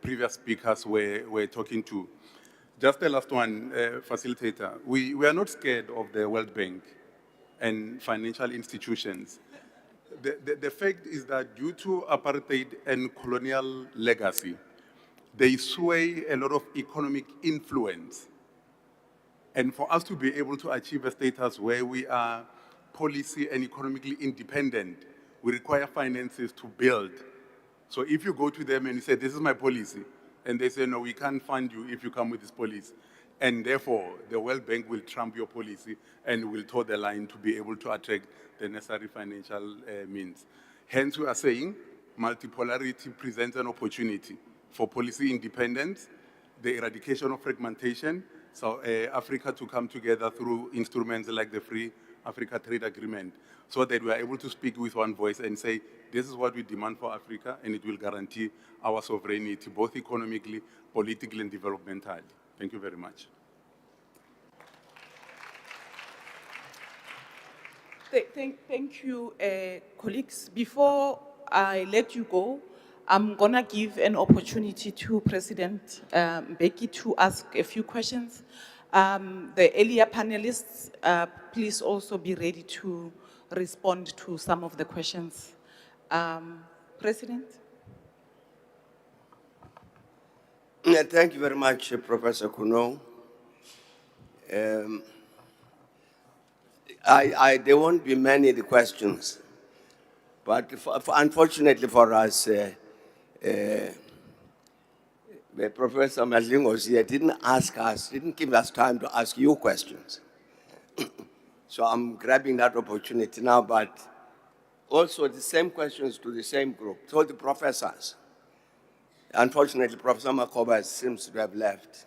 previous speakers were talking to? Just the last one, facilitator. We are not scared of the World Bank and financial institutions. The fact is that due to apartheid and colonial legacy, they sway a lot of economic influence. And for us to be able to achieve a status where we are policy and economically independent, we require finances to build. So if you go to them and you say, this is my policy, and they say, no, we can't fund you if you come with this policy, and therefore the World Bank will trump your policy and will toe the line to be able to attract the necessary financial means. Hence, we are saying multipolarity presents an opportunity for policy independence, the eradication of fragmentation, so Africa to come together through instruments like the Free Africa Trade Agreement, so that we are able to speak with one voice and say, this is what we demand for Africa, and it will guarantee our sovereignty, both economically, politically, and developmentally. Thank you very much. Thank you, colleagues. Before I let you go, I'm gonna give an opportunity to President Mbeki to ask a few questions. The earlier panelists, please also be ready to respond to some of the questions. President? Thank you very much, Professor Kuno. There won't be many of the questions, but unfortunately for us, Professor Madlingo's here didn't ask us, didn't give us time to ask you questions. So I'm grabbing that opportunity now, but also the same questions to the same group, so the professors. Unfortunately, Professor Makoba seems to have left.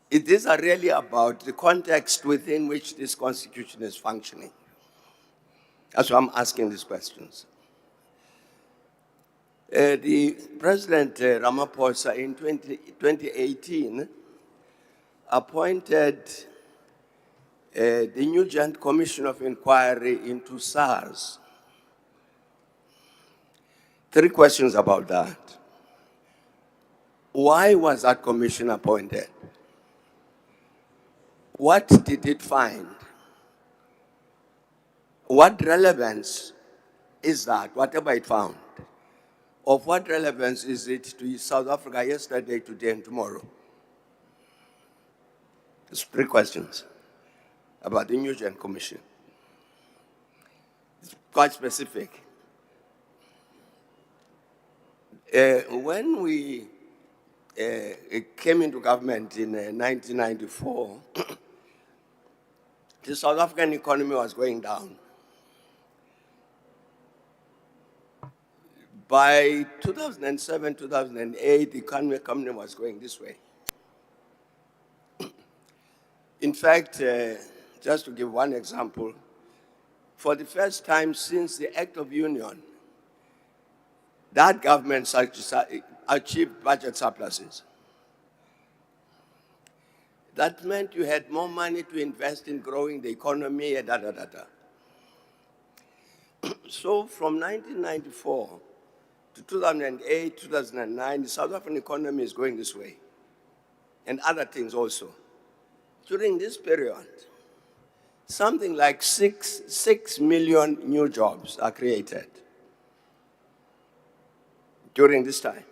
These are really about the context within which this constitution is functioning. That's why I'm asking these questions. The President Ramaphosa in 2018 appointed the new Joint Commission of Inquiry into SARS. 3 questions about that. Why was that commission appointed? What did it find? What relevance is that, whatever it found? Of what relevance is it to South Africa yesterday, today, and tomorrow? There's 3 questions about the New Joint Commission. It's quite specific. When we came into government in 1994, the South African economy was going down. By 2007, 2008, the economy was going this way. In fact, just to give one example, for the first time since the Act of Union, that government achieved budget surpluses. That meant you had more money to invest in growing the economy, and So from 1994 to 2008, 2009, the South African economy is going this way, and other things also. During this period, something like 6 million new jobs are created during this time.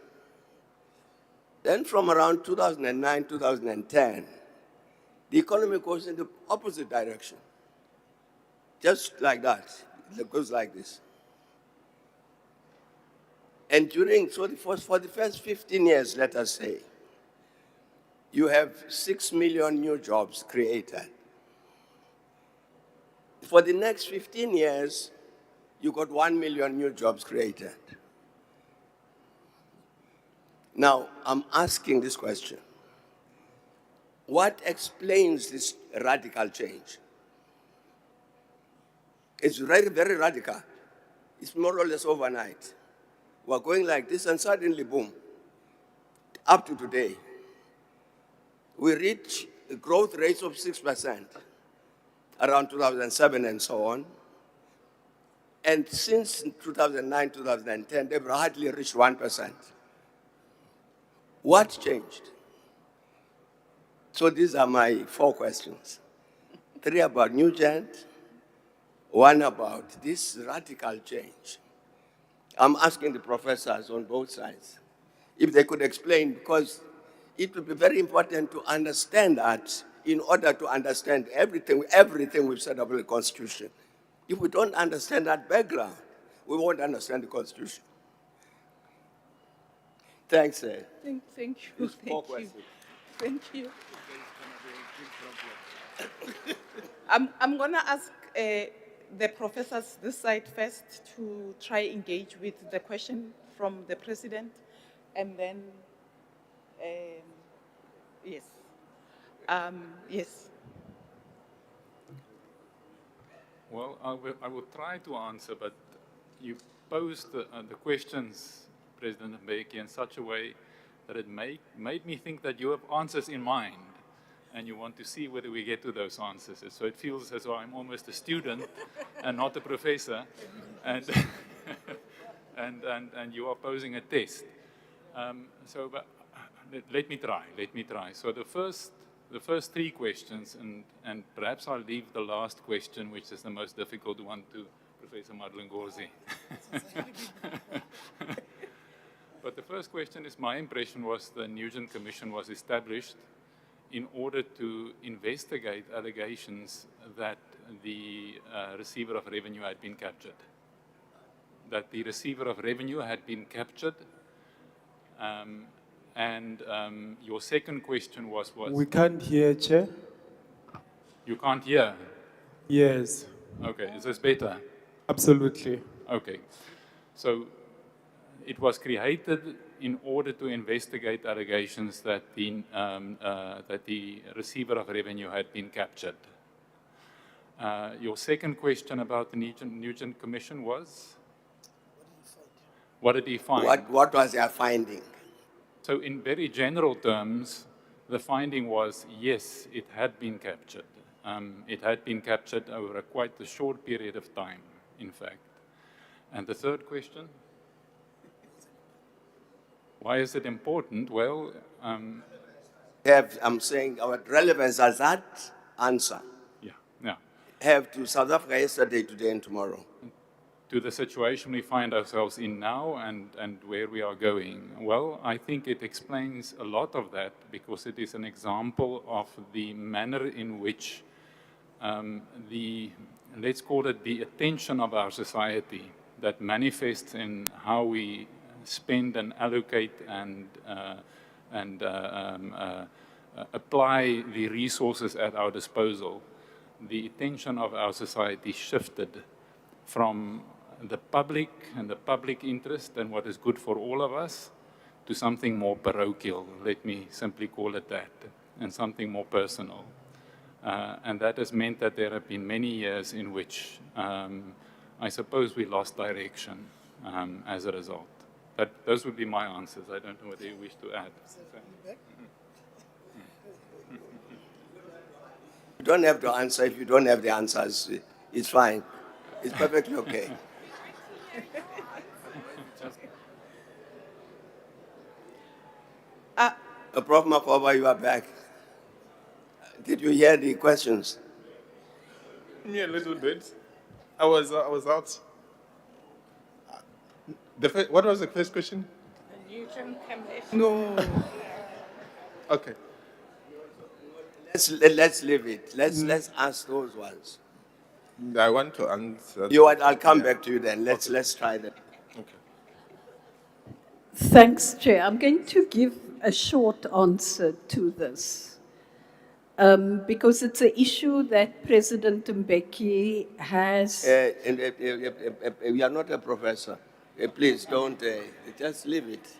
Then from around 2009, 2010, the economy goes in the opposite direction. Just like that. It goes like this. And for the first 15 years, let us say, you have 6 million new jobs created. For the next 15 years, you got 1 million new jobs created. Now, I'm asking this question. What explains this radical change? It's very, very radical. It's more or less overnight. We're going like this, and suddenly, boom, up to today, we reach growth rates of 6% around 2007 and so on. And since 2009, 2010, they've hardly reached 1%. What changed? So these are my 4 questions. 3 about New Gent, 1 about this radical change. I'm asking the professors on both sides if they could explain, because it would be very important to understand that in order to understand everything we've said about the Constitution. If we don't understand that background, we won't understand the Constitution. Thanks, sir. Thank you. Thank you. I'm going to ask the professors this side first to try engage with the question from the president, and then, yes. Yes. Well, I will try to answer, but you posed the questions, President Mbeki, in such a way that it made me think that you have answers in mind, and you want to see whether we get to those answers. So it feels as though I'm almost a student and not a professor, and and you are posing a test. But let me try. So the first 3 questions, and perhaps I'll leave the last question, which is the most difficult one, to Professor Madlingozi. But the first question is, my impression was the Nugent Commission was established in order to investigate allegations that the receiver of revenue had been captured. that the receiver of revenue had been captured. Your second question was? We can't hear, Chair. You can't hear? Yes. Okay, is this better? Absolutely. Okay. So it was created in order to investigate allegations that the receiver of revenue had been captured. Your second question about the Nugent Commission was? What did he find? What was their finding? So in very general terms, the finding was, yes, it had been captured. It had been captured over quite a short period of time, in fact. And the third question? Why is it important? Well, I'm saying our relevance as that answer. Yeah. Have to South Africa yesterday, today, and tomorrow. To the situation we find ourselves in now and where we are going? Well, I think it explains a lot of that because it is an example of the manner in which let's call it the attention of our society that manifests in how we spend and allocate and apply the resources at our disposal. The attention of our society shifted from the public and the public interest and what is good for all of us to something more parochial, let me simply call it that, and something more personal. And that has meant that there have been many years in which I suppose we lost direction as a result. Those would be my answers. I don't know whether you wish to add. You don't have to answer if you don't have the answers. It's fine. It's perfectly okay. Prof. Makoba, you are back. Did you hear the questions? Yeah, a little bit. I was out. What was the first question? The Nugent Commission. No. Okay. Let's leave it. Let's ask those ones. I want to answer. You what? I'll come back to you then. Let's try that. Okay. Thanks, Chair. I'm going to give a short answer to this because it's an issue that President Mbeki has. You are not a professor. Please don't. Just leave it.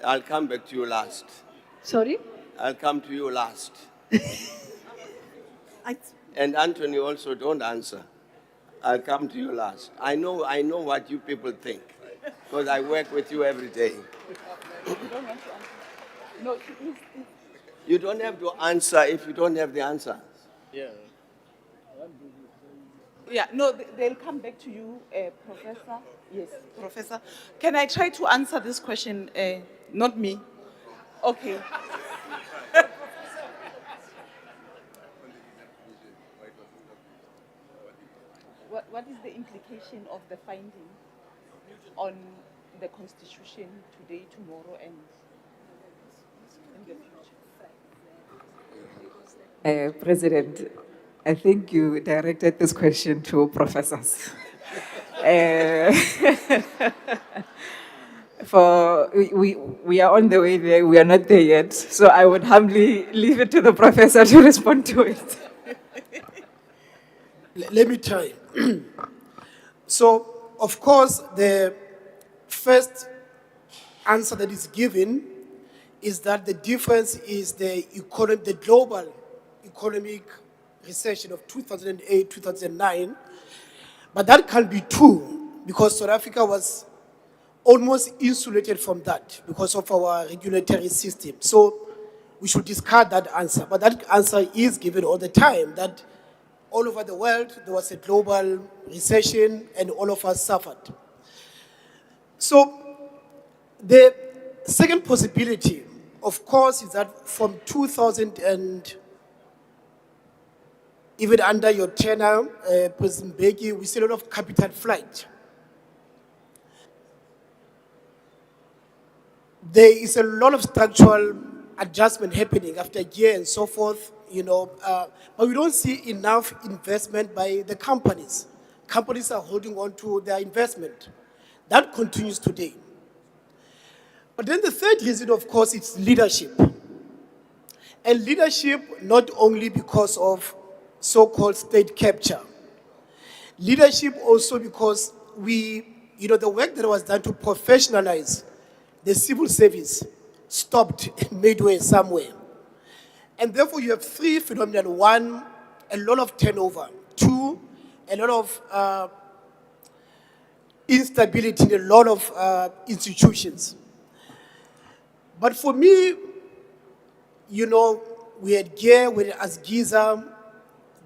I'll come back to you last. Sorry? I'll come to you last. And Anthony also don't answer. I'll come to you last. I know what you people think because I work with you every day. No, You don't have to answer if you don't have the answer. yeah. Yeah, no, they'll come back to you, Professor. Yes, Professor. Can I try to answer this question? Not me. Okay. What is the implication of the finding on the Constitution today, tomorrow, and in the future? President, I think you directed this question to professors. We are on the way there, we are not there yet. So I would humbly leave it to the professor to respond to it. Let me try. So, of course, the first answer that is given is that the difference is the global economic recession of 2008, 2009. But that can be true because South Africa was almost insulated from that because of our regulatory system. So we should discard that answer. But that answer is given all the time, that all over the world there was a global recession and all of us suffered. So the second possibility, of course, is that from 2000 and even under your tenure, President Mbeki, we see a lot of capital flight. There is a lot of structural adjustment happening after a year and so forth, but we don't see enough investment by the companies. Companies are holding on to their investment. That continues today. But then the third reason, of course, is leadership. And leadership not only because of so-called state capture. Leadership also because the work that was done to professionalize the civil service stopped midway somewhere. And therefore you have three phenomena. One, a lot of turnover. Two, a lot of instability in a lot of institutions. But for me, we had Gear, we had Asgiza,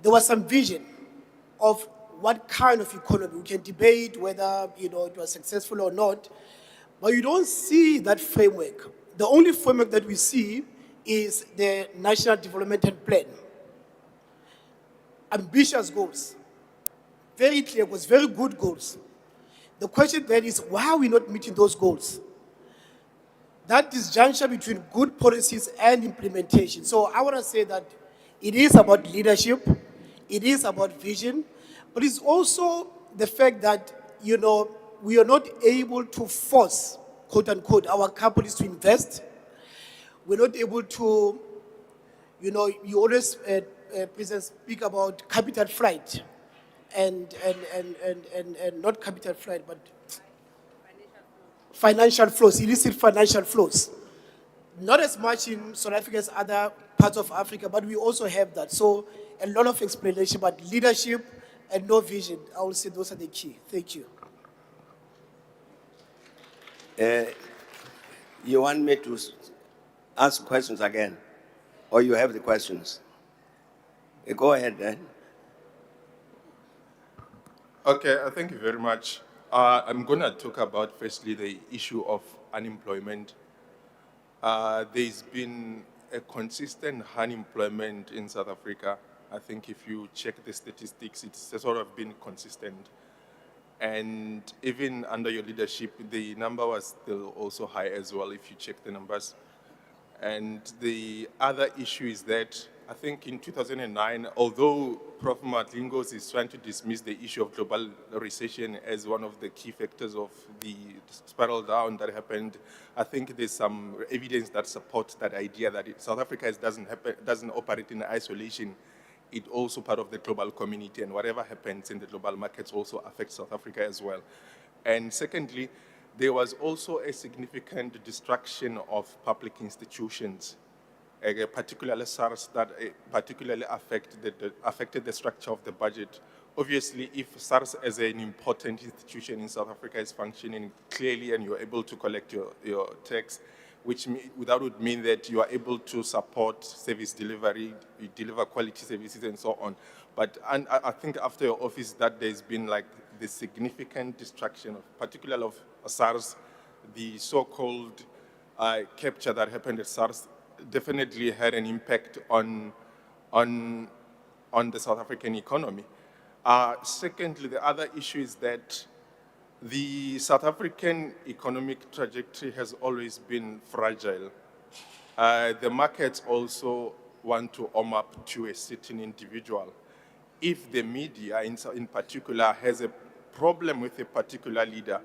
there was some vision of what kind of economy. We can debate whether it was successful or not, but you don't see that framework. The only framework that we see is the National Development Plan. Ambitious goals, very clear goals, very good goals. The question then is, why are we not meeting those goals? That disjuncture between good policies and implementation. So I want to say that it is about leadership, it is about vision, but it's also the fact that, we are not able to force, quote unquote, our companies to invest. We're not able to, you always, President, speak about capital flight and not capital flight, but financial flows, illicit financial flows. Not as much in South Africa as other parts of Africa, but we also have that. So a lot of explanation, but leadership and no vision, I would say those are the key. Thank you. You want me to ask questions again? Or you have the questions? Go ahead then. Okay, thank you very much. I'm going to talk about, firstly, the issue of unemployment. There's been a consistent unemployment in South Africa. I think if you check the statistics, it's sort of been consistent. And even under your leadership, the number was still also high as well, if you check the numbers. And the other issue is that I think in 2009, although Prof. Matlingos is trying to dismiss the issue of global recession as one of the key factors of the spiral down that happened, I think there's some evidence that supports that idea that South Africa doesn't operate in isolation. It's also part of the global community, and whatever happens in the global markets also affects South Africa as well. And secondly, there was also a significant destruction of public institutions, particularly SARS, that particularly affected the structure of the budget. Obviously, if SARS as an important institution in South Africa is functioning clearly and you're able to collect your tax, that would mean that you are able to support service delivery, you deliver quality services and so on. But I think after your office that there's been like the significant destruction, particularly of SARS, the so-called capture that happened at SARS definitely had an impact on the South African economy. Secondly, the other issue is that the South African economic trajectory has always been fragile. The markets also want to arm up to a certain individual. If the media, in particular, has a problem with a particular leader,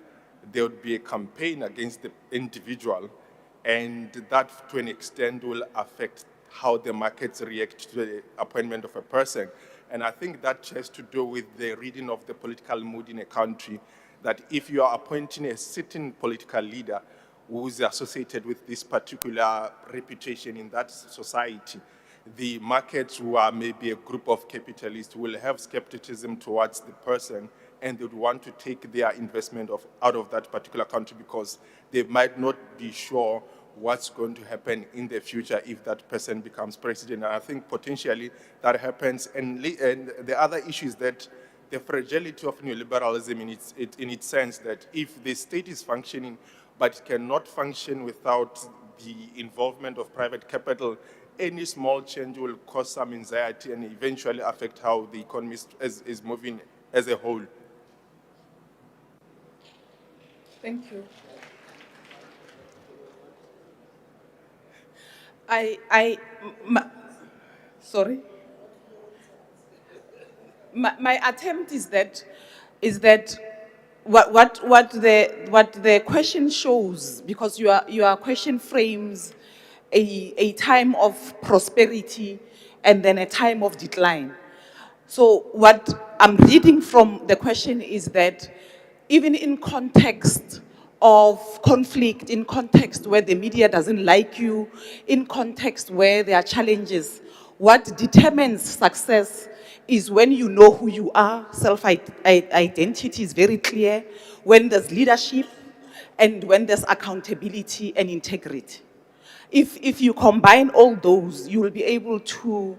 there would be a campaign against the individual, and that, to an extent, will affect how the markets react to the appointment of a person. And I think that has to do with the reading of the political mood in a country, that if you are appointing a certain political leader who is associated with this particular reputation in that society, the markets, who are maybe a group of capitalists, will have skepticism towards the person, and they would want to take their investment out of that particular country because they might not be sure what's going to happen in the future if that person becomes president. And I think potentially that happens. And the other issue is that the fragility of neoliberalism in its sense that if the state is functioning but cannot function without the involvement of private capital, any small change will cause some anxiety and eventually affect how the economy is moving as a whole. Thank you. Sorry. My attempt is that what the question shows, because your question frames a time of prosperity and then a time of decline. So what I'm reading from the question is that even in context of conflict, in context where the media doesn't like you, in context where there are challenges, what determines success is when you know who you are, self-identity is very clear, when there's leadership, and when there's accountability and integrity. If you combine all those, you will be able to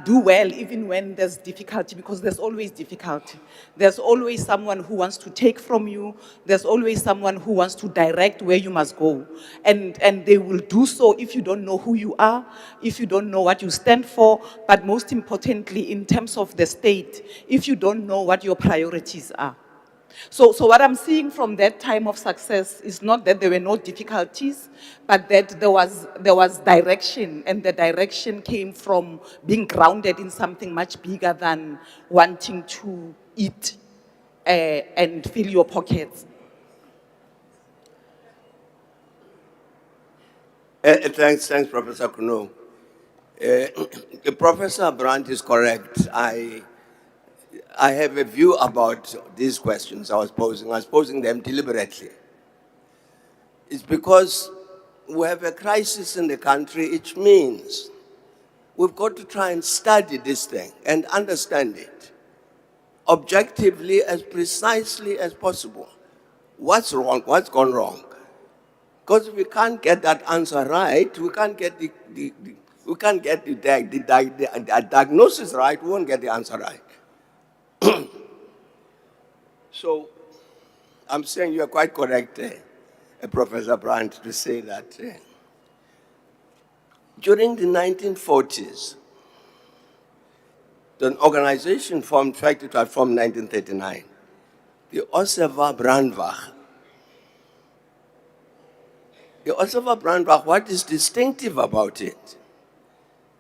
do well even when there's difficulty, because there's always difficulty. There's always someone who wants to take from you. There's always someone who wants to direct where you must go. And they will do so if you don't know who you are, if you don't know what you stand for, but most importantly, in terms of the state, if you don't know what your priorities are. So what I'm seeing from that time of success is not that there were no difficulties, but that there was direction, and the direction came from being grounded in something much bigger than wanting to eat and fill your pockets. Thanks, Professor Kuno. Professor Brandt is correct. I have a view about these questions I was posing. I was posing them deliberately. It's because we have a crisis in the country, which means we've got to try and study this thing and understand it objectively, as precisely as possible. What's wrong? What's gone wrong? Because if we can't get that answer right, we can't get the diagnosis right, we won't get the answer right. So I'm saying you are quite correct, Professor Brandt, to say that during the 1940s, an organization formed, in fact, it was formed in 1939, the Ossewa Brandwacht. The Ossewa Brandwacht, what is distinctive about it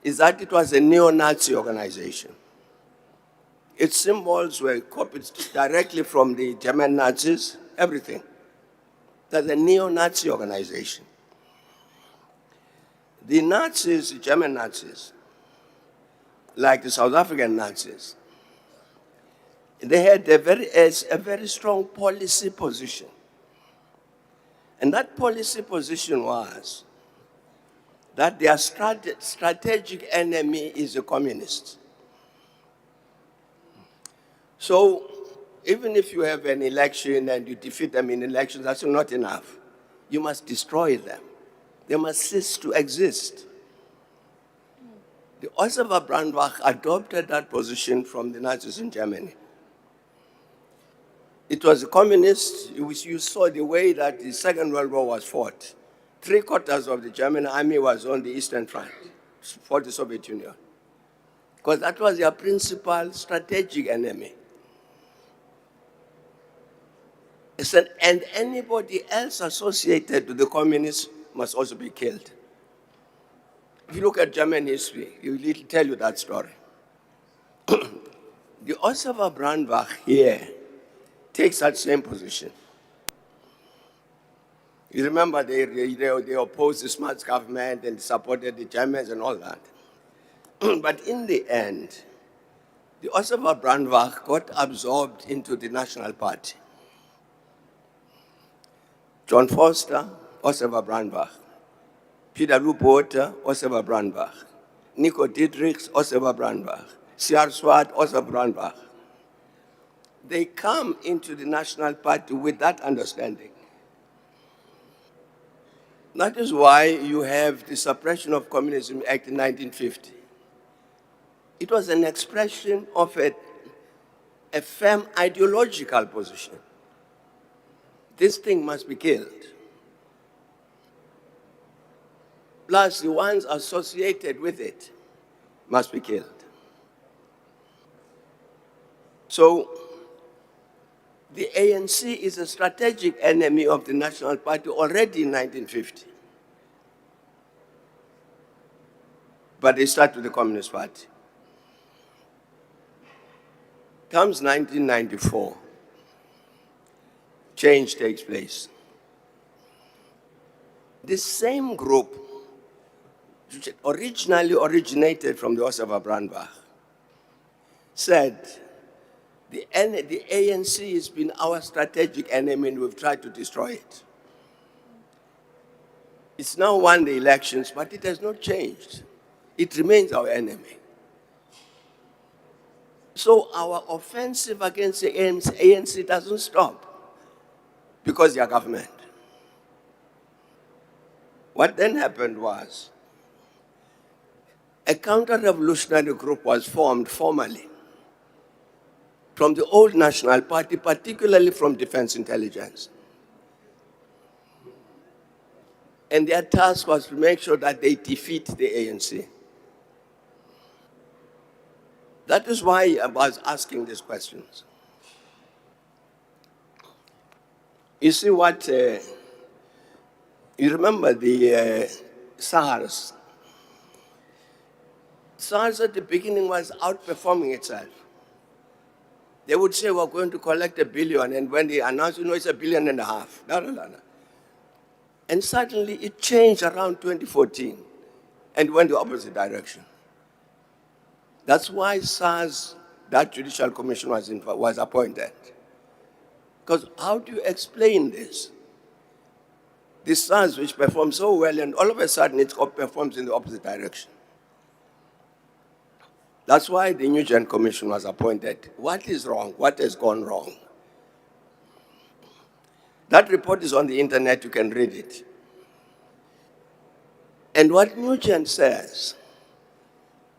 is that it was a neo-Nazi organization. Its symbols were copied directly from the German Nazis, everything. That's a neo-Nazi organization. The Nazis, the German Nazis, like the South African Nazis, they had a very strong policy position. And that policy position was that their strategic enemy is the communists. So even if you have an election and you defeat them in elections, that's not enough. You must destroy them. They must cease to exist. The Ossewa Brandwacht adopted that position from the Nazis in Germany. It was the communists, you saw the way that the Second World War was fought. 3/4 of the German army was on the Eastern Front for the Soviet Union, because that was their principal strategic enemy. And anybody else associated with the communists must also be killed. If you look at German history, it will tell you that story. The Ossewa Brandwacht here takes that same position. You remember they opposed the Smuts government and supported the Germans and all that. But in the end, the Ossewa Brandwacht got absorbed into the National Party. John Foster, Ossewa Brandwacht. Peter Lupoter, Ossewa Brandwacht. Nico Dietrichs, Ossewa Brandwacht. C.R. Swart, Ossewa Brandwacht. They come into the National Party with that understanding. That is why you have the Suppression of Communism Act in 1950. It was an expression of a firm ideological position. This thing must be killed. Plus, the ones associated with it must be killed. So, the ANC is a strategic enemy of the National Party already in 1950. But they start with the Communist Party. Comes 1994. change takes place. This same group, which originally originated from the Joseph Brandbach, said, the ANC has been our strategic enemy and we've tried to destroy it. It's now won the elections, but it has not changed. It remains our enemy. So our offensive against the ANC doesn't stop because they are government. What then happened was a counter-revolutionary group was formed formally from the old National Party, particularly from Defense Intelligence. And their task was to make sure that they defeat the ANC. That is why I was asking these questions. You see what, you remember the SARS. SARS at the beginning was outperforming itself. They would say, we're going to collect $1 billion, and when they announced, it's $1.5 billion. No. And suddenly it changed around 2014 and went the opposite direction. That's why SARS, that Judicial Commission was appointed. Because how do you explain this? This SARS, which performs so well, and all of a sudden it performs in the opposite direction. That's why the New Gen Commission was appointed. What is wrong? What has gone wrong? That report is on the internet, you can read it. And what New Gen says,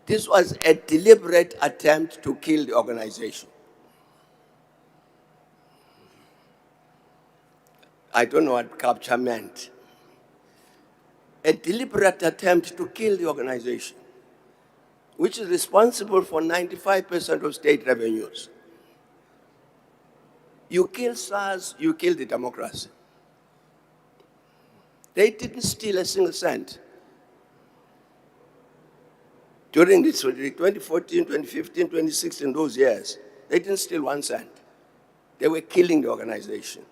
this was a deliberate attempt to kill the organization. I don't know what capture meant. A deliberate attempt to kill the organization, which is responsible for 95% of state revenues. You kill SARS, you kill the democracy. They didn't steal a single cent. During this 2014, 2015, 2016, those years, they didn't steal 1 cent. They were killing the organization.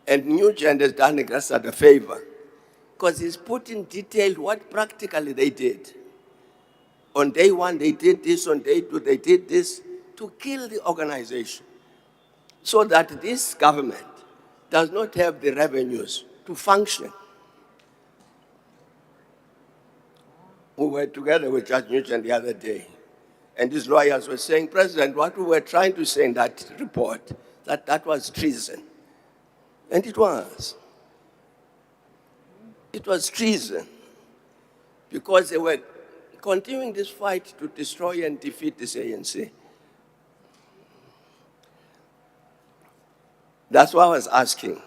And New Gen has done us a favor, because he's put in detail what practically they did. On day 1, they did this. On day 2, they did this to kill the organization so that this government does not have the revenues to function. We were together with Judge Nugent the other day, and his lawyers were saying, President, what we were trying to say in that report, that was treason. And it was. It was treason, because they were continuing this fight to destroy and defeat this ANC. That's why I was asking,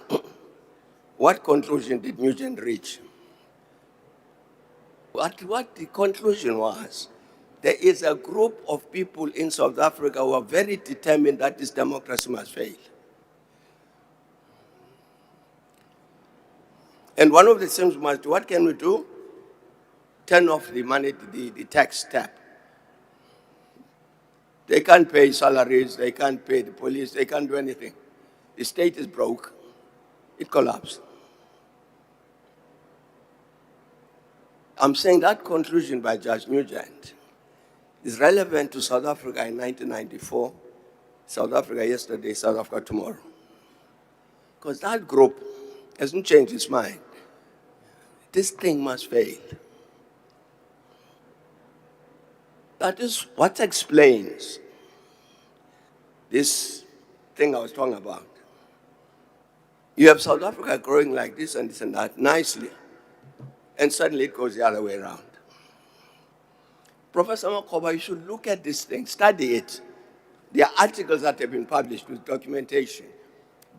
what conclusion did Nugent reach? What the conclusion was, there is a group of people in South Africa who are very determined that this democracy must fail. And one of the things we must do, what can we do? Turn off the money, the tax tap. They can't pay salaries, they can't pay the police, they can't do anything. The state is broke, it collapsed. I'm saying that conclusion by Judge Nugent is relevant to South Africa in 1994, South Africa yesterday, South Africa tomorrow. Because that group hasn't changed its mind. This thing must fail. That is what explains this thing I was talking about. You have South Africa growing like this and that nicely, and suddenly it goes the other way around. Professor Makoba, you should look at this thing, study it. There are articles that have been published with documentation.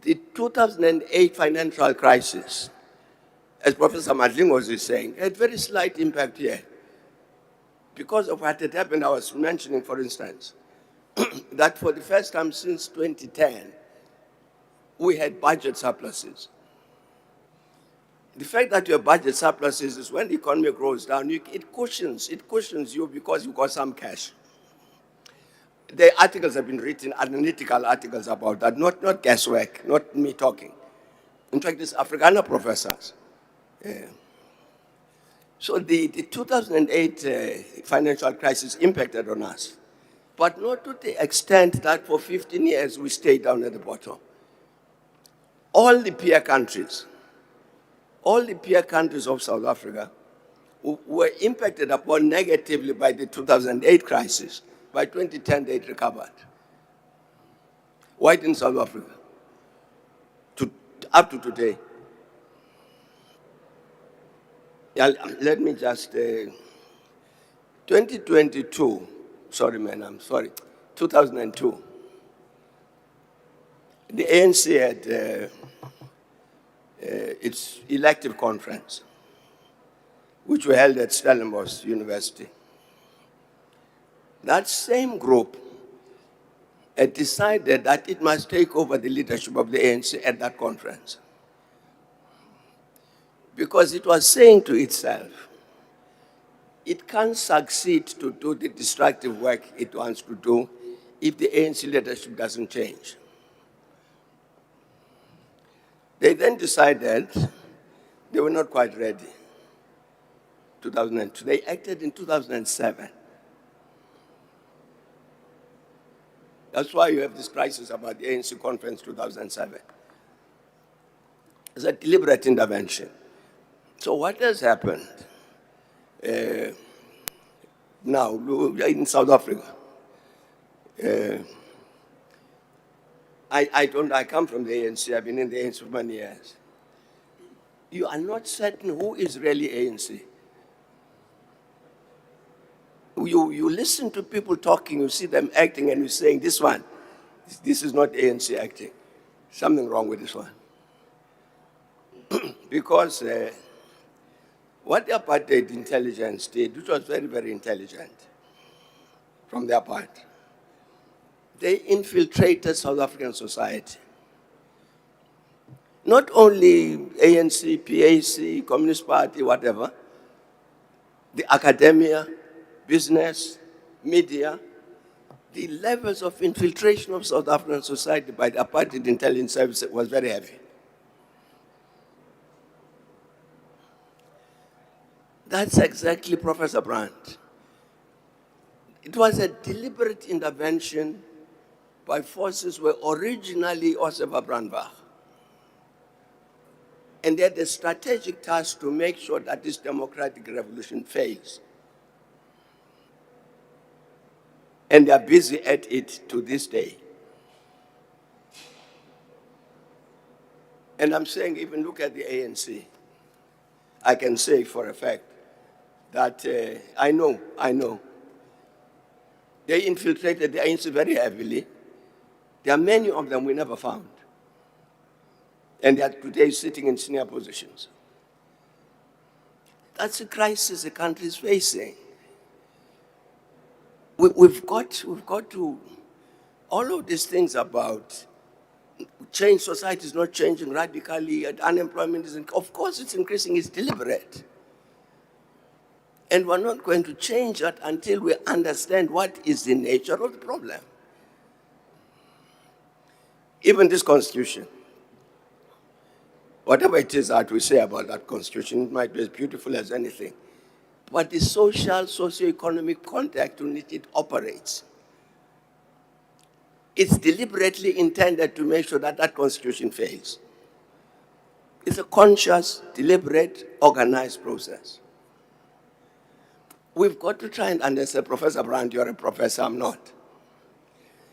The 2008 financial crisis, as Professor Madlingo was saying, had very slight impact here. Because of what had happened, I was mentioning, for instance, that for the first time since 2010, we had budget surpluses. The fact that you have budget surpluses is when the economy grows down, it cushions you because you got some cash. The articles have been written, analytical articles about that, not guesswork, not me talking. In fact, it's Afrikaner professors. So the 2008 financial crisis impacted on us, but not to the extent that for 15 years we stayed down at the bottom. All the peer countries of South Africa were impacted upon negatively by the 2008 crisis. By 2010, they recovered. Why didn't South Africa? Up to today. Yeah, let me just, 2022, sorry man, I'm sorry, 2002, the ANC had its elective conference, which we held at Stellenbosch University. That same group had decided that it must take over the leadership of the ANC at that conference. Because it was saying to itself, it can't succeed to do the destructive work it wants to do if the ANC leadership doesn't change. They then decided they were not quite ready. 2002. They acted in 2007. That's why you have this crisis about the ANC conference 2007. It's a deliberate intervention. So what has happened now in South Africa? I come from the ANC. I've been in the ANC for many years. You are not certain who is really ANC. You listen to people talking, you see them acting, and you're saying, this is not ANC acting. Something wrong with this one. Because what the apartheid intelligence did, which was very, very intelligent from their part, they infiltrated South African society. Not only ANC, PAC, Communist Party, whatever, the academia, business, media, the levels of infiltration of South African society by the apartheid intelligence service was very heavy. That's exactly Professor Brandt. It was a deliberate intervention by forces who were originally Oseva Brandbach. And they had a strategic task to make sure that this democratic revolution fails. And they are busy at it to this day. And I'm saying, even look at the ANC. I can say for a fact that I know. They infiltrated the ANC very heavily. There are many of them we never found. And they are today sitting in senior positions. That's a crisis the country is facing. We've got to, all of these things about change, society is not changing radically, unemployment isn't, of course it's increasing, it's deliberate. And we're not going to change that until we understand what is the nature of the problem. Even this constitution, whatever it is that we say about that constitution, it might be as beautiful as anything. But the social, socio-economic context in which it operates, it's deliberately intended to make sure that that constitution fails. It's a conscious, deliberate, organized process. We've got to try and understand, Professor Brandt, you're a professor, I'm not.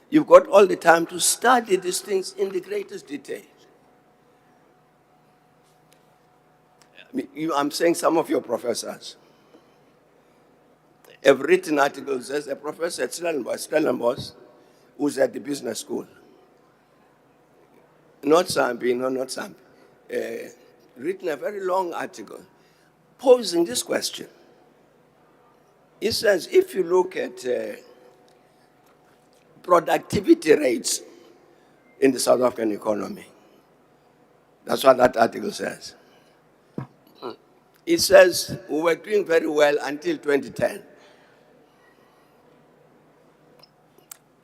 You've got all the time to study these things in the greatest detail. I'm saying some of your professors have written articles. There's a professor at Stellenbosch, who's at the business school. Not Sambi, written a very long article posing this question. He says, if you look at productivity rates in the South African economy, that's what that article says. It says we were doing very well until 2010.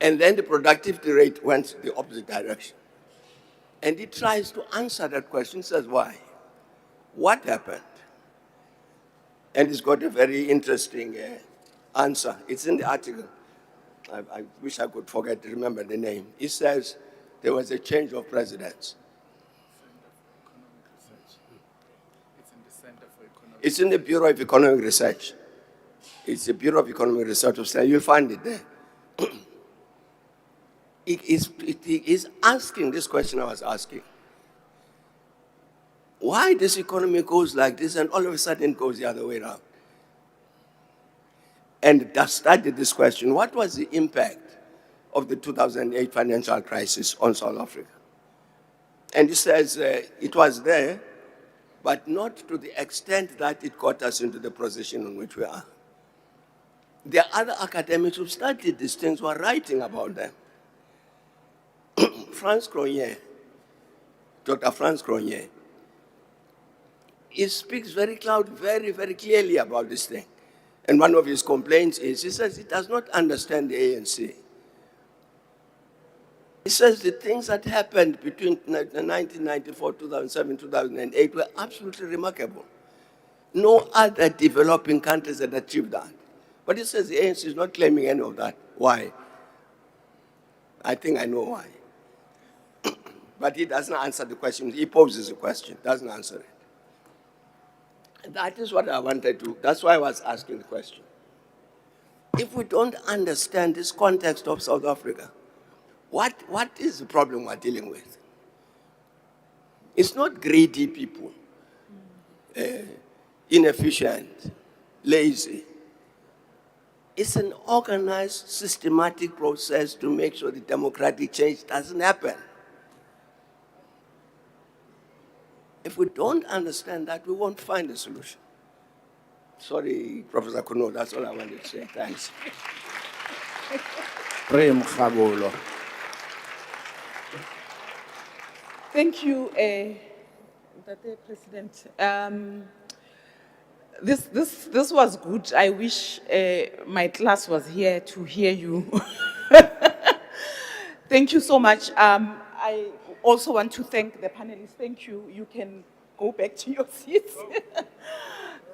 And then the productivity rate went the opposite direction. And he tries to answer that question, says, why? What happened? And he's got a very interesting answer. It's in the article. I wish I could remember the name. He says there was a change of presidents. It's in the Bureau of Economic Research. It's the Bureau of Economic Research of Science. You'll find it there. He is asking this question I was asking. Why this economy goes like this and all of a sudden it goes the other way around? And I studied this question. What was the impact of the 2008 financial crisis on South Africa? And he says it was there, but not to the extent that it got us into the position in which we are. There are other academics who studied these things who are writing about them. Franz Cronje, Dr. Franz Cronje, he speaks very very clearly about this thing. And one of his complaints is, he says he does not understand the ANC. He says the things that happened between 1994, 2007, 2008 were absolutely remarkable. No other developing countries had achieved that. But he says the ANC is not claiming any of that. Why? I think I know why. But he doesn't answer the question. He poses a question, doesn't answer it. And that is what I wanted to, that's why I was asking the question. If we don't understand this context of South Africa, what is the problem we're dealing with? It's not greedy people, inefficient, lazy. It's an organized, systematic process to make sure the democratic change doesn't happen. If we don't understand that, we won't find a solution. Sorry, Professor Kuno, that's all I wanted to say. Thanks. Thank you, Mr. President. This was good. I wish my class was here to hear you. Thank you so much. I also want to thank the panelists. Thank you. You can go back to your seats.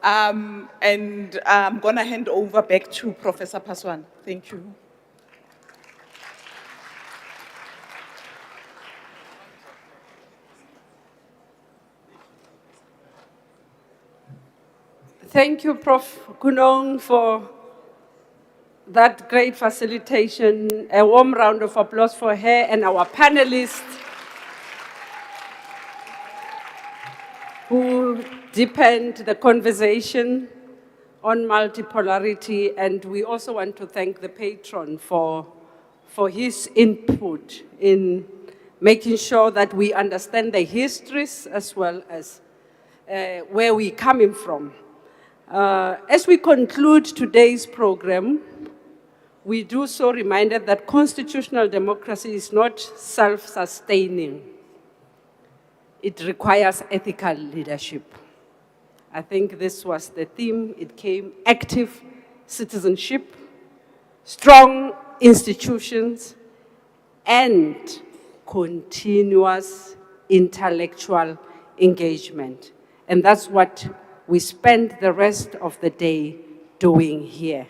And I'm going to hand over back to Professor Paswan. Thank you. Thank you, Prof. Kunong, for that great facilitation. A warm round of applause for her and our panelists who deepened the conversation on multipolarity. And we also want to thank the patron for his input in making sure that we understand the histories as well as where we're coming from. As we conclude today's program, we do so reminded that constitutional democracy is not self-sustaining. It requires ethical leadership. I think this was the theme. It came active citizenship, strong institutions, and continuous intellectual engagement. And that's what we spend the rest of the day doing here.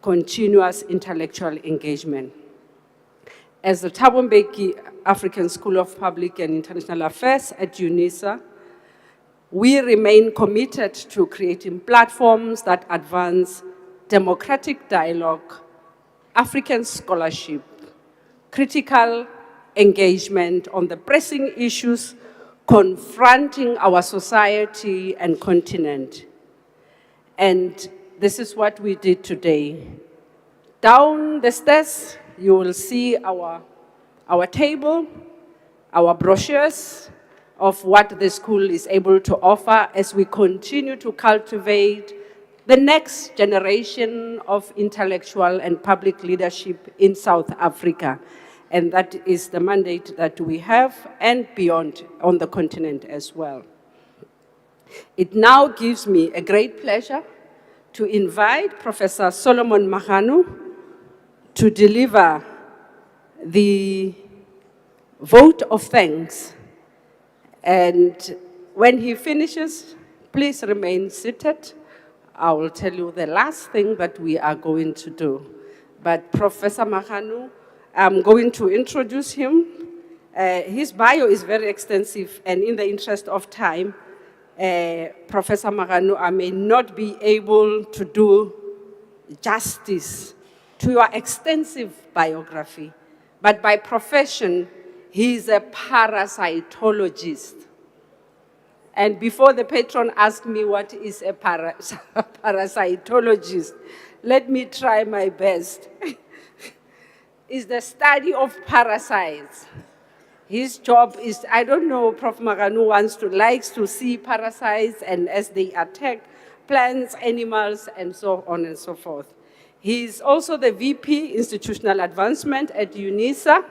Continuous intellectual engagement. As the Thabo Mbeki African School of Public and International Affairs at UNISA, we remain committed to creating platforms that advance democratic dialogue, African scholarship, critical engagement on the pressing issues confronting our society and continent. And this is what we did today. Down the stairs, you will see our table, our brochures of what the school is able to offer as we continue to cultivate the next generation of intellectual and public leadership in South Africa. And that is the mandate that we have and beyond on the continent as well. It now gives me a great pleasure to invite Professor Solomon Mahanu to deliver the vote of thanks. And when he finishes, please remain seated. I will tell you the last thing that we are going to do. But Professor Maganu, I'm going to introduce him. His bio is very extensive, and in the interest of time, Professor Maganu, I may not be able to do justice to your extensive biography, but by profession, he is a parasitologist. And before the patron asked me what is a parasitologist, let me try my best. It's the study of parasites. His job is, I don't know, Prof. Maganu likes to see parasites and as they attack plants, animals, and so on and so forth. He's also the VP Institutional Advancement at UNISA,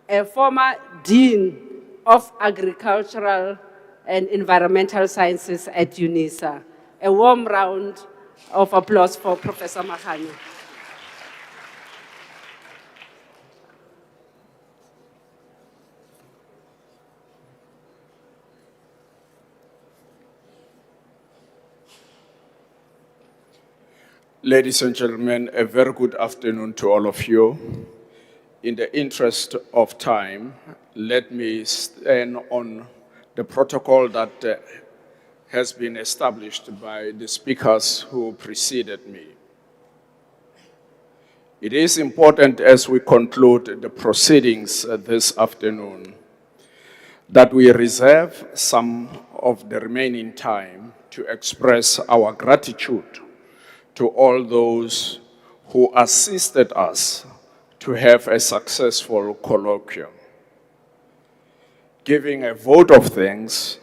a former Dean of Agricultural and Environmental Sciences at UNISA. A warm round of applause for Professor Maganu. Ladies and gentlemen, a very good afternoon to all of you. In the interest of time, let me stand on the protocol that has been established by the speakers who preceded me. It is important as we conclude the proceedings this afternoon that we reserve some of the remaining time to express our gratitude to all those who assisted us to have a successful colloquium. Giving a vote of thanks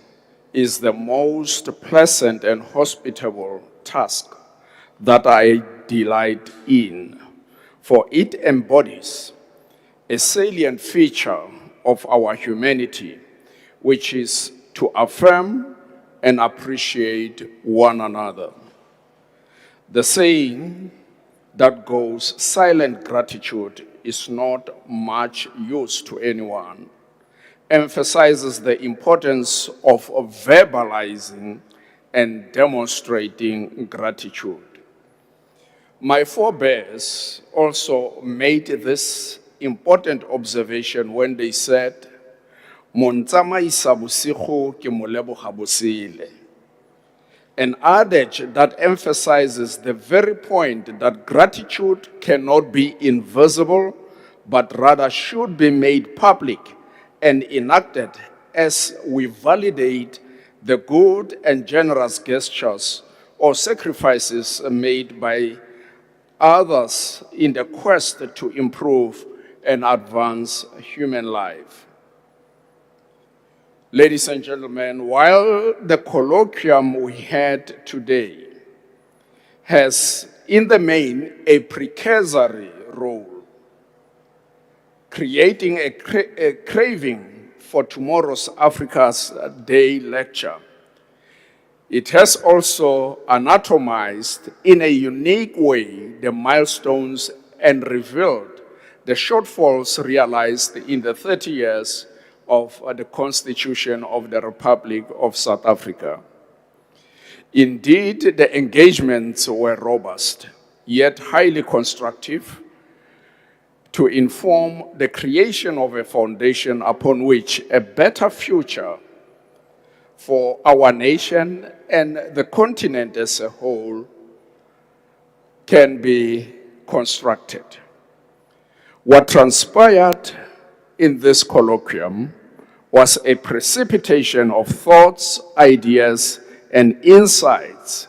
is the most pleasant and hospitable task that I delight in, for it embodies a salient feature of our humanity, which is to affirm and appreciate one another. The saying that goes, silent gratitude is not much use to anyone, emphasizes the importance of verbalizing and demonstrating gratitude. My forebears also made this important observation when they said, "Montsamaisa bosigo ke mo leboga bosele." An adage that emphasizes the very point that gratitude cannot be invisible, but rather should be made public and enacted as we validate the good and generous gestures or sacrifices made by others in the quest to improve and advance human life. Ladies and gentlemen, while the colloquium we had today has, in the main, a precursory role, creating a craving for tomorrow's Africa's Day lecture, it has also anatomized in a unique way the milestones and revealed the shortfalls realized in the 30 years of the Constitution of the Republic of South Africa. Indeed, the engagements were robust, yet highly constructive, to inform the creation of a foundation upon which a better future for our nation and the continent as a whole can be constructed. What transpired in this colloquium was a precipitation of thoughts, ideas, and insights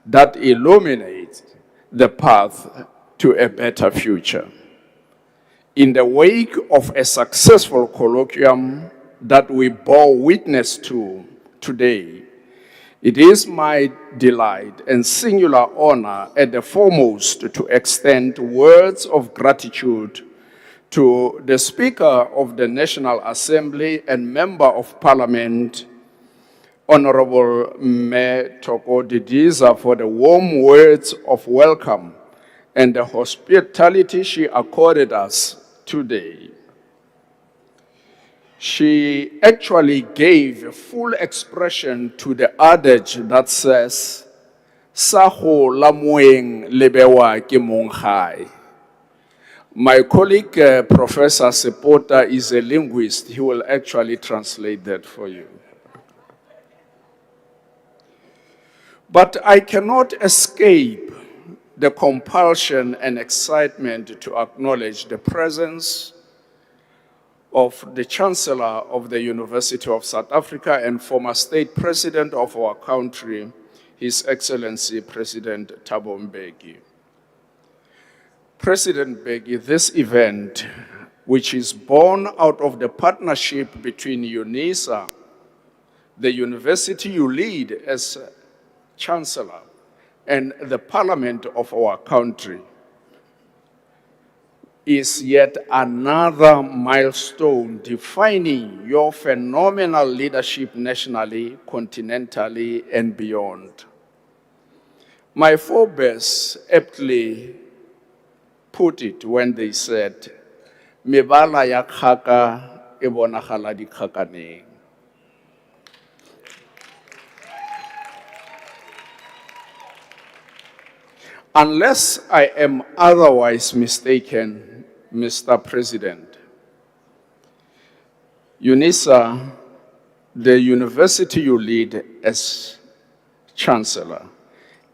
that illuminate the path to a better future. In the wake of a successful colloquium that we bore witness to today, it is my delight and singular honor at the foremost to extend words of gratitude to the Speaker of the National Assembly and Member of Parliament, Honorable Mayor Thabo Didiza, for the warm words of welcome and the hospitality she accorded us today. She actually gave full expression to the adage that says, "Sa ho la moeng le bewa ke mong gae." My colleague, Professor Sepota, is a linguist. He will actually translate that for you. But I cannot escape the compulsion and excitement to acknowledge the presence of the Chancellor of the University of South Africa and former State President of our country, His Excellency President Thabo Mbeki. President Mbeki, this event, which is born out of the partnership between UNISA, the university you lead as Chancellor, and the Parliament of our country, is yet another milestone defining your phenomenal leadership nationally, continentally, and beyond. My forebears aptly put it when they said, "Mebala ya kgaka e bonagala dikgakaneng." Unless I am otherwise mistaken, Mr. President, UNISA, the university you lead as Chancellor,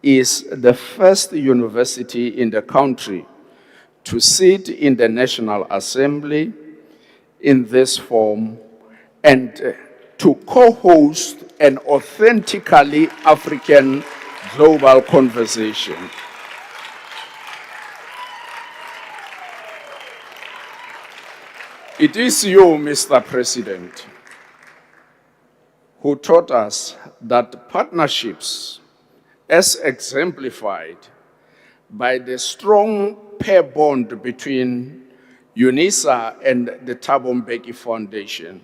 is the first university in the country to sit in the National Assembly in this form and to co-host an authentically African global conversation. It is you, Mr. President, who taught us that partnerships, as exemplified by the strong pair bond between UNISA and the Thabo Mbeki Foundation,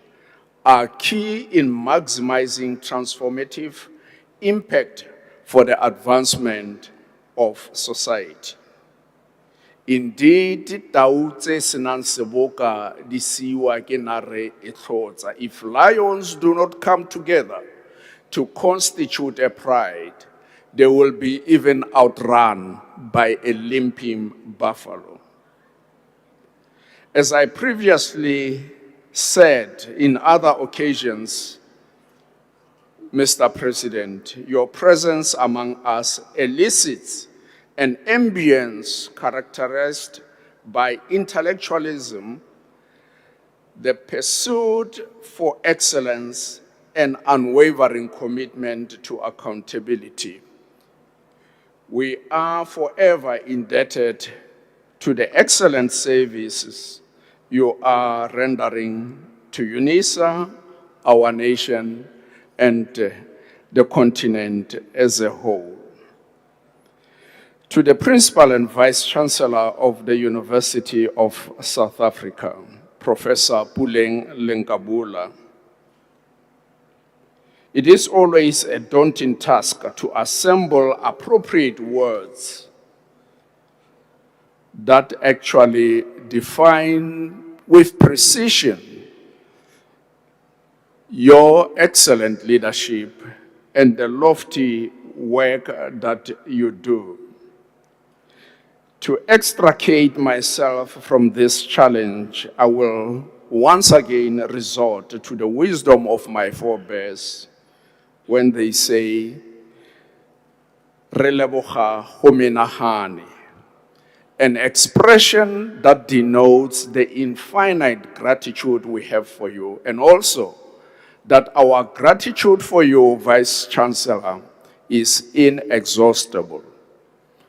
are key in maximizing transformative impact for the advancement of society. Indeed, tau tse senang seboka di siwa ke nare e tlhotsa. If lions do not come together to constitute a pride, they will be even outrun by a limping buffalo. As I previously said in other occasions, Mr. President, your presence among us elicits an ambience characterized by intellectualism, the pursuit for excellence, and unwavering commitment to accountability. We are forever indebted to the excellent services you are rendering to UNISA, our nation, and the continent as a whole. To the Principal and Vice Chancellor of the University of South Africa, Professor Buleng Lenkabula, it is always a daunting task to assemble appropriate words that actually define with precision your excellent leadership and the lofty work that you do. To extricate myself from this challenge, I will once again resort to the wisdom of my forebears when they say, "Re leboga go menagane," an expression that denotes the infinite gratitude we have for you, and also that our gratitude for you, Vice Chancellor, is inexhaustible.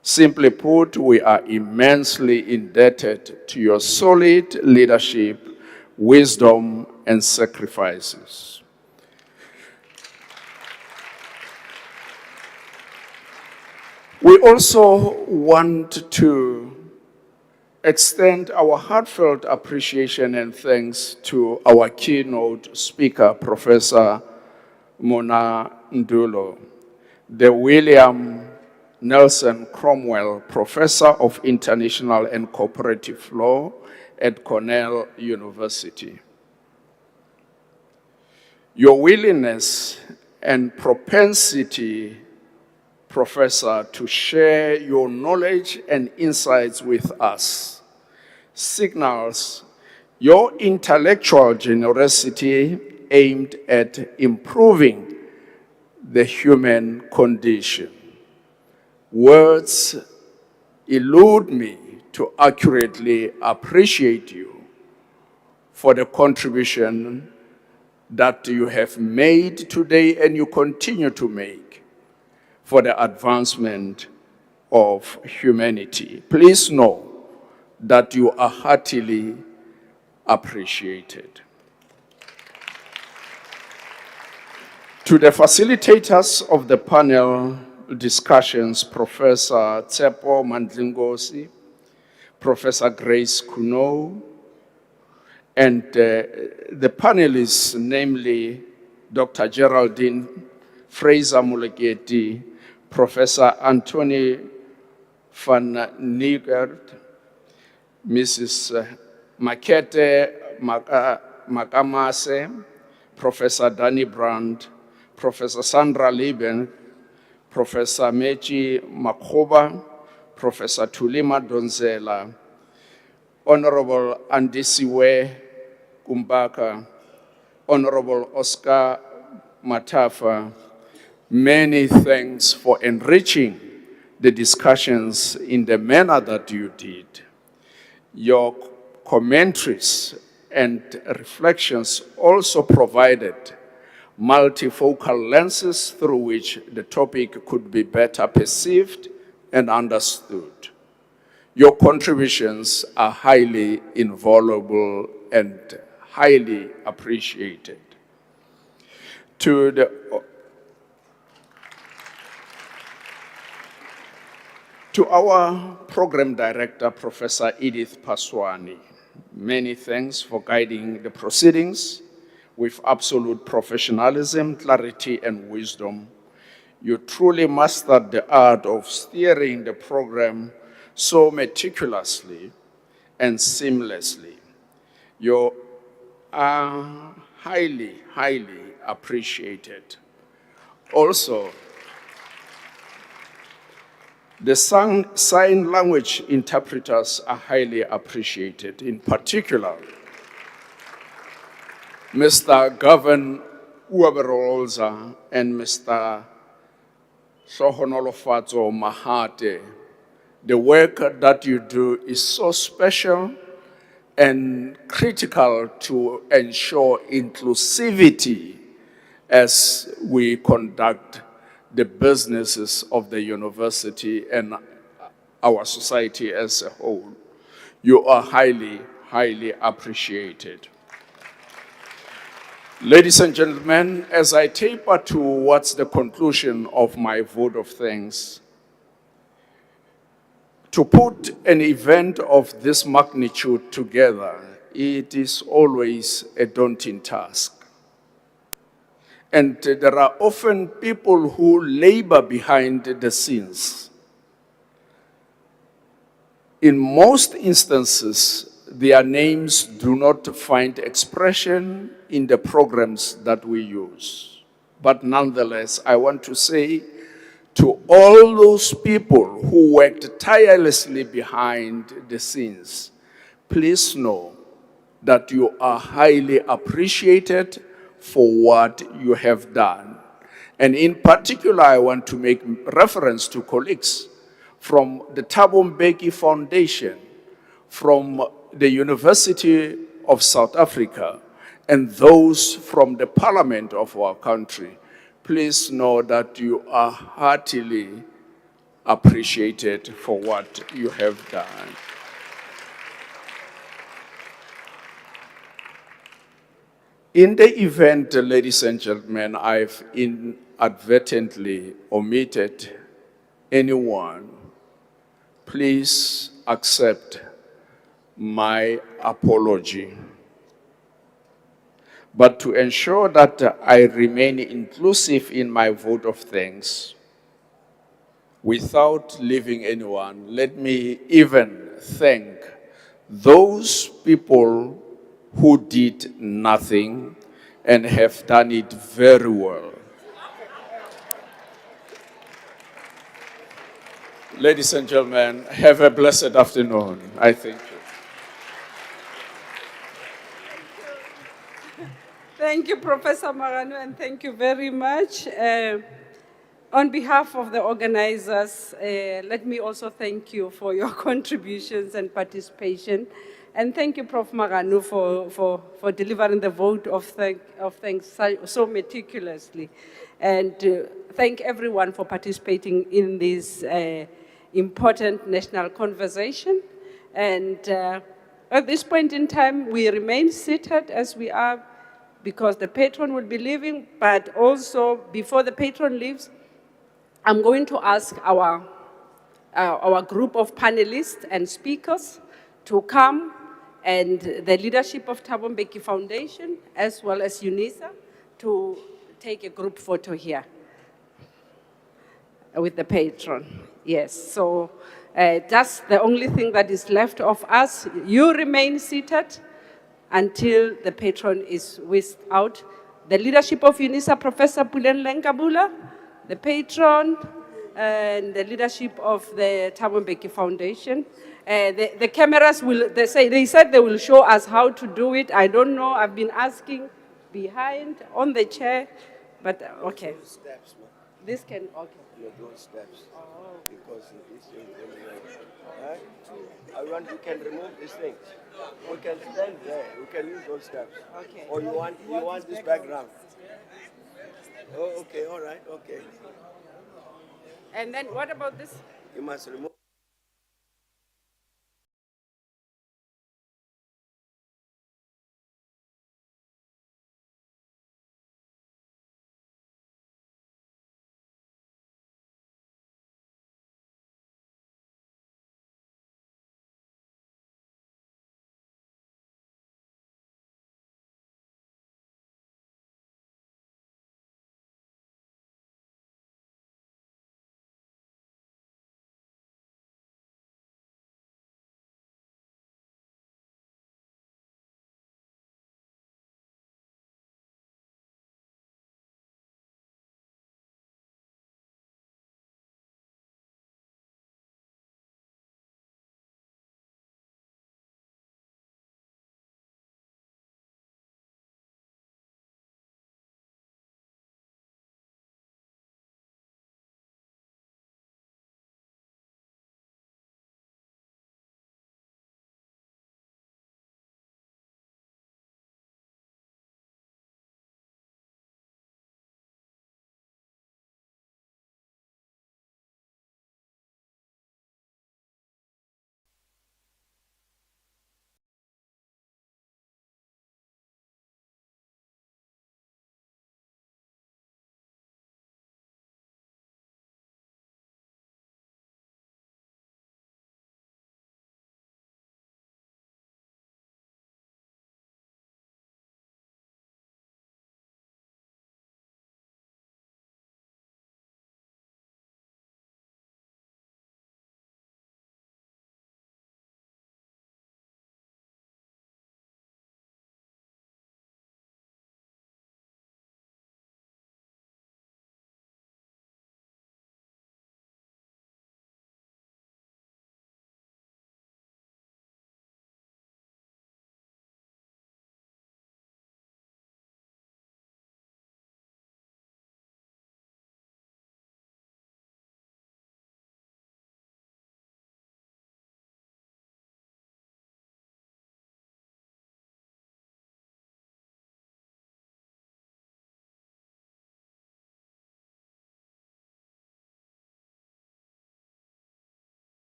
Simply put, we are immensely indebted to your solid leadership, wisdom, and sacrifices. We also want to extend our heartfelt appreciation and thanks to our keynote speaker, Professor Mona Ndulo, the William Nelson Cromwell Professor of International and Cooperative Law at Cornell University. Your willingness and propensity, Professor, to share your knowledge and insights with us signals your intellectual generosity aimed at improving the human condition. Words elude me to accurately appreciate you for the contribution that you have made today and you continue to make for the advancement of humanity. Please know that you are heartily appreciated. To the facilitators of the panel discussions, Professor Tsepo Mandlingosi, Professor Grace Kuno, and the panelists, namely Dr. Geraldine Fraser Muleketi, Professor Anthony van Niegert, Mrs. Makete Makamase, Professor Danny Brandt, Professor Sandra Lieben, Professor Mechi Makhoba, Professor Tulima Donzela, Honorable Andisiwe Kumbaka, Honorable Oscar Matafa, many thanks for enriching the discussions in the manner that you did. Your commentaries and reflections also provided multifocal lenses through which the topic could be better perceived and understood. Your contributions are highly invaluable and highly appreciated. To our program director, Professor Edith Paswani, many thanks for guiding the proceedings with absolute professionalism, clarity, and wisdom. You truly mastered the art of steering the program so meticulously and seamlessly. You are highly, highly appreciated. Also, the sign language interpreters are highly appreciated. In particular, Mr. Gavin Uaberolza and Mr. Sohonolofatso Mahate. The work that you do is so special and critical to ensure inclusivity as we conduct the businesses of the university and our society as a whole. You are highly, highly appreciated. Ladies and gentlemen, as I taper towards the conclusion of my vote of thanks, to put an event of this magnitude together, it is always a daunting task. And there are often people who labor behind the scenes. In most instances, their names do not find expression in the programs that we use. But nonetheless, I want to say to all those people who worked tirelessly behind the scenes, please know that you are highly appreciated for what you have done. And in particular, I want to make reference to colleagues from the Thabo Mbeki Foundation, from the University of South Africa, and those from the parliament of our country. Please know that you are heartily appreciated for what you have done. In the event, ladies and gentlemen, I've inadvertently omitted anyone, please accept my apology. But to ensure that I remain inclusive in my vote of thanks, without leaving anyone, let me even thank those people who did nothing and have done it very well. Ladies and gentlemen, have a blessed afternoon. I thank you. Thank you, Professor Marano, and thank you very much. On behalf of the organizers, let me also thank you for your contributions and participation. And thank you, Prof. Marano, for delivering the vote of thanks so meticulously. And thank everyone for participating in this important national conversation. And at this point in time, we remain seated as we are, because the patron will be leaving, but also before the patron leaves, I'm going to ask our group of panelists and speakers to come, and the leadership of Thabo Mbeki Foundation, as well as UNISA, to take a group photo here with the patron. Yes, so that's the only thing that is left of us. You remain seated until the patron is whisked out. The leadership of UNISA, Professor Puleng Lenkabula, the patron, and the leadership of the Thabo Mbeki Foundation. The cameras will, they said they will show us how to do it. I don't know, I've been asking behind, on the chair, but okay. Steps, man. This can, okay. Those steps. Because this thing right? You can remove these things. We can stand there. We can use those steps. Okay. Or you want this background? Oh, okay, all right, okay. And then what about this? You must remove.